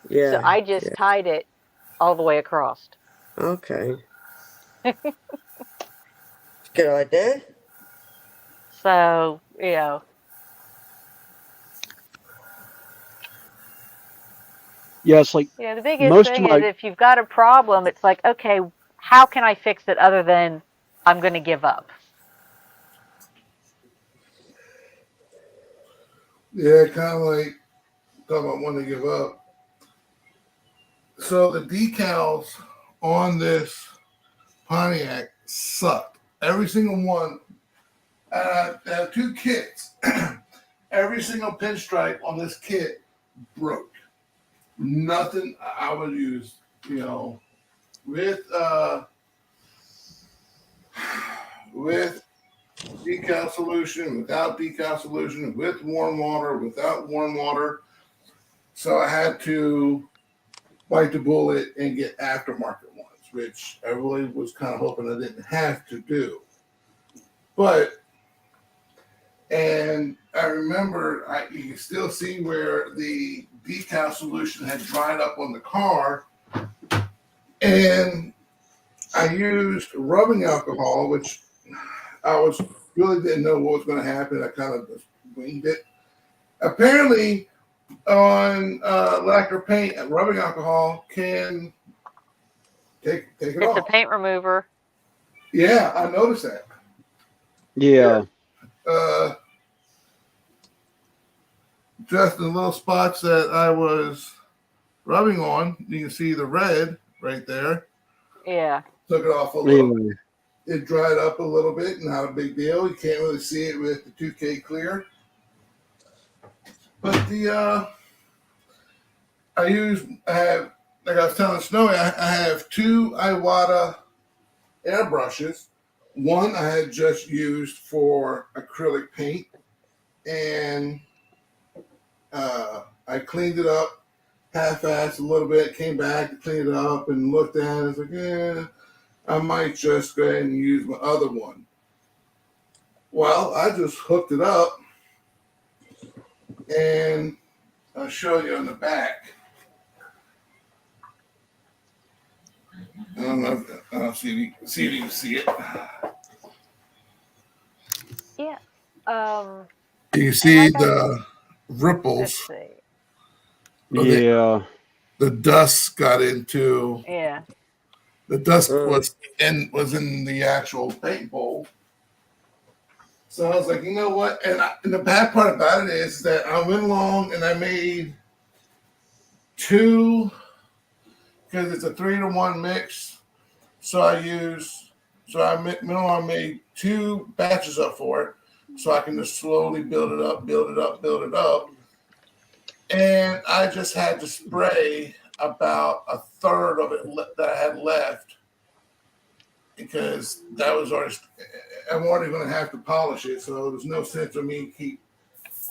So Yeah. I just Yeah. tied it all the way across. Okay. Good idea. So, yeah, it's like the biggest most of thing is my if you've got a problem, it's like, okay, how can I fix it other than I'm going to give up? Yeah, kind of like talking about wanting to give up. So the decals on this Pontiac sucked. Every single one. I have two kits. Every single pinstripe on this kit broke. Nothing I would use, with decal solution, without decal solution, with warm water, without warm water. So I had to bite the bullet and get aftermarket ones, which I really was kind of hoping I didn't have to do. And I remember you can still see where the decal solution had dried up on the car. And I used rubbing alcohol, which I really didn't know what was going to happen. I kind of just winged it. Apparently, on lacquer paint, rubbing alcohol can take it off. It's a paint remover. Yeah, I noticed that. Yeah. Just the little spots that I was rubbing on, you can see the red right there. Yeah. Took it off a little bit. It dried up a little bit, not a big deal. You can't really see it with the 2K clear. But I have, like I was telling Snowy, I have two Iwata airbrushes. One I had just used for acrylic paint, and I cleaned it up half-assed a little bit, came back to clean it up and looked at it. I was like, yeah, I might just go ahead and use my other one. Well, I just hooked it up, and I'll show you on the back. I don't know. I'll see if you can see it. Yeah. You can see the ripples. Yeah. The dust got into. Yeah. The dust was in the actual paint bowl. So I was like, you know what? And the bad part about it is that I went along and I made two, because it's a 3-to-1 mix. So I made two batches up for it, so I can just slowly build it up. And I just had to spray about a third of it that I had left, because that was already. I'm already going to have to polish it, so there's no sense of me keep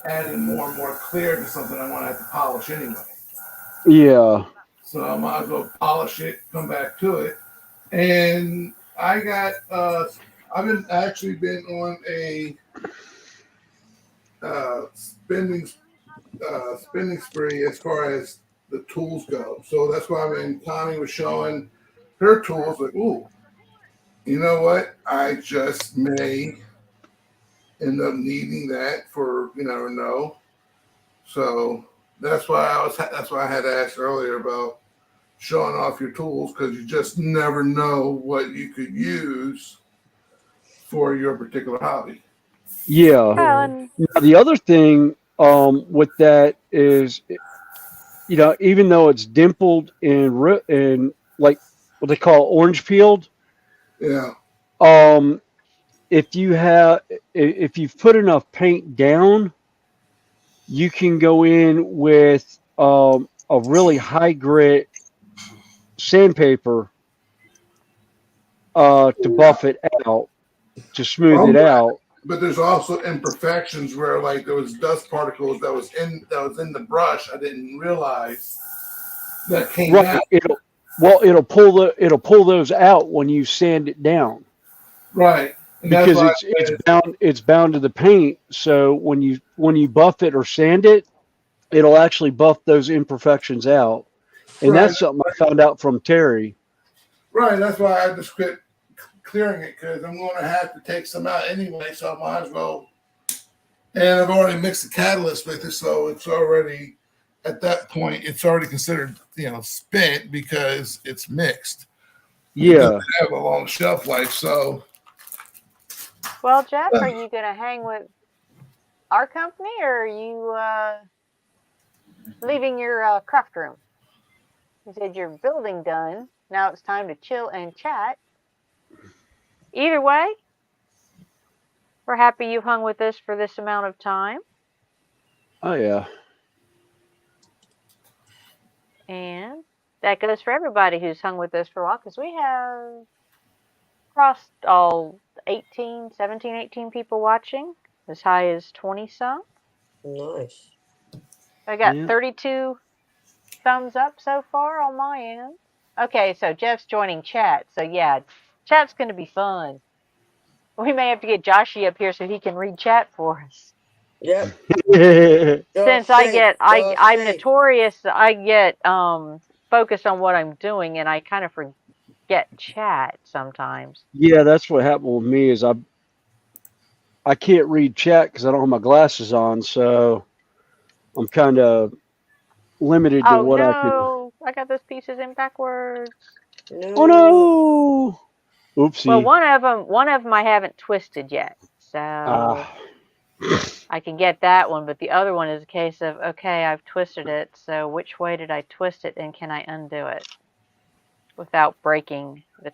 adding more and more clear to something I want to have to polish anyway. Yeah. So I might as well polish it, come back to it. And I got, I've been on a spending spree as far as the tools go. So that's why when Connie was showing her tools, like, ooh, you know what? I just may end up needing that for, you never know. So that's why I had asked earlier about showing off your tools, because you just never know what you could use for your particular hobby. Yeah. Well, and Now, the other thing with that is, even though it's dimpled and like what they call orange peeled, Yeah. um, if you've put enough paint down, you can go in with a really high grit sandpaper to buff it out, to smooth it out. But there's also imperfections where like there was dust particles that was in the brush. I didn't realize that came Right. out. It'll pull those out when you sand it down. Right. And that's Because why it's bound to the paint. So when you buff it or sand it, it'll actually buff those imperfections out. And right. that's something I found out from Terry. Right. That's why I just quit clearing it because I'm going to have to take some out anyway. So I might as well. And I've already mixed the catalyst with it, so it's already at that point. It's already considered spent because it's mixed. It Yeah. doesn't have a long shelf life, so. well, Jeff, are you going to hang with our company, or are you leaving your craft room? You said you're building done. Now it's time to chill and chat. Either way, we're happy you've hung with us for this amount of time. Oh yeah. And that goes for everybody who's hung with us for a while, because we have crossed all 17, 18 people watching, as high as 20 some. Nice. I got Yeah. 32 thumbs up so far on my end. Okay, so Jeff's joining chat. So yeah, chat's going to be fun. We may have to get Joshy up here so he can read chat for us. Yep. Since I'm notorious, I get focused on what I'm doing, and I kind of forget chat sometimes. Yeah, that's what happened with me is I can't read chat because I don't have my glasses on, so I'm kind of limited to what I can. No, I got those pieces in backwards. No. Oh no! Oopsie. Well, one of them I haven't twisted yet, so I can get that one. But the other one is a case of, okay, I've twisted it. So which way did I twist it, and can I undo it without breaking the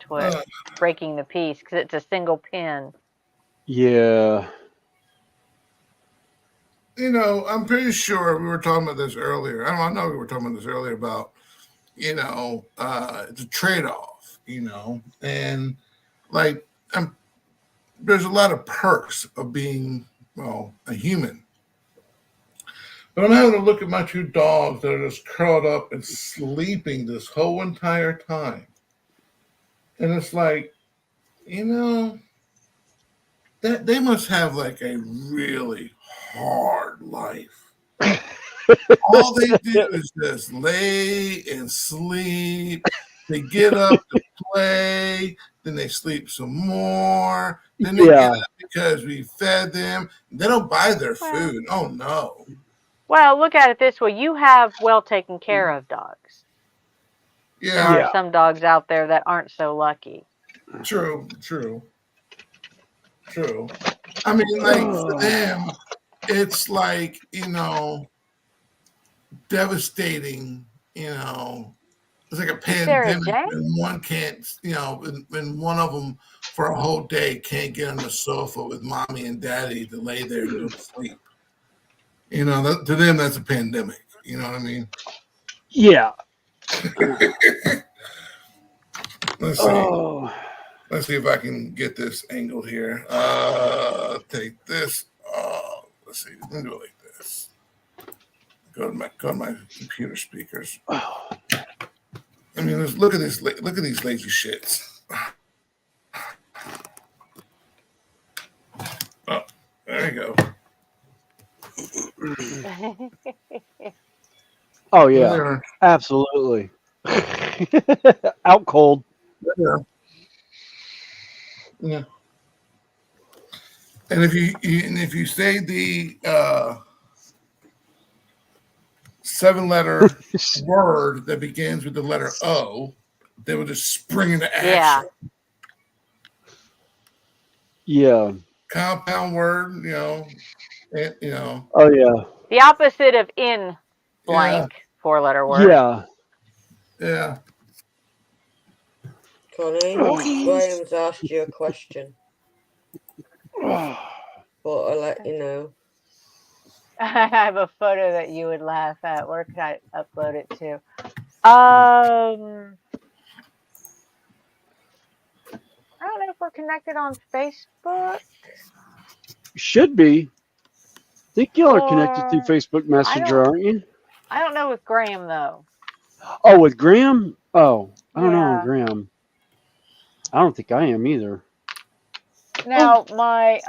breaking the piece, because it's a single pin. Yeah. I'm pretty sure we were talking about this earlier. I know we were talking about this earlier about, it's a trade-off, and like there's a lot of perks of being, a human. But I'm having to look at my two dogs that are just curled up and sleeping this whole entire time. And it's like, that they must have like a really hard life. All they do is just lay and sleep. They get up to play, then they sleep some more. Then they get up because we fed them. They don't buy their food. Oh no. Well, look at it this way: you have well taken care of dogs. Yeah. There are some dogs out there that aren't so lucky. True. I mean, like for them, it's like, devastating, it's like a pandemic when one can't, when one of them for a whole day can't get on the sofa with mommy and daddy to lay there and go to sleep. To them, that's a pandemic. You know what I mean? Yeah. Let's see. Let's see if I can get this angled here. Take this. Let's see. Let me do it like this. Go to my computer speakers. I mean, look at this. Look at these lazy shits. Oh, there you go. Oh yeah, absolutely. Out cold. Yeah. And if you say the 7-letter word that begins with the letter O, they will just spring into action. Yeah. compound word, Oh yeah. The opposite of in blank, 4-letter word. Yeah. Yeah. Connie, Graham's asked you a question, but I'll let you know. I have a photo that you would laugh at. Where can I upload it to? I don't know if we're connected on Facebook. Should be. I think y'all are connected through Or Facebook Messenger, aren't you? I don't know with Graham though. Oh, with Graham? Oh, I don't know on Yeah. Graham. I don't think I am either. Now my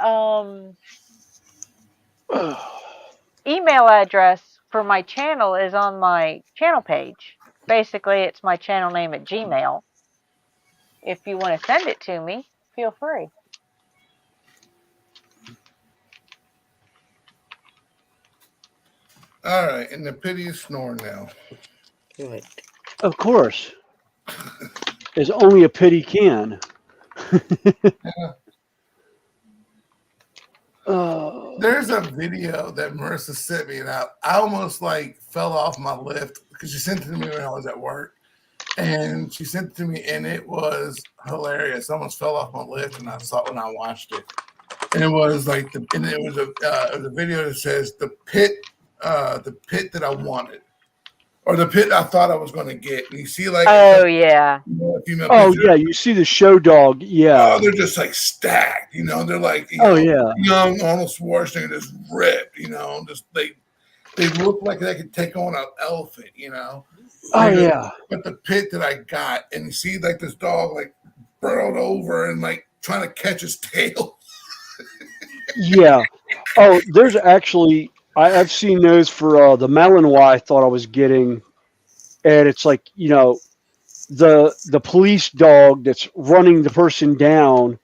email address for my channel is on my channel page. Basically, it's my channel name at Gmail. If you want to send it to me, feel free. All right, and the pity is snoring now. Right. Of course. As only a pity can. There's a video that Marissa sent me, and I almost like fell off my lift because she sent it to me when I was at work, and she sent it to me, and it was hilarious. I almost fell off my lift, and I saw it when I watched it, and it was like it was a video that says the pit that I wanted, or the pit I thought I was going to get, and you see like yeah. Female oh picture. yeah, you see the show dog, yeah. Oh, they're just like stacked, they're like yeah. young Arnold Schwarzenegger, just ripped, just they look like they could take on an elephant, Oh yeah. But the pit that I got, and you see like this dog like burrowed over and like trying to catch his tail. Yeah. Oh, there's actually I've seen those for the Malinois I thought I was getting, and it's like the police dog that's running the person down,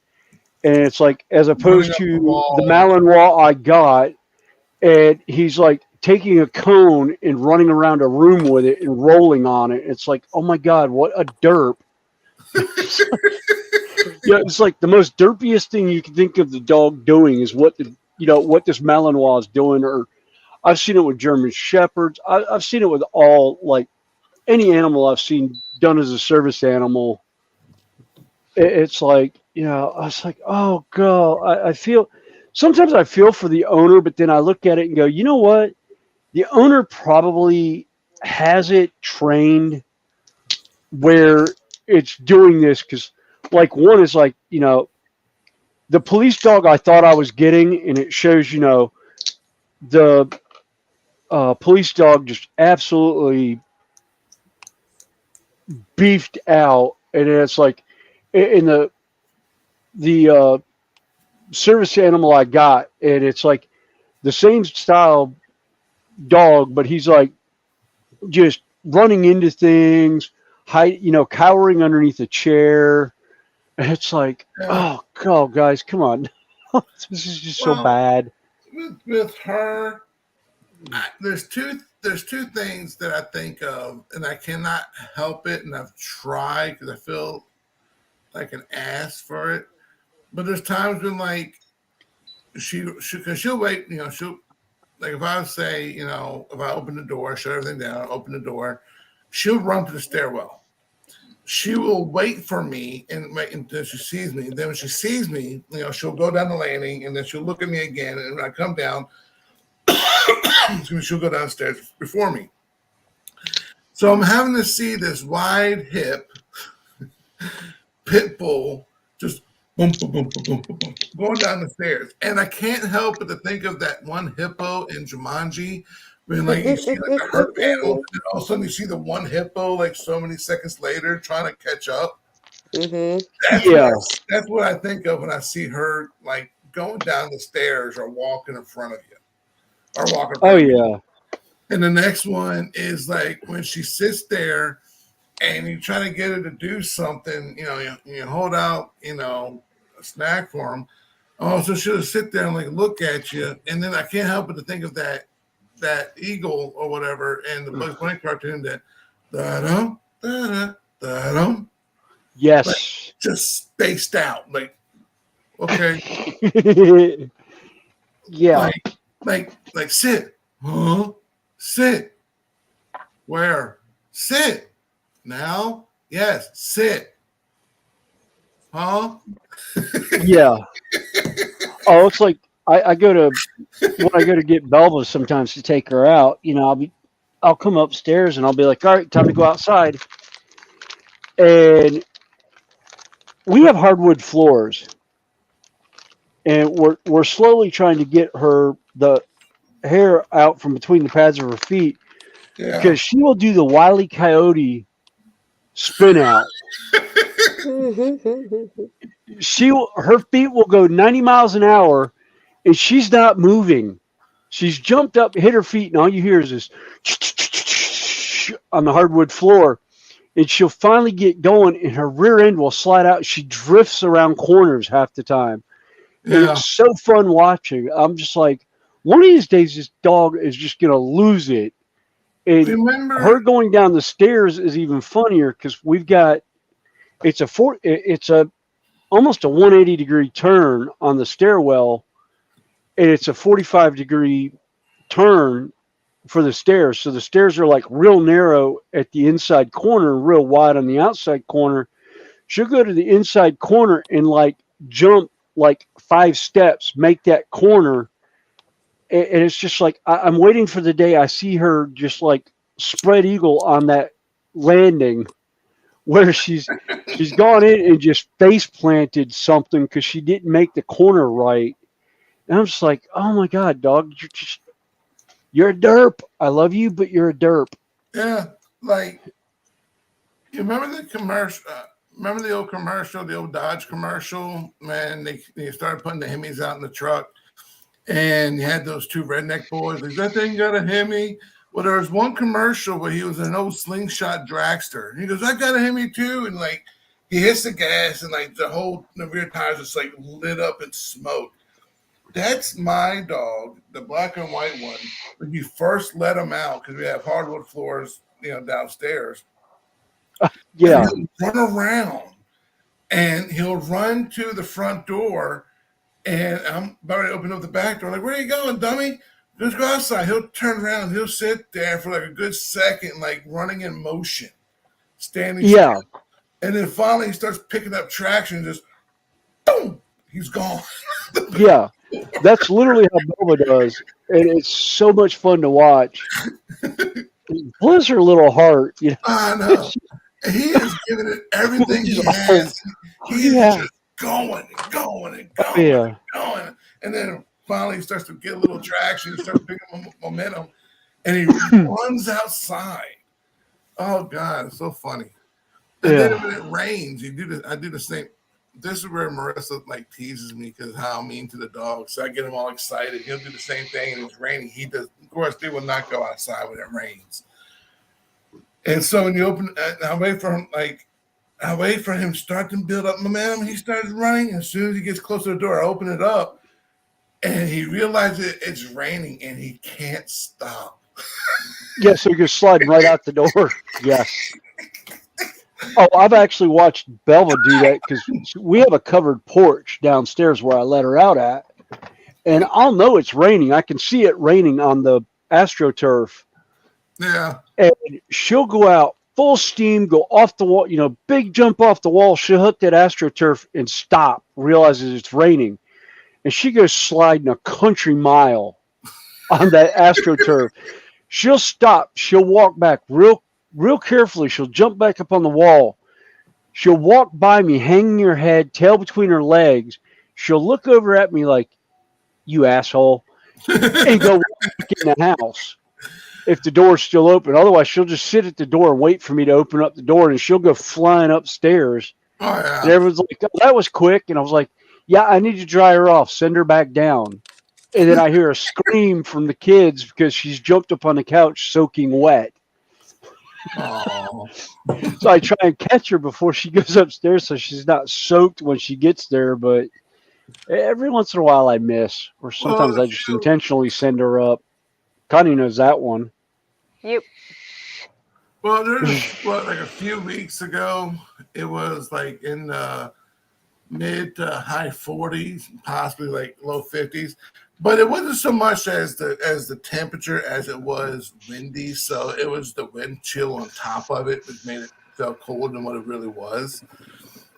and it's like as opposed to the Malinois I got, and he's like taking a cone and running around a room with it and rolling on it. It's like, oh my god, what a derp. Yeah, it's like the most derpiest thing you can think of the dog doing is what what this Malinois is doing. Or I've seen it with German Shepherds. I've seen it with all, like, any animal I've seen done as a service animal. It's like, I was like, oh god, I feel sometimes I feel for the owner, but then I look at it and go, you know what? The owner probably has it trained where it's doing this because, like, one is like, the police dog I thought I was getting, and it shows, the police dog just absolutely beefed out, and it's like in the service animal I got, and it's like the same style dog, but he's like just running into things, cowering underneath a chair. It's like, oh god, guys, come on. This is just so bad. With her, there's two things that I think of, and I cannot help it, and I've tried because I feel like an ass for it. But there's times when like she'll wait, she'll, like, if I say, if I open the door, shut everything down, open the door, she'll run to the stairwell. She will wait for me and wait until she sees me. And then when she sees me, she'll go down the landing, and then she'll look at me again. And when I come down, she'll go downstairs before me. So I'm having to see this wide hip pit bull just boom, boom, boom, boom, boom, boom, going down the stairs. And I can't help but to think of that one hippo in Jumanji, when like you see like a herd animal, and then all of a sudden you see the one hippo like so many seconds later trying to catch up. That's what I think of when I see her like going down the stairs or walking in front of you. Or walking. Oh yeah. And the next one is like when she sits there and you try to get her to do something, you hold out, a snack for them. Oh, so she'll sit there and like look at you, and then I can't help but to think of that eagle or whatever, and the Bugs Bunny cartoon that da-dum, da-dum, da-dum. Yes. Like, just spaced out, like Okay. Yeah. Like sit. Huh? Sit. Where? Sit. Now? Yes, sit. Huh? Yeah. Oh, it's like I go to when I go to get Belva sometimes to take her out. I'll come upstairs and I'll be like, all right, time to go outside. And we have hardwood floors, and we're slowly trying to get the hair out from between the pads of her feet Yeah. because she will do the Wile E. Coyote spin out. Her feet will go 90 miles an hour, and she's not moving. She's jumped up, hit her feet, and all you hear is this on the hardwood floor. And she'll finally get going, and her rear end will slide out. She drifts around corners half the time. And Yeah. it's so fun watching. I'm just like, one of these days, this dog is just going to lose it. And Remember, her going down the stairs is even funnier because it's almost a 180-degree turn on the stairwell, and it's a 45-degree turn for the stairs. So the stairs are like real narrow at the inside corner, real wide on the outside corner. She'll go to the inside corner and like jump like 5 steps, make that corner. And it's just like, I'm waiting for the day I see her just like spread eagle on that landing where she's gone in and just face planted something because she didn't make the corner right. And I'm just like, oh my God, dog, you're a derp. I love you, but you're a derp. Yeah, like you remember the commercial? Remember the old commercial, the old Dodge commercial? Man, they started putting the Hemis out in the truck, and you had those 2 redneck boys. Like, that thing got a Hemi. Well, there was one commercial where he was an old slingshot dragster. And he goes, I got a Hemi too. And like he hits the gas, and like the rear tires just like lit up in smoke. That's my dog, the black and white one. When you first let him out, because we have hardwood floors, downstairs. Yeah. And he'll run around, and he'll run to the front door, and I'm about to open up the back door. Like, where are you going, dummy? Just go outside. He'll turn around, and he'll sit there for like a good second, like running in motion, standing Yeah. still. And then finally he starts picking up traction, and just boom, he's gone. Yeah. That's literally how Belva does. And it's so much fun to watch. Bless her little heart. I know. He is giving it everything he has. He is just going and going and going and going. And then finally he starts to get a little traction, he starts picking momentum, and he runs outside. Oh God, it's so funny. And then when it rains, I do the same. This is where Marissa like teases me because how I'm mean to the dog. So I get him all excited. He'll do the same thing, and it's raining. He does. Of course, they will not go outside when it rains. And so when you open, I wait for him start to build up momentum. He starts running. As soon as he gets close to the door, I open it up, and he realizes it's raining, and he can't stop. Yeah, so you're sliding right out the door. Yes. Oh, I've actually watched Belva do that because we have a covered porch downstairs where I let her out at, and I'll know it's raining. I can see it raining on the AstroTurf. Yeah. And she'll go out full steam, go off the wall, big jump off the wall. She'll hook that AstroTurf and stop, realizes it's raining. And she goes sliding a country mile on that AstroTurf. She'll stop. She'll walk back real carefully. She'll jump back up on the wall. She'll walk by me, hanging her head, tail between her legs. She'll look over at me like, you asshole, and go back in the house if the door's still open. Otherwise, she'll just sit at the door and wait for me to open up the door, and she'll go flying upstairs. Oh, yeah. And everyone's like, oh, that was quick. And I was like, yeah, I need to dry her off. Send her back down. And then I hear a scream from the kids because she's jumped up on the couch soaking wet. Oh. So I try and catch her before she goes upstairs so she's not soaked when she gets there. But every once in a while I miss, or sometimes I just intentionally send her up. Connie knows that one. Yep. Well, there's like a few weeks ago, it was like in mid to high 40s, possibly like low 50s. But it wasn't so much as the temperature as it was windy. So it was the wind chill on top of it that made it feel colder than what it really was.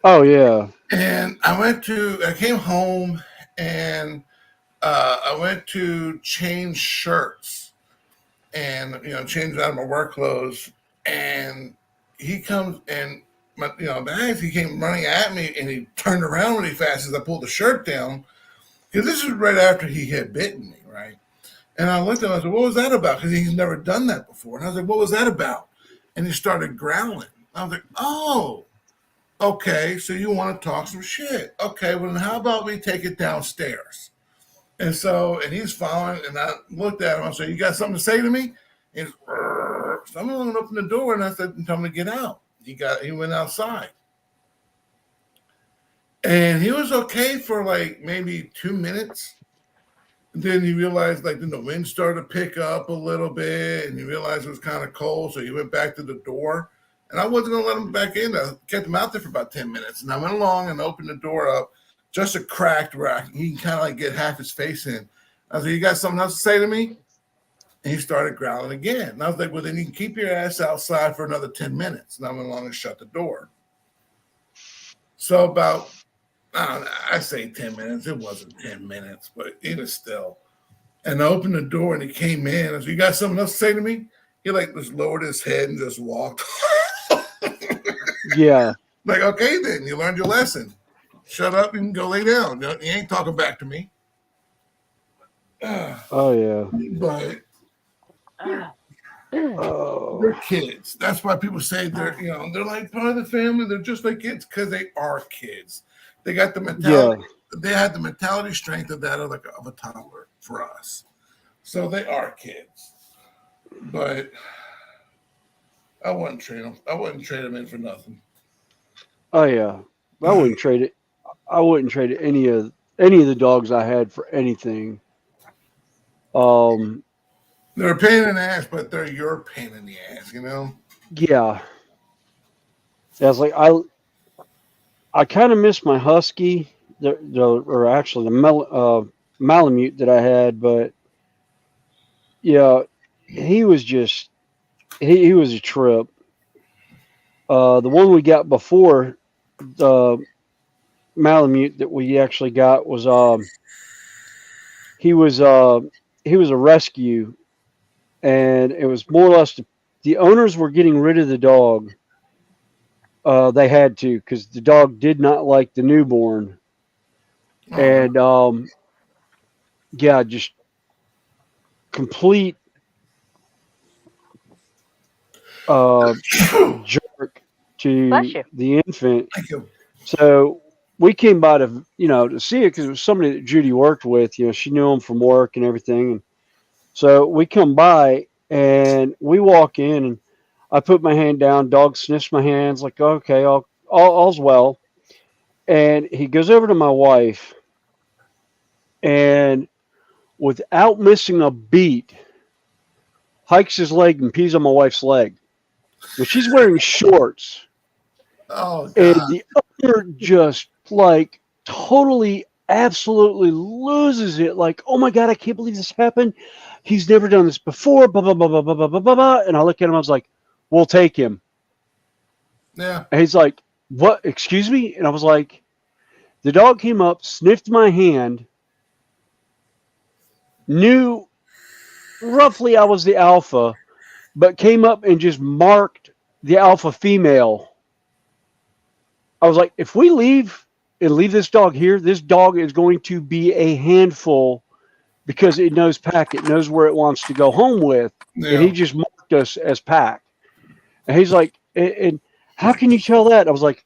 Oh yeah. And I came home and I went to change shirts and change out of my work clothes. And he comes and he came running at me and he turned around really fast as I pulled the shirt down because this is right after he had bitten me, right? And I looked at him. I said, "What was that about?" Because he's never done that before. And I was like, "What was that about?" And he started growling. I was like, "Oh, okay. So you want to talk some shit? Okay. Well, then how about we take it downstairs?" And he's following. And I looked at him. I said, "You got something to say to me?" And someone opened the door, and I said, "Tell him to get out." He went outside. And he was okay for like maybe 2 minutes. Then he realized then the wind started to pick up a little bit and he realized it was kind of cold. So he went back to the door and I wasn't going to let him back in. I kept him out there for about 10 minutes. And I went along and opened the door up just a crack where he can kind of get half his face in. I said, "You got something else to say to me?" And he started growling again. And I was like, "Well, then you can keep your ass outside for another 10 minutes. And I went along and shut the door. So about I say 10 minutes. It wasn't 10 minutes, but it was still. And I opened the door and he came in. I said, "You got something else to say to me?" He just lowered his head and just walked. Yeah. Like, okay, then you learned your lesson. Shut up and go lay down. You ain't talking back to me. Oh yeah. But they're kids. That's why people say they're like part of the family. They're just like kids because they are kids. They got the mentality. Yeah. They had the mentality strength of that of a toddler for us. So they are kids. But I wouldn't trade them. I wouldn't trade them in for nothing. Oh yeah. I wouldn't trade it. I wouldn't trade any of the dogs I had for anything. They're a pain in the ass, but they're your pain in the ass, Yeah. I was like, I kind of miss my husky, or actually the Malamute that I had, but yeah, he was just he was a trip. The one we got before the Malamute that we actually got was he was a rescue, and it was more or less the owners were getting rid of the dog. They had to because the dog did not like the newborn, and yeah, just complete jerk to the infant. So we came by to see it because it was somebody that Judy worked with. She knew him from work and everything. And so we come by and we walk in and I put my hand down. Dog sniffs my hands like, okay, all's well. And he goes over to my wife and without missing a beat, hikes his leg and pees on my wife's leg. Well, she's wearing shorts. Oh, God. And the owner just totally, absolutely loses it. Like, "Oh my God, I can't believe this happened. He's never done this before." Blah, blah, blah, blah, blah, blah, blah, blah, blah. And I look at him, I was like, "We'll take him." Yeah. And he's like, "What? Excuse me?" And I was like, the dog came up, sniffed my hand, knew roughly I was the alpha, but came up and just marked the alpha female. I was like, if we leave this dog here, this dog is going to be a handful because it knows pack. It knows where it wants to go home with. Yeah. And he just marked us as pack. And he's like, and how can you tell that? I was like,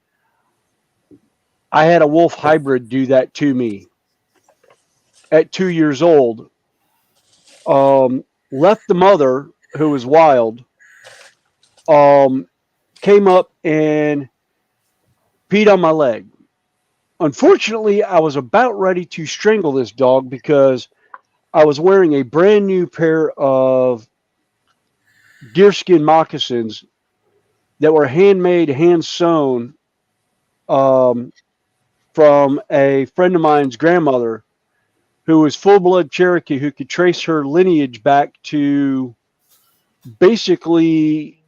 I had a wolf hybrid do that to me at 2 years old. Left the mother, who was wild, came up and peed on my leg. Unfortunately, I was about ready to strangle this dog because I was wearing a brand new pair of deerskin moccasins that were handmade, hand sewn, from a friend of mine's grandmother who was full-blood Cherokee, who could trace her lineage back to basically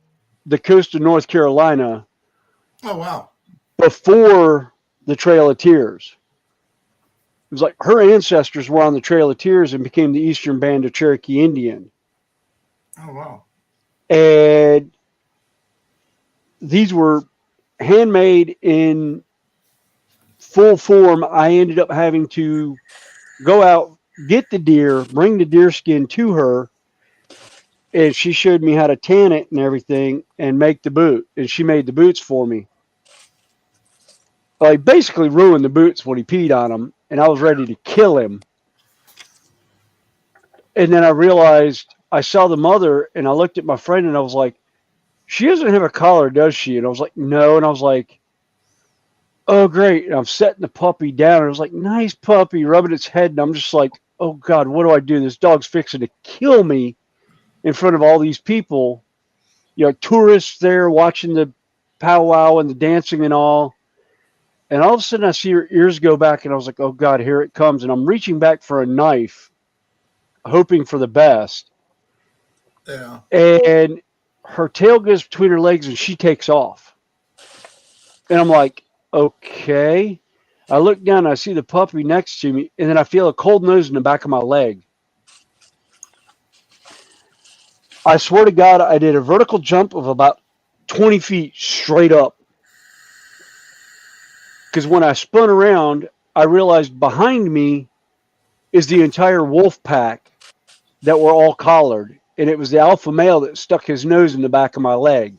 the coast of North Carolina. Oh, wow. Before the Trail of Tears. It was like her ancestors were on the Trail of Tears and became the Eastern Band of Cherokee Indian. Oh, wow. And these were handmade in full form. I ended up having to go out, get the deer, bring the deer skin to her, and she showed me how to tan it and everything and make the boot. And she made the boots for me. Well, he basically ruined the boots when he peed on them, and I was ready to kill him. And then I realized I saw the mother, and I looked at my friend, and I was like, she doesn't have a collar, does she? And I was like, no. And I was like, oh, great. And I'm setting the puppy down, and I was like, nice puppy, rubbing its head. And I'm just like, oh, God, what do I do? This dog's fixing to kill me in front of all these people. You know, tourists there watching the powwow and the dancing and all. And all of a sudden, I see her ears go back, and I was like, oh, God, here it comes. And I'm reaching back for a knife, hoping for the best. Yeah. And her tail goes between her legs, and she takes off. And I'm like, okay. I look down, and I see the puppy next to me, and then I feel a cold nose in the back of my leg. I swear to God, I did a vertical jump of about 20 feet straight up. Because when I spun around, I realized behind me is the entire wolf pack that were all collared. And it was the alpha male that stuck his nose in the back of my leg.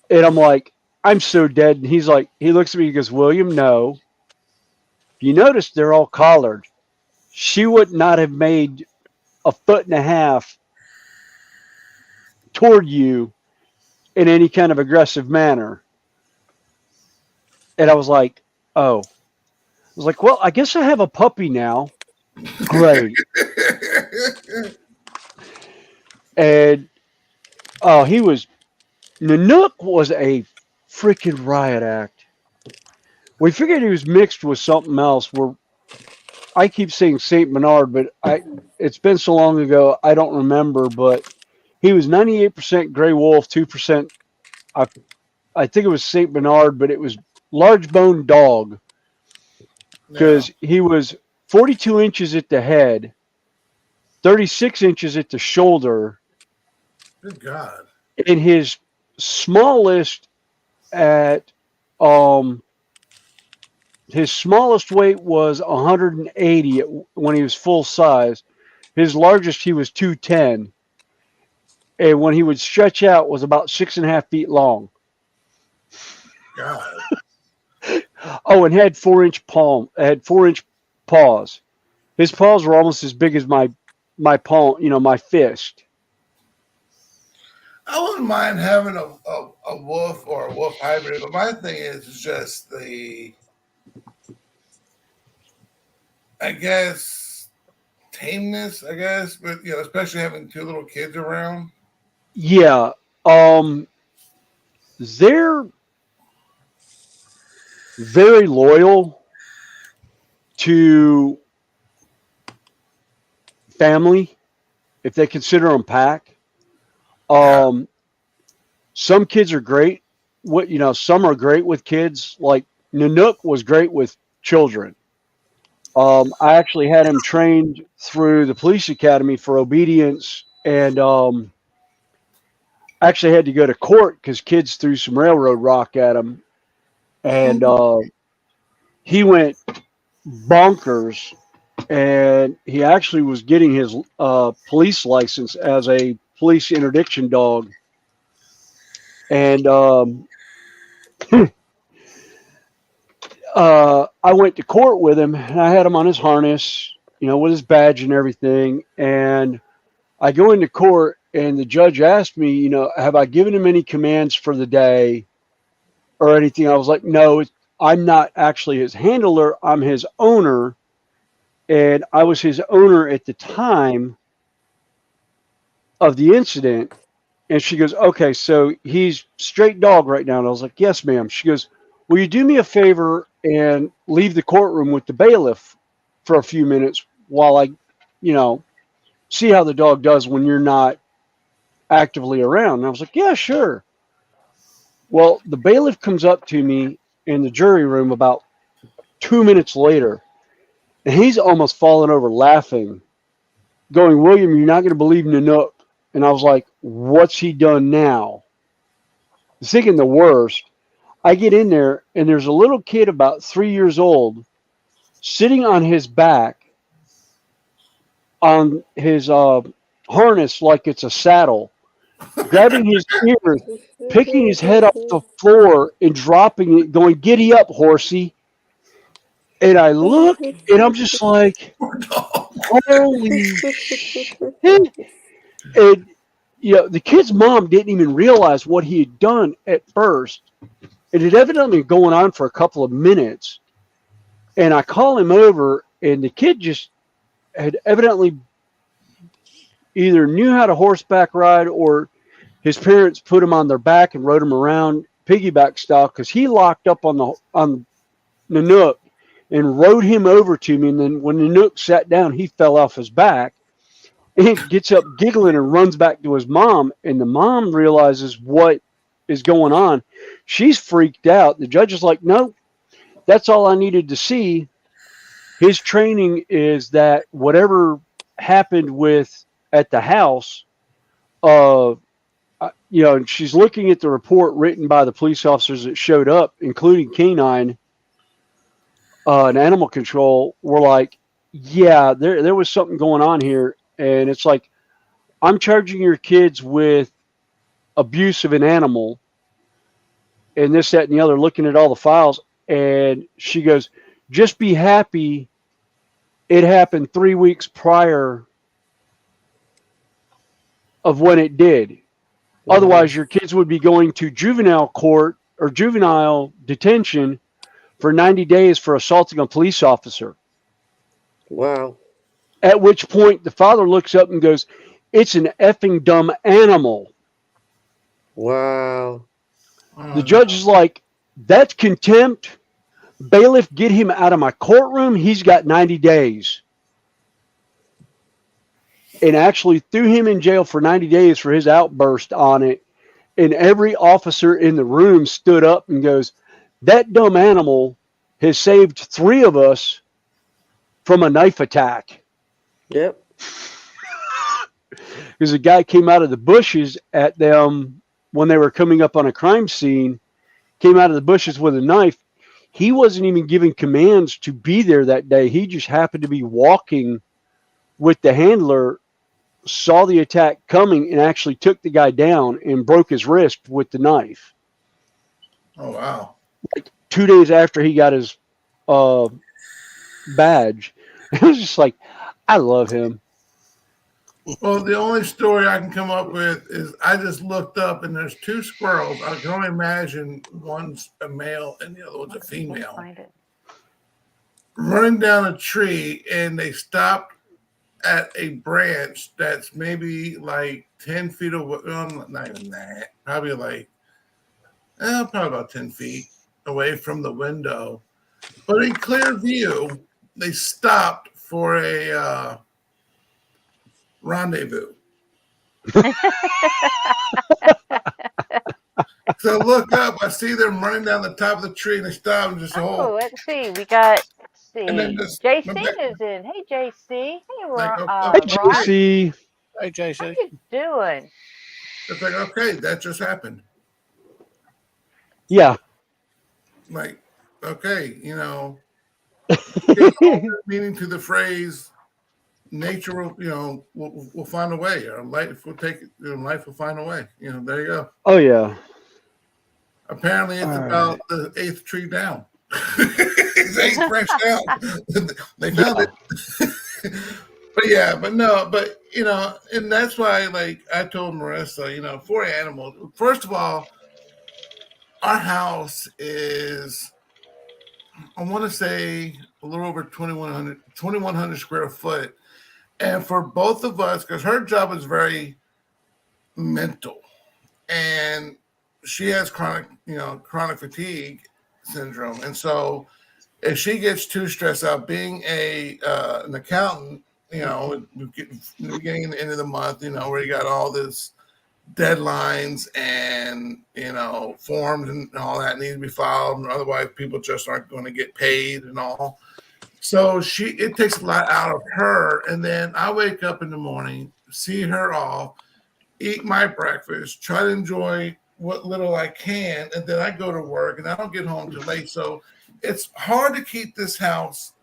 And I'm like, I'm so dead. And he's like, he looks at me, he goes, William, no. You notice they're all collared. She would not have made a foot and a half toward you in any kind of aggressive manner. And I was like, oh. I was like, well, I guess I have a puppy now. Great. And Nanook was a freaking riot act. We figured he was mixed with something else. I keep saying Saint Bernard, but it's been so long ago I don't remember. But he was 98% gray wolf, 2%. I think it was Saint Bernard, but it was large bone dog because he was 42 inches at the head, 36 inches at the shoulder. Good God. And his smallest his smallest weight was 180 when he was full size. His largest, he was 210. And when he would stretch out, was about 6.5 feet long. God. Oh, and had 4-inch paws. His paws were almost as big as my palm, my fist. I wouldn't mind having a wolf or a wolf hybrid, but my thing is just I guess, tameness, but especially having two little kids around. Yeah. They're very loyal to family if they consider them pack. Some kids are great. Some are great with kids. Like Nanook was great with children. I actually had him trained through the police academy for obedience, and actually had to go to court because kids threw some railroad rock at him, and he went bonkers. And he actually was getting his police license as a police interdiction dog. And I went to court with him, and I had him on his harness, with his badge and everything. And I go into court, and the judge asked me, have I given him any commands for the day or anything? I was like, no, I'm not actually his handler. I'm his owner. And I was his owner at the time of the incident. And she goes, okay, so he's straight dog right now. And I was like, yes, ma'am. She goes, will you do me a favor and leave the courtroom with the bailiff for a few minutes while I, see how the dog does when you're not actively around? And I was like, yeah, sure. Well, the bailiff comes up to me in the jury room about 2 minutes later, and he's almost falling over laughing, going, William, you're not going to believe Nanook. And I was like, what's he done now? Thinking the worst. I get in there, and there's a little kid about 3 years old sitting on his back on his harness like it's a saddle, grabbing his ears, picking his head off the floor and dropping it, going, giddy up, horsey. And I look, and I'm just like, holy shit. And, the kid's mom didn't even realize what he had done at first. It had evidently been going on for a couple of minutes. And I call him over, and the kid just had evidently either knew how to horseback ride or his parents put him on their back and rode him around piggyback style, because he locked up on Nanook and rode him over to me. And then when Nanook sat down, he fell off his back. He gets up giggling and runs back to his mom, and the mom realizes what is going on. She's freaked out. The judge is like, no, that's all I needed to see. His training is that whatever happened at the house, and she's looking at the report written by the police officers that showed up, including canine and animal control, were like, yeah, there was something going on here. And it's like, I'm charging your kids with abuse of an animal and this, that, and the other, looking at all the files. And she goes, just be happy it happened 3 weeks prior of when it did. Wow. Otherwise, your kids would be going to juvenile court or juvenile detention for 90 days for assaulting a police officer. Wow. At which point the father looks up and goes, it's an effing dumb animal. Wow. The judge is like, that's contempt. Bailiff, get him out of my courtroom. He's got 90 days. And actually threw him in jail for 90 days for his outburst on it. And every officer in the room stood up and goes, that dumb animal has saved 3 of us from a knife attack. Yep. Because a guy came out of the bushes at them when they were coming up on a crime scene, came out of the bushes with a knife. He wasn't even given commands to be there that day. He just happened to be walking with the handler, saw the attack coming, and actually took the guy down and broke his wrist with the knife. Oh, wow. Like 2 days after he got his badge. It was just like, I love him. Well, the only story I can come up with is I just looked up and there's 2 squirrels. I can only imagine one's a male and the other one's a female. Running down a tree, and they stopped at a branch that's maybe like 10 feet away. Well, not even that. Probably about 10 feet away from the window. But in clear view, they stopped for a rendezvous. So I look up, I see them running down the top of the tree, and they stop and just hold. Let's see. We got, JC my is in. Hey, JC. Hey, Like, Rob. Hey, JC. Hey, JC. How you doing? It's like, okay, that just happened. Yeah. Like, okay, meaning to the phrase, nature will, will find a way, or life will take it. Life will find a way. There you go. Oh yeah. Apparently, it's about the 8th tree down. It's 8 branch down. They found it. And that's why, like I told Marissa, for animals. First of all, our house is, I want to say, a little over 2,100 square foot. And for both of us, because her job is very mental, and she has chronic fatigue, syndrome. And so if she gets too stressed out, being an accountant, getting in the end of the month, where you got all this deadlines and forms and all that need to be filed, and otherwise people just aren't going to get paid and all. So it takes a lot out of her. And then I wake up in the morning, see her off, eat my breakfast, try to enjoy what little I can, and then I go to work and I don't get home till late. So it's hard to keep this house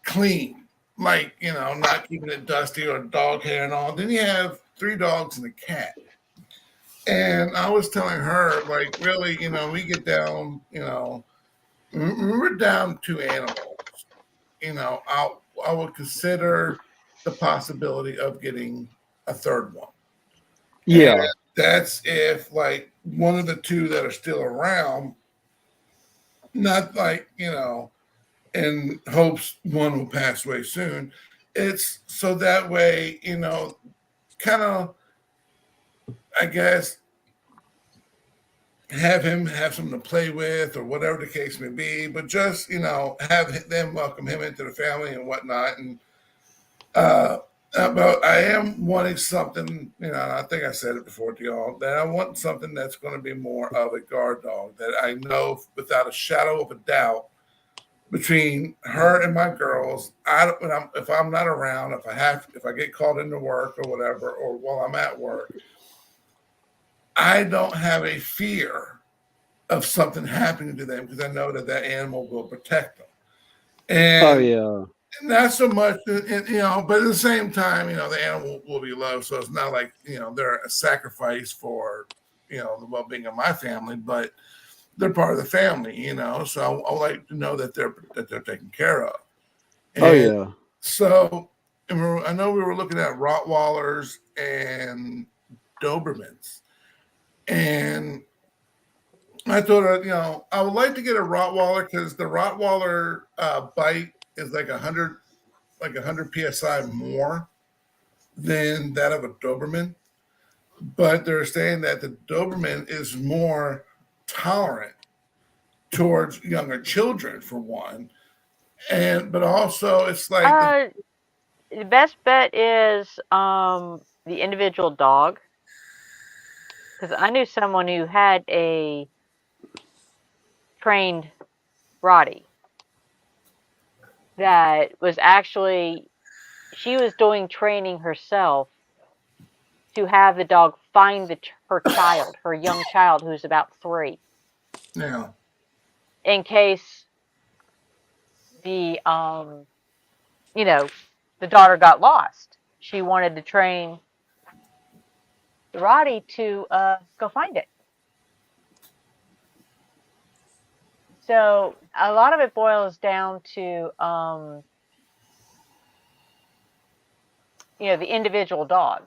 clean, like, not keeping it dusty or dog hair and all. Then you have 3 dogs and a cat. And I was telling her, like, really, we get down, we're down 2 animals. I would consider the possibility of getting a third one. Yeah. And that's if, like, one of the 2 that are still around, not like, in hopes one will pass away soon. It's so that way, kind of, I guess, have him have something to play with or whatever the case may be, but just, have them welcome him into the family and whatnot. And, but I am wanting something, I think I said it before to y'all, that I want something that's going to be more of a guard dog, that I know without a shadow of a doubt, between her and my girls, if I'm not around, if I get called into work or whatever, or while I'm at work, I don't have a fear of something happening to them, because I know that animal will protect them. And not so much, but at the same time, the animal will be loved. So it's not like, they're a sacrifice for, the well-being of my family, but they're part of the family, so I like to know that they're taken care of. And so I know we were looking at Rottweilers and Dobermans, and I thought, I would like to get a Rottweiler, because the Rottweiler bite is like 100 psi more than that of a Doberman, but they're saying that the Doberman is more tolerant towards younger children, for one, but also it's like the best bet is the individual dog, because I knew someone who had a trained Rottie that was actually, she was doing training herself to have the dog find her young child, who's about 3. Yeah. In case the the daughter got lost, she wanted to train the Rottie to go find it. So a lot of it boils down to the individual dog.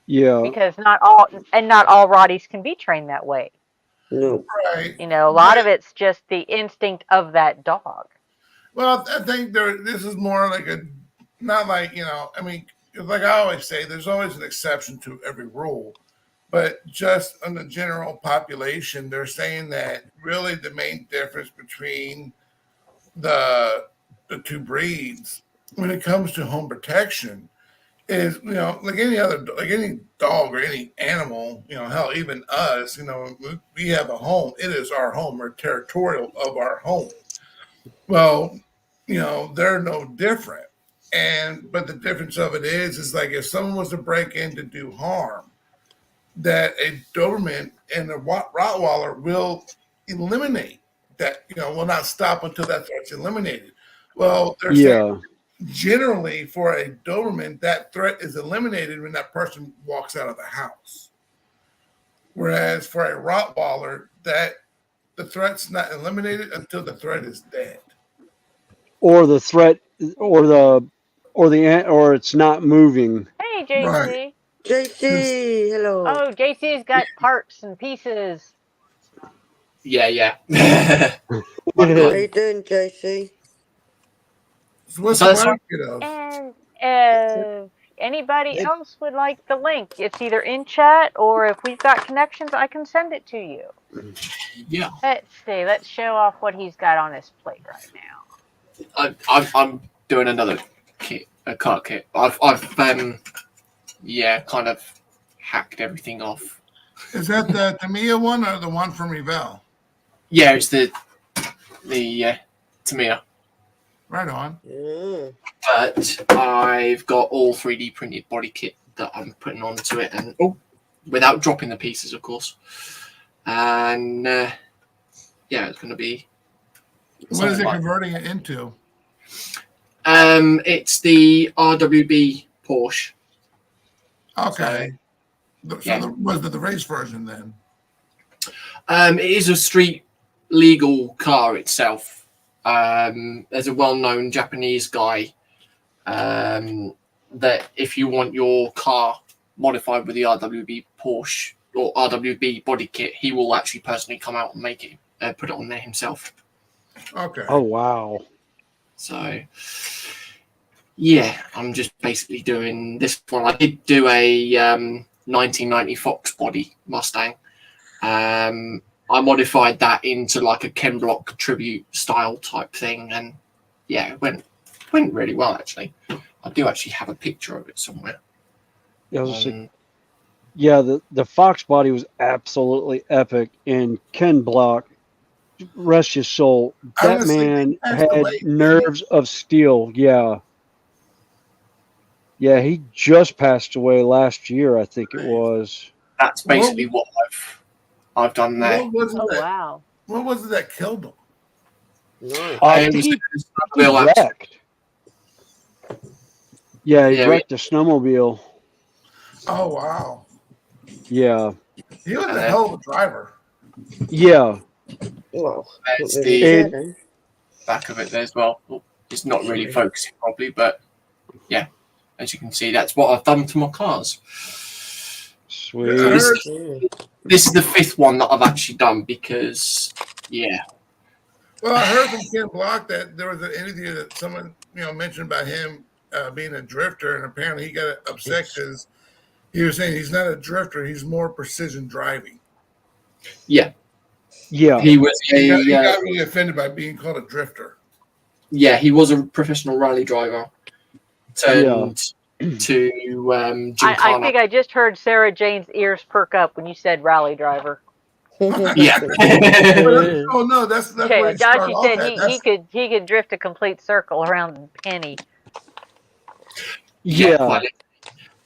Yeah. Because not all Rotties can be trained that way. No. Right. A lot of it's just the instinct of that dog. Well, I think this is more like not like, I mean, like I always say, there's always an exception to every rule. But just on the general population, they're saying that really the main difference between the 2 breeds when it comes to home protection is, like any dog or any animal, hell, even us, we have a home. It is our home. We're territorial of our home. Well, they're no different. But the difference of it is like, if someone was to break in to do harm, that a Doberman and a Rottweiler will eliminate that, will not stop until that threat's eliminated. Well, they're saying generally for a Doberman, that threat is eliminated when that person walks out of the house. Whereas for a Rottweiler, that the threat's not eliminated until the threat is dead. Or the threat, or it's not moving. Hey, JC. Right. JC, hello. Oh, JC's got parts and pieces. Yeah. How you doing, JC? So what's the market of? And if anybody else would like the link, it's either in chat, or if we've got connections, I can send it to you. Yeah. Let's see. Let's show off what he's got on his plate right now. I'm doing another kit, a car kit. I've kind of hacked everything off. Is that the Tamiya one or the one from Revell? Yeah, it's the Tamiya. Right on. Yeah. But I've got all 3D printed body kit that I'm putting onto it, and without dropping the pieces, of course. And it's going to be. What is it converting it into? It's the RWB Porsche. Okay. Was it the race version then? It is a street legal car itself. There's a well-known Japanese guy that if you want your car modified with the RWB Porsche or RWB body kit, he will actually personally come out and make it, put it on there himself. Okay. Oh, wow. So, yeah, I'm just basically doing this one. I did do a 1990 Fox body Mustang. I modified that into like a Ken Block tribute style type thing, and yeah, it went really well actually. I do actually have a picture of it somewhere. Yeah, the Fox body was absolutely epic, and Ken Block, rest his soul, that man had nerves of steel. Yeah, he just passed away last year, I think it was. That's basically what I've done there. Wow. What was it that killed him? He wrecked. Yeah, he wrecked a snowmobile. Oh, wow. Yeah. He was a hell of a driver. Yeah. Well, there's the back of it there as well. It's not really focusing properly, but yeah, as you can see, that's what I've done to my cars. Sweet. This is the fifth one that I've actually done because, yeah. Well, I heard from Ken Block that there was an interview that someone mentioned about him being a drifter, and apparently he got upset because he was saying he's not a drifter; he's more precision driving. Yeah. Yeah. He was he got really offended by being called a drifter. Yeah, he was a professional rally driver. Turned to I think I just heard Sarah Jane's ears perk up when you said rally driver. Yeah. Oh no, that's where Josh said he could drift a complete circle around Penny. Yeah.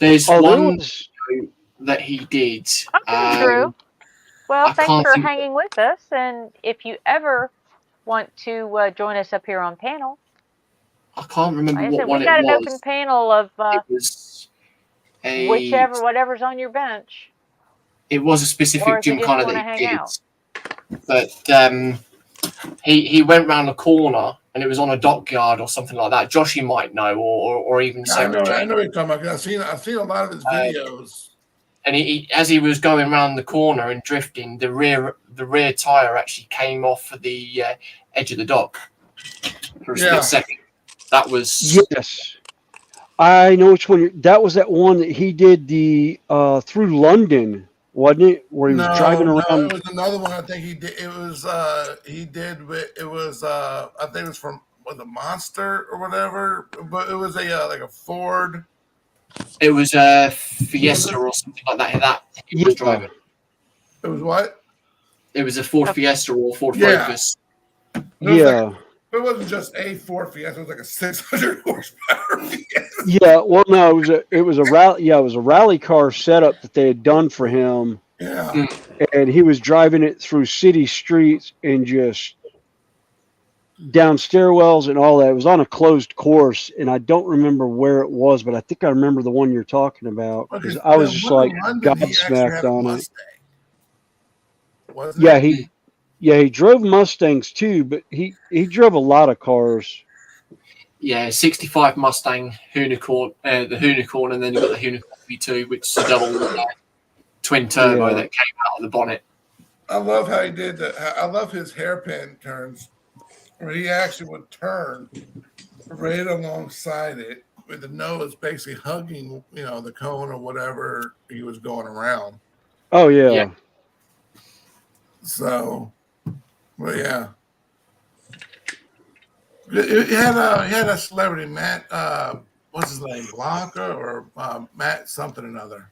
There's one that he did. Okay, Drew. Well, thanks for hanging with us, and if you ever want to join us up here on panel, I can't remember what one it was. We got an open panel of it was whatever's on your bench. It was a specific gymkhana that he did, but he went round the corner and it was on a dockyard or something like that. Josh, you might know, or even Sarah Jane. I know what you're talking about. I've seen a lot of his videos. And he, as he was going around the corner and drifting, the rear tire actually came off of the edge of the dock for a split second. That was I know which one. That was that one that he did the through London, wasn't it? Where he was driving around. No, it was another one. I think he did. It was I think it was from the Monster or whatever, but it was like a Ford. It was a Fiesta or something like that. That he was driving. It was what? It was a Ford Fiesta or Ford Focus. Yeah. It wasn't just a Ford Fiesta; it was like a 600 horsepower Fiesta. Yeah, well, no, it was a rally. Yeah, it was a rally car setup that they had done for him. Yeah, and he was driving it through city streets and just down stairwells and all that. It was on a closed course, and I don't remember where it was, but I think I remember the one you're talking about because I was just like gobsmacked on it. Yeah, he drove Mustangs too, but he drove a lot of cars. Yeah, 65 Mustang Unicorn, the Unicorn, and then you've got the Unicorn V2, which is a double twin turbo that came out of the bonnet. I love how he did that. I love his hairpin turns, where he actually would turn right alongside it with the nose basically hugging, the cone or whatever he was going around. Oh yeah. So, well, yeah. He had a celebrity, Matt. What's his name? Blanca or Matt something or another.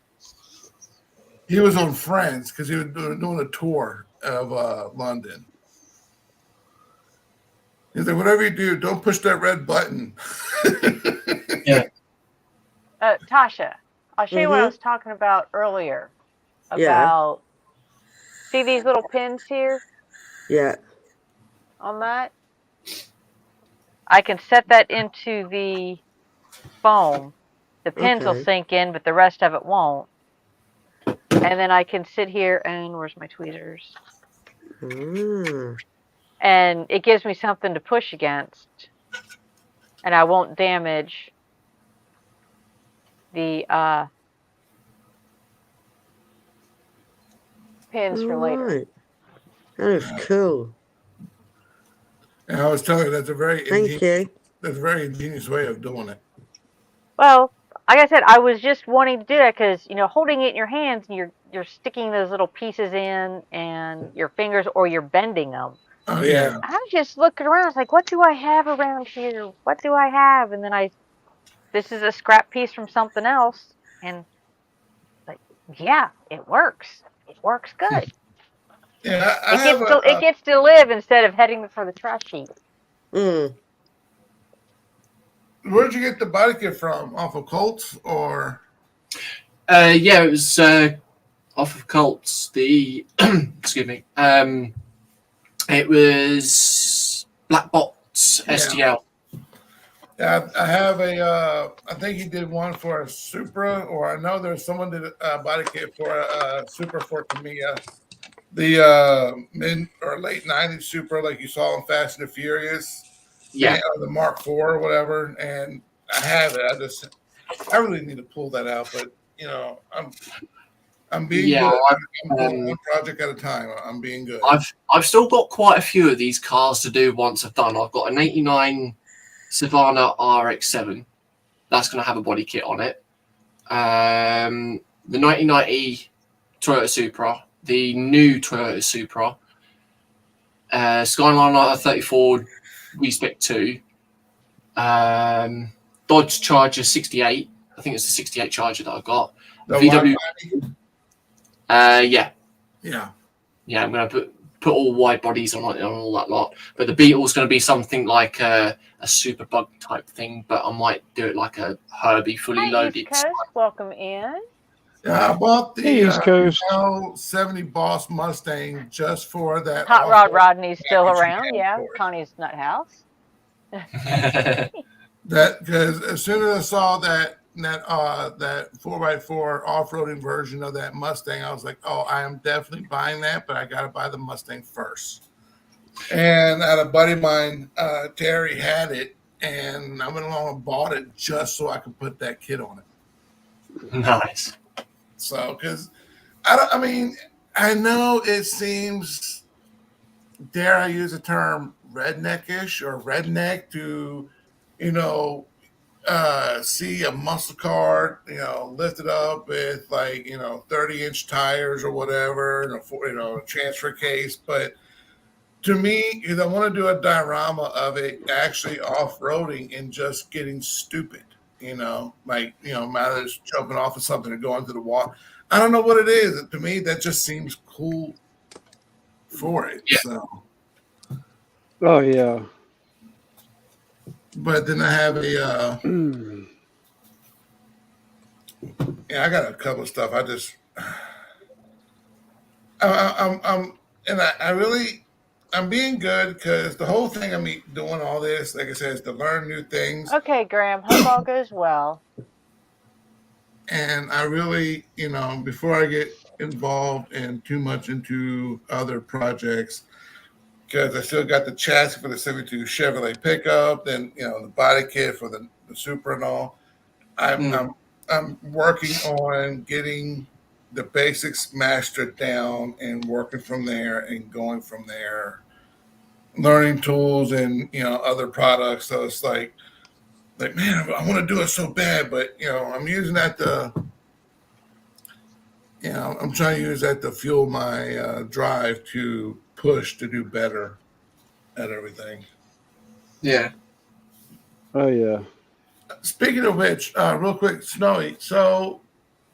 He was on Friends because he was doing a tour of London. He's like, whatever you do, don't push that red button. Yeah. Tasha, I'll show you what I was talking about earlier. About see these little pins here? Yeah. On that? I can set that into the foam. The pins will sink in, but the rest of it won't. And then I can sit here and where's my tweezers? And it gives me something to push against. And I won't damage the pins for later. Right. That is cool. And I was telling you that's a very That's a very ingenious way of doing it. Well, like I said, I was just wanting to do that because holding it in your hands and you're sticking those little pieces in and your fingers or you're bending them. Oh yeah. I was just looking around. It's like, what do I have around here? What do I have? And then this is a scrap piece from something else, and like, yeah, it works. It works good. Yeah, it gets to live instead of heading for the trash heap. Where'd you get the body kit from? Off of Colts or? Yeah, it was off of Colts. The excuse me. It was Black Box STL. Yeah, I have a. I think he did one for a Supra, or I know there's someone did a body kit for a Supra for Tamiya. The mid or late '90s Supra, like you saw in Fast and the Furious. Yeah. The Mark IV or whatever, and I have it. I really need to pull that out, but I'm being good. I'm doing one project at a time. I'm being good. I've still got quite a few of these cars to do once I've done. I've got an '89 Savannah RX-7. That's going to have a body kit on it. The 1990 Toyota Supra, the new Toyota Supra, Skyline 34 V-Spec 2, Dodge Charger 68. I think it's the 68 Charger that I got. The VW. Yeah. Yeah. Yeah, I'm going to put all wide bodies on all that lot. But the Beetle's going to be something like a super bug type thing, but I might do it like a Herbie fully loaded. East Coast, welcome in. Yeah, I bought the East Coast 70 Boss Mustang just for that. Hot Rod Rodney's still around. Yeah, Connie's Nut House. That because as soon as I saw that 4x4 off-roading version of that Mustang, I was like, oh, I am definitely buying that, but I got to buy the Mustang first. And I had a buddy of mine, Terry, had it, and I went along and bought it just so I could put that kit on it. Nice. So, because I know it seems, dare I use the term, redneckish or redneck to, see a muscle car, lifted up with 30-inch tires or whatever, and a transfer case. But to me, because I want to do a diorama of it actually off-roading and just getting stupid, matter is jumping off of something and going to the wall. I don't know what it is. To me, that just seems cool for it. Yeah. So. Oh yeah. But then I have a I got a couple of stuff. I'm being good because the whole thing I'm doing all this, like I said, is to learn new things. Okay, Graham, hope all goes well. And I really, before I get involved in too much into other projects, because I still got the chassis for the 72 Chevrolet pickup, then the body kit for the Supra and all. I'm working on getting the basics mastered down and working from there and going from there, learning tools and other products. So it's like man, I want to do it so bad, but I'm using that to I'm trying to use that to fuel my drive to push to do better at everything. Yeah. Oh yeah. Speaking of which, real quick, Snowy. So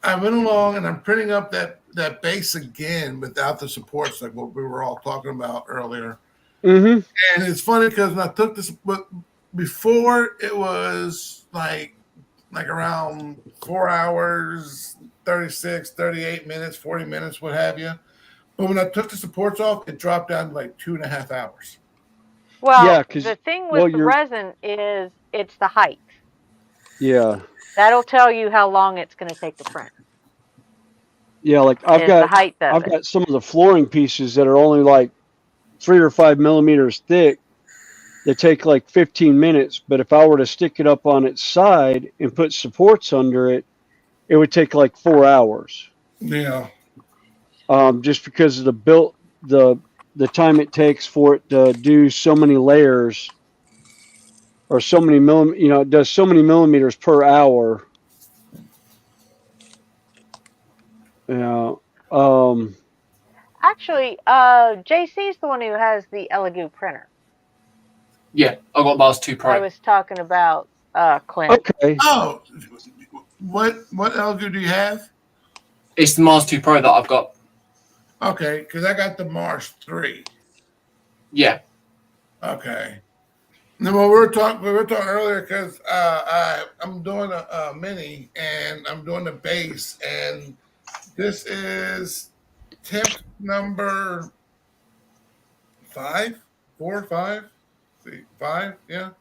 I went along and I'm printing up that base again without the supports, like what we were all talking about earlier. Mm-hmm. And it's funny because when I took this, but before it was like around 4 hours, 36, 38 minutes, 40 minutes, what have you. But when I took the supports off, it dropped down to like 2.5 hours. Well, Yeah, 'cause the thing with the resin is it's the height. Yeah. That'll tell you how long it's going to take to print. Yeah, like I've Is the got height of it. some of the flooring pieces that are only like 3 or 5 millimeters thick. They take like 15 minutes, but if I were to stick it up on its side and put supports under it, it would take like 4 hours. Yeah. Just because of the time it takes for it to do so many layers or so many it does so many millimeters per hour. Yeah. Actually, JC's the one who has the Elegoo printer. Yeah, I got Mars 2 Pro. I was talking about Clint. Okay. Oh, what Elegoo do you have? It's the Mars 2 Pro that I've got. Okay, because I got the Mars 3. Yeah. Okay. Then we were talking earlier because I'm doing a mini and I'm doing the base, and this is temp number 5, 4, 5, 5, yeah.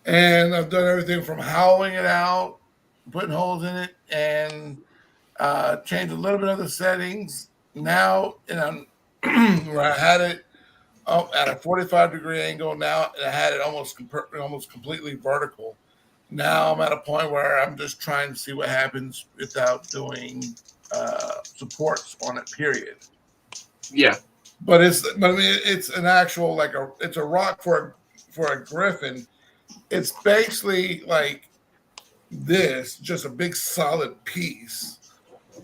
And I've done everything from hollowing it out, putting holes in it, and changed a little bit of the settings. Now, where I had it at a 45-degree angle, now I had it almost completely vertical. Now I'm at a point where I'm just trying to see what happens without doing supports on it. Period. Yeah. But I mean, it's an actual it's a rock for a griffin. It's basically like this, just a big solid piece.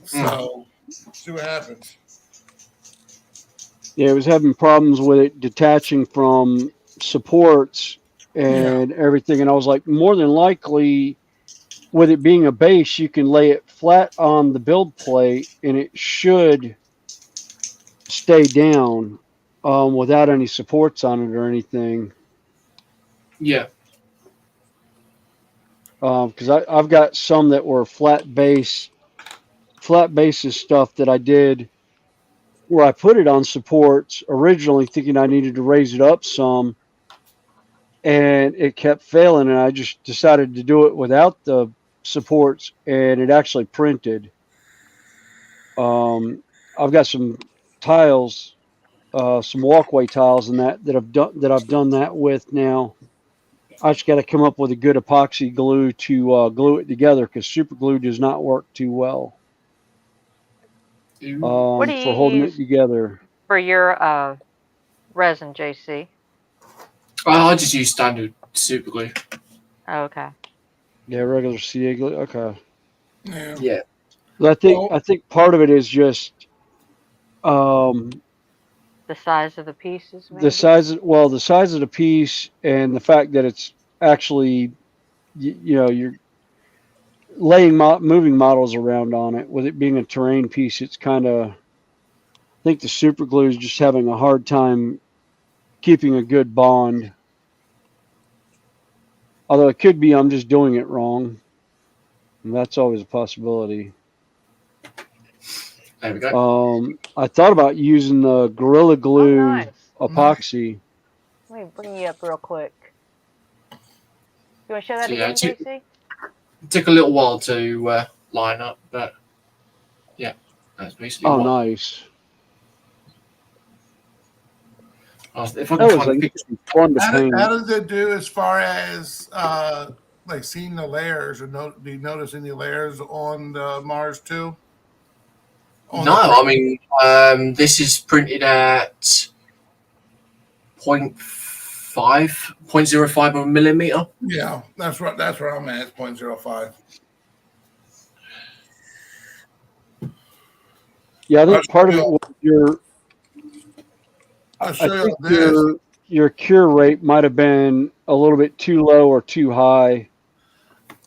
So see what happens. Yeah, it was having problems with it detaching from supports and everything. And I was like, more than likely, with it being a base, you can lay it flat on the build plate and it should stay down without any supports on it or anything. Yeah. Because I've got some that were flat bases stuff that I did where I put it on supports originally thinking I needed to raise it up some, and it kept failing, and I just decided to do it without the supports, and it actually printed. I've got some tiles, some walkway tiles and that I've done that with now. I just got to come up with a good epoxy glue to glue it together because super glue does not work too well What do for you holding use it together. for your resin, JC? I just use standard super glue. Oh, okay. Yeah, regular CA glue. Okay. Yeah. But I think part of it is just the size of the pieces. Maybe? the size of the piece and the fact that it's actually you're laying moving models around on it. With it being a terrain piece, it's kind of, I think the super glue is just having a hard time keeping a good bond. Although it could be I'm just doing it wrong. And that's always a possibility. There we go. I thought about using the Gorilla Glue epoxy. Let me bring you up real quick. You want to show that So, yeah, again, JC? It took a little while to line up, but yeah, that's basically Nice. If I can find a picture. Fun to paint. How does it do as far as like seeing the layers, or do you notice any layers on the Mars 2? No, I mean this is printed at 0.05 of a millimeter. Yeah, that's right. That's where I'm at. 0.05. Yeah, I think part of it was I'll I show you think this. your cure rate might have been a little bit too low or too high.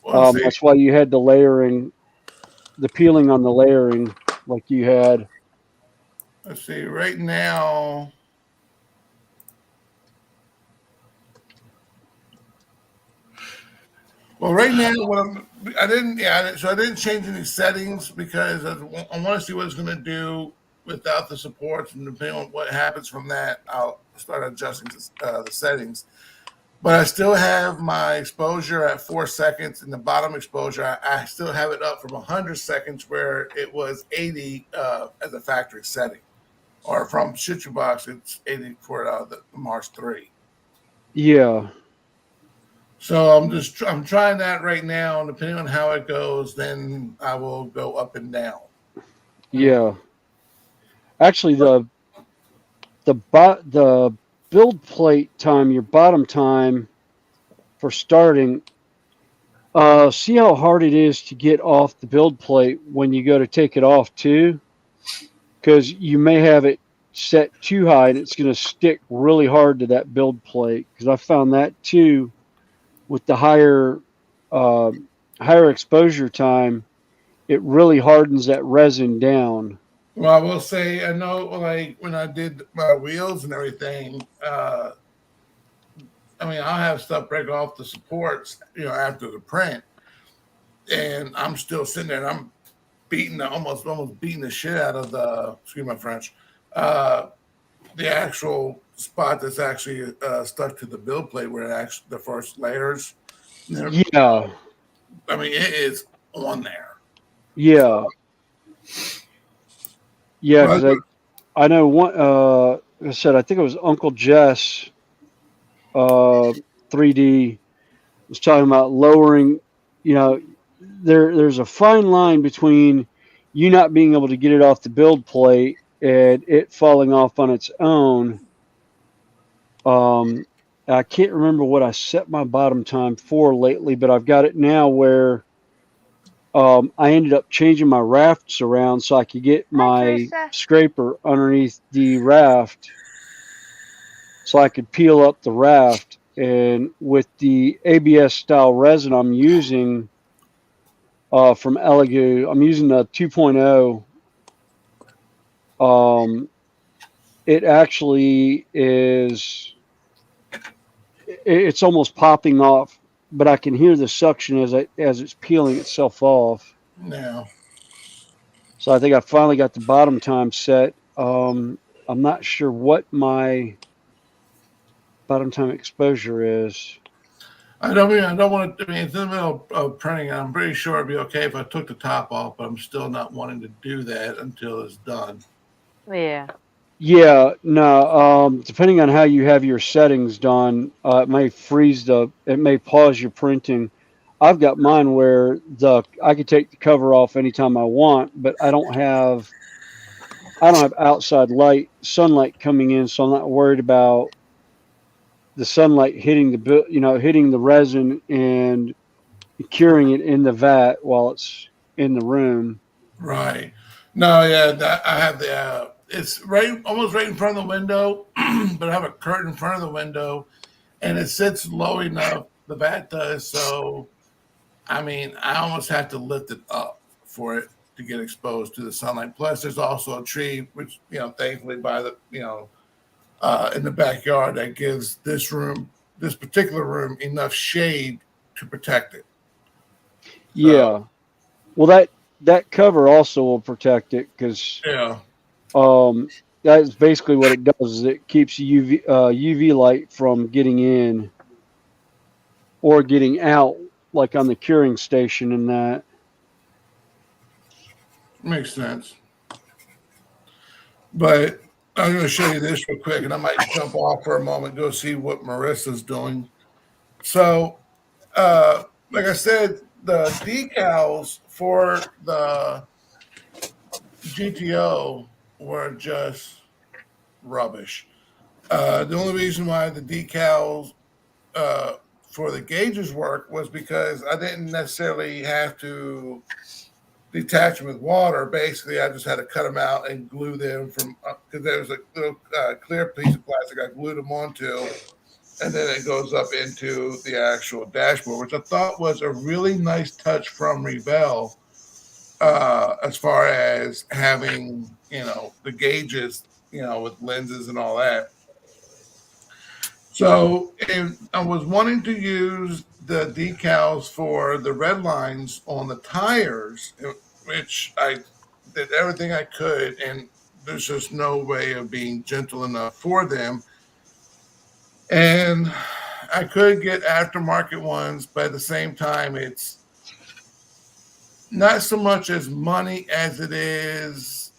Well, That's why you had the layering, the peeling on the layering like you had. let's see. Right now, well, right now, I didn't change any settings because I want to see what it's going to do without the supports, and depending on what happens from that, I'll start adjusting the settings. But I still have my exposure at 4 seconds, and the bottom exposure, I still have it up from 100 seconds where it was 80 as a factory setting. Or from ShichuBox, it's 80 for the Mars 3. Yeah. So I'm trying that right now, and depending on how it goes, then I will go up and down. Yeah. Actually, the build plate time, your bottom time for starting, see how hard it is to get off the build plate when you go to take it off too, because you may have it set too high and it's going to stick really hard to that build plate. Because I found that too with the higher exposure time, it really hardens that resin down. Well, I will say, I know, like when I did my wheels and everything, I mean, I'll have stuff break off the supports, after the print, and I'm still sitting there, and I'm almost beating the shit out of excuse my French, the actual spot that's actually stuck to the build plate where the first layers. Yeah. I mean, it is on there. Yeah. Yeah, because I know one. I said I think it was Uncle Jess, 3D, was talking about lowering. There's a fine line between you not being able to get it off the build plate and it falling off on its own. I can't remember what I set my bottom time for lately, but I've got it now where I ended up changing my rafts around so I could get my scraper underneath the raft so I could peel up the raft. And with the ABS style resin I'm using from Elegoo, I'm using the 2.0. It actually is, it's almost popping off, but I can hear the suction as it's peeling itself off. Yeah. So I think I finally got the bottom time set. I'm not sure what my bottom time exposure is. I don't want to. I mean, it's in the middle of printing. I'm pretty sure it'd be okay if I took the top off, but I'm still not wanting to do that until it's done. Yeah. Yeah, no. Depending on how you have your settings done, it may it may pause your printing. I've got mine where I could take the cover off anytime I want, but I don't have outside sunlight coming in, so I'm not worried about the sunlight hitting hitting the resin and curing it in the vat while it's in the room. Right. No, yeah, I have the. It's almost right in front of the window, but I have a curtain in front of the window, and it sits low enough. The vat does, so I mean, I almost have to lift it up for it to get exposed to the sunlight. Plus, there's also a tree, which thankfully by the in the backyard that gives this particular room, enough shade to protect it. Yeah. Well, that cover also will protect it because that's basically what it does. Is it keeps UV light from getting in or getting out, like on the curing station and that. Makes sense. But I'm going to show you this real quick, and I might jump off for a moment, go see what Marissa's doing. So, like I said, the decals for the GTO were just rubbish. The only reason why the decals for the gauges work was because I didn't necessarily have to detach them with water. Basically, I just had to cut them out and glue them from because there was a little clear piece of plastic I glued them onto, and then it goes up into the actual dashboard, which I thought was a really nice touch from Revell as far as having, the gauges, with lenses and all that. So I was wanting to use the decals for the red lines on the tires, which I did everything I could, and there's just no way of being gentle enough for them. And I could get aftermarket ones, but at the same time, it's not so much as money as it is.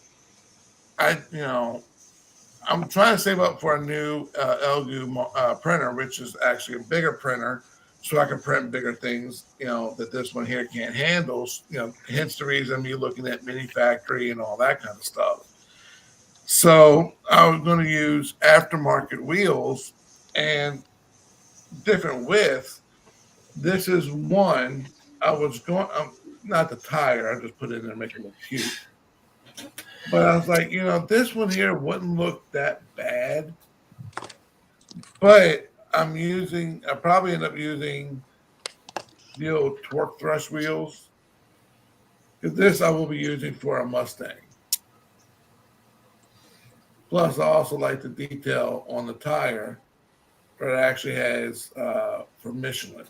I'm trying to save up for a new Elgu printer, which is actually a bigger printer, so I can print bigger things, that this one here can't handle. Hence the reason you're looking at Mini Factory and all that kind of stuff. So I was going to use aftermarket wheels and different width. This is one. I was going, not the tire, I just put it in there to make it look cute. But I was like, this one here wouldn't look that bad. But I probably end up using the old torque thrust wheels. Because this I will be using for a Mustang. Plus, I also like the detail on the tire that it actually has for Michelin.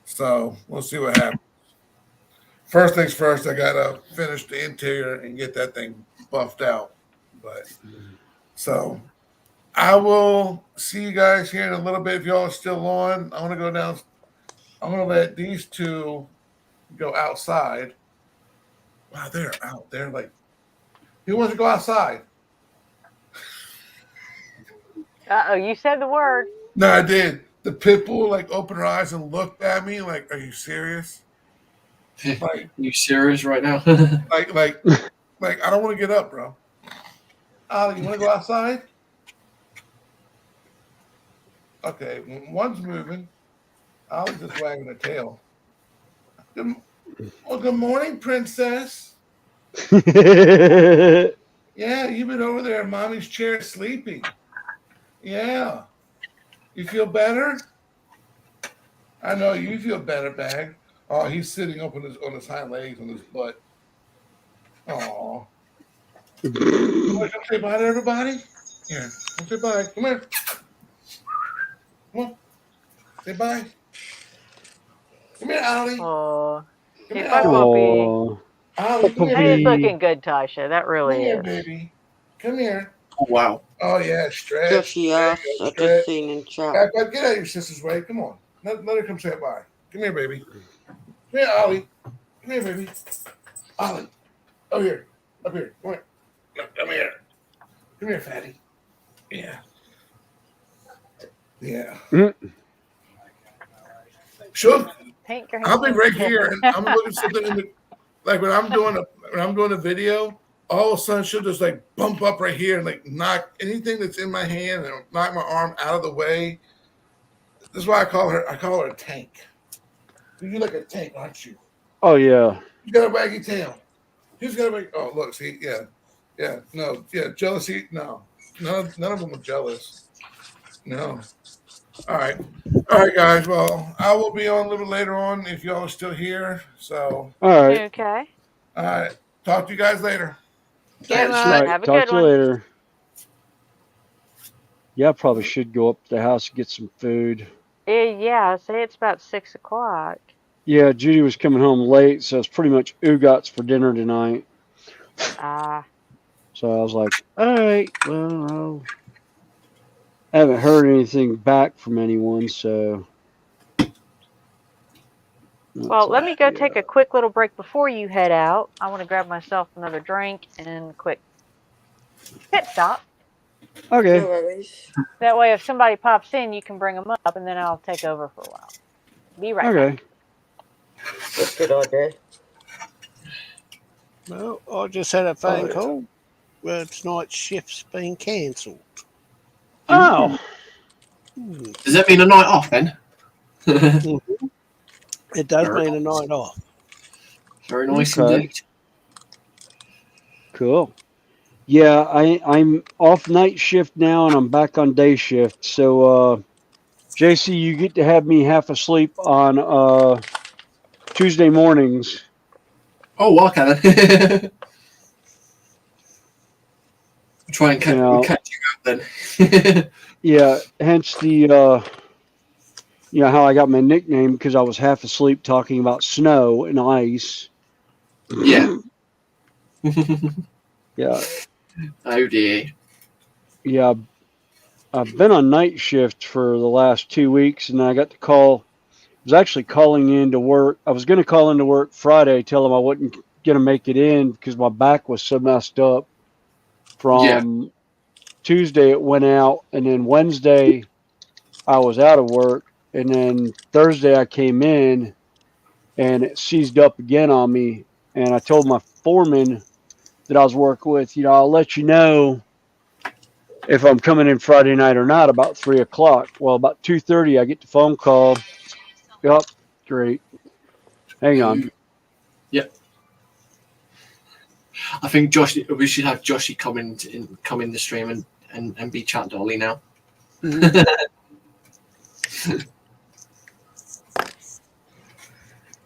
So we'll see what happens. First things first, I gotta finish the interior and get that thing buffed out. But so I will see you guys here in a little bit. If y'all are still on, I want to go down. I'm gonna let these two go outside. Wow, they're out there. Like, who wants to go outside? You said the word. No, I did. The pit bull opened her eyes and looked at me like, "Are you serious?" Like, you serious right now? like, I don't want to get up, bro. Ollie, you want to go outside? Okay, one's moving. Ollie's just wagging her tail. Good morning, princess. Yeah, you've been over there in mommy's chair sleeping. Yeah. You feel better? I know you feel better, Bag. Oh, he's sitting up on his hind legs on his butt. Oh. You want to come say bye to everybody? Here, come say bye. Come here. Come on. Say bye. Come here, Ollie. Oh, Come here, bye, Ollie. puppy. Ollie, come here. That is looking good, Tasha. That really Come here, is. baby. Come here. Oh, wow. Oh, yeah, stretch. Joshy asked, I just seen in chat. Get out of your sister's way. Come on. Let her come say bye. Come here, baby. Come here, Ollie. Come here, baby. Ollie. Oh, here. Up here. Come here. Come here. Come here, fatty. Yeah. Yeah. Sure. I'll be right here, and I'm looking something in the when I'm doing a video. All of a sudden, she'll just bump up right here and knock anything that's in my hand and knock my arm out of the way. That's why I call her a tank. You're like a tank, aren't you? Oh yeah. You got a waggy tail. Who's got a waggy? Oh, look, see, yeah, no, yeah, jealousy, no, none of them are jealous. No. All right, guys. Well, I will be on a little later on if y'all are still here. So. All right. Okay. All right. Talk to you guys later. Good one. Right. Have a Talk good to you one. later. Yeah, I probably should go up to the house and get some food. Yeah, say it's about 6 o'clock. Yeah, Judy was coming home late, so it's pretty much Ugats for dinner tonight. So I was like, all right, well, I haven't heard anything back from anyone, so. Well, let me go take a quick little break before you head out. I want to grab myself another drink and a quick pit stop. Okay. No worries. That way, if somebody pops in, you can bring them up, and then I'll take over for a while. Be right back. That's a good idea. Well, I just had a phone call. Well, tonight's shift's been cancelled. Oh. Does that mean a night off then? It does mean a night off. Very nice Okay. indeed. Cool. Yeah, I'm off night shift now, and I'm back on day shift. So, JC, you get to have me half asleep on Tuesday mornings. Oh, okay then. Try and You catch you up then. Yeah, hence the how I got my nickname, because I was half asleep talking about snow and ice. Yeah. Yeah. Oh dear. Yeah, I've been on night shift for the last 2 weeks, and I got to call. I was actually calling in to work. I was going to call into work Friday, tell them I wasn't going to make it in because my back was so messed up. From Tuesday, it went out, and then Wednesday, I was out of work, and then Thursday, I came in, and it seized up again on me. And I told my foreman that I was working with, I'll let you know if I'm coming in Friday night or not about 3:00. Well, about 2:30, I get the phone call. Yep, great. Hang on. Yep. I think we should have Joshy come in the stream and be chat dolly now.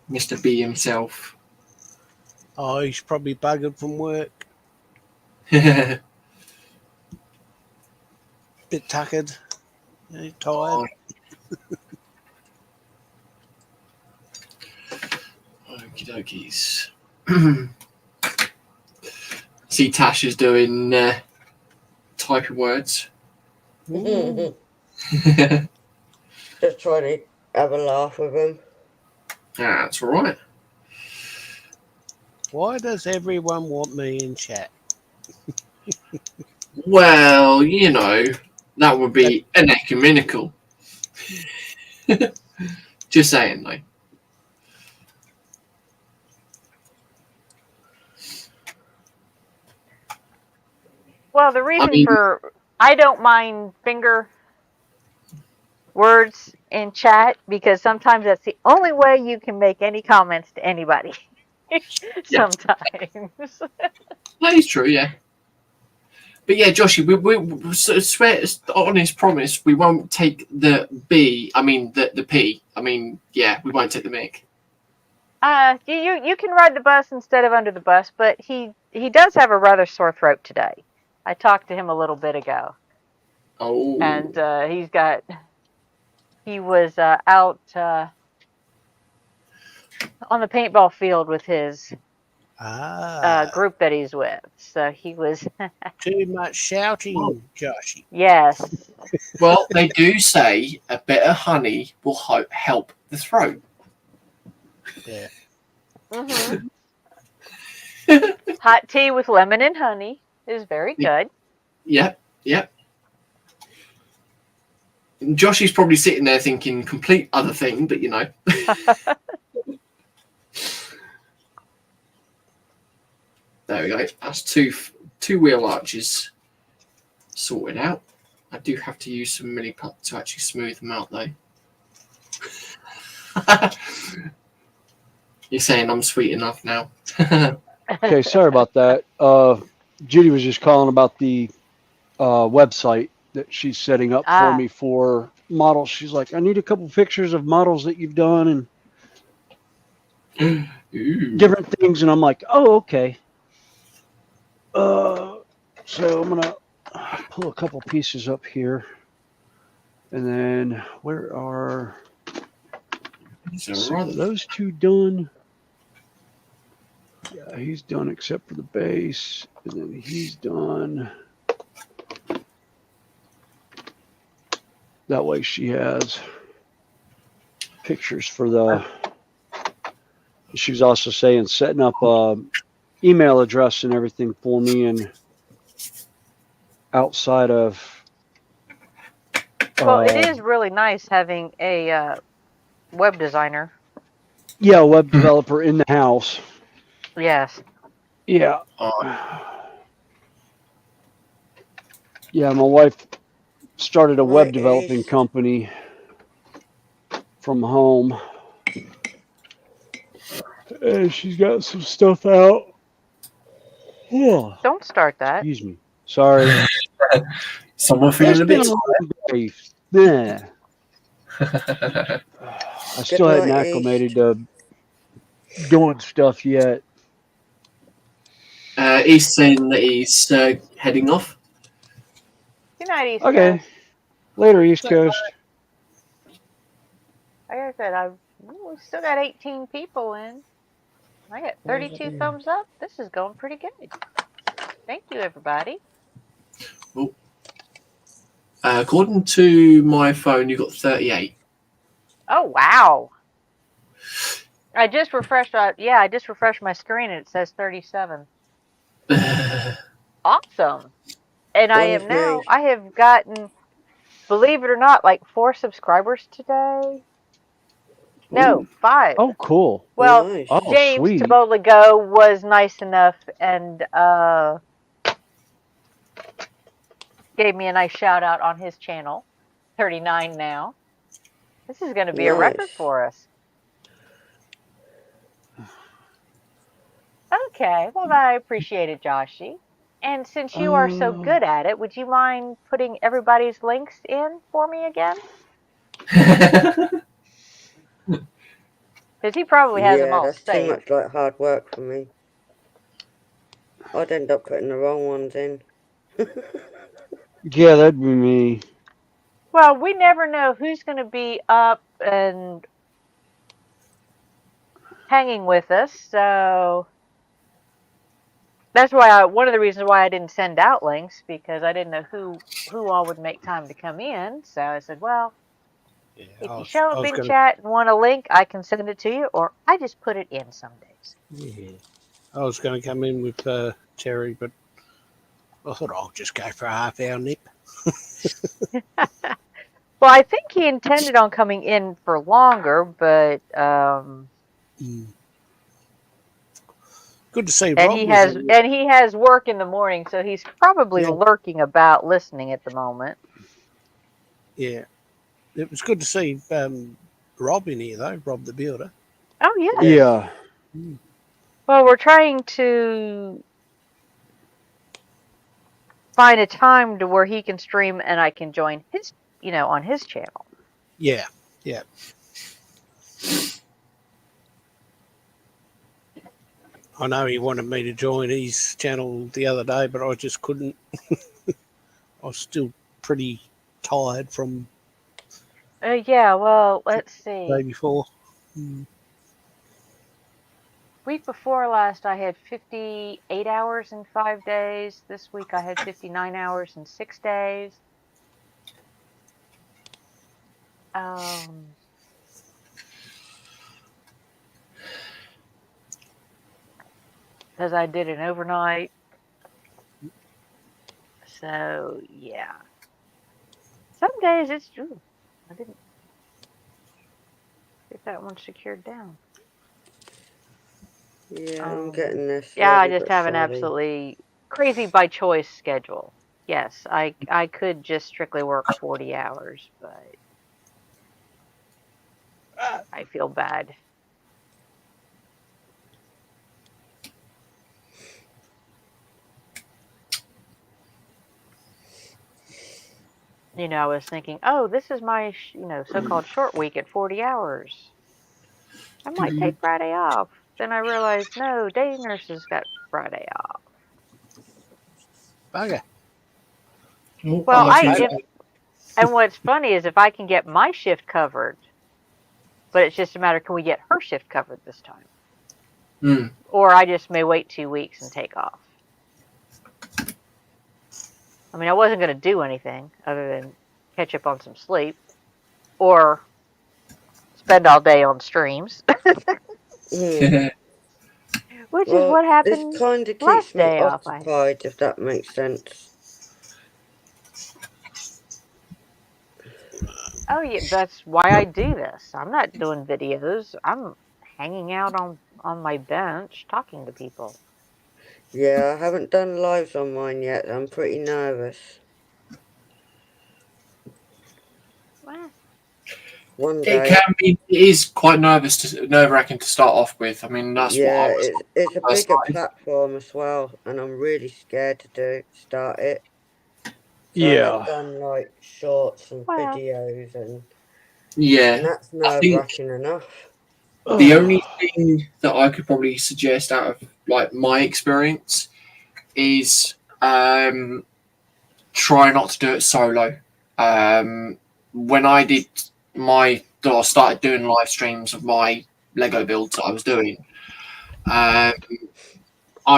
Mr. B himself. Oh, he's probably buggered from work. Oh, Bit tuckered. Yeah, tired. Okie dokies. See, Tash is doing typing words. Just trying to have a laugh with him. That's all right. Why does everyone want me in chat? Well, that would be an ecumenical. Just saying, though. Well, the reason I don't mind finger words in chat, because sometimes that's the only way you can make any comments to anybody. Sometimes. That is true, yeah. But yeah, Joshy, we swear, honest promise, we won't take the B. I mean the P. I mean, yeah, we won't take the mic. You can ride the bus instead of under the bus, but he does have a rather sore throat today. I talked to him a little bit ago. Oh. And he was out on the paintball field with his group that he's with. So he was too much shouting, Joshy. Yes. Well, they do say a bit of honey will help the throat. Yeah. Mm-hmm. Hot tea with lemon and honey is very good. Yep. Joshy's probably sitting there thinking complete other thing, but There we go. That's two wheel arches sorted out. I do have to use some mini putt to actually smooth them out, though. You're saying I'm sweet enough now. Okay, sorry about that. Judy was just calling about the website that she's setting up for me for models. She's like, I need a couple pictures of models that you've done and different things. And I'm like, oh, okay. So I'm going to pull a couple pieces up here. And then where are those two done? Yeah, he's done except for the base. And then he's done. That way she has pictures for the. She was also saying setting up email address and everything for me, and outside of. Well, it is really nice having a web designer. Yeah, a web developer in the house. Yes. Yeah. Yeah, my wife started a web developing company from home. And she's got some stuff out. Yeah. Don't start that. Excuse me. Sorry. Someone It's feeling a been bit a long day. Yeah. tired. I Good still hadn't night, acclimated East. to doing stuff yet. He's saying that he's heading off. Good night, East Okay. Coast. Later, East Coast. Like I said, we still got 18 people in. I got 32 thumbs up. This is going pretty good. Thank you, everybody. Oh. According to my phone, you got 38. Oh, wow. I just refreshed. I just refreshed my screen and it says 37. Awesome. And I One am is now. me. I have gotten, believe it or not, like 4 subscribers today. No, Ooh. 5. Oh, cool. Well, Nice. Oh, James to sweet. Boldly Go was nice enough and gave me a nice shout out on his channel. 39 now. This is going to be a record Nice. for us. Okay, well, I appreciate it, Joshy. And since you are so good at it, would you mind putting everybody's links in for me again? Because he probably has them Yeah, all that's too saved. much like hard work for me. I'd end up putting the wrong ones in. Yeah, that'd be me. Well, we never know who's going to be up and hanging with us, so that's why one of the reasons why I didn't send out links, because I didn't know who all would make time to come in. So I said, well, Yeah, if I you was, show I up was in gonna. chat and want a link, I can send it to you, or I just put it in some days. Yeah, I was gonna come in with Terry, but I thought I'll just go for a half-hour nip. Well, I think he intended on coming in for longer, but Good to see and Rob was in. he has work in the morning, so he's probably Yeah. lurking about listening at the moment. Yeah, it was good to see Rob in here though. Rob the Builder. Oh yes. Yeah. Well, we're trying to find a time to where he can stream and I can join his, on his channel. Yeah, yeah. I know he wanted me to join his channel the other day, but I just couldn't. I was still pretty tired from Yeah, well, let's see. the day before. Week before last, I had 58 hours in 5 days. This week, I had 59 hours in 6 days. Because I did an overnight. So, yeah. Some days it's true. I didn't get that one secured down. Yeah, I'm getting this. Yeah, I just have an absolutely crazy by choice schedule. Yes, I could just strictly work 40 hours, but I feel bad. I was thinking, oh, this is my, so-called short week at 40 hours. I might take Friday off. Then I realized, no, day nurses got Friday off. Bugger. Well, and what's funny is if I can get my shift covered, but it's just a matter, can we get her shift covered this time? Or I just may wait 2 weeks and take off. I mean, I wasn't going to do anything other than catch up on some sleep or spend all day on streams. Which is what happened This kind of last keeps me day off. occupied, if that makes sense. Oh yeah, that's why I do this. I'm not doing videos. I'm hanging out on my bench talking to people. Yeah, I haven't done lives on mine yet. I'm pretty nervous. one It day. can be. It is quite nerve-wracking to start off with. I mean, that's what I Yeah, was. it's a First bigger time. platform as well, and I'm really scared to start it. So I have Yeah. done like shorts and Well, videos, and Yeah, that's I nerve think wracking enough. the only thing that I could probably suggest out of like my experience is try not to do it solo. When I did started doing live streams of my Lego builds that I was doing, I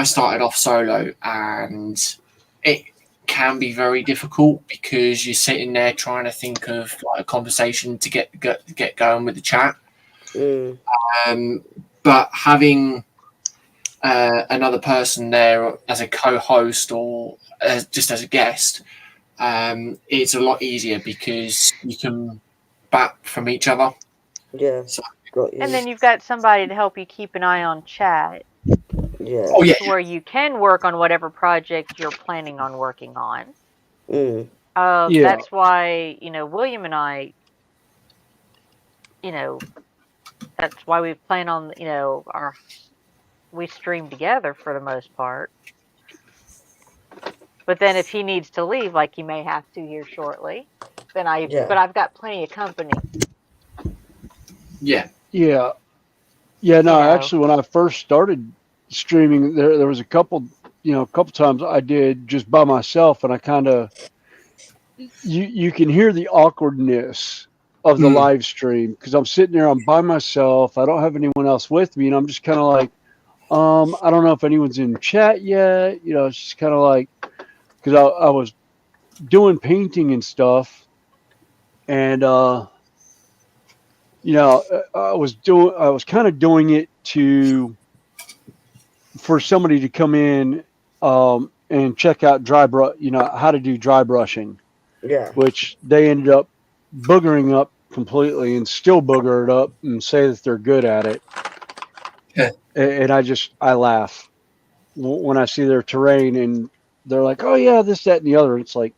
started off solo, and it can be very difficult because you're sitting there trying to think of like a conversation to get going with the chat. Mm. But having another person there as a co-host or just as a guest, it's a lot easier because you can back from each other. Yeah, So, got you. and then you've got somebody to help you keep an eye on chat. Yeah. oh yeah, To where you can work on whatever project you're planning on working on. Mm. Yeah. That's why, William and I, that's why we plan on, we stream together for the most part. But then if he needs to leave, like he may have to here shortly, then Yeah. but I've got plenty of company. yeah, Yeah. Yeah, no, You know. actually when I first started streaming, there was a couple times I did just by myself, and I kind of you can hear the awkwardness of the live stream because I'm sitting there, I'm by myself, I don't have anyone else with me, and I'm just kind of like, I don't know if anyone's in chat yet. It's just kind of like, because I was doing painting and stuff, and I was kind of doing it for somebody to come in and check out how to do dry brushing, Yeah. which they ended up boogering up completely and still booger it up and say that they're good at it. Yeah. And I laugh when I see their terrain and they're like, oh yeah, this, that, and the other. It's like,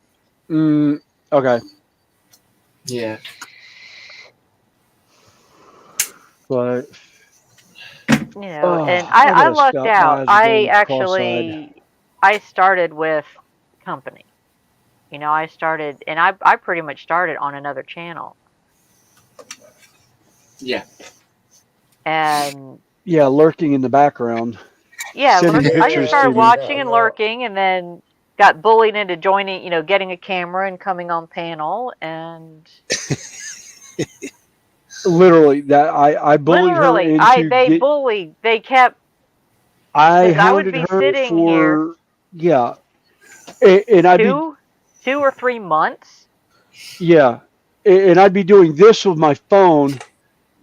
okay. yeah. But And I lucked out. I started with company. I started, and I pretty much started on another channel. Yeah. And yeah, lurking in the background. yeah, Sending I pictures just to started me. watching and lurking, and then got bullied into joining, getting a camera and coming on panel, and literally that I bullied her into they kept. I I would hounded be her sitting for here yeah, and I'd be 2 or 3 months. yeah, and I'd be doing this with my phone,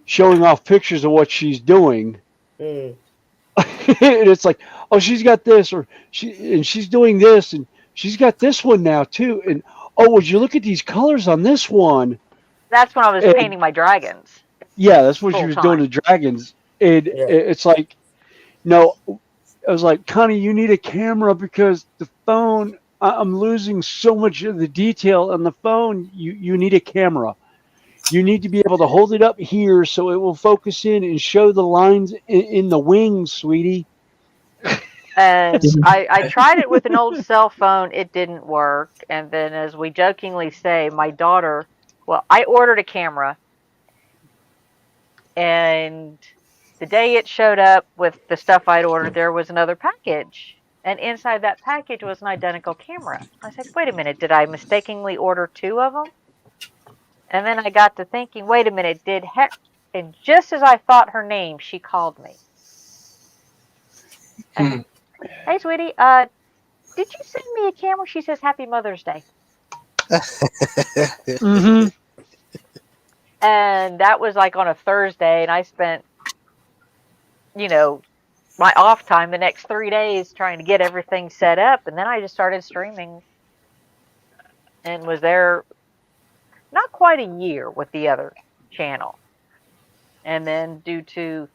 showing off pictures of what she's doing. Mm. And it's like, oh, she's got this, or she's doing this, and she's got this one now too. And oh, would you look at these colors on this one? That's when I was painting my dragons. Yeah, that's what she was doing to dragons. And it's like, no, I was like, Connie, you need a camera because the phone, I'm losing so much of the detail on the phone. You need a camera. You need to be able to hold it up here so it will focus in and show the lines in the wings, sweetie. And I tried it with an old cell phone. It didn't work. And then, as we jokingly say, my daughter, I ordered a camera. And the day it showed up with the stuff I'd ordered, there was another package. And inside that package was an identical camera. I said, wait a minute, did I mistakenly order 2 of them? And then I got to thinking, wait a minute, and just as I thought her name, she called me. I said, hey, sweetie, did you send me a camera? She says, Happy Mother's Day. Mm-hmm. And that was like on a Thursday, and I spent, my off time the next 3 days trying to get everything set up. And then I just started streaming and was there not quite a year with the other channel. And then due to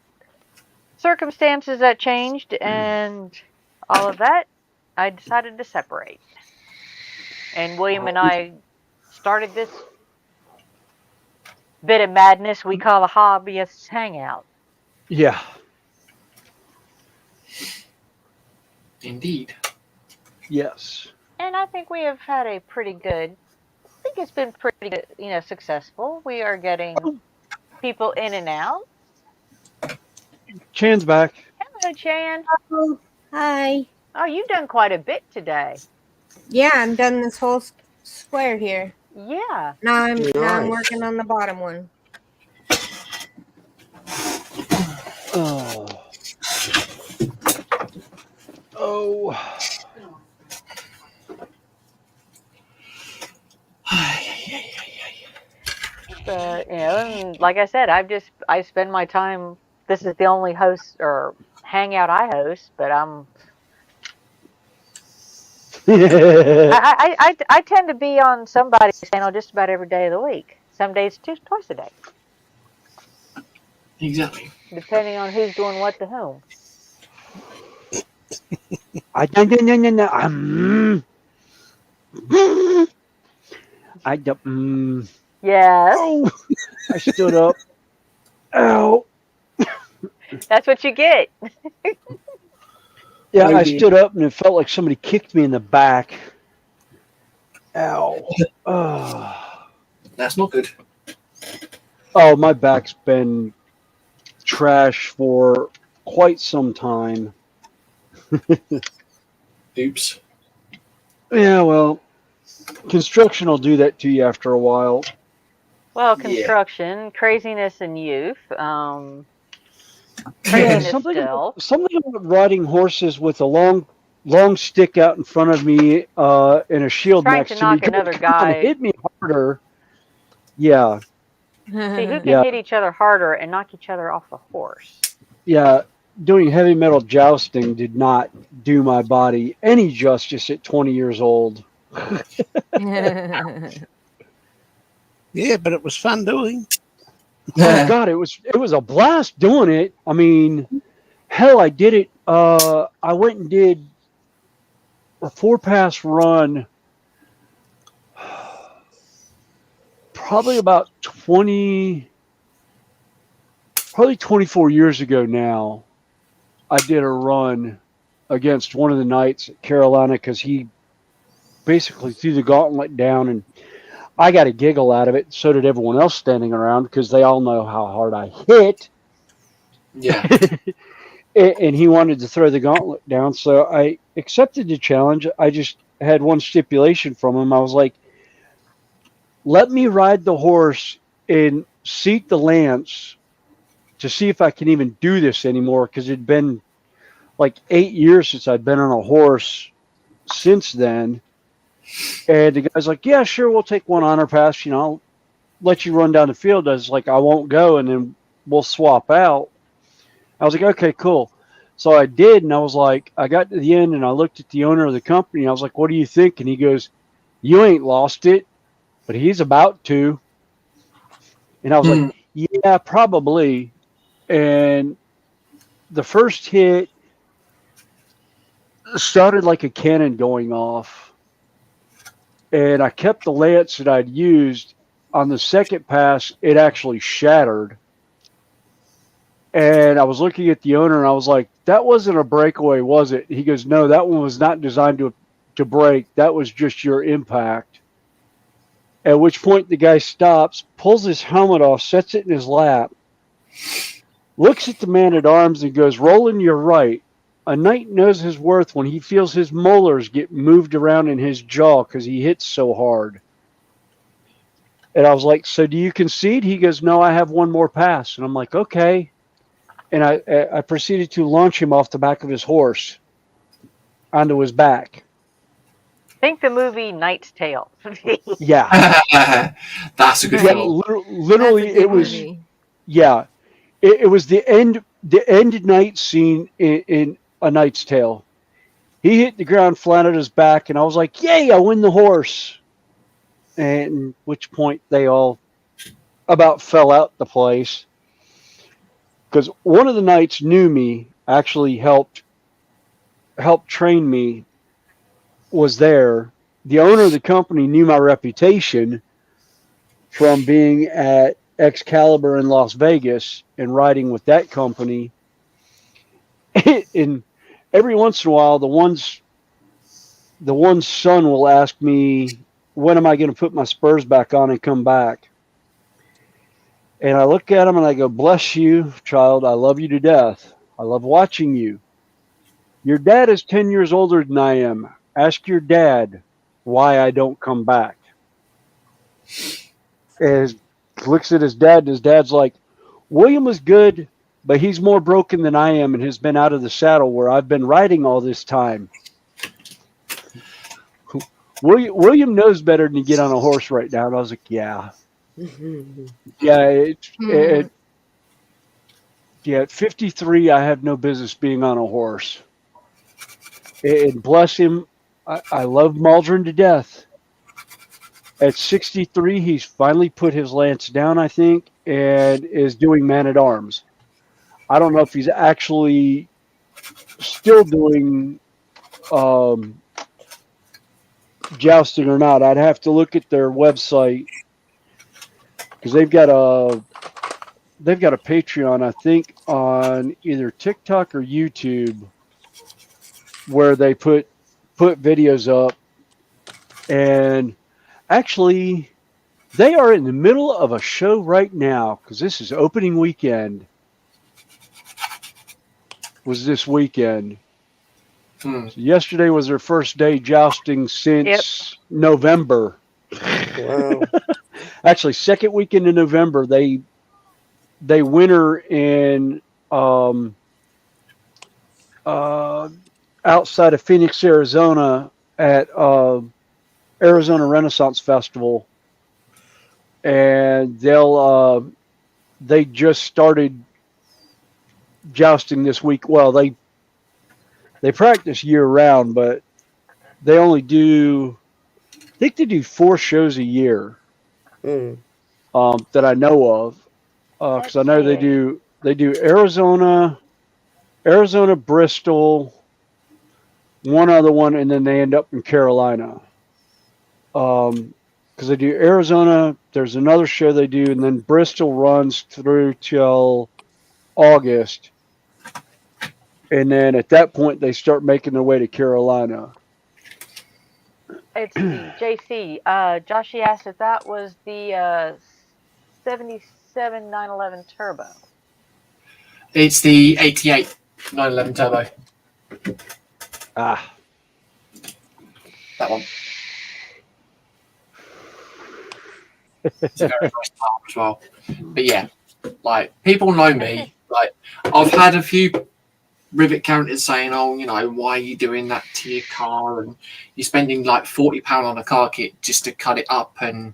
circumstances that changed and all of that, I decided to separate. And William and I started this bit of madness we call a Hobbyists Hangout. Yeah. Indeed. Yes. And I think we have had a pretty good, I think it's been pretty good, successful. We are getting people in and out. Chan's back. Hello, Chan. Oh, hi. Oh, you've done quite a bit today. Yeah, I'm done this whole square here. Yeah. Now I'm Nice. working on the bottom one. Oh. Oh. And like I said, I spend my time. This is the only host or hangout I host, but I tend to be on somebody's channel just about every day of the week. Some days twice a day. Exactly. Depending on who's doing what to whom. I don't. Yes. Oh, I stood up. Ow. That's what you get. Yeah, I stood up and it felt like somebody kicked me in the back. Ow. Oh. That's not good. Oh, my back's been trash for quite some time. Oops. Yeah, well, construction will do that to you after a while. Well, construction, craziness and youth. Yeah, Craziness something still. about riding horses with a long stick out in front of me and a shield Trying next to to knock me. another Come on, guy. hit me harder. Yeah. See, who can Yeah. hit each other harder and knock each other off the horse? Yeah. Doing heavy metal jousting did not do my body any justice at 20 years old. Yeah, but it was fun doing. Oh God, it was a blast doing it. I mean, hell, I did it. I went and did a 4-pass run probably about 24 years ago now. I did a run against one of the knights at Carolina because he basically threw the gauntlet down, and I got a giggle out of it. So did everyone else standing around because they all know how hard I hit. Yeah. And he wanted to throw the gauntlet down, so I accepted the challenge. I just had one stipulation from him. I was like, let me ride the horse and seat the lance to see if I can even do this anymore, because it'd been like 8 years since I'd been on a horse since then. And the guy's like, yeah, sure, we'll take one honor pass. I'll let you run down the field. I was like, I won't go, and then we'll swap out. I was like, okay, cool. So I did, and I was like, I got to the end, and I looked at the owner of the company. I was like, what do you think? And he goes, you ain't lost it, but he's about to. And I was like, yeah, probably. And the first hit started like a cannon going off. And I kept the lance that I'd used. On the second pass, it actually shattered. And I was looking at the owner, and I was like, that wasn't a breakaway, was it? He goes, no, that one was not designed to break. That was just your impact. At which point the guy stops, pulls his helmet off, sets it in his lap, looks at the man-at-arms and goes, Roland, you're right. A knight knows his worth when he feels his molars get moved around in his jaw because he hits so hard. And I was like, so do you concede? He goes, no, I have one more pass. And I'm like, okay. And I proceeded to launch him off the back of his horse onto his back. Think the movie Knight's Tale. Yeah. That's a good film. Literally, it was, yeah. It was the end night scene in A Knight's Tale. He hit the ground flat on his back, and I was like, yay, I win the horse. And at which point they all about fell out the place. Because one of the knights knew me, actually helped train me, was there. The owner of the company knew my reputation from being at Excalibur in Las Vegas and riding with that company. And every once in a while, the one's son will ask me, when am I going to put my spurs back on and come back? And I look at him and I go, bless you, child. I love you to death. I love watching you. Your dad is 10 years older than I am. Ask your dad why I don't come back. And looks at his dad, and his dad's like, William is good, but he's more broken than I am and has been out of the saddle where I've been riding all this time. William knows better than to get on a horse right now. And I was like, yeah. Yeah, at 53, I have no business being on a horse. And bless him, I love Maldron to death. At 63, he's finally put his lance down, I think, and is doing man-at-arms. I don't know if he's actually still doing jousting or not. I'd have to look at their website because they've got a Patreon, I think, on either TikTok or YouTube where they put videos up. And actually, they are in the middle of a show right now because this is opening weekend. Was this weekend. So yesterday was their first day jousting since November. Wow. Actually, second weekend in November, they winter in outside of Phoenix, Arizona at Arizona Renaissance Festival, and they just started jousting this week. Well, they practice year round, but they only do, I think they do 4 shows a year that I know of. Because I know they do Arizona, Bristol, one other one, and then they end up in Carolina. Because they do Arizona, there's another show they do, and then Bristol runs through till August. And then at that point, they start making their way to Carolina. It's the JC. Joshy asked if that was the 77 911 Turbo. It's the 88 911 Turbo. Ah. That one. It's a very nice car as well. But yeah, like, people know me. Like, I've had a few rivet counters saying, oh, you know, why are you doing that to your car? And you're spending like £40 on a car kit just to cut it up, and,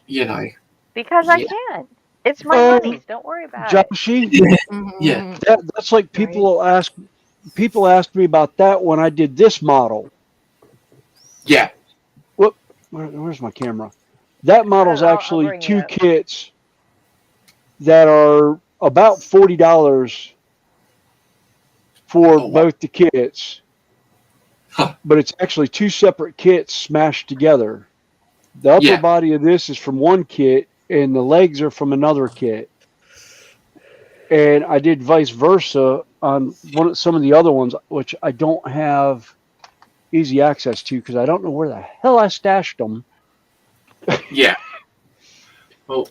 you know. Because I can. It's my money. Don't worry about Joshy, it. Yeah. That's like people ask me about that when I did this model. Yeah. Whoop, where's my camera? That model's actually 2 kits that are about $40 for both the kits. But it's actually 2 separate kits smashed together. The upper body of this is from one kit, and the legs are from another kit. And I did vice versa on some of the other ones, which I don't have easy access to because I don't know where the hell I stashed them. Yeah. Well,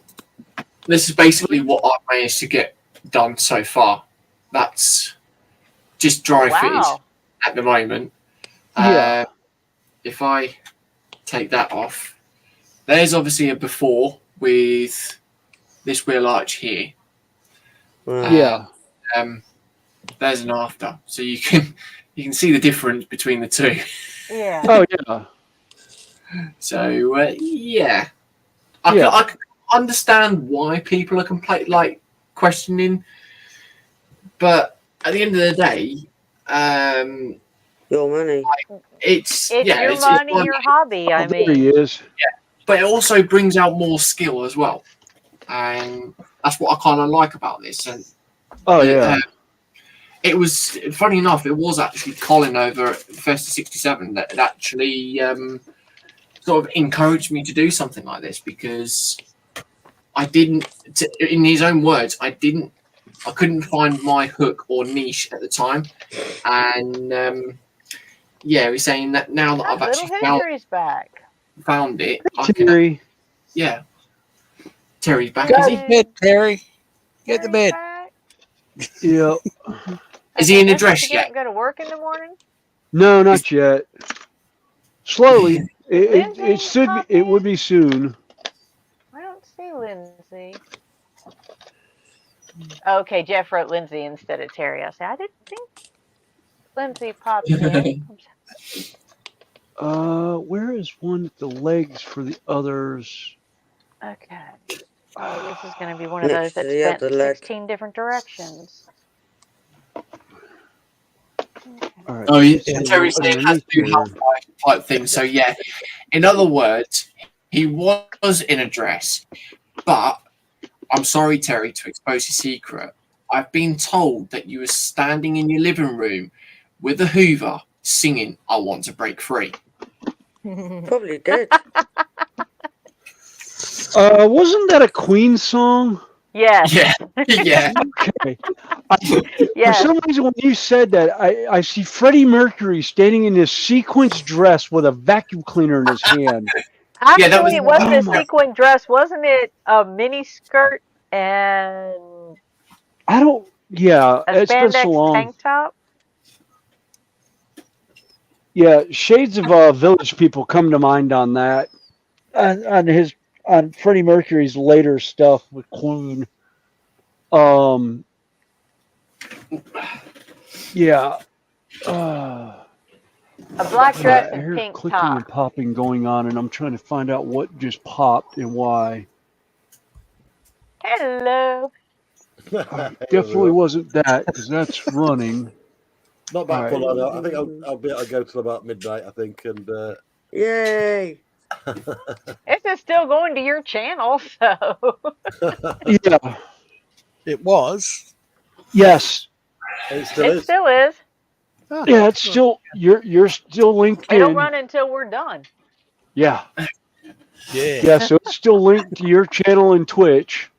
this is basically what I've managed to get done so far. That's just dry fitted at the moment. Yeah. If I take that off, there's obviously a before with this wheel arch here. Yeah. There's an after, so you can see the difference between the two. Yeah. Oh yeah. So yeah, I can understand why people are questioning, but at the end of the day, your money. It's your money, your hobby. I mean, there he is. Yeah, but it also brings out more skill as well, and that's what I kind of like about this. And it was funny enough. It was actually Colin over at First 67 that actually sort of encouraged me to do something like this, because I didn't. In his own words, I couldn't find my hook or niche at the time, and yeah, he's saying that now that I've Little actually Henry's back. found it, I can. Terry. Yeah, Terry's back. Got Is the he? bed, Terry. Get the Terry's bed. back. Yeah. Is he in the Doesn't have dress to get yet? up and go to work in the morning? No, not yet. Slowly. It Lindsay, should be, it would be soon. I don't see Lindsay. Okay, Jeff wrote Lindsay instead of Terry. I said, I didn't think Lindsay popped in. Where is one with the legs for the others? Okay. Oh, this is going to be one of those Next to that the spent other leg. 16 different directions. All right. Oh, so Terry said it has to do underneath half-life type thing. So yeah, in other words, he was in a dress, but I'm sorry, Terry, to expose your secret. I've been told that you were standing in your living room with a Hoover singing "I Want to Break Free." Probably did. Wasn't that a Queen song? Yes. Yeah, yeah. Okay. Yes. For some reason, when you said that, I see Freddie Mercury standing in this sequins dress with a vacuum cleaner in his hand. Actually, Yeah, that was- it wasn't Oh a my- sequin dress. Wasn't it a mini skirt and I don't. Yeah, a it's been so spandex long. tank top? Yeah, shades of Village People come to mind on that. On Freddie Mercury's later stuff with Queen. Yeah. A black dress I and hear pink clicking top. and popping going on, and I'm trying to find out what just popped and why. Hello. Definitely wasn't that, because that's running. Not back All full right. on. I think I'll be able to go till about midnight, I think. And Yay! This is still going to your channel, so. Yeah. It was. Yes. it still It is. still is. Oh, Yeah, it's still you're still linked It'll in. run until we're done. Yeah. yeah. Yeah, so it's still linked to your channel and Twitch.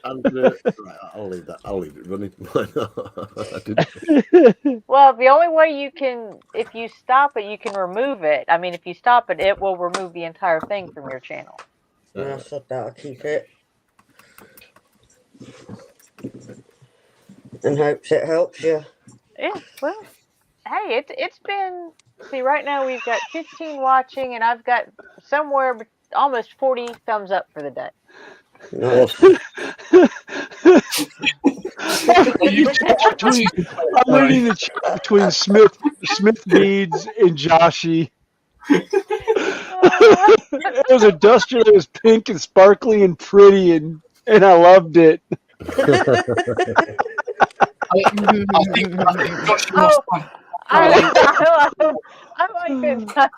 And, right, I'll leave that. I'll leave it running. I didn't. Well, the only way you can, if you stop it, you can remove it. I mean, if you stop it, it will remove the entire thing from your channel. And I said that I'll keep it. And hopes it helps you. Yeah, well, hey, it's been, see, right now we've got 15 watching, and I've got somewhere almost 40 thumbs up for the day. Nice. I'm reading the chat between Smith Beads and Joshy. It was a duster that was pink and sparkly and pretty, and I loved it. I think Josh Oh, lost I like this time.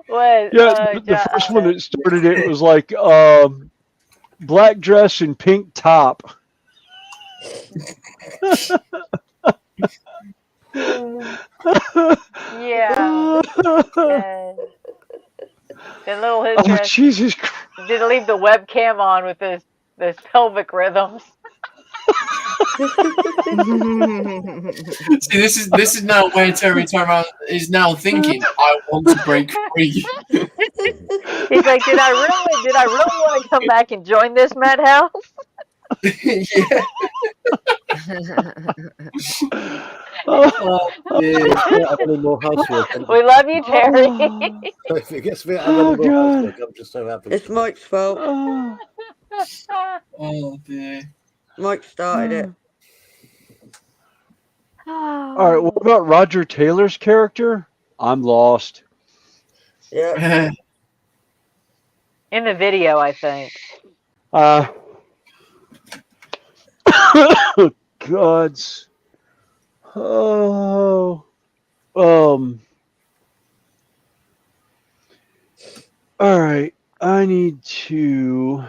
Was Yeah, the first one that started it was like black dress and pink top. Yeah. And little his Oh, dress Jesus Christ. did leave the webcam on with those pelvic rhythms. See, this is now where Terry Turner is now thinking, I want to break free. He's like, did I really want to come back and join this madhouse? Yeah. Oh, yeah, have any more housework. We love you, Terry. If it gets me to have any more housework, I'm just so happy. It's Mike's fault. Oh dear. Mike started it. All right, what about Roger Taylor's character? I'm lost. Yeah. In the video, I think. Gods. Oh. All right. I need to.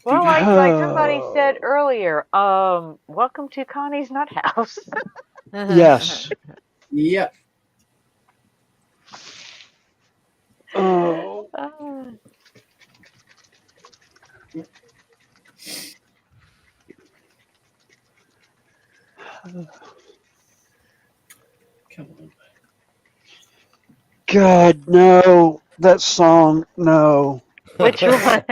Well, like somebody said earlier, welcome to Connie's Nut House. Yes. Yeah. Oh. Come on. God, no. That song, no. Which one?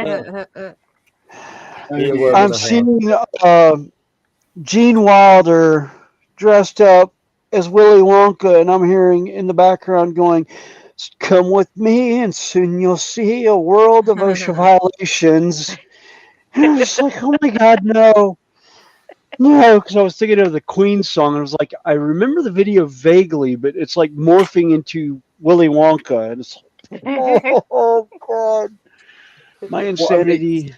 I'm seeing Gene Wilder dressed up as Willy Wonka, and I'm hearing in the background going, "Come with me, and soon you'll see a world of OSHA violations." And I was just like, "Oh my God, no, no!" Because I was thinking of the Queen song, and I was like, I remember the video vaguely, but it's like morphing into Willy Wonka, and it's like, oh God, my insanity.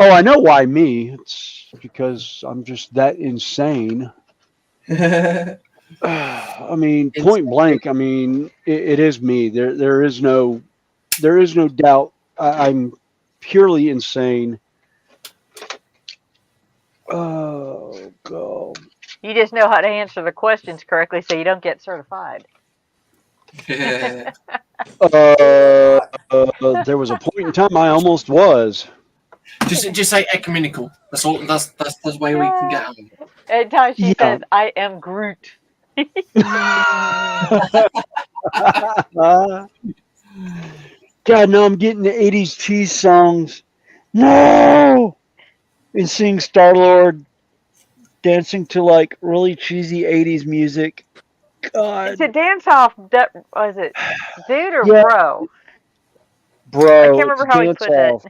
Oh, I know why me. It's because I'm just that insane. I mean, point blank. I mean, it is me. There is no doubt. I'm purely insane. Oh God. You just know how to answer the questions correctly, so you don't get certified. There was a point in time I almost was. Just say ecumenical. That's all. That's the way we can get out. And Tosh, she says, "I am Groot." God, no, I'm getting the 80s cheese songs. No! And seeing Star-Lord dancing to like really cheesy 80s music. God. It's a dance off. Was it dude or Yeah. bro? Bro, I can't remember how he put off. it.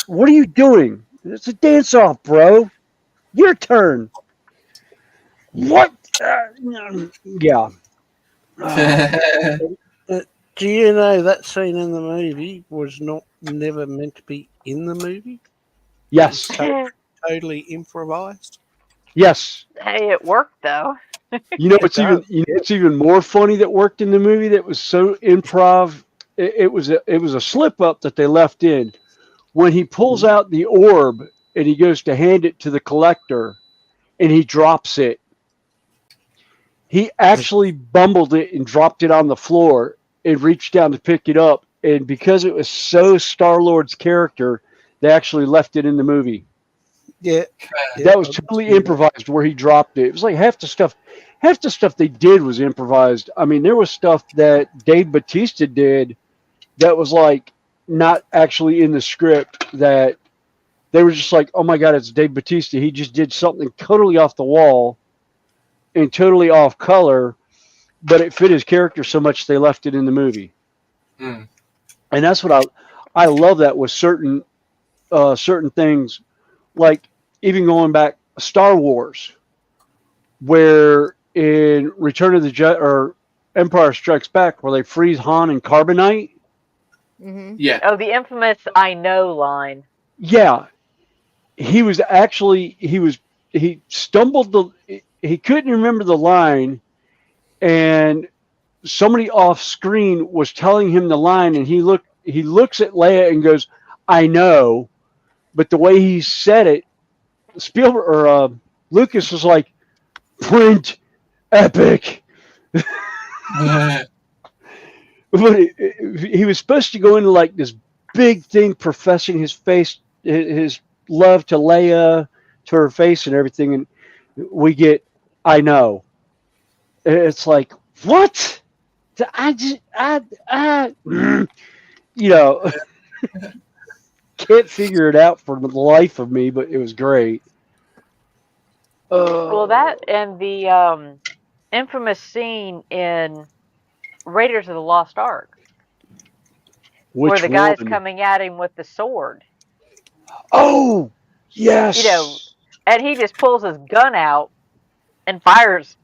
What are you doing? It's a dance off, bro. Your turn. What? Yeah. Do you know that scene in the movie was never meant to be in the movie? Yes. Totally improvised. Yes. Hey, it worked though. You know it's even more funny that worked in the movie that was so improv. It was a slip up that they left in when he pulls out the orb and he goes to hand it to the collector and he drops it. He actually bumbled it and dropped it on the floor and reached down to pick it up. And because it was so Star-Lord's character, they actually left it in the movie. Yeah. That was totally improvised where he dropped it. It was like half the stuff they did was improvised. I mean, there was stuff that Dave Bautista did that was like not actually in the script, that they were just like, oh my God, it's Dave Bautista. He just did something totally off the wall and totally off color, but it fit his character so much they left it in the movie. And that's what I love that with certain things, like even going back Star Wars, where in Return of the Jedi or Empire Strikes Back, where they freeze Han and carbonite. Mm-hmm. Yeah. Oh, the infamous "I know" line. Yeah, he stumbled he couldn't remember the line, and somebody off screen was telling him the line, and he looks at Leia and goes, "I know," but the way he said it, Spielberg or Lucas was like, "Print epic." But he was supposed to go into like this big thing, professing his love to Leia, to her face and everything, and we get, "I know." It's like, what? You know, can't figure it out for the life of me, but it was great. Well, that and the infamous scene in Raiders of the Lost Ark, where the guy's coming at him with the sword. Oh, yes. You know, and he just pulls his gun out and fires.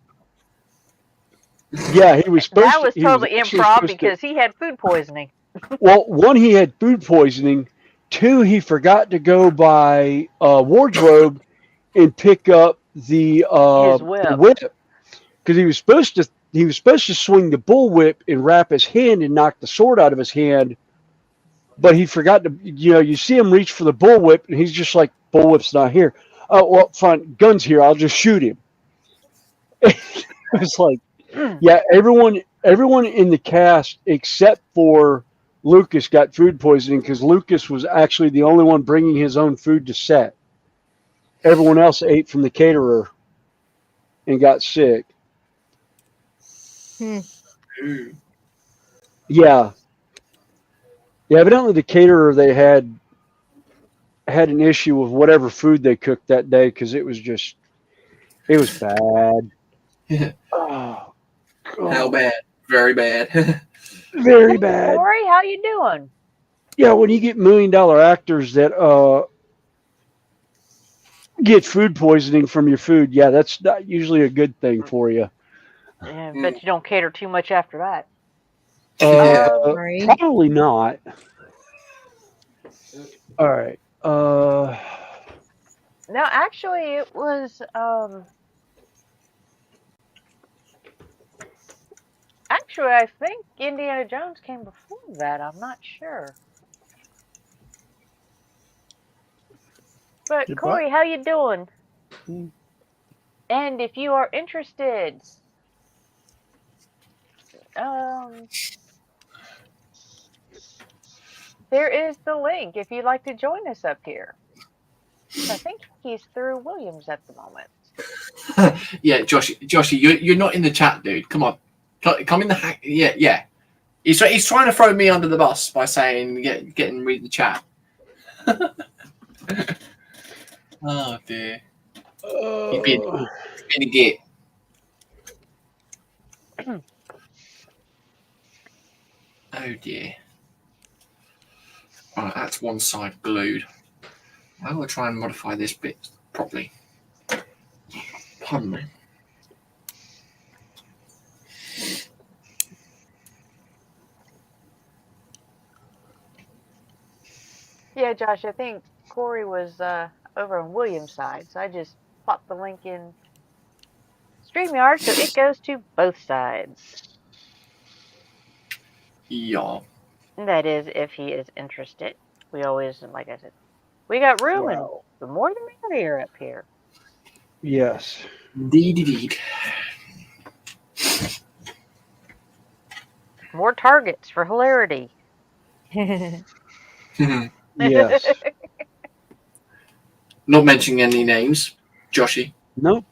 Yeah, he was supposed that was totally improv because he had food poisoning. Well, one, he had food poisoning. Two, he forgot to go by wardrobe and pick up the whip, because he was supposed to swing the bullwhip and wrap his hand and knock the sword out of his hand, but he forgot to. You see him reach for the bullwhip and he's just like, "Bullwhip's not here." "Oh, well, fine, gun's here. I'll just shoot him." It's like, yeah, everyone everyone in the cast except for Lucas got food poisoning because Lucas was actually the only one bringing his own food to set. Everyone else ate from the caterer and got sick. Yeah. Yeah, evidently the caterer they had an issue with whatever food they cooked that day because it was bad. Oh, How bad? Very bad. very Hey, bad. Corey, how you doing? Yeah, when you get $1 million actors that get food poisoning from your food, yeah, that's not usually a good thing for you. Yeah, bet you don't cater too much after that. Right. Probably not. All right. No, actually, it was actually I think Indiana Jones came before that. I'm not sure. But Did what? Corey, how you doing? Mm. And if you are interested, there is the link if you'd like to join us up here. I think he's through Williams at the moment. Yeah, Joshy, you're not in the chat, dude. Come on, come in the hack. Yeah. He's trying to throw me under the bus by saying get and read the chat. Oh dear. He's been a git. Oh dear. Right, that's one side glued. I will try and modify this bit properly. Pardon me. Yeah, Josh, I think Corey was over on Williams' side, so I just popped the link in StreamYard so it goes to both sides. Yeah. That is, if he is interested. We always, like I said, we got room, and the more the merrier up here. Yes. Indeed. More targets for hilarity. Yes. Not mentioning any names, Joshy. Nope.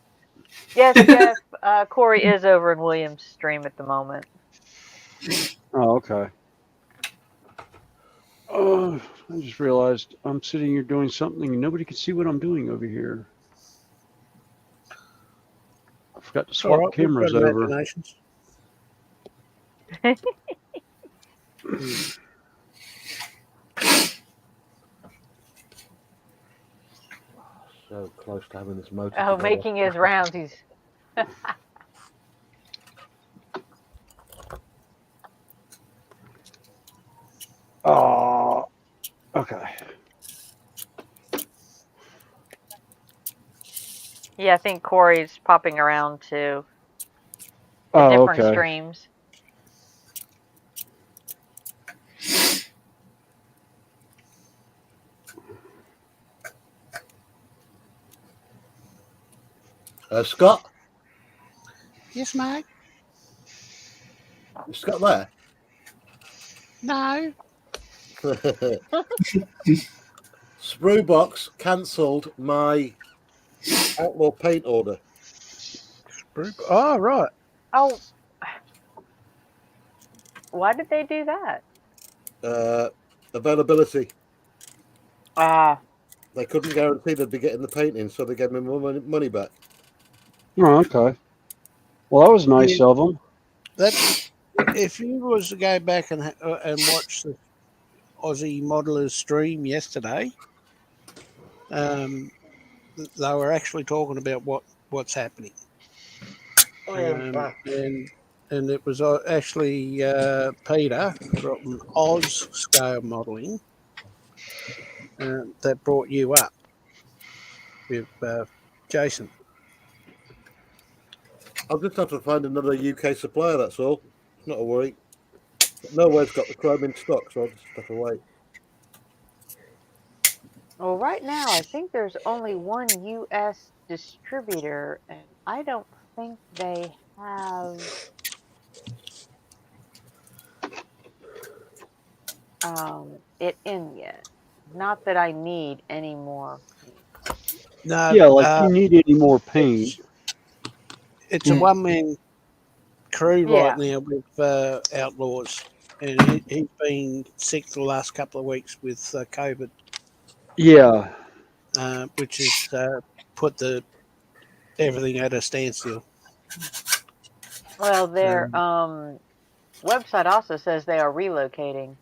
Yes, Jeff. Corey is over in Williams' stream at the moment. Oh, okay. Oh, I just realized I'm sitting here doing something and nobody can see what I'm doing over here. I forgot to swap cameras over. Imaginations. So close to having this motor. Oh, making his rounds. He's. Oh, okay. Yeah, I think Corey's popping around to the different streams. Scott? Yes, mate. Is Scott there? No. Spruebox cancelled my Outlaw paint order. Oh, right. Oh. Why did they do that? Availability. They couldn't guarantee they'd be getting the paint in, so they gave me my money back. Oh, okay. Well, that was nice of them. That if you was to go back and watch the Aussie modelers stream yesterday, they were actually talking about what's happening. And it was actually Peter from Oz Scale Modelling that brought you up with Jason. I'll just have to find another UK supplier, that's all. It's not a worry. But Norway's got the chrome in stock, so I'll just have to wait. Well, right now, I think there's only one U.S. distributor, and I don't think they have it in yet. Not that I need any more paint. No, Yeah, like you need any more paint. it's a one-man crew right Yeah. now with Outlaws, and he's been sick the last couple of weeks with COVID, Yeah. which has put everything at a standstill. Well, their website also says they are relocating.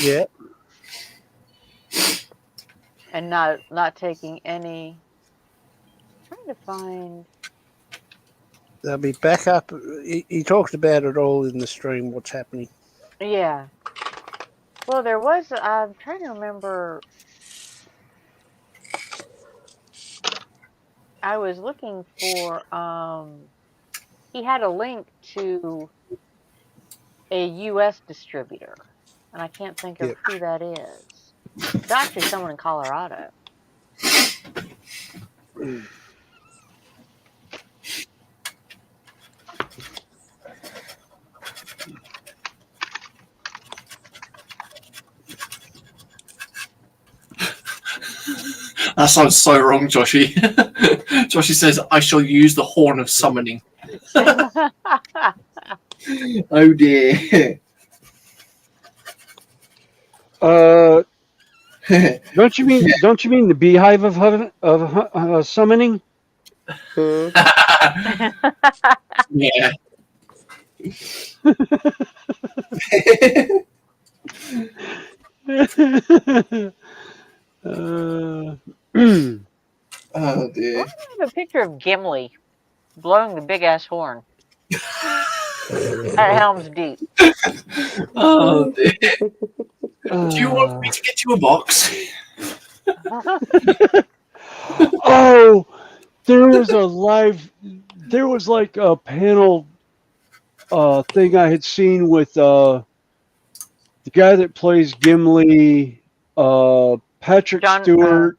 Yeah. And not taking any. I'm trying to find. They'll be back up. He talked about it all in the stream, what's happening. Yeah. Well, there was. I'm trying to remember. I was looking for. He had a link to a U.S. distributor, and I can't think of who that is. It's actually someone in Colorado. That sounds so wrong, Joshy. Joshy says, I shall use the horn of summoning. Oh dear. Don't you mean the beehive of summoning? Yeah. Oh dear. Why do I have a picture of Gimli blowing the big ass horn at Helm's Deep? Oh dear. Do you want me to get you a box? Oh, there was like a panel thing I had seen with the guy that plays Gimli, Patrick Stewart,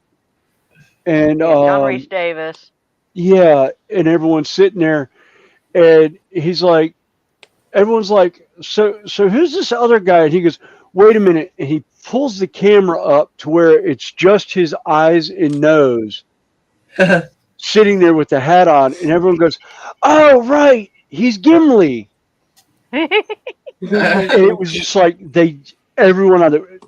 and John Rhys Davis. Yeah, and everyone's sitting there, and everyone's like, so who's this other guy? And he goes, wait a minute, and he pulls the camera up to where it's just his eyes and nose sitting there with the hat on, and everyone goes, oh right, he's Gimli. And it was just like everyone on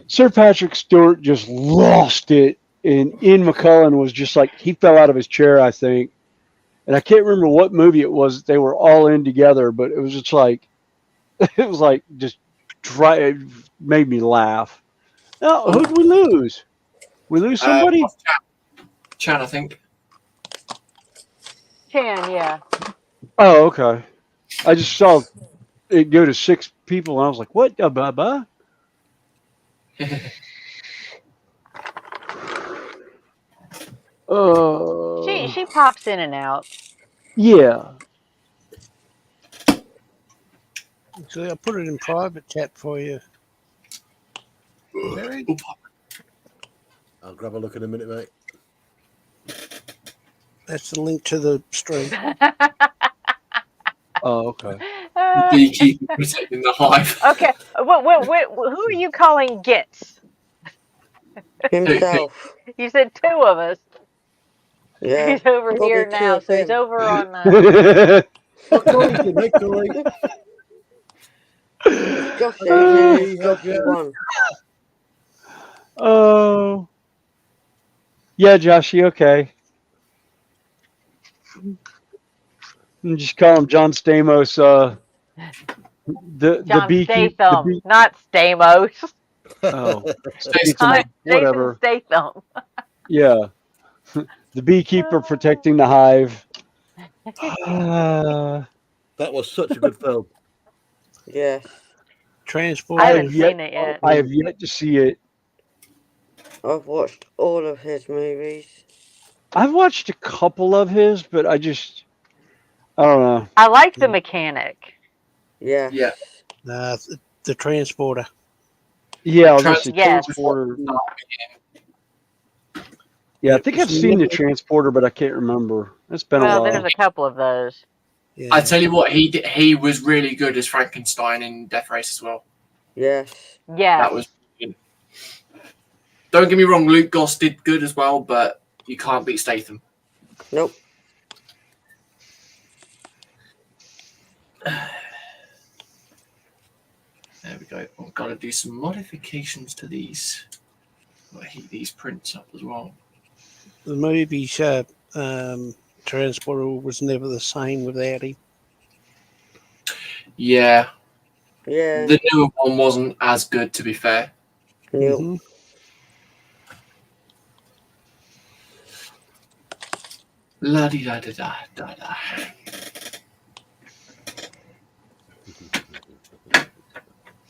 Sir Patrick Stewart just lost it, and Ian McKellen was just like, he fell out of his chair, I think. And I can't remember what movie it was. They were all in together, but it was just like, it made me laugh. Oh, who'd we lose? We lose somebody? Chan, I think. Chan, yeah. Oh, okay. I just saw it go to 6 people, and I was like, what? Blah. She pops in and out. Yeah. So I'll put it in private chat for you. Barry? I'll grab a look in a minute, mate. That's the link to the stream. Oh, okay. Beekeeper protecting the hive. Okay. Who are you calling Gits? Himself. You said 2 of us. Yeah. He's over Probably here 2 now, of so he's him. over on Josh and Josh won. Oh. Yeah, Joshy, okay. And just call him John Stamos, John Statham, not Stamos. Oh, whatever. Statham. Yeah, the beekeeper protecting the hive. That was such a good film. Yes. Transport. I haven't seen it yet. I have yet to see it. I've watched all of his movies. I've watched a couple of his, but I don't know. I like The Mechanic. Yeah. Yeah. The Transporter. Yeah, I was gonna say Transporter. Yeah, I think I've seen the Transporter, but I can't remember. It's been a while. There's a couple of those. Yeah. I tell you what, he was really good as Frankenstein in Death Race as well. Yes. Yes. That was brilliant. Don't get me wrong, Luke Goss did good as well, but you can't beat Statham. Nope. There we go. I've got to do some modifications to these. I'll heat these prints up as well. The movie's Transporter was never the same without him. Yeah. Yeah. The newer one wasn't as good, to be fair. Nope. Mhm. La di da da da da da.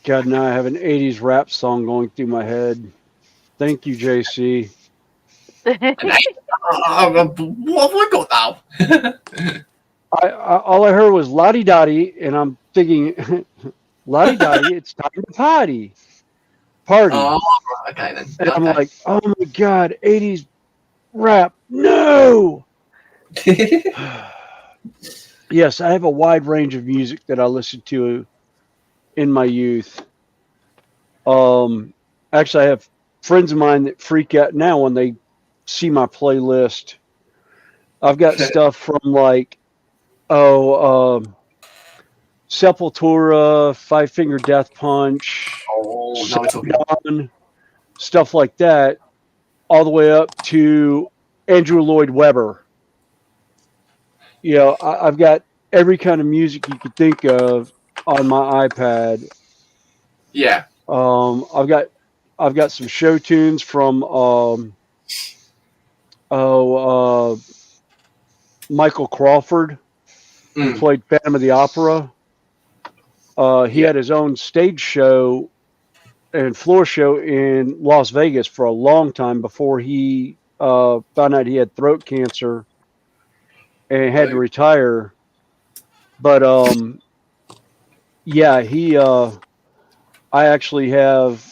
God, now I have an 80s rap song going through my head. Thank you, JC. What have I got now? I all I heard was lottie dottie, and I'm thinking, lottie dottie, it's time to party. Oh, okay then. And I'm Okay. like, oh my God, 80s rap. No! Yes, I have a wide range of music that I listened to in my youth. Actually, I have friends of mine that freak out now when they see my playlist. I've got stuff from like, Sepultura, Five Finger Death Punch, Oh, now we're talking. Dawn, stuff like that, all the way up to Andrew Lloyd Webber. You know, I've got every kind of music you could think of on my iPad. Yeah. I've got some show tunes from Michael Crawford, who played Phantom of the Opera. He had his own stage show and floor show in Las Vegas for a long time before he found out he had throat cancer and had to retire. But yeah, I actually have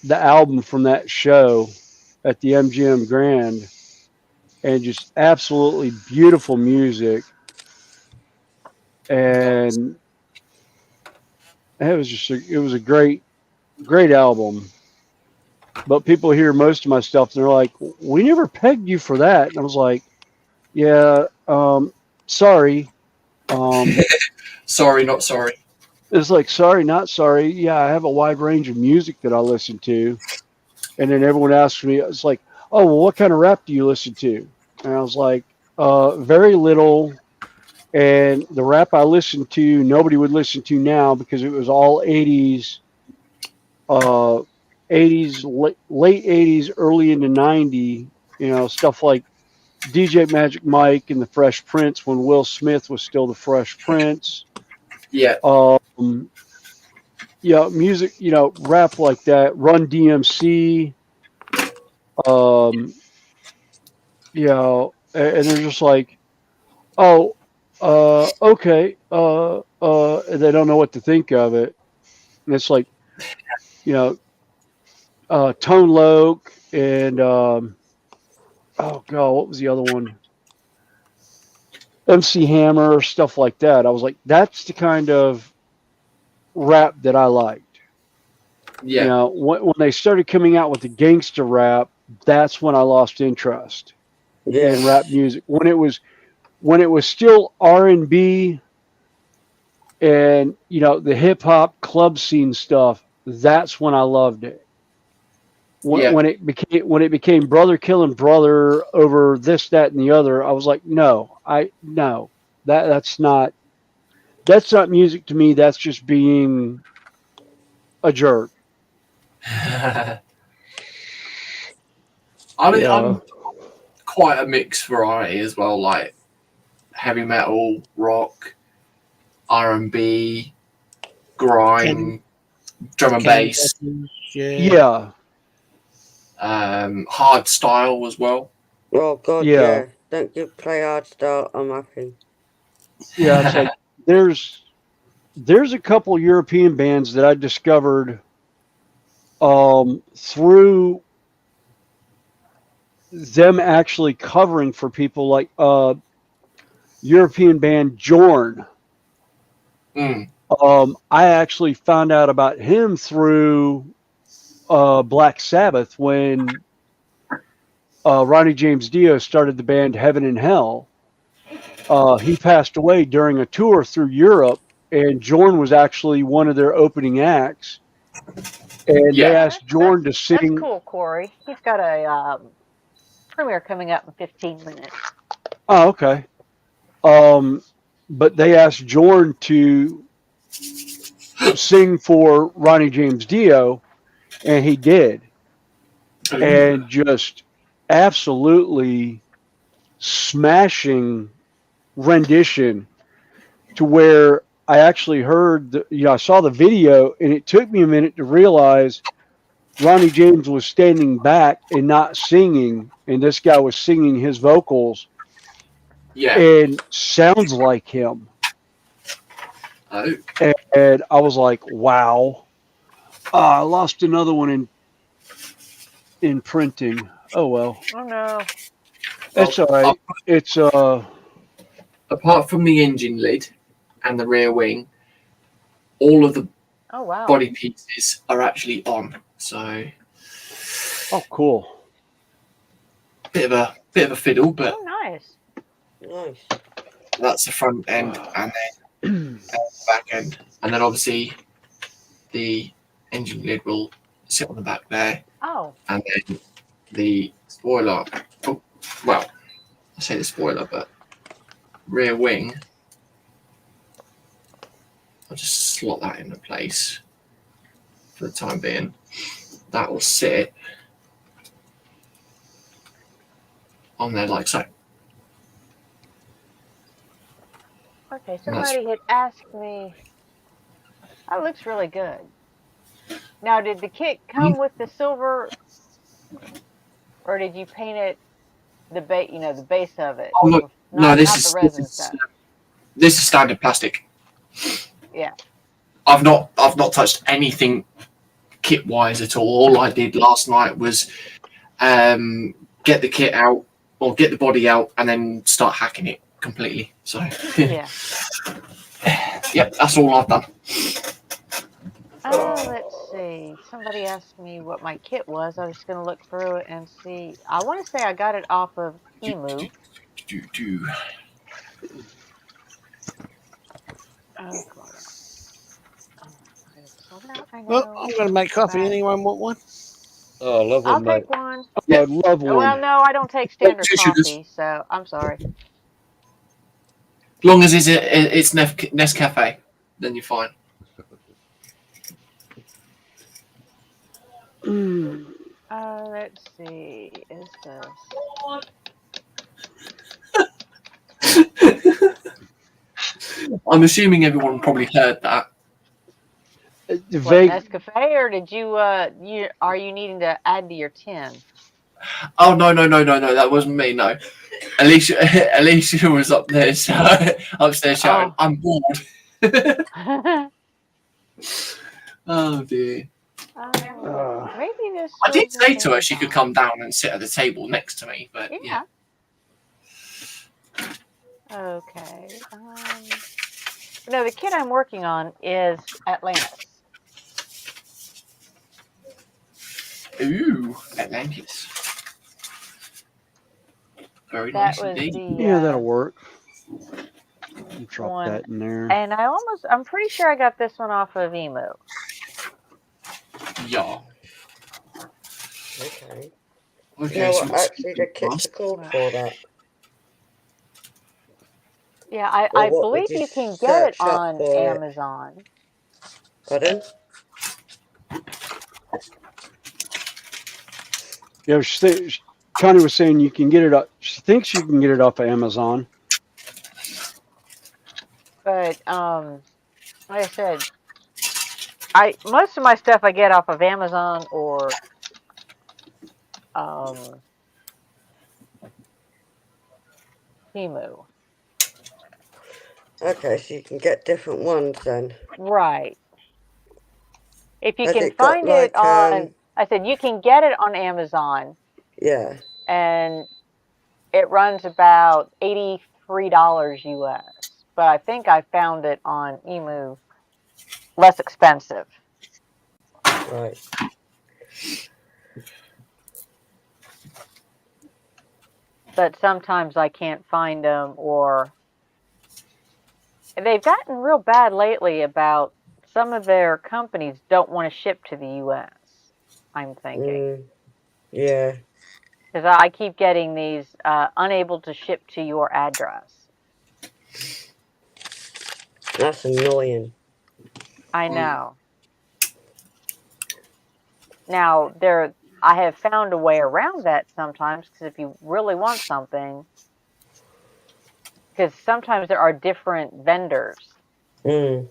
the album from that show at the MGM Grand, and just absolutely beautiful music. And it was a great album. But people hear most of my stuff and they're like, we never pegged you for that. And I was like, yeah, sorry. Sorry, not sorry. It's like, sorry, not sorry. Yeah, I have a wide range of music that I listen to. And then everyone asks me, it's like, oh, well, what kind of rap do you listen to? And I was like, very little. And the rap I listened to, nobody would listen to now because it was all 80s, 80s, late 80s, early into 90, you know, stuff like DJ Magic Mike and the Fresh Prince when Will Smith was still the Fresh Prince. Yeah. Yeah, music, you know, rap like that, Run DMC, you know, and they're just like, oh, okay, and they don't know what to think of it. And it's like, you know, Tone Loc and, oh God, what was the other one? MC Hammer, stuff like that. I was like, that's the kind of rap that I liked. Yeah. You know, when they started coming out with the gangster rap, that's when I lost interest in rap music. When it was still R&B and, you know, the hip hop club scene stuff, that's when I loved it. When it became brother killing brother over this, that, and the other, I was like, no, that's not music to me. That's just being a jerk. I'm quite a mixed variety as well, like heavy metal, rock, R&B, grime, drum and bass. Yeah. Hard style as well. Oh God, yeah. Don't you play hard style? I'm happy. Yeah, it's like there's a couple European bands that I discovered through them actually covering for people like European band Jorn. Mm. I actually found out about him through Black Sabbath when Ronnie James Dio started the band Heaven and Hell. He passed away during a tour through Europe, and Jorn was actually one of their opening acts. And they Yeah. asked Jorn to That's sing. cool, Corey. He's got a premiere coming up in 15 minutes. Oh, okay. But they asked Jorn to sing for Ronnie James Dio, and he did. Ooh. And just absolutely smashing rendition to where I actually heard, I saw the video, and it took me a minute to realize Ronnie James was standing back and not singing, and this guy was singing his vocals, Yeah. and sounds like him. Oh. And I was like, wow. I lost another one in printing. Oh well. Oh no. It's all right. It's apart from the engine lid and the rear wing, all of the Oh wow. body pieces are actually on. So oh cool. Bit of a fiddle, but Oh nice. Nice. that's the front end and then the back end. And then obviously the engine lid will sit on the back there. Oh. And then the spoiler, oh, well, I say the spoiler, but rear wing, I'll just slot that into place for the time being. That will sit on there like so. Okay, somebody had asked me. That looks really good. Now, did the kit come with the silver, or did you paint it the base? You know, the base of it. Oh look, no, not the resin stuff. This is standard plastic. Yeah. I've not touched anything kit wise at all. All I did last night was get the kit out or get the body out and then start hacking it completely. So yeah. Yep, that's all I've done. Let's see. Somebody asked me what my kit was. I was going to look through it and see. I want to say I got it off of Emu. Oh, God. Well, I'm going to make coffee. Anyone want one? Oh, I love I'll one. take one. I love one. Well, no, I don't take standard coffee, so I'm sorry. As long as it's Nescafe, then you're fine. Let's see. Is this? I'm assuming everyone probably heard that. What, Nescafe, or did you? Are you needing to add to your tin? Oh no! That wasn't me. No, Alicia was up there, upstairs shouting, "I'm bored." Oh dear. Maybe this. I did say to her she could come down and sit at the table next to me, but yeah. Okay. No, the kit I'm working on is Atlantis. Ooh, Atlantis. Very nice indeed. Yeah, that'll work. Drop that in there. And I'm pretty sure I got this one off of Emu. Yeah. Okay. Okay. No, actually, the kit's called for that. Yeah, I believe you can get it on Amazon. Pardon? Yeah, Connie was saying you can get it up. She thinks you can get it off of Amazon. But like I said, most of my stuff I get off of Amazon or Temu. Okay, so you can get different ones then. Right. If you can find it on, I said you can get it on Amazon. Yeah. And it runs about $85 $3 US, but I think I found it on Emu less expensive. Right. But sometimes I can't find them, or they've gotten real bad lately about some of their companies don't want to ship to the US, I'm thinking. Yeah. Because I keep getting these unable to ship to your address. That's annoying. I know. Now, I have found a way around that sometimes, because if you really want something, because sometimes there are different vendors. And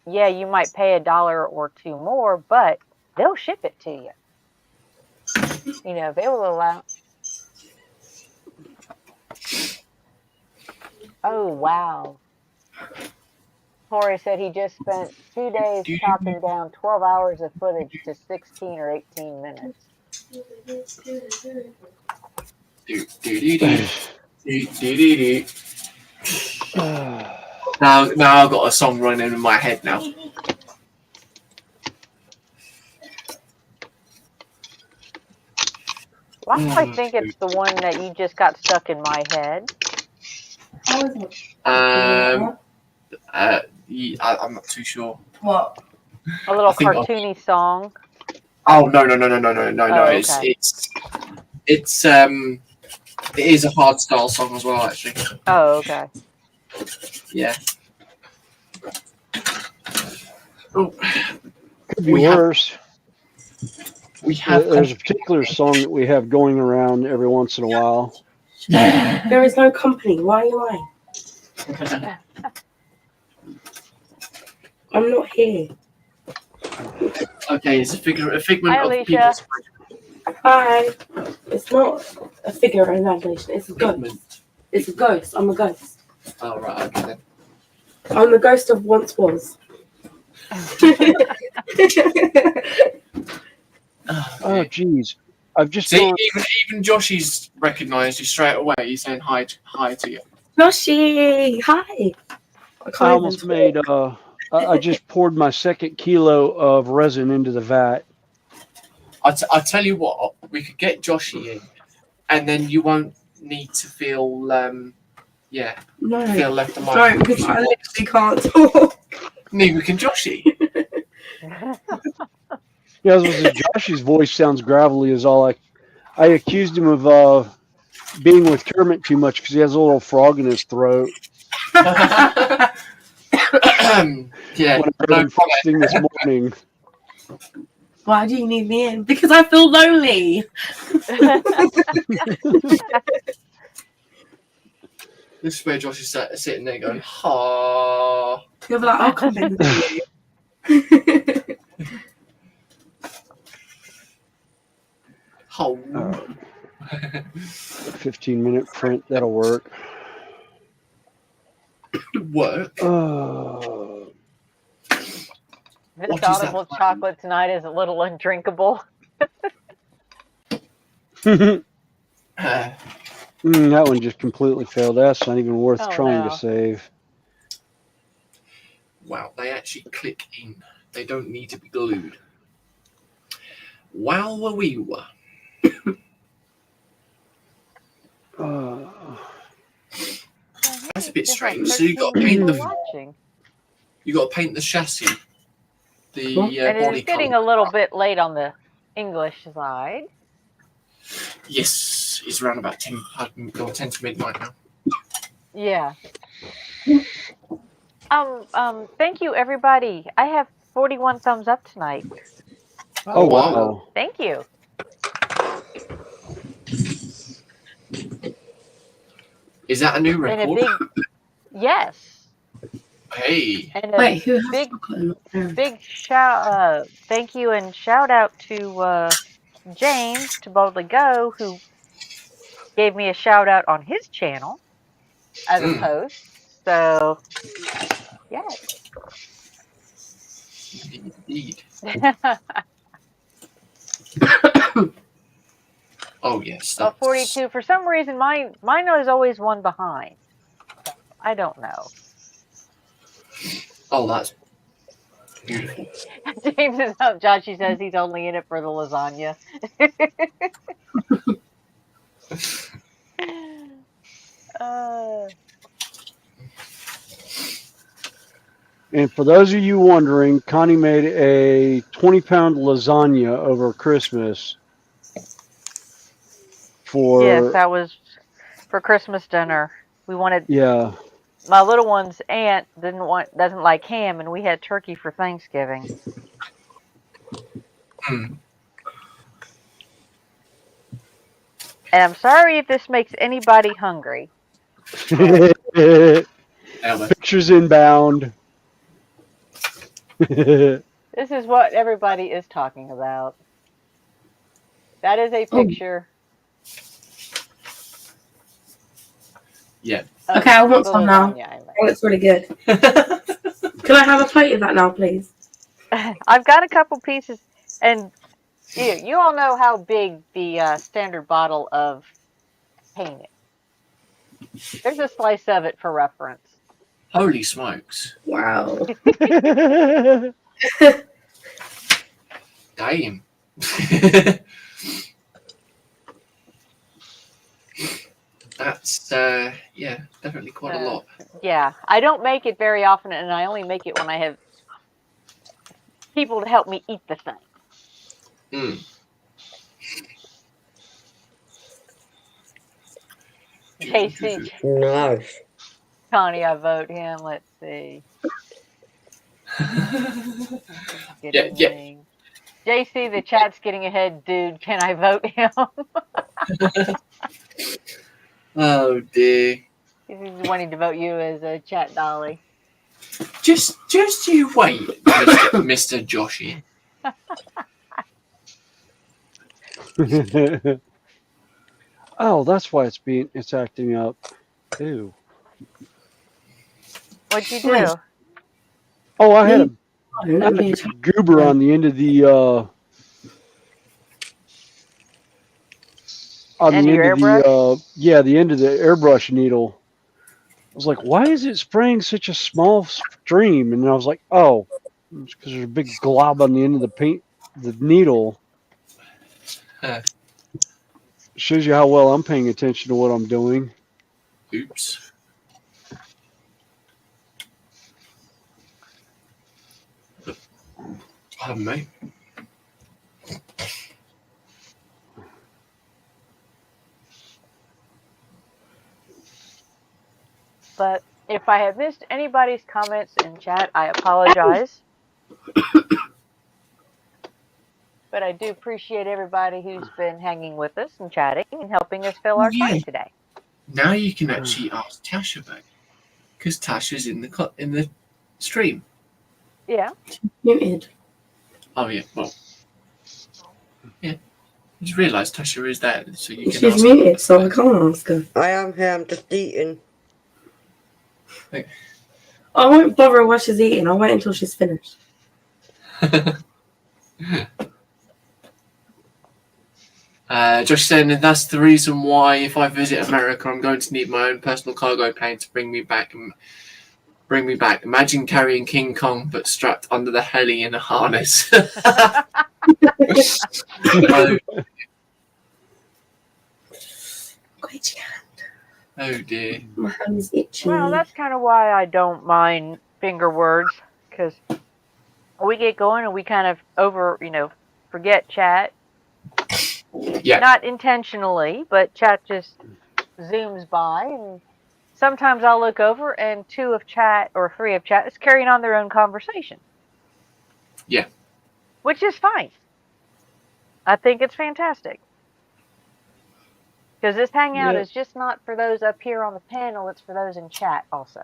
yeah, you might pay $1 or $2 more, but they'll ship it to you. You know, they will allow. Oh, wow. Corey said he just spent 2 days chopping down 12 hours of footage to 16 or 18 minutes. Now I've got a song running in my head now. Why do I think it's the one that you just got stuck in my head? I'm not too sure. What? A little cartoony song. Oh no! Okay. It is a hard style song as well, actually. Oh, okay. Yeah. Oh, could be worse. There's a particular song that we have going around every once in a while. There is no company. Why are you lying? I'm not here. Okay, it's a figment Hi, of Alicia. people's. Hi. It's not a figure of imagination. It's a ghost. It's a ghost. I'm a ghost. Oh, right. Okay, then. I'm the ghost of once was. Oh, geez. I've just see even Joshy's recognised you straight away. He's saying hi to you. Joshy, hi. I almost made I just poured my 2nd kilo of resin into the vat. I tell you what, we could get Joshy in, and then you won't need to feel feel left alone. Don't, because I literally can't talk. Neither can Joshy. Yeah, Josh's voice sounds gravelly as all. I accused him of being with Kermit too much because he has a little frog in his throat. Yeah. When I heard him first thing this morning. Why do you need me in? Because I feel lonely. This is where Josh is sitting there going, ha. You'll be like, I'll come in with you. 15-minute print, that'll work. This audible chocolate tonight is a little undrinkable. That one just completely failed. That's not even worth trying to save. Wow, they actually click in. They don't need to be glued. Wow, wee wah. That's a bit strange. So you got to paint the chassis. The and body it's getting a little bit late on the English side. Yes, it's around about 10 to midnight now. Yeah. Thank you, everybody. I have 41 thumbs up tonight. Oh, wow. Thank you. Is that a new record? And yes. Hey. And big shout thank you and shout out to James to Boldly Go, who gave me a shout out on his channel as a post. So yes. Indeed. Oh yes. Well, 42. For some reason, mine is always one behind. So, I don't know. Oh, that's beautiful. James is up. Joshy says he's only in it for the lasagna. And for those of you wondering, Connie made a 20-pound lasagna over Christmas for. Yes, that was for Christmas dinner. We wanted. Yeah. My little one's aunt doesn't like ham, and we had turkey for Thanksgiving. Hmm. And I'm sorry if this makes anybody hungry. Pictures inbound. This is what everybody is talking about. That is a picture. Yeah. Okay, I want some now. Oh, it's really good. Can I have a plate of that now, please? I've got a couple pieces, and you all know how big the standard bottle of paint is. There's a slice of it for reference. Holy smokes! Wow. Damn. That's yeah, definitely quite a lot. Yeah, I don't make it very often, and I only make it when I have people to help me eat the thing. Mm. JC. Nice. Connie, I vote him. Let's see. Yeah. JC, the chat's getting ahead, dude. Can I vote him? Oh dear. He's wanting to vote you as a chat dolly. Just you wait, Mr. Joshy. Oh, that's why it's acting up. Ew. What'd you do? Oh, I had a goober on the end of the the end of the airbrush needle. I was like, why is it spraying such a small stream? And I was like, oh, it's because there's a big glob on the end of the needle. Shows you how well I'm paying attention to what I'm doing. Oops. Pardon me. But if I have missed anybody's comments in chat, I apologize. But I do appreciate everybody who's been hanging with us and chatting and helping us fill our time today. Now you can actually ask Tasha back, because Tasha's in the stream. Yeah. Muted. Oh yeah. Well. Yeah. I just realised Tasha is there, so you can. She's ask muted, her. so I can't ask her. I am here. I'm just eating. Okay. I won't bother her while she's eating. I'll wait until she's finished. Josh saying that that's the reason why if I visit America, I'm going to need my own personal cargo plane to bring me back. Imagine carrying King Kong but strapped under the heli in a harness. Oh dear. My hand's itchy. Well, that's kind of why I don't mind finger words, because we get going and we kind of forget chat. Yeah. Not intentionally, but chat just zooms by, and sometimes I'll look over and 2 of chat or 3 of chat is carrying on their own conversation. Yeah. Which is fine. I think it's fantastic. Because this hangout is just not for those up here on the panel, it's for those in chat also.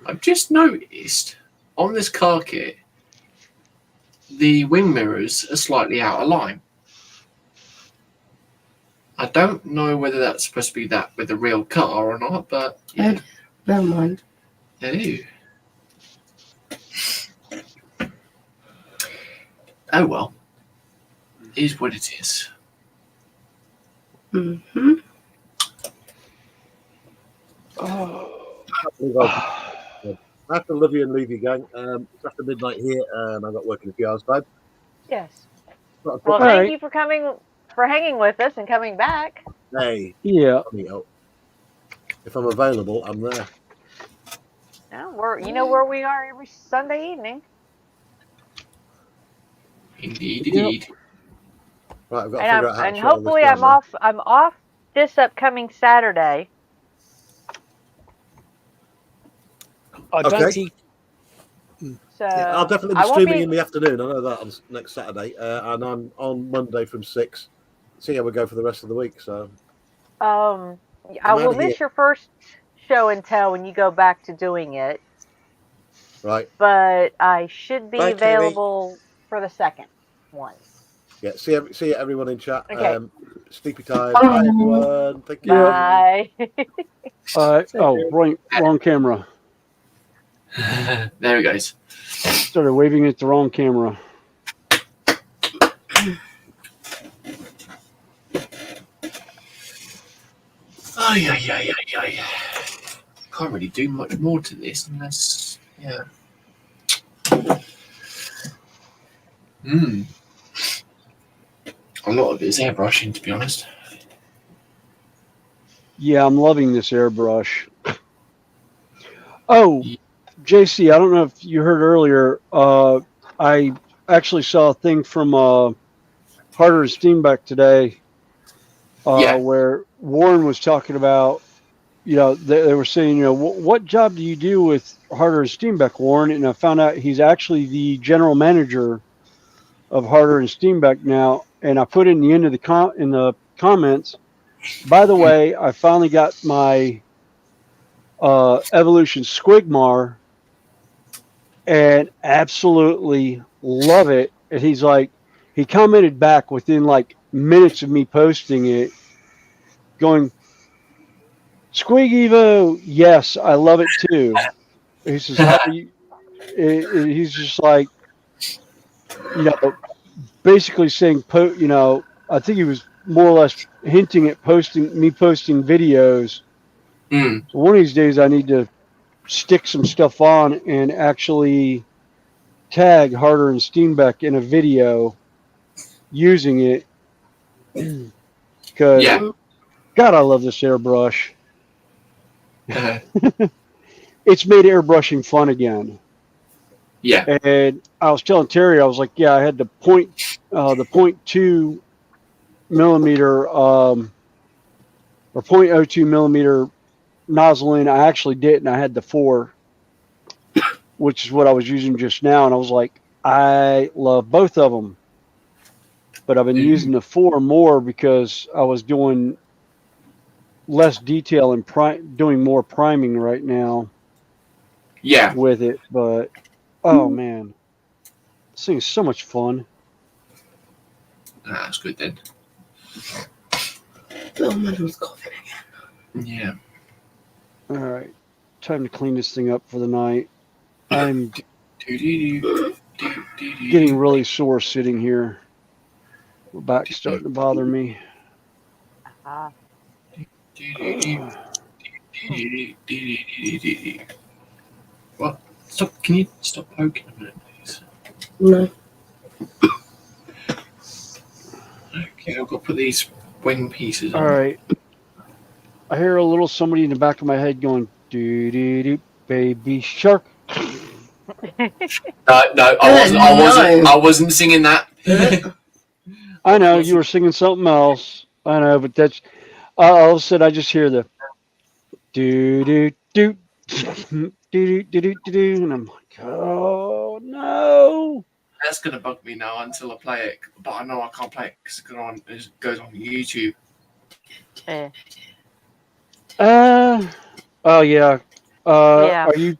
I've just noticed on this car kit, the wing mirrors are slightly out of line. I don't know whether that's supposed to be that with a real car or not, but yeah. Never mind. Ew. Oh well. It is what it is. Mm-hmm. I have to love you and leave you, gang. It's after midnight here, and I've got work in a few hours' time. Yes. Not a Well, problem. thank you for hanging with us and coming back. Hey, Yeah. if I'm available, I'm there. No, you know where we are every Sunday evening. Indeed, Yep. indeed. Right, I've got to figure out how to And shut all this hopefully down now. I'm off this upcoming Saturday. I don't think. So Yeah, I'll definitely be I won't streaming be. in the afternoon. I know that on next Saturday, and I'm on Monday from 6. See how we go for the rest of the week. So I I'm will out of here. miss your first show and tell when you go back to doing it. Right. But I should be Bye, Terry. available for the second one. Yeah. See everyone in chat. Okay. Sleepy time. Bye everyone. Thank you. Bye. Wrong camera. There he goes. Started waving at the wrong camera. Can't really do much more to this unless, yeah. A lot of it is airbrushing, to be honest. Yeah, I'm loving this airbrush. Oh, JC, I don't know if you heard earlier. I actually saw a thing from Harder and Steenbeck today where Warren was talking about, they were saying, what job do you do with Harder and Steenbeck, Warren? And I found out he's actually the general manager of Harder and Steenbeck now. And I put in the end of the comments. By the way, I finally got my Evolution Squigmar and absolutely love it. And he commented back within like minutes of me posting it, going, Squig Evo, yes, I love it too. He says, how are you? He's just like, basically saying, I think he was more or less hinting at posting videos. So one of these days I need to stick some stuff on and actually tag Harder and Steenbeck in a video using it. Because, God, I love this airbrush. It's made airbrushing fun again. Yeah. And I was telling Terry, I was like, yeah, I had the 0.2 millimeter or 0.02 millimeter nozzle in. I actually didn't. I had the 4, which is what I was using just now. And I was like, I love both of them. But I've been using the 4 more because I was doing less detail and doing more priming right now. Yeah. With it. But, oh, man. This thing is so much fun. That's good then. Oh, my nose coughing again. Yeah. All right. Time to clean this thing up for the night. I'm getting really sore sitting here. My back's starting to bother me. What? Stop! Can you stop poking a minute, please? No. Okay, I've got to put these wing pieces on. All right. I hear a little somebody in the back of my head going, doo-doo-doo, baby shark. No, I wasn't singing that. I know you were singing something else. I know, but that's all of a sudden I just hear the doo-doo-doo, doo-doo-doo-doo, and I'm like, oh no. That's gonna bug me now until I play it, but I know I can't play it because it goes on YouTube. Oh yeah. Yeah. Are you?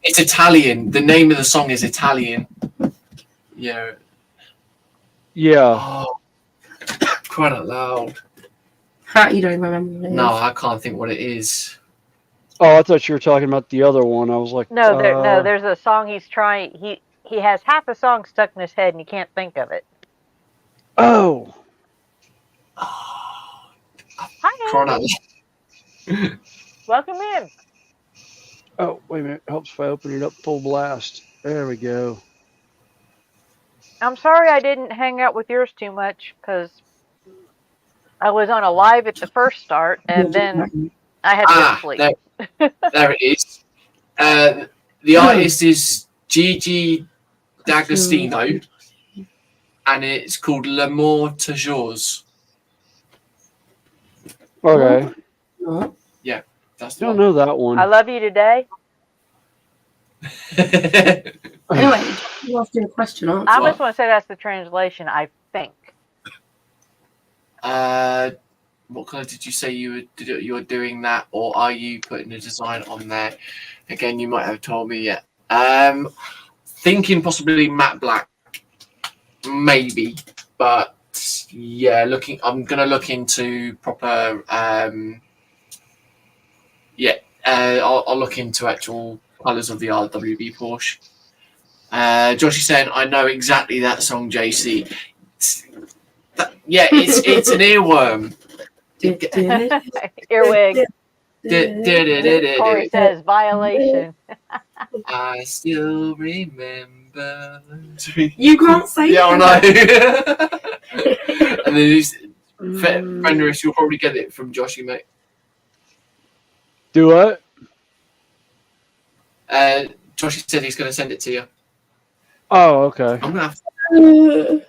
It's Italian. The name of the song is Italian. Yeah. Yeah. Oh, crying out loud. How you don't remember what it is? No, I can't think what it is. Oh, I thought you were talking about the other one. I was like, No, there's a song he's trying. He has half the song stuck in his head and he can't think of it. Oh. crying out loud. Welcome in. Oh, wait a minute. Helps if I open it up full blast. There we go. I'm sorry I didn't hang out with yours too much because I was on a live at the first start and then I had to go to sleep. There it is. The artist is Gigi D'Agostino, and it's called L'amour toujours. Okay. Yeah, that's the Don't one. know that one. I love you today. Anyway, you asked me a question. I just want to say that's the translation, I think. What colour did you say you were doing that, or are you putting a design on there? Again, you might have told me yet. Thinking possibly matte black, maybe, but yeah, I'm gonna look into proper. I'll look into actual colours of the RWB Porsche. Josh is saying, I know exactly that song, JC. It's an earworm. Earwig. Corey says violation. I still remember. You can't say yeah, I that. know. And then Fenris, you'll probably get it from Joshy, mate. Do what? Joshy said he's going to send it to you. Oh, okay. I'm going to have to...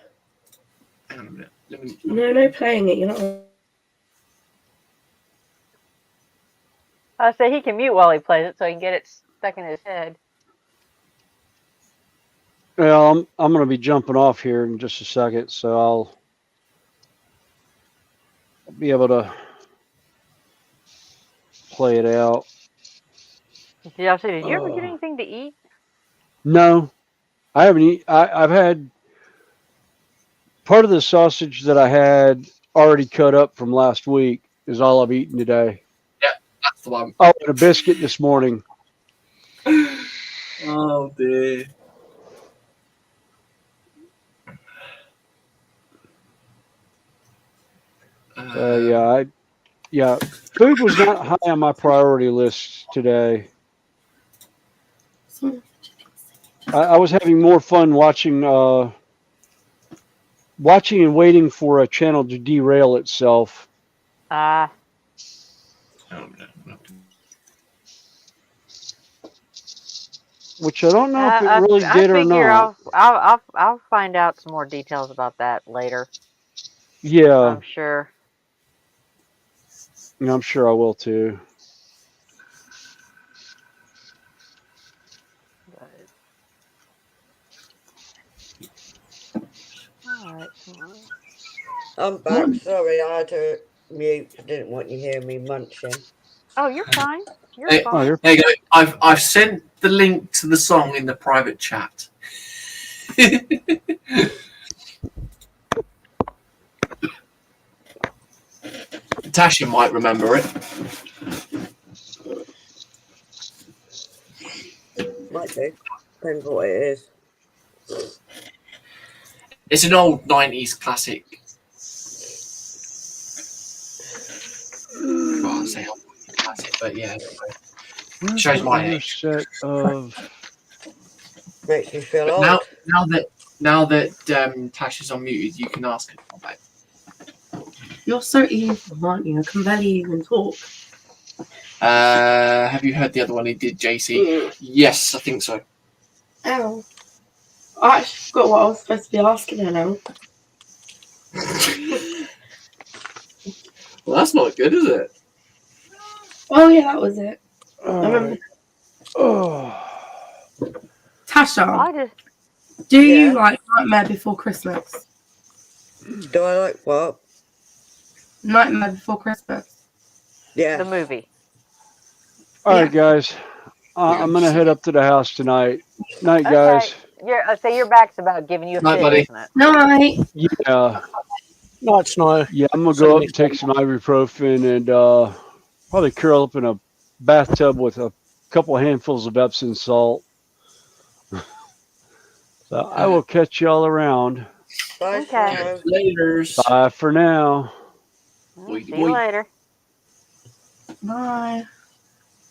Hang on a minute. No playing it. You're not. I say he can mute while he plays it so he can get it stuck in his head. Well, I'm going to be jumping off here in just a second, so I'll be able to play it out. Did you ever get anything to eat? No, I haven't eaten. I've had part of the sausage that I had already cut up from last week is all I've eaten today. Yeah, that's the one. Oh, and a biscuit this morning. Oh, dear. Food was not high on my priority list today. I was having more fun watching and waiting for a channel to derail itself. Which I don't know if it really did or not. I'll find out some more details about that later. Yeah. I'm sure. Yeah, I'm sure I will too. Alright. I'm back. Sorry, I had to mute. I didn't want you to hear me munching. Oh, you're fine. You're Hey, fine. there you go. I've sent the link to the song in the private chat. Tasha might remember it. Might do. Depends what it is. It's an old 90s classic. Well, I'd say old classic, but yeah. Shows my age. Set of... Makes me feel old. Now that Tasha's unmuted, you can ask her about it. You're so evil, aren't you? I can barely even talk. Have you heard the other one he did, JC? Yes, I think so. Ow. I actually forgot what I was supposed to be asking her now. Well, that's not good, is it? Oh, yeah, that was it. I remember. Tasha, do you like Nightmare Before Christmas? Do I like what? Nightmare Before Christmas. Yeah. The movie. All right, guys. I'm going to head up to the house tonight. Night, guys. Say your back's about giving you a Night, fit, buddy. isn't it? Night. Yeah. Night, Snow. Yeah, I'm going to go up and take some ibuprofen and probably curl up in a bathtub with a couple handfuls of Epsom salt. So I will catch y'all around. Bye. Okay. Later. Bye for now. See you later. Bye.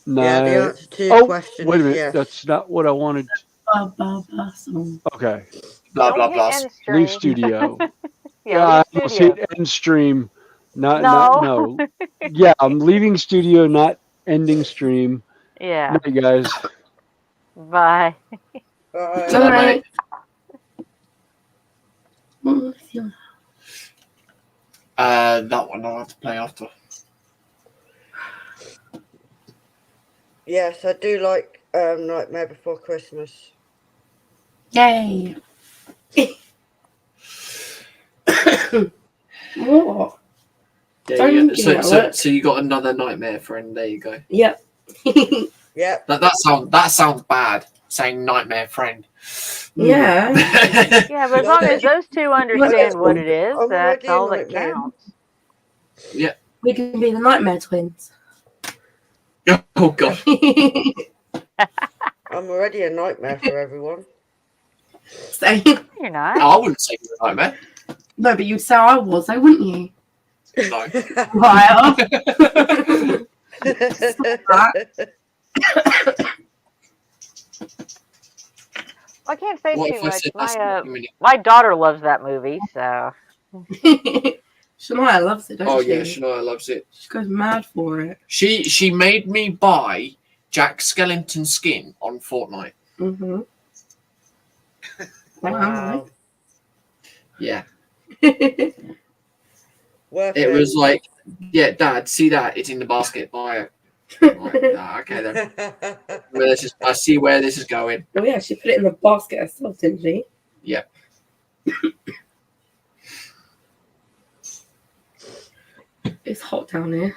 No. Yeah, the answer to your question wait a is minute. yes. That's not what I wanted. Blah, blah, blah. Song. Okay. Blah Don't blah hit blah. end Leave stream. studio. Yeah, I leave almost studio. hit end stream. Not No. no. Yeah, I'm leaving studio, not ending stream. Yeah. Night, guys. Bye. Bye. Good night, Bye. that one I'll have to play after. Yes, I do like Nightmare Before Christmas. Yay. What? Yeah, Don't yeah. give me that look. So you got another nightmare friend. There you go. Yep. Yep. That sounds bad. Saying nightmare friend. Yeah. Yeah, but as long as those two understand what it is, I'm that's already a all that nightmare. counts. Yeah. We can be the Nightmare Twins. Oh god. I'm already a nightmare for everyone. Same. You're not. No, I wouldn't say you're a nightmare. No, but you'd say I was, though, wouldn't you? No. Liar. I can't say What too if I much. said that's My not human? my daughter loves that movie, so Shania loves it, Oh doesn't yeah, she? Shania loves it. She goes mad for it. She made me buy Jack Skellington skin on Fortnite. Mm-hmm. Wow. Yeah. Worth It was like, yeah, Dad, see that? It's in the basket. Buy it. I'm like, okay then. I see where this is going. Oh yeah, she put it in the basket herself, didn't she? Yep. It's hot down here.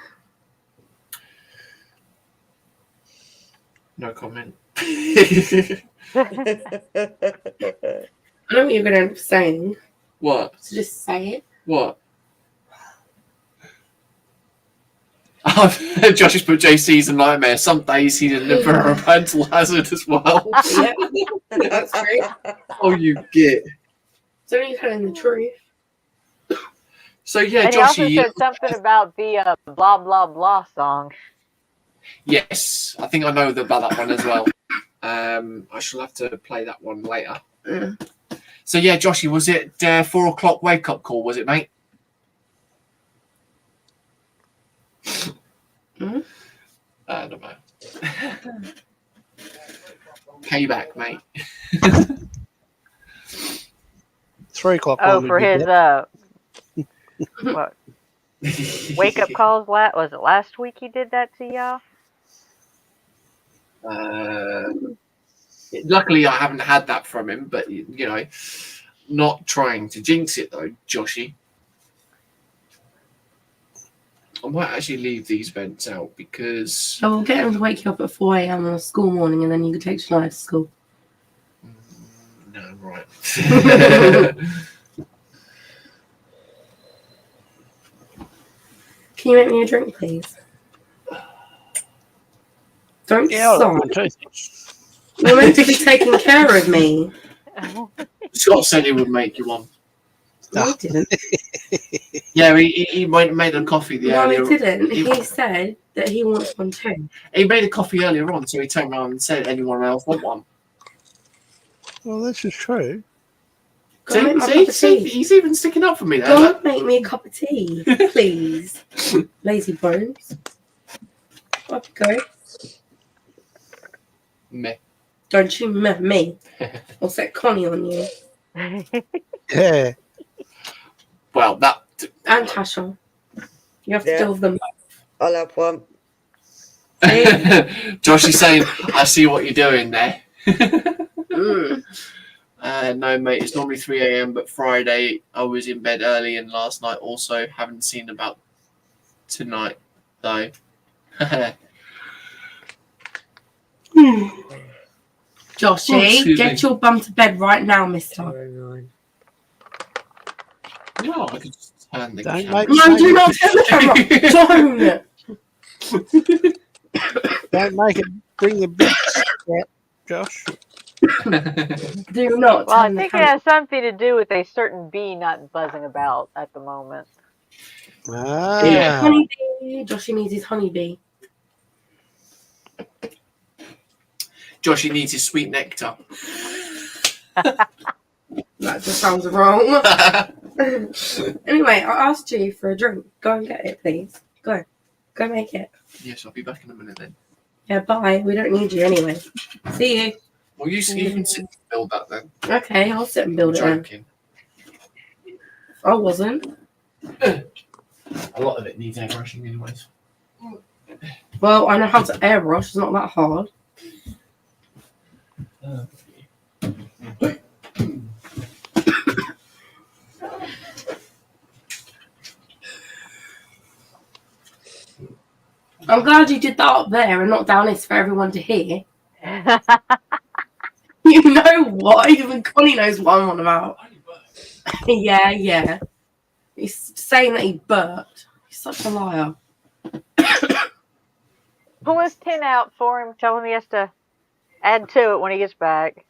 No comment. I know what you're going to end up saying. What? So just say it. What? Josh has put JC's a nightmare. Some days he's an environmental hazard as well. Yeah, that's great. Oh, you get. So you're telling the truth. So yeah, and Joshy. he also said something about the blah blah blah song. Yes, I think I know about that one as well. I shall have to play that one later. So yeah, Joshy, was it 4 o'clock wake up call? Was it, mate? I don't know. Payback, mate. 3 o'clock. Oh, for his what? Wake up calls. Was it last week he did that to y'all? Luckily, I haven't had that from him, but you know, not trying to jinx it though, Joshy. I might actually leave these vents out because. So we'll get him to wake you up at 4 a.m. on a school morning, and then you can take Shania to school. No, right. Can you make me a drink, please? Don't sigh. You're meant to be taking care of me. Scott said he would make you one. No, he didn't. Yeah, he made a coffee the No, earlier. he didn't. He said that he wants one too. He made a coffee earlier on, so he turned around and said, "Anyone else want one?" Well, this is true. See, he's even sticking up for me there. Don't make me a cup of tea, please. Lazy bones. Up you go. Meh. Don't you meh me. I'll set Connie on you. Yeah. Well, that. And Tasha. You have to deal with them. I'll have one. Josh is saying, "I see what you're doing there." No, mate, it's normally 3 a.m., but Friday I was in bed early, and last night also haven't seen about tonight, though. Joshy, get your bum to bed right now, mister. No, I could just turn the Don't camera. No, do not turn the camera. Don't. Don't make it. Bring the big strap, Josh. Do not. Well, I think it has something to do with a certain bee not buzzing about at the moment. Ah. Yeah. Honeybee. Joshy needs his honeybee. Joshy needs his sweet nectar. That just sounds wrong. Anyway, I asked you for a drink. Go and get it, please. Go make it. Yes, I'll be back in a minute then. Yeah, bye. We don't need you anyway. See you. Well, you can sit and build that then. Okay, I'll sit and build it. Joking. I wasn't. A lot of it needs airbrushing anyways. Well, I know how to airbrush. It's not that hard. I'm glad you did that up there and not down this for everyone to hear. You know what? Even Connie knows what I'm on about. Yeah. He's saying that he burped. He's such a liar. Pull his tin out for him. Tell him he has to add to it when he gets back.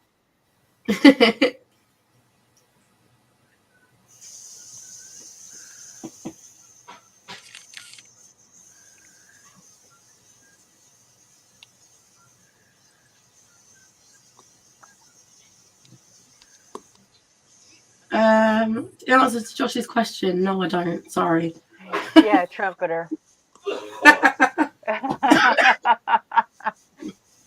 In answer to Josh's question, no, I don't. Sorry. Yeah, trumpeter.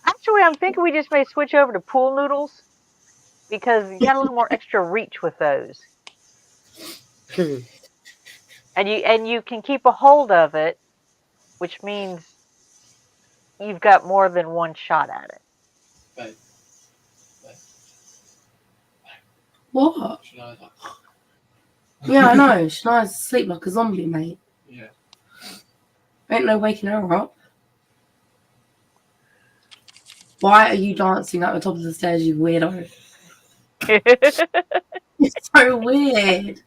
Actually, I'm thinking we just may switch over to pool noodles because you got a little more extra reach with those. And you can keep a hold of it, which means you've got more than one shot at it. Babe. What? Yeah, I know. Shania's asleep like a zombie, mate. Yeah. Ain't no waking her up. Why are you dancing at the top of the stairs, you weirdo? It's so weird.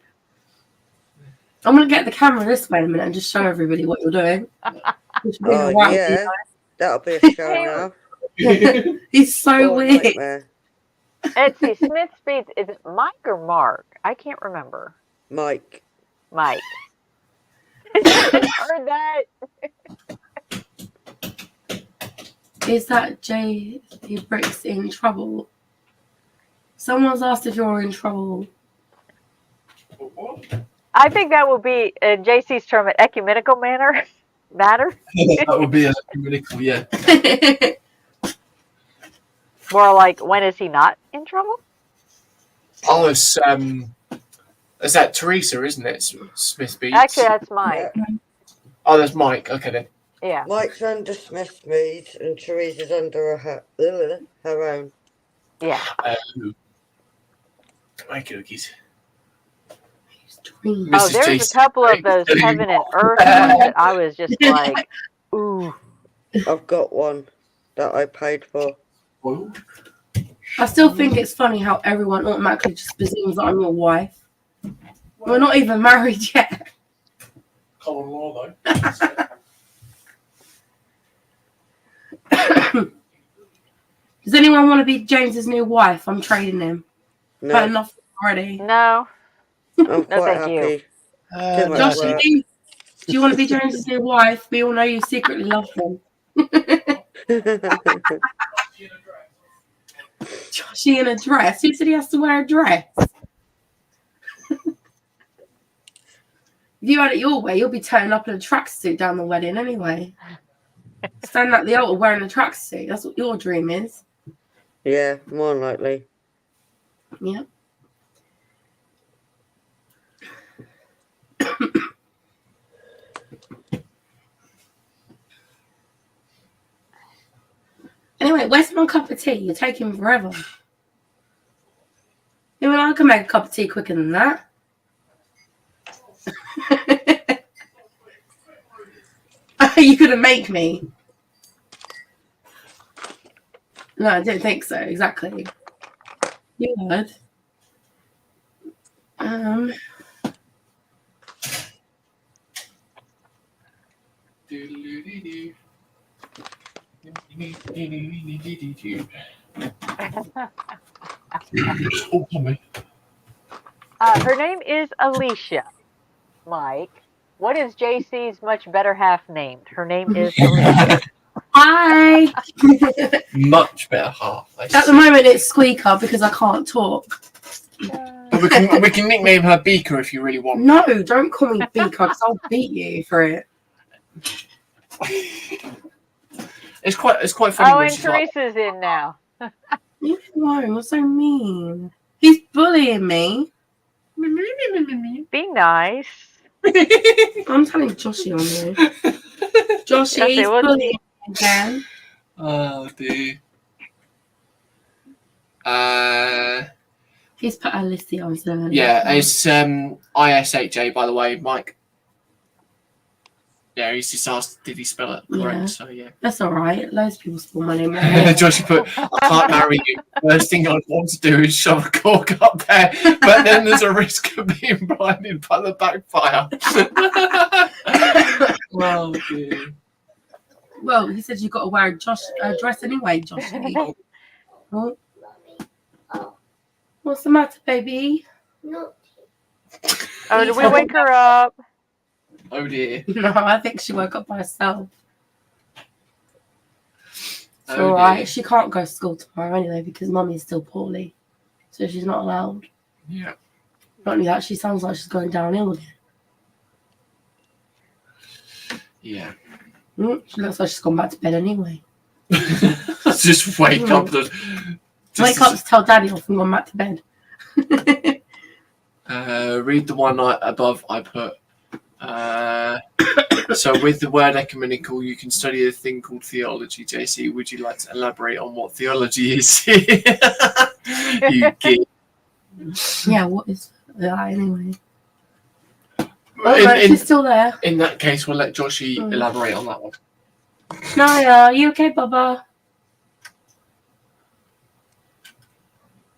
I'm going to get the camera this way in a minute and just show everybody what you're doing. Oh, yeah. That'll be a show now. He's so weird. Nightmare. Let's see, Smith Speeds, is it Mike or Mark? I can't remember. Mike. I heard that. Is that Jay Bricks in trouble? Someone's asked if you're in trouble. I think that will be, in JC's term, an ecumenical matter. That would be ecumenical, yeah. More like, when is he not in trouble? Oh, it's that Teresa, isn't it? Smith Beats. Actually, that's Mike. Yeah. Oh, that's Mike. Okay then. Yeah. Mike's under Smith Mead and Teresa's under her own. Yeah. My cookies. Oh, there's a couple of those heaven and earth ones that I was just like, ooh. I've got one that I paid for. I still think it's funny how everyone automatically just presumes that I'm your wife. We're not even married yet. Common law, though. Does anyone want to be James's new wife? I'm trading him. No. Had enough already. No. I'm quite thank happy. you. Josh, do you want to be James's new wife? We all know you secretly love him. Joshy in a dress? Who said he has to wear a dress? If you had it your way, you'll be turning up in a tracksuit down the wedding anyway. Standing at the altar wearing a tracksuit. That's what your dream is. Yeah, more likely. Yeah. Anyway, where's my cup of tea? You're taking forever. You know, I can make a cup of tea quicker than that. You couldn't make me. No, I don't think so. Exactly. You would. Her name is Alicia. Mike, what is JC's much better half named? Her name is Alicia. Hi. Much better half. At the moment, it's Squeaker because I can't talk. But we can nickname her Beaker if you really want. No, don't call me Beaker because I'll beat you for it. It's quite funny. Oh, when and she's like, Teresa's in now. You know, what's so mean? He's bullying me. Be nice. I'm telling Joshy on there. Joshy, Yes, he's it would. bullying me again. oh dear. He's put Alicia on there. Yeah, it's ISHA, by the way, Mike. Yeah, he's just asked, did he spell it correct? Yeah. So yeah. That's all right. Loads of people spell my name wrong. Joshie put, I can't marry you. First thing I'd want to do is shove a cork up there, but then there's a risk of being blinded by the backfire. Oh dear. Well, he said you've got to wear a dress anyway, Joshy. Oh. What's the matter, baby? Oh, did we wake her up? Oh dear. No, I think she woke up by herself. It's Oh, all right. dear. She can't go to school tomorrow anyway because Mummy's still poorly, so she's not allowed. Yeah. Not only that, she sounds like she's going downhill again. Yeah. She looks like she's gone back to bed anyway. Just wake up. Wake up to tell Daddy off and gone back to bed. Read the one above I put. So with the word ecumenical, you can study a thing called theology. JC, would you like to elaborate on what theology is? You kid. Yeah, what is that anyway? Oh, she's still there. In that case, we'll let Joshy elaborate on that one. Naya, are you okay, Bubba?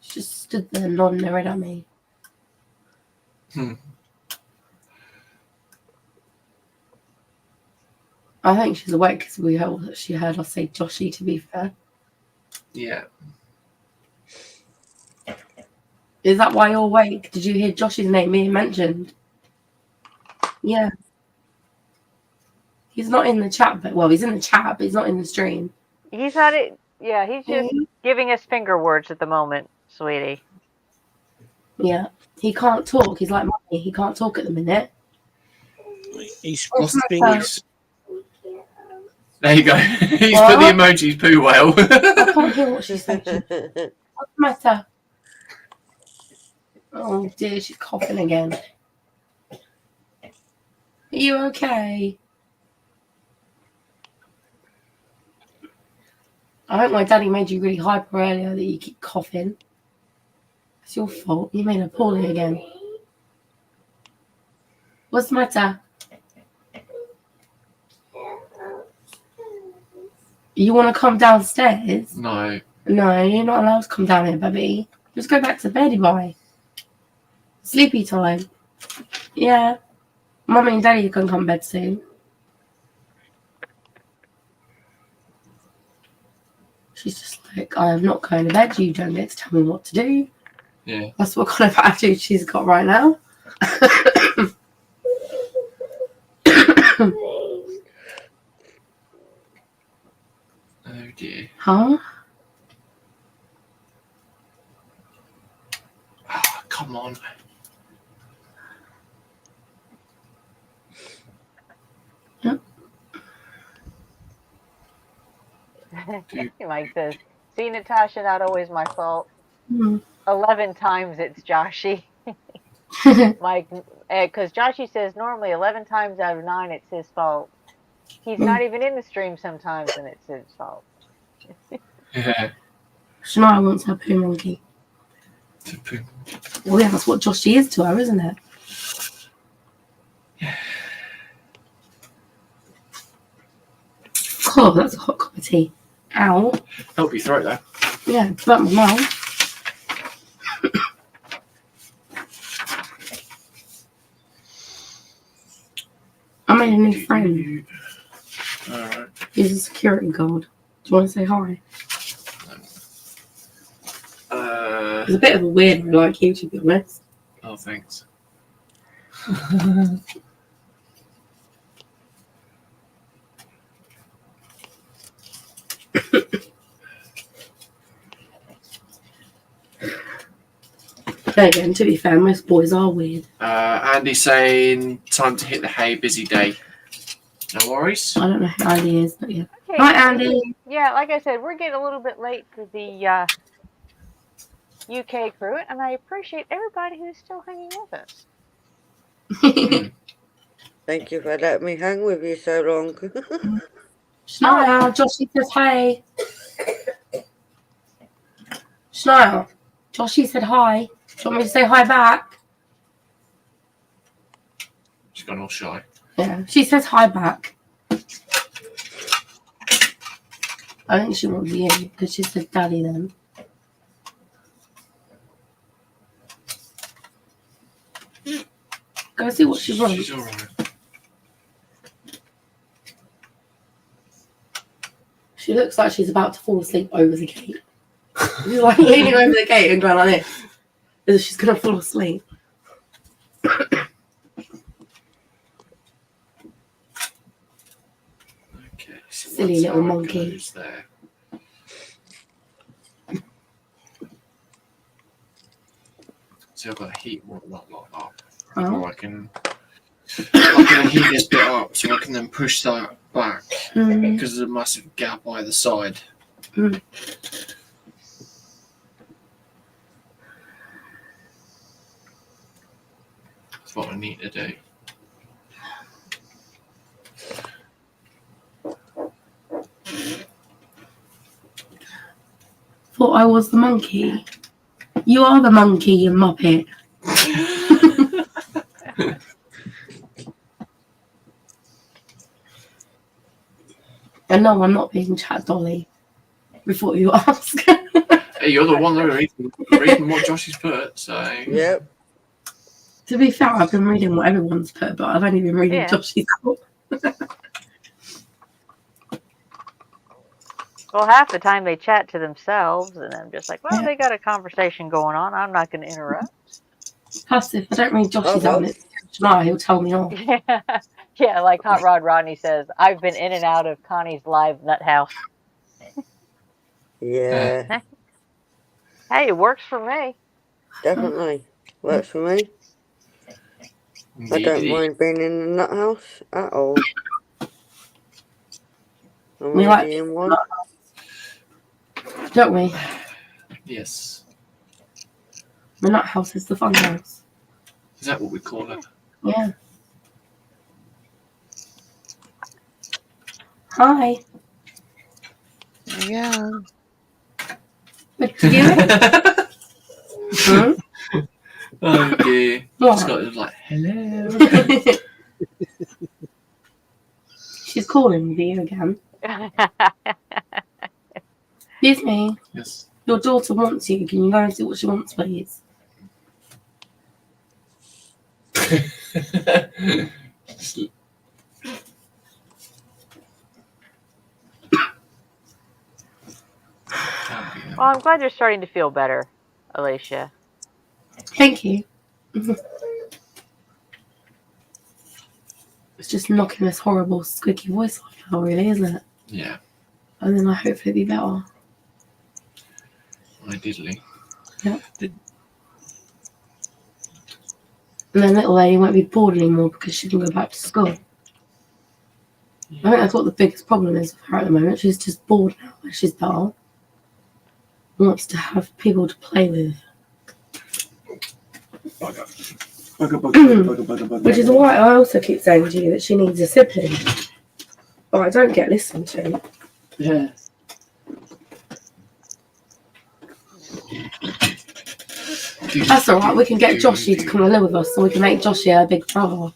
She just stood there nodding her head at me. I think she's awake because she heard us say Joshy, to be fair. Yeah. Is that why you're awake? Did you hear Joshy's name being mentioned? Yeah. He's not in the chat, but he's in the chat, but he's not in the stream. He's not it. Yeah, he's just giving us finger words at the moment, sweetie. Yeah. He can't talk. He's like Mommy. He can't talk at the minute. He's What's the fingers. There you go. He's put the emojis poo whale. I can't hear what she's saying. What's the matter? Oh dear, she's coughing again. Are you okay? I hope my daddy made you really hyper earlier that you keep coughing. It's your fault. You made her poorly again. What's the matter? You want to come downstairs? No. No, you're not allowed to come down here, baby. Just go back to bed, bye. Sleepy time. Yeah. Mummy and Daddy can come to bed soon. She's just like, I am not going to bed. You don't get to tell me what to do. Yeah. That's what kind of attitude she's got right now. Oh dear. Huh? Oh, come on. Yep. Mike says, see, Natasha, not always my fault. 11 times it's Joshy. Mike, because Joshy says normally 11 times out of 9 it's his fault. He's not even in the stream sometimes and it's his fault. Yeah. Shania wants her poo monkey. Well, yeah, that's what Joshy is to her, isn't it? Oh, that's a hot cup of tea. Ow. Help your throat though. Yeah, burnt my mouth. I made a new friend. Alright. He's a security guard. Do you want to say hi? He's a bit of a weirdo like you, to be honest. Oh, thanks. Then again, to be fair, most boys are weird. Andy's saying time to hit the hay, busy day. No worries. I don't know who Andy is, but yeah. Okay, Hi, Andy. Yeah, like I said, we're getting a little bit late for the UK crew, and I appreciate everybody who's still hanging with us. Thank you for letting me hang with you so long. Smile, Joshy says hi. Smile. Joshy said hi. Do you want me to say hi back? She's gone all shy. Yeah, she says hi back. I think she wants you because she said daddy then. Go see what she wants. She's alright. She looks like she's about to fall asleep over the gate. She's like leaning over the gate and going like this, as if she's going to fall asleep. Okay, so Silly little monkey. There. So I've got to heat not up. Oh. I can heat this bit up so I can then push that back because there's a massive gap either side. Mm. That's what I need to do. Thought I was the monkey. You are the monkey, you muppet. And no, I'm not being chat dolly. Before you ask. Hey, you're the one that reading what Joshy's put, so. Yep. To be fair, I've been reading what everyone's put, but I've only been reading Joshy's put. Well, half the time they chat to themselves, and I'm just like, well, they got a conversation going on. I'm not going to interrupt. Plus, if I don't read Joshy's out, it's tonight, he'll tell me off. Yeah, like Hot Rod Rodney says, I've been in and out of Connie's live nut house. Yeah. Hey, it works for me. Definitely. Works for me. I don't mind being in the nut house at all. I'm We already like in one. Don't we? Yes. The nut house is the fun house. Is that what we call it? Yeah. Hi. Yeah. What you doing? Oh dear. What? Scott was like, hello. She's calling you again. Excuse me. Yes. Your daughter wants you. Can you go and see what she wants, please? Well, I'm glad you're starting to feel better, Alicia. Thank you. It's just knocking this horrible squeaky voice off now, really, isn't it? Yeah. And then I hope it'll be better. Ideally. Yep. And then little lady won't be bored anymore because she can go back to school. I think that's what the biggest problem is with her at the moment. She's just bored now. She's dull. Wants to have people to play with. Which is why I also keep saying to you that she needs a sibling. But I don't get listened to. Yeah. That's alright, we can get Joshy to come and live with us so we can make Joshy her big brother.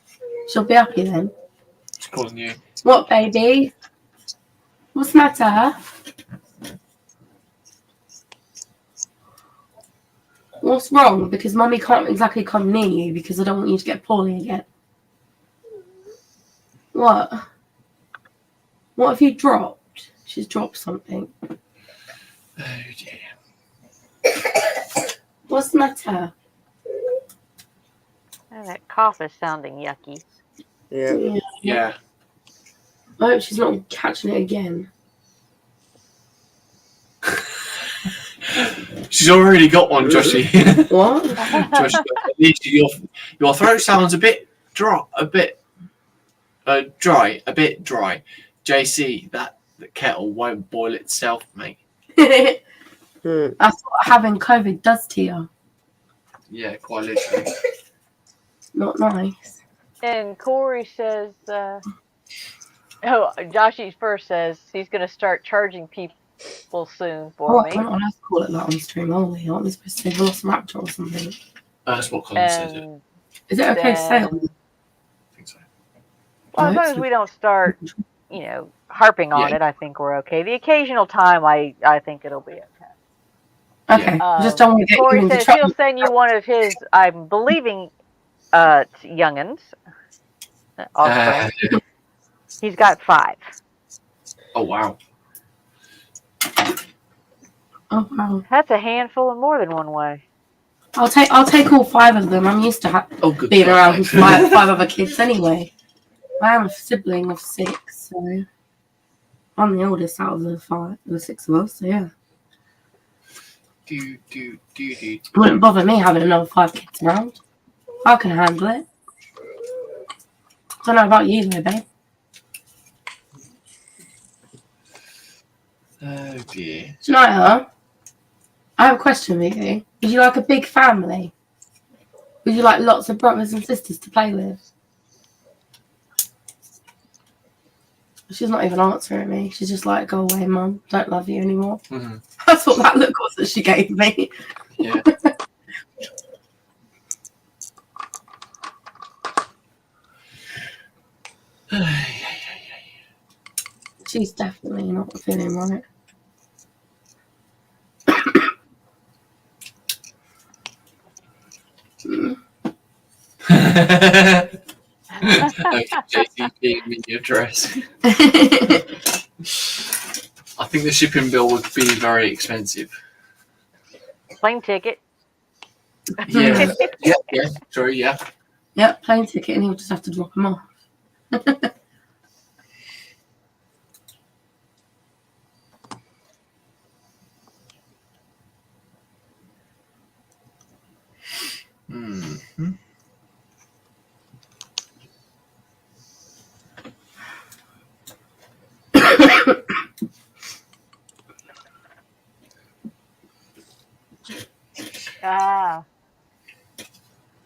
She'll be happy then. She's calling you. What, baby? What's the matter? What's wrong? Because Mummy can't exactly come near you because I don't want you to get poorly again. What? What have you dropped? She's dropped something. Oh dear. What's the matter? Oh, that cough is sounding yucky. Yeah. Yeah. I hope she's not catching it again. She's already got one, Joshy. What? Josh, at least your throat sounds a bit dry, dry. JC, that the kettle won't boil itself, mate. That's what having COVID does to you. Yeah, quite literally. Not nice. And Corey says, Joshy first says he's going to start charging people soon for me. We're not allowed to call it that on stream, are we? Aren't we supposed to say Velociraptor or something? That's what Colin says. Is it okay to say on? I think so. Well, as long as we don't start, harping on it, I think we're okay. The occasional time, I think it'll be okay. Okay, just don't want to get Corey you into says trouble. he'll send you one of his, I'm believing, youngins, offspring. He's got 5. Oh wow! Oh wow! That's a handful in more than one way. I'll take all 5 of them. I'm used to being around 5 other kids anyway. I am a sibling of 6, so I'm the oldest out of the 6 of us. So yeah. Wouldn't bother me having another 5 kids around. I can handle it. Don't know about you though, babe. Oh dear. Janaya, I have a question for you. Would you like a big family? Would you like lots of brothers and sisters to play with? She's not even answering me. She's just like, go away, Mum. Don't love you anymore. Mm-hmm. That's what that look was that she gave me. Yeah. She's definitely not feeling right. JC being in your dress. I think the shipping bill would be very expensive. Plane ticket. Yeah. Yeah. Sorry, yeah. Yep, plane ticket, and he'll just have to drop him off. Mm-hmm.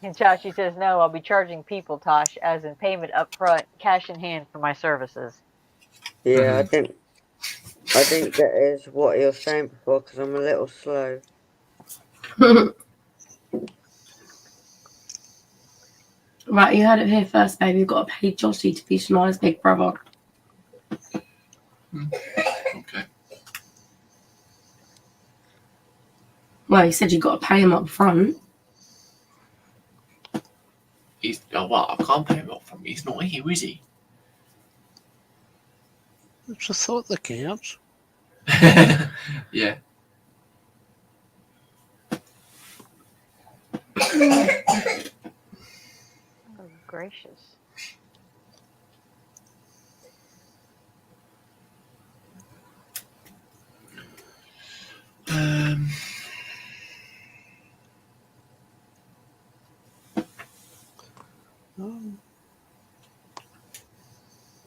And Toshi says, no, I'll be charging people, Tosh, as in payment up front, cash in hand for my services. Yeah, I didn't get is what you were saying before because I'm a little slow. Right, you heard it here first, baby. You've got to pay Joshy to be Shania's big brother. Okay. Well, you said you've got to pay him up front. I can't pay him up front. He's not here, is he? It's a thought that counts. Yeah. Oh, gracious.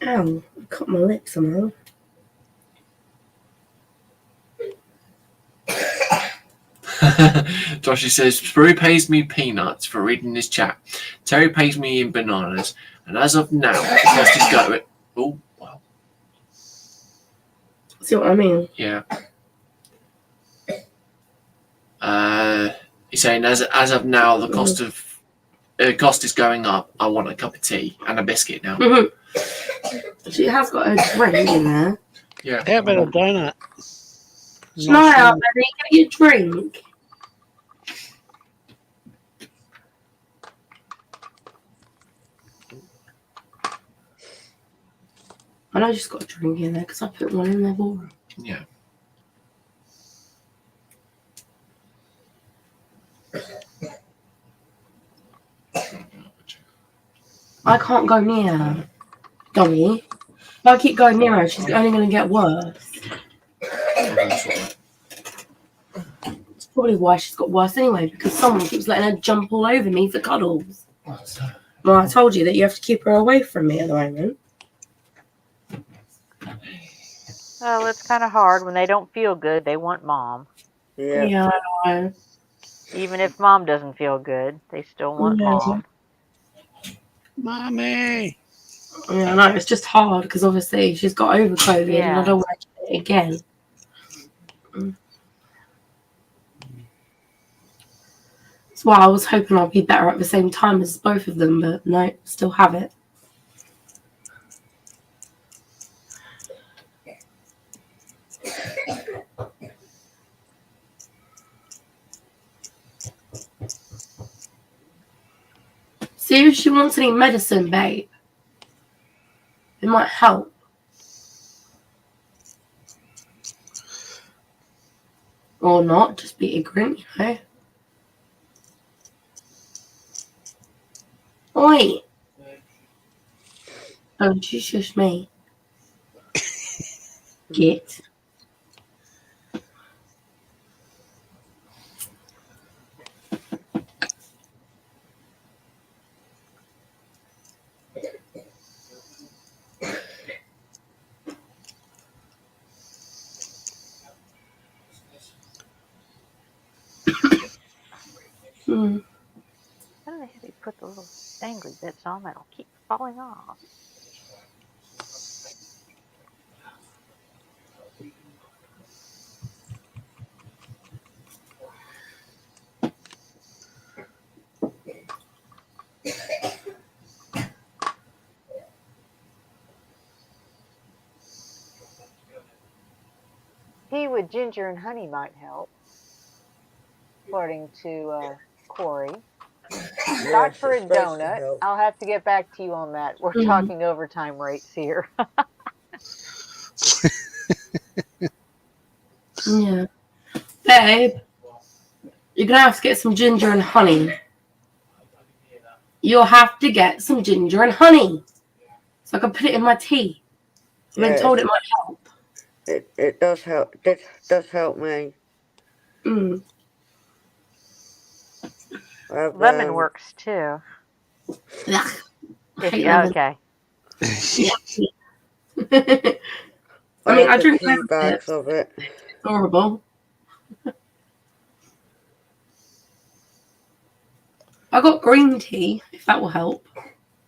Ow, I cut my lip somehow. Joshy says, Sprue pays me peanuts for reading this chat. Terry pays me in bananas. And as of now, the cost is going. Oh, wow. See what I mean? Yeah. He's saying, as of now, the cost is going up. I want a cup of tea and a biscuit now. She has got a drink in there. Yeah. How about a donut? Smile, baby. Get your drink. I know she's got a drink in there because I put one in there for her. Yeah. I can't go near her, Dolly. If I keep going near her, she's only going to get worse. probably why she's got worse anyway, because someone keeps letting her jump all over me for cuddles. Well, I told you that you have to keep her away from me at the moment. Well, it's kind of hard when they don't feel good. They want mom. Yeah. I know. Even if mom doesn't feel good, they still want mom. Mommy. Yeah, I know. It's just hard because obviously she's got over COVID and I don't want to get it again. That's why I was hoping I'd be better at the same time as both of them, but no, still have it. See if she wants any medicine, babe. It might help. Or not, just be ignorant, you know. Oi! Don't you shush me. Git. How do they have you put the little dangly bits on that'll keep falling off? Tea with ginger and honey might help, according to Corey. Thought for a donut. I'll have to get back to you on that. We're talking overtime rates here. Yeah. Babe, you're going to have to get some ginger and honey. You'll have to get some ginger and honey so I can put it in my tea. I've been told it might help. It does help. It does help me. Lemon works too. Yeah. Okay. I mean, I drink bags of it. Horrible. I got green tea, if that will help.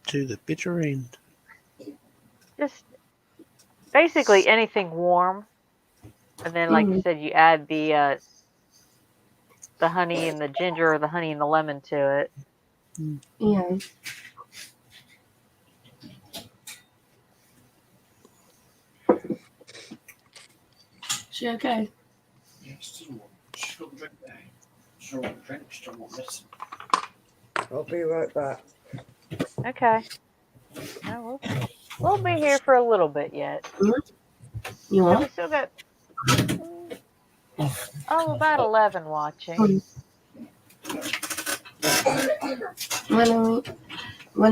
To the bitter end. Just basically anything warm, and then, like you said, you add the honey and the ginger, or the honey and the lemon to it. Yeah. She okay? Yeah, still want. She's got the drink there. She don't want drink. She don't want medicine. I'll be right back. Okay. We'll be here for a little bit yet. You So want? we still got about 11 watching. When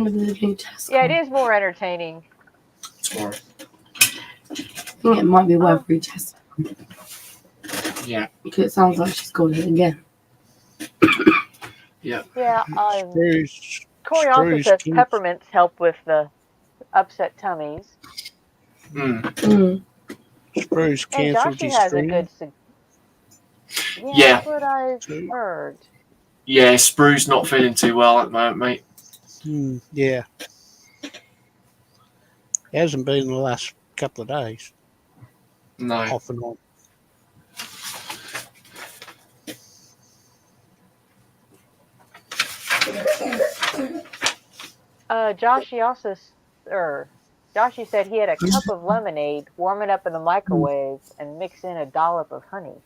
do the new test? Yeah, it is more entertaining. Tomorrow. I think it might be worth retesting. Yeah. Because it sounds like she's got it again. Yeah. Yeah. Corey also says peppermints help with the upset tummies. Spruce And cancelled Joshy his has stream. a good. Yeah. That's what I've heard. Yeah, Sprue's not feeling too well at the moment, mate. Yeah. It hasn't been the last couple of days. No. Off and on. Joshy said he had a cup of lemonade, warm it up in the microwave, and mix in a dollop of honey.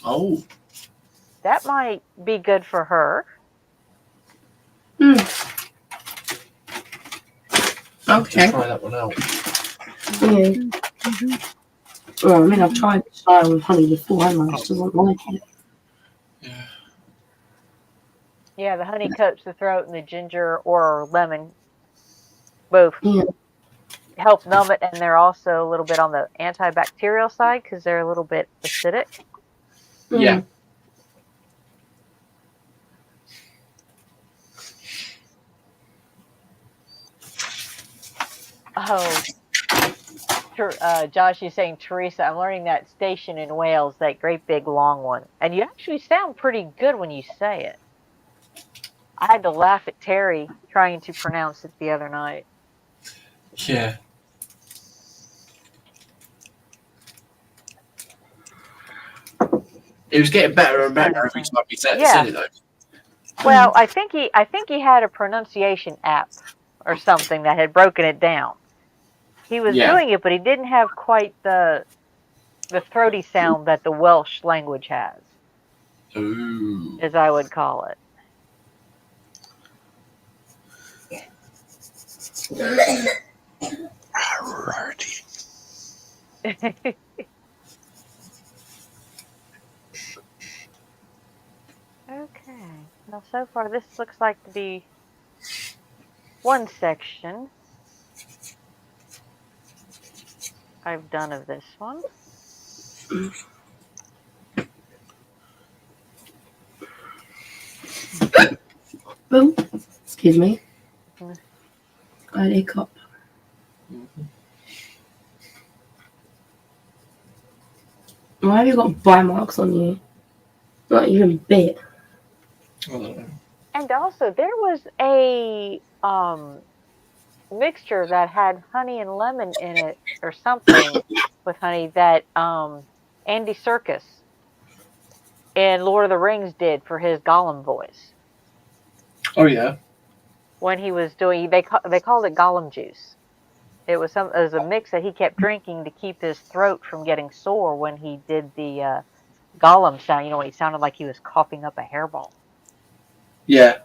Oh. That might be good for her. Okay. Try that one out. Yeah. Well, I mean, I've tried the style with honey before, and I just doesn't like it. Yeah, the honey coats the throat, and the ginger or lemon both help numb it, and they're also a little bit on the antibacterial side because they're a little bit acidic. Yeah. Oh, Josh, you're saying Teresa. I'm learning that station in Wales, that great big long one, and you actually sound pretty good when you say it. I had to laugh at Terry trying to pronounce it the other night. Yeah. It was getting better and better every time he said it, though. Well, I think he had a pronunciation app or something that had broken it down. He was doing it, but he didn't have quite the throaty sound that the Welsh language has. Ooh. As I would call it. Okay. Well, so far this looks like to be one section I've done of this one. Boom. Excuse me. I had a cup. Why have you got bite marks on you? Not even bit. And also, there was a mixture that had honey and lemon in it, or something with honey that Andy Serkis in Lord of the Rings did for his Gollum voice. Oh yeah. When he was doing, they called it Gollum juice. It was a mix that he kept drinking to keep his throat from getting sore when he did the Gollum sound. You know, when he sounded like he was coughing up a hairball. Yeah.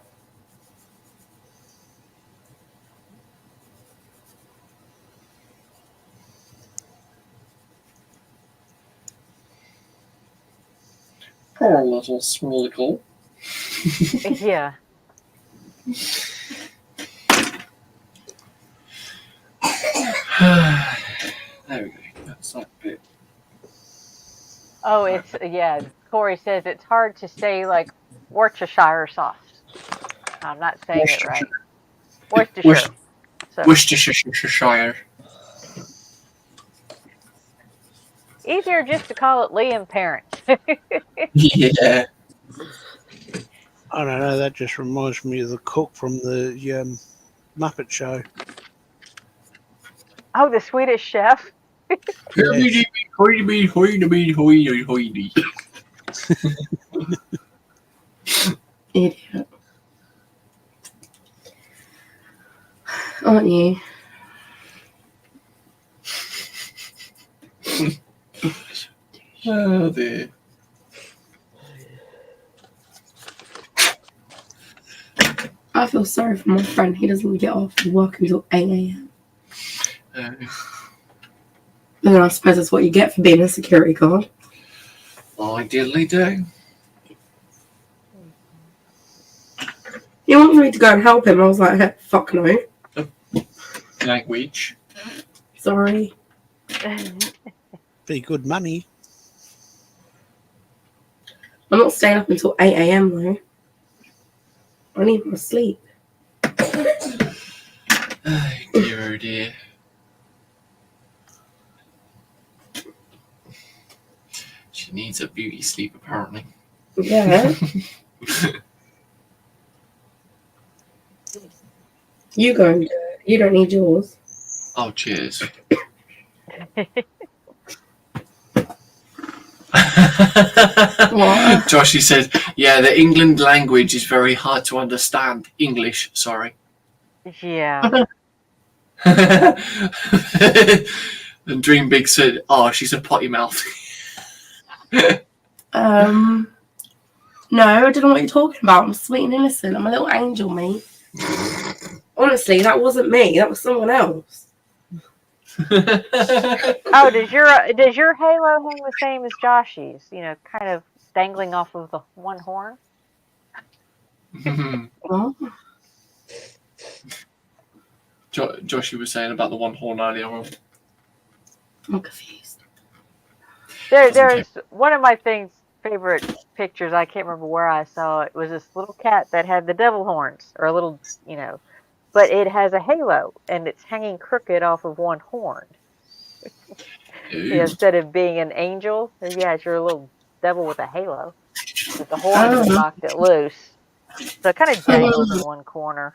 Poor little Smeagol. Yeah. There we go. That's that bit. Oh, it's Corey says it's hard to say like Worcestershire sauce. I'm not saying it right. Worcestershire. Worcestershire. Easier just to call it Liam Parent. Yeah. I don't know. That just reminds me of the cook from the Muppet Show. Oh, the Swedish chef. Yes. Idiot. Aren't you? Oh dear. I feel sorry for my friend. He doesn't get off work until 8 a.m. And I suppose that's what you get for being a security guard. I diddly do. He wanted me to go and help him. I was like, hey, fuck no. Language. Sorry. Be good money. I'm not staying up until 8 a.m. though. I need my sleep. Oh dear, oh dear. She needs a beauty sleep, apparently. Yeah. You go and do it. You don't need yours. Oh, cheers. What? Joshy says, yeah, the England language is very hard to understand. English, sorry. Yeah. And Dream Big said, oh, she's a potty mouth. No, I don't know what you're talking about. I'm sweet and innocent. I'm a little angel, mate. Honestly, that wasn't me. That was someone else. Oh, does your halo hang the same as Joshy's? You know, kind of dangling off of the one horn. What? Joshy was saying about the one horn earlier on. I'm confused. There's one of my favorite pictures. I can't remember where I saw it. Was this little cat that had the devil horns, or a little, but it has a halo and it's hanging crooked off of one horn. Instead of being an angel, it's your little devil with a halo. But the horns have knocked it loose. So it kind of dangles in one corner.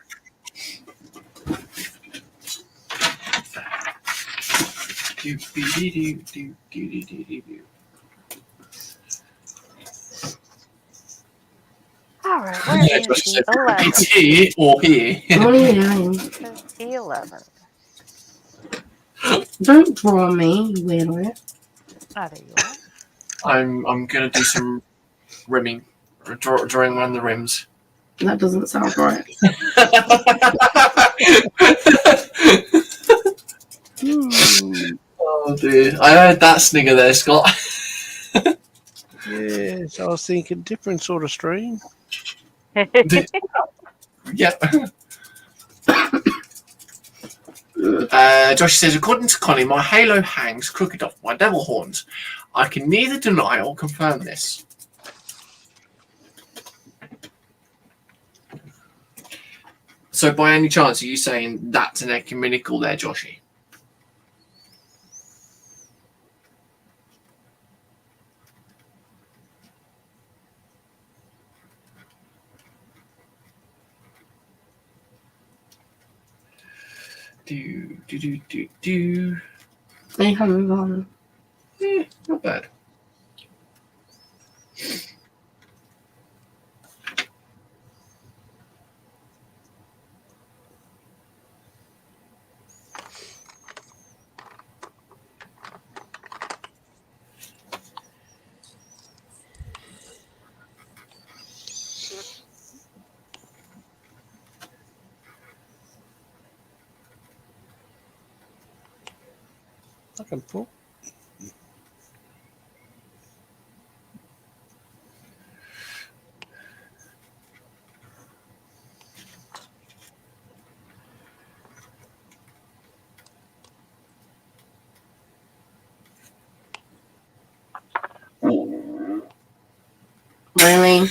All right, where is E11? Here or here? What are you doing? E11. Don't draw me, you weirdo. Oh, there you are. I'm gonna do some rimming, drawing around the rims. That doesn't sound right. Oh dear, I heard that snigger there, Scott. Yes, I was thinking different sort of stream. Yep. Josh says, according to Connie, my halo hangs crooked off my devil horns. I can neither deny or confirm this. So, by any chance, are you saying that's an ecumenical there, Joshy? Do. They can move on. Yeah, not bad. I can pull. Really?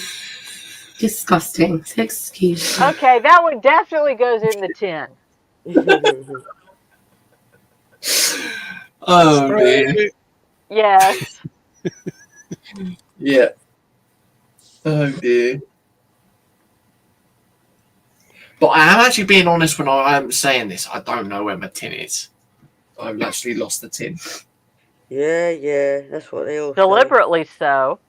Disgusting. Excuse me. Okay, that one definitely goes in the tin. Oh dear. Yes. Yeah. Oh dear. But I am actually being honest when I am saying this. I don't know where my tin is. I've actually lost the tin. Yeah, that's what they all Deliberately so.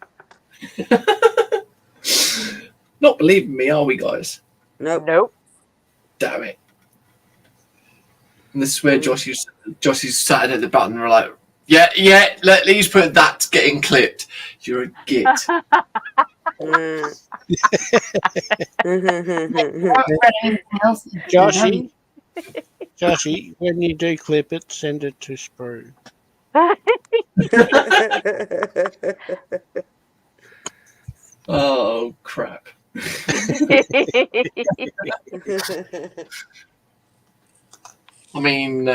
Not believing me, are we, guys? Nope. Damn it. And this is where Josh is sat at the button and we're like, yeah, let these put that getting clipped. You're a git. Joshy, when you do clip it, send it to Sprue. Oh, crap. I mean,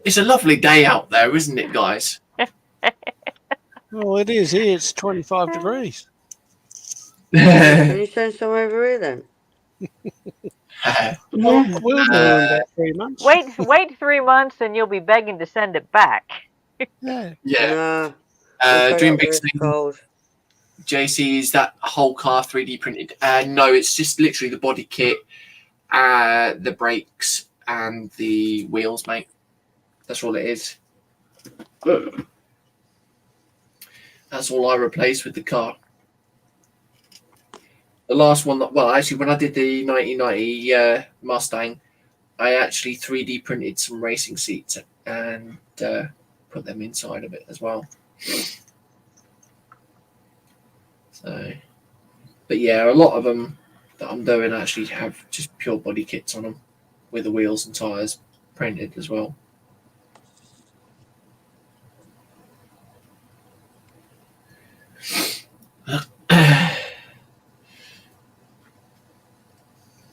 it's a lovely day out there, isn't it, guys? Well, it is here. It's 25 degrees. Can you send some over here then? We'll do in about 3 months. Wait 3 months and you'll be begging to send it back. Yeah. Dream Big Thing. JC, is that whole car 3D printed? No, it's just literally the body kit, the brakes, and the wheels, mate. That's all it is. That's all I replaced with the car. The last one actually, when I did the 1990 Mustang, I actually 3D printed some racing seats and put them inside of it as well. So, but yeah, a lot of them that I'm doing actually have just pure body kits on them with the wheels and tires printed as well.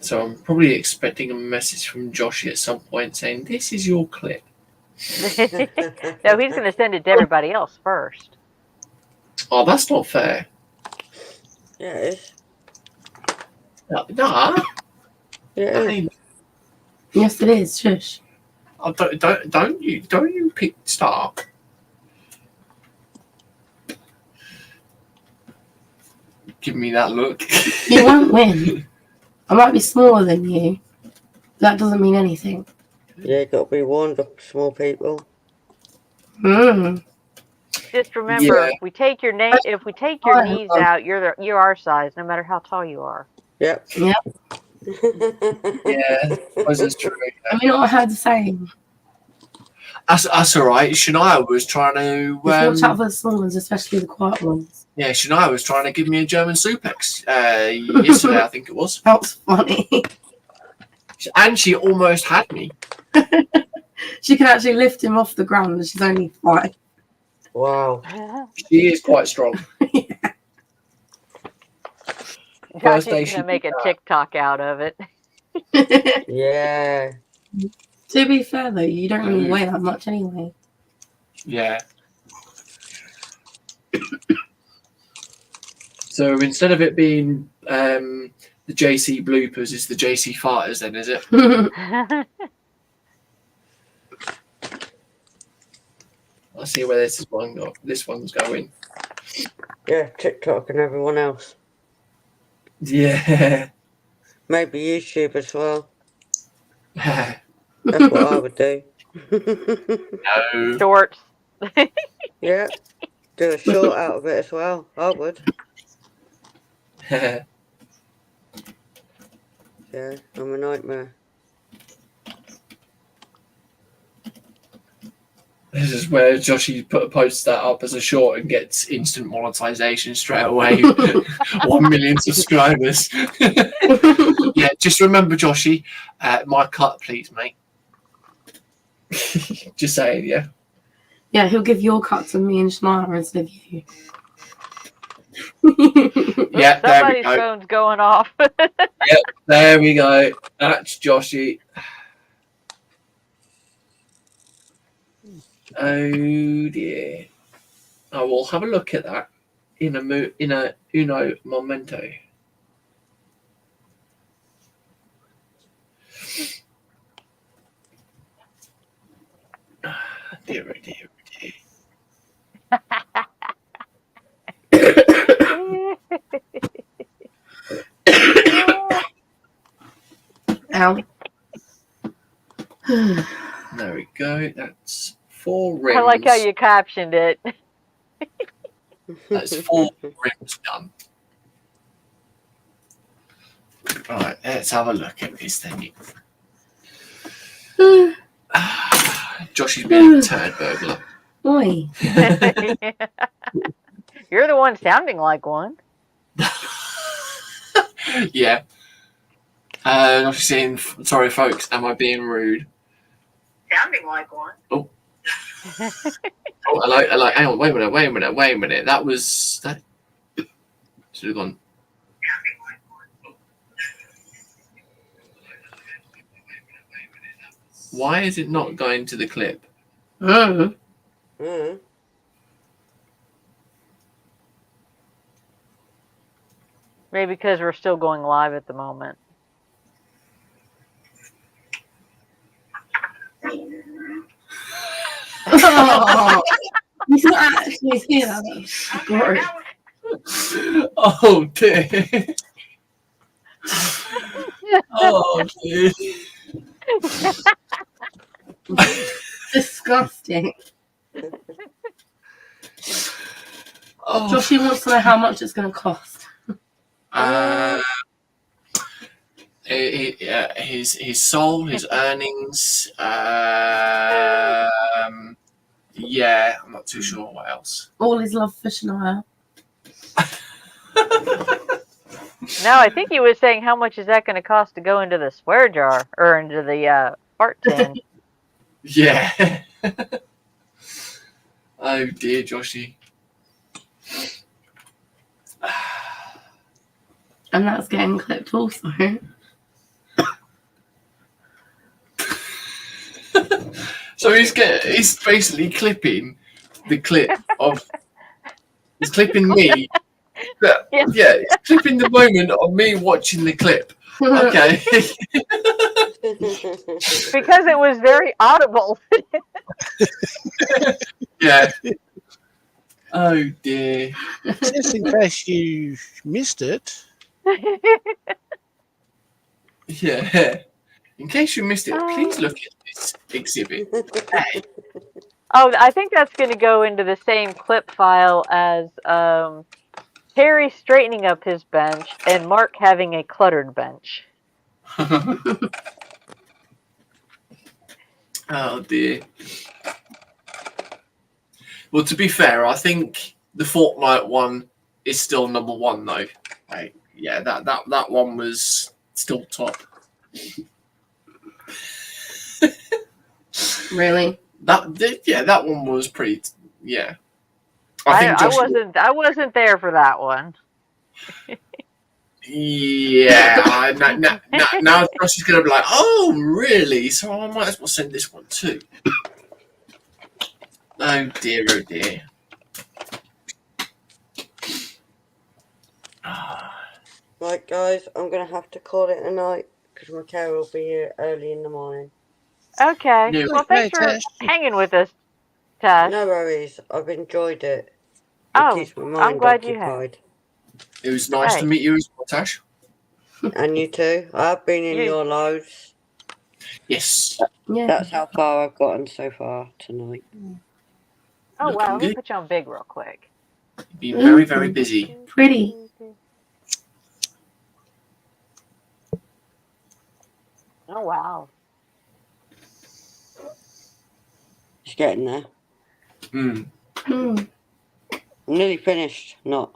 So I'm probably expecting a message from Josh at some point saying, "This is your clip." No, he's going to send it to everybody else first. Oh, that's not fair. Yeah, it is. Nah. Yeah, it is. Yes, it is. Shush. Oh, don't you start. Give me that look. You won't win. I might be smaller than you. That doesn't mean anything. Yeah, got to be warned of small people. Just remember, if we take your knees out, you're our size, no matter how tall you are. Yep. Yep. Yeah, I suppose that's true. I mean, I heard the saying. That's all right. Shania was trying to. Watch out for the small ones, especially the quiet ones. Yeah, Shania was trying to give me a German suplex yesterday, I think it was. That was funny. And she almost had me. She can actually lift him off the ground, and she's only 5. Wow. She is quite strong. Josh is gonna make a TikTok out of it. Yeah. To be fair, though, you don't really weigh that much anyway. Yeah. So instead of it being the JC bloopers, it's the JC farters, then, is it? I'll see where this one's going. Yeah, TikTok and everyone else. Yeah. Maybe YouTube as well. That's what I would do. No. Shorts. Yeah. Do a short out of it as well. I would. Yeah, I'm a nightmare. This is where Joshy posts that up as a short and gets instant monetization straight away. 1 million subscribers. Yeah, just remember, Joshy, my cut, please, mate. Just saying, yeah. Yeah, he'll give your cut to me and Shania instead of you. Yeah, there we Somebody's go. phone's going off. Yep, there we go. That's Joshy. Oh dear. I will have a look at that in a uno momento. Dear, oh dear, Ow. There we go. That's 4 rims. I like how you captioned it. That's 4 rims done. Right, let's have a look at this thing. Josh is being a turd burglar. Oi. You're the one sounding like one. Yeah. I'm saying, sorry, folks, am I being rude? Sounding like one. Oh. Oh, I like. Hang on, wait a minute. That should have gone. Why is it not going to the clip? Mm. Maybe because we're still going live at the moment. Oh, you can actually hear that. Glory. Oh dear. Oh dear. Disgusting. Oh. Joshy wants to know how much it's going to cost. His soul, his earnings. Yeah, I'm not too sure what else. All his love for Shania. No, I think he was saying how much is that going to cost to go into the swear jar or into the fart tin. Yeah. Oh dear, Joshy. And that's getting clipped also. So he's basically clipping the clip of. He's clipping me. Yeah, he's clipping the moment of me watching the clip. Okay. Because it was very audible. Yeah. Oh dear. Just in case you missed it. Yeah. In case you missed it, please look at this exhibit. Hey. Oh, I think that's going to go into the same clip file as Harry straightening up his bench and Mark having a cluttered bench. Oh dear. Well, to be fair, I think the Fortnite one is still number one, though. Like, yeah, that one was still top. Really? That one was pretty. Yeah. I wasn't there for that one. Yeah. Now Josh is gonna be like, oh, really? So I might as well send this one too. Oh dear, oh dear. Right, guys, I'm going to have to call it a night because my car will be here early in the morning. Okay. No. Well, thanks for hanging with us, Tash. No worries. I've enjoyed it. It Oh, keeps my mind I'm glad you have. occupied. It was nice to meet you as well, Tash. And you too. I've been in your lives. Yes. Yeah. That's how far I've gotten so far tonight. Oh, Looking wow. Let me good. put you on big real quick. Be very, very busy. Pretty. Oh, wow. It's getting there. Mm. I'm nearly finished. Not.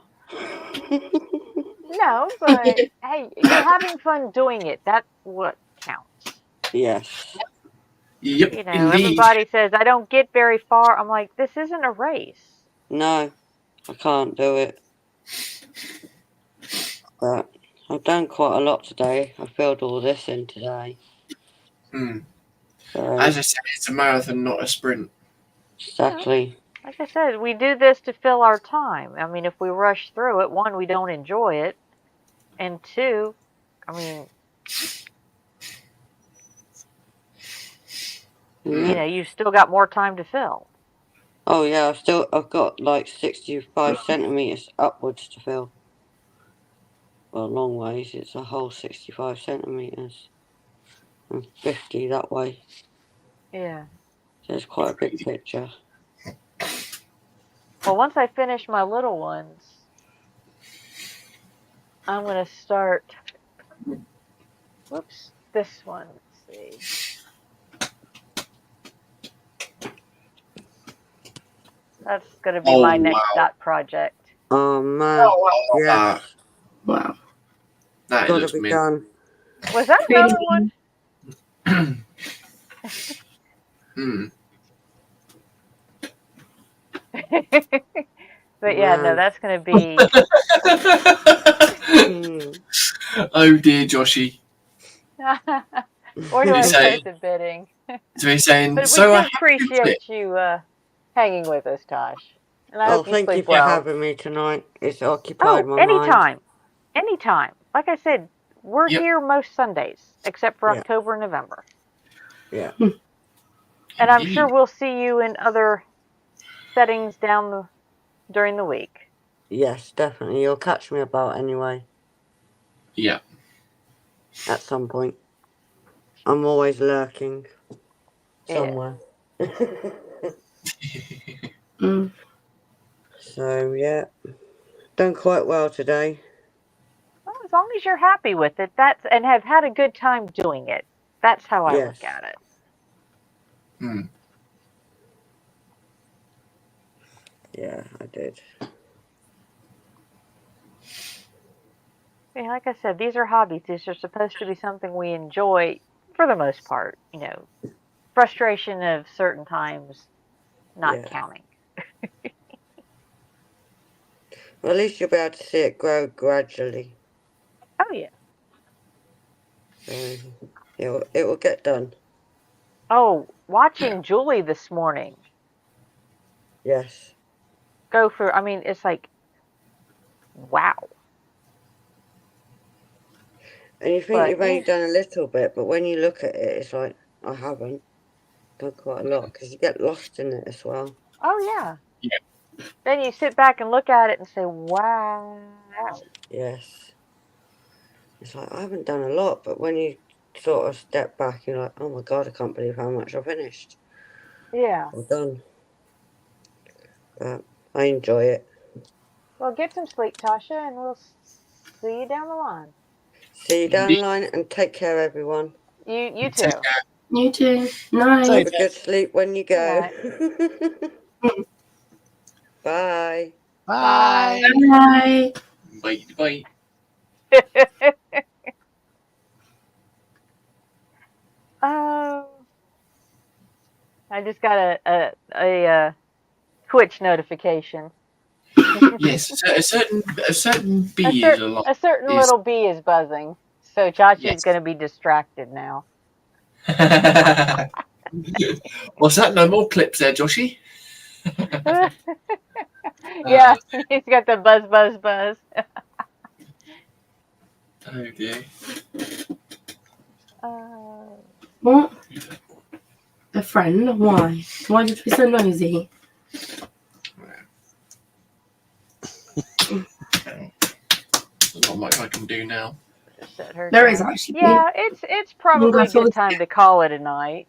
No, but hey, you're having fun doing it. That's what counts. Yes. Yep, You know, indeed. everybody says, I don't get very far. I'm like, this isn't a race. No, I can't do it. But I've done quite a lot today. I filled all this in today. Mm. So, As I said, it's a marathon, not a sprint. exactly. Like I said, we do this to fill our time. I mean, if we rush through it, one, we don't enjoy it. And two, I mean, you know, you've still got more time to fill. Oh yeah, I've got like 65 centimeters upwards to fill. Well, long ways, it's a whole 65 centimeters. And 50 that way. Yeah. So it's quite a big picture. Well, once I finish my little ones, I'm going to start, whoops, this one. Let's see. That's going to be my next dot project. Oh man. Yes. Wow. That Gotta looks be mint. done. Was that another one? But yeah, no, that's going to be. Oh dear, Joshy. Or do I say- post the bidding? So he's saying, But we so I do appreciate you hanging with us, Tosh. And I Oh, hope you thank you sleep for well. having me tonight. It's occupied my mind. Anytime. Anytime. Like I said, we're here most Sundays, except for October and November. Yeah. And I'm sure we'll see you in other settings during the week. Yes, definitely. You'll catch me about anyway. Yeah. At some point. I'm always lurking somewhere. So yeah, done quite well today. Well, as long as you're happy with it, and have had a good time doing it. That's how I look at it. Yeah, I did. Yeah, like I said, these are hobbies. These are supposed to be something we enjoy for the most part. You know, frustration of certain times not counting. Well, at least you'll be able to see it grow gradually. Oh yeah. So it will get done. Oh, watching Julie this morning. Yes. I mean, it's like, wow. And you think But you've only done a little bit, but when you look at it, it's like, I haven't done quite a lot because you get lost in it as well. oh yeah. Yeah. Then you sit back and look at it and say, wow. Yes. It's like, I haven't done a lot, but when you sort of step back, you're like, oh my God, I can't believe how much I finished Yeah. or done. But I enjoy it. Well, get some sleep, Tasha, and we'll see you down the line. See you down Indeed. the line and take care, everyone. You too. Take care. You too. Night. Have a good sleep when you go. Good Bye. Bye. Bye. Bye. Bye. I just got a Twitch notification. Yes, a certain bee is alive. A certain Is little bee is buzzing, so Chachi's yes. going to be distracted now. What's that? No more clips there, Joshy. Yeah, he's got the buzz, buzz, buzz. Oh dear. What? A friend? Why? Why did you be so nosy? There's not much I can do now. Set her There down. is actually. Yeah, it's probably a good time to call it a night.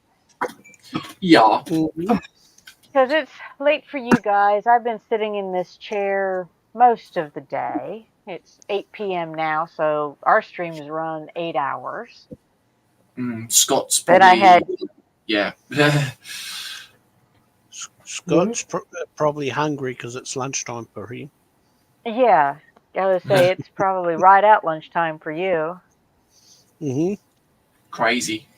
Yeah. Because it's late for you guys. I've been sitting in this chair most of the day. It's 8 p.m. now, so our streams run 8 hours. Scott's Then probably. I had. Yeah. Scott's probably hungry because it's lunchtime for him. Yeah, I would say it's probably right at lunchtime for you. Mm-hmm. Crazy.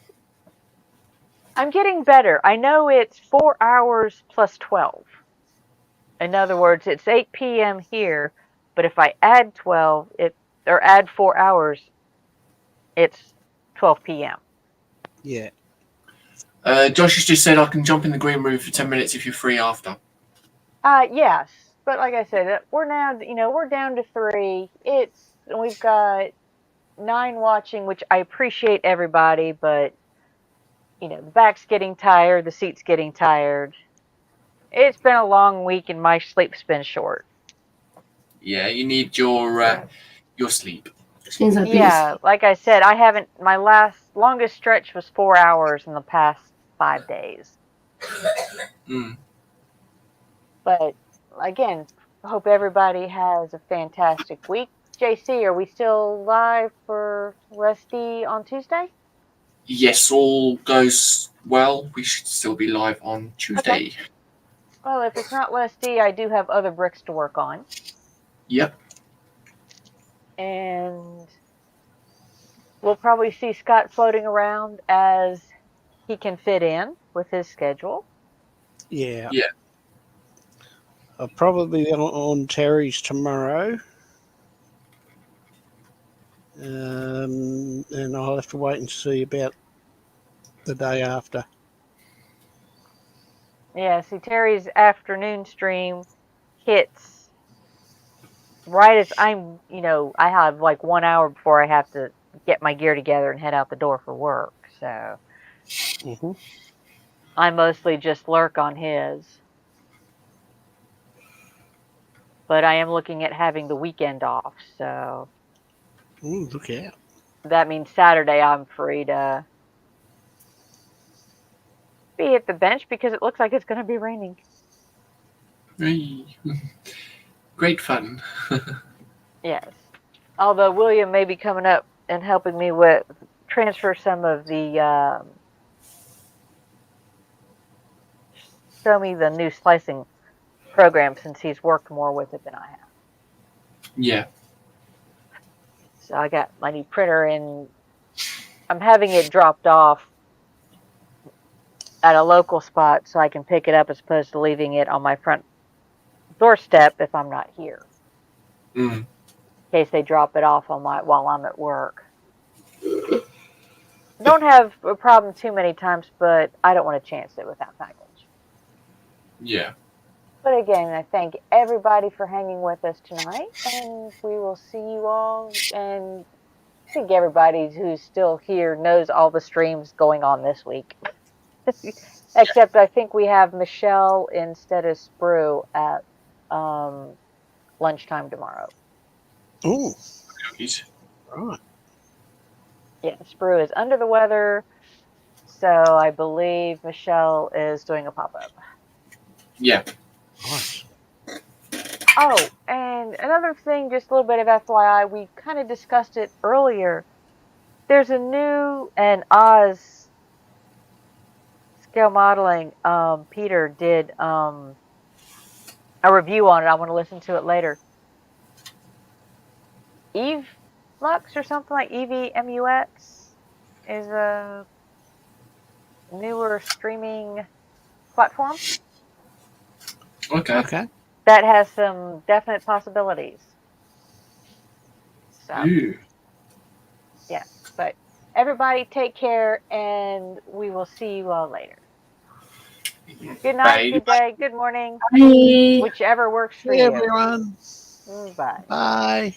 I'm getting better. I know it's 4 hours plus 12. In other words, it's 8 p.m. here, but if I add 12, or add 4 hours, it's 12 p.m. Yeah. Josh has just said I can jump in the green room for 10 minutes if you're free after. Yes, but like I said, we're now, we're down to 3. We've got 9 watching, which I appreciate everybody, but the back's getting tired, the seat's getting tired. It's been a long week and my sleep's been short. Yeah, you need your sleep. Yeah, like I said, my longest stretch was 4 hours in the past 5 days. But again, I hope everybody has a fantastic week. JC, are we still live for Rusty on Tuesday? Yes, all goes well. We should still be live on Tuesday. Okay. Well, if it's not Rusty, I do have other bricks to work on. Yep. And we'll probably see Scott floating around as he can fit in with his schedule. Yeah. Yeah. I'll probably be on Terry's tomorrow. And I'll have to wait and see about the day after. Yeah, see, Terry's afternoon stream hits right as I have like 1 hour before I have to get my gear together and head out the door for work. So I mostly just lurk on his. But I am looking at having the weekend off, so. Ooh, look out. That means Saturday I'm free to be at the bench because it looks like it's going to be raining. Great fun. Yes. Although William may be coming up and helping me transfer some of the show me the new slicing program since he's worked more with it than I have. Yeah. So I got my new printer and I'm having it dropped off at a local spot so I can pick it up as opposed to leaving it on my front doorstep if I'm not here. In case they drop it off while I'm at work. Don't have a problem too many times, but I don't want to chance it with that package. Yeah. But again, I thank everybody for hanging with us tonight, and we will see you all and think everybody who's still here knows all the streams going on this week. Except I think we have Michelle instead of Sprue at lunchtime tomorrow. Oh, Right. Yeah, Sprue is under the weather, so I believe Michelle is doing a pop-up. Yeah. Nice. Oh, and another thing, just a little bit of FYI, we kind of discussed it earlier. There's a new, and Oz Scale Modeling, Peter did a review on it. I want to listen to it later. Eve Lux or something like EVMUX is a newer streaming platform. Okay. That has some definite possibilities. So, yeah. But everybody take care, and we will see you all later. Good night, Bye. good day, good morning. Bye. Whichever works for See you. everyone. Bye. Bye.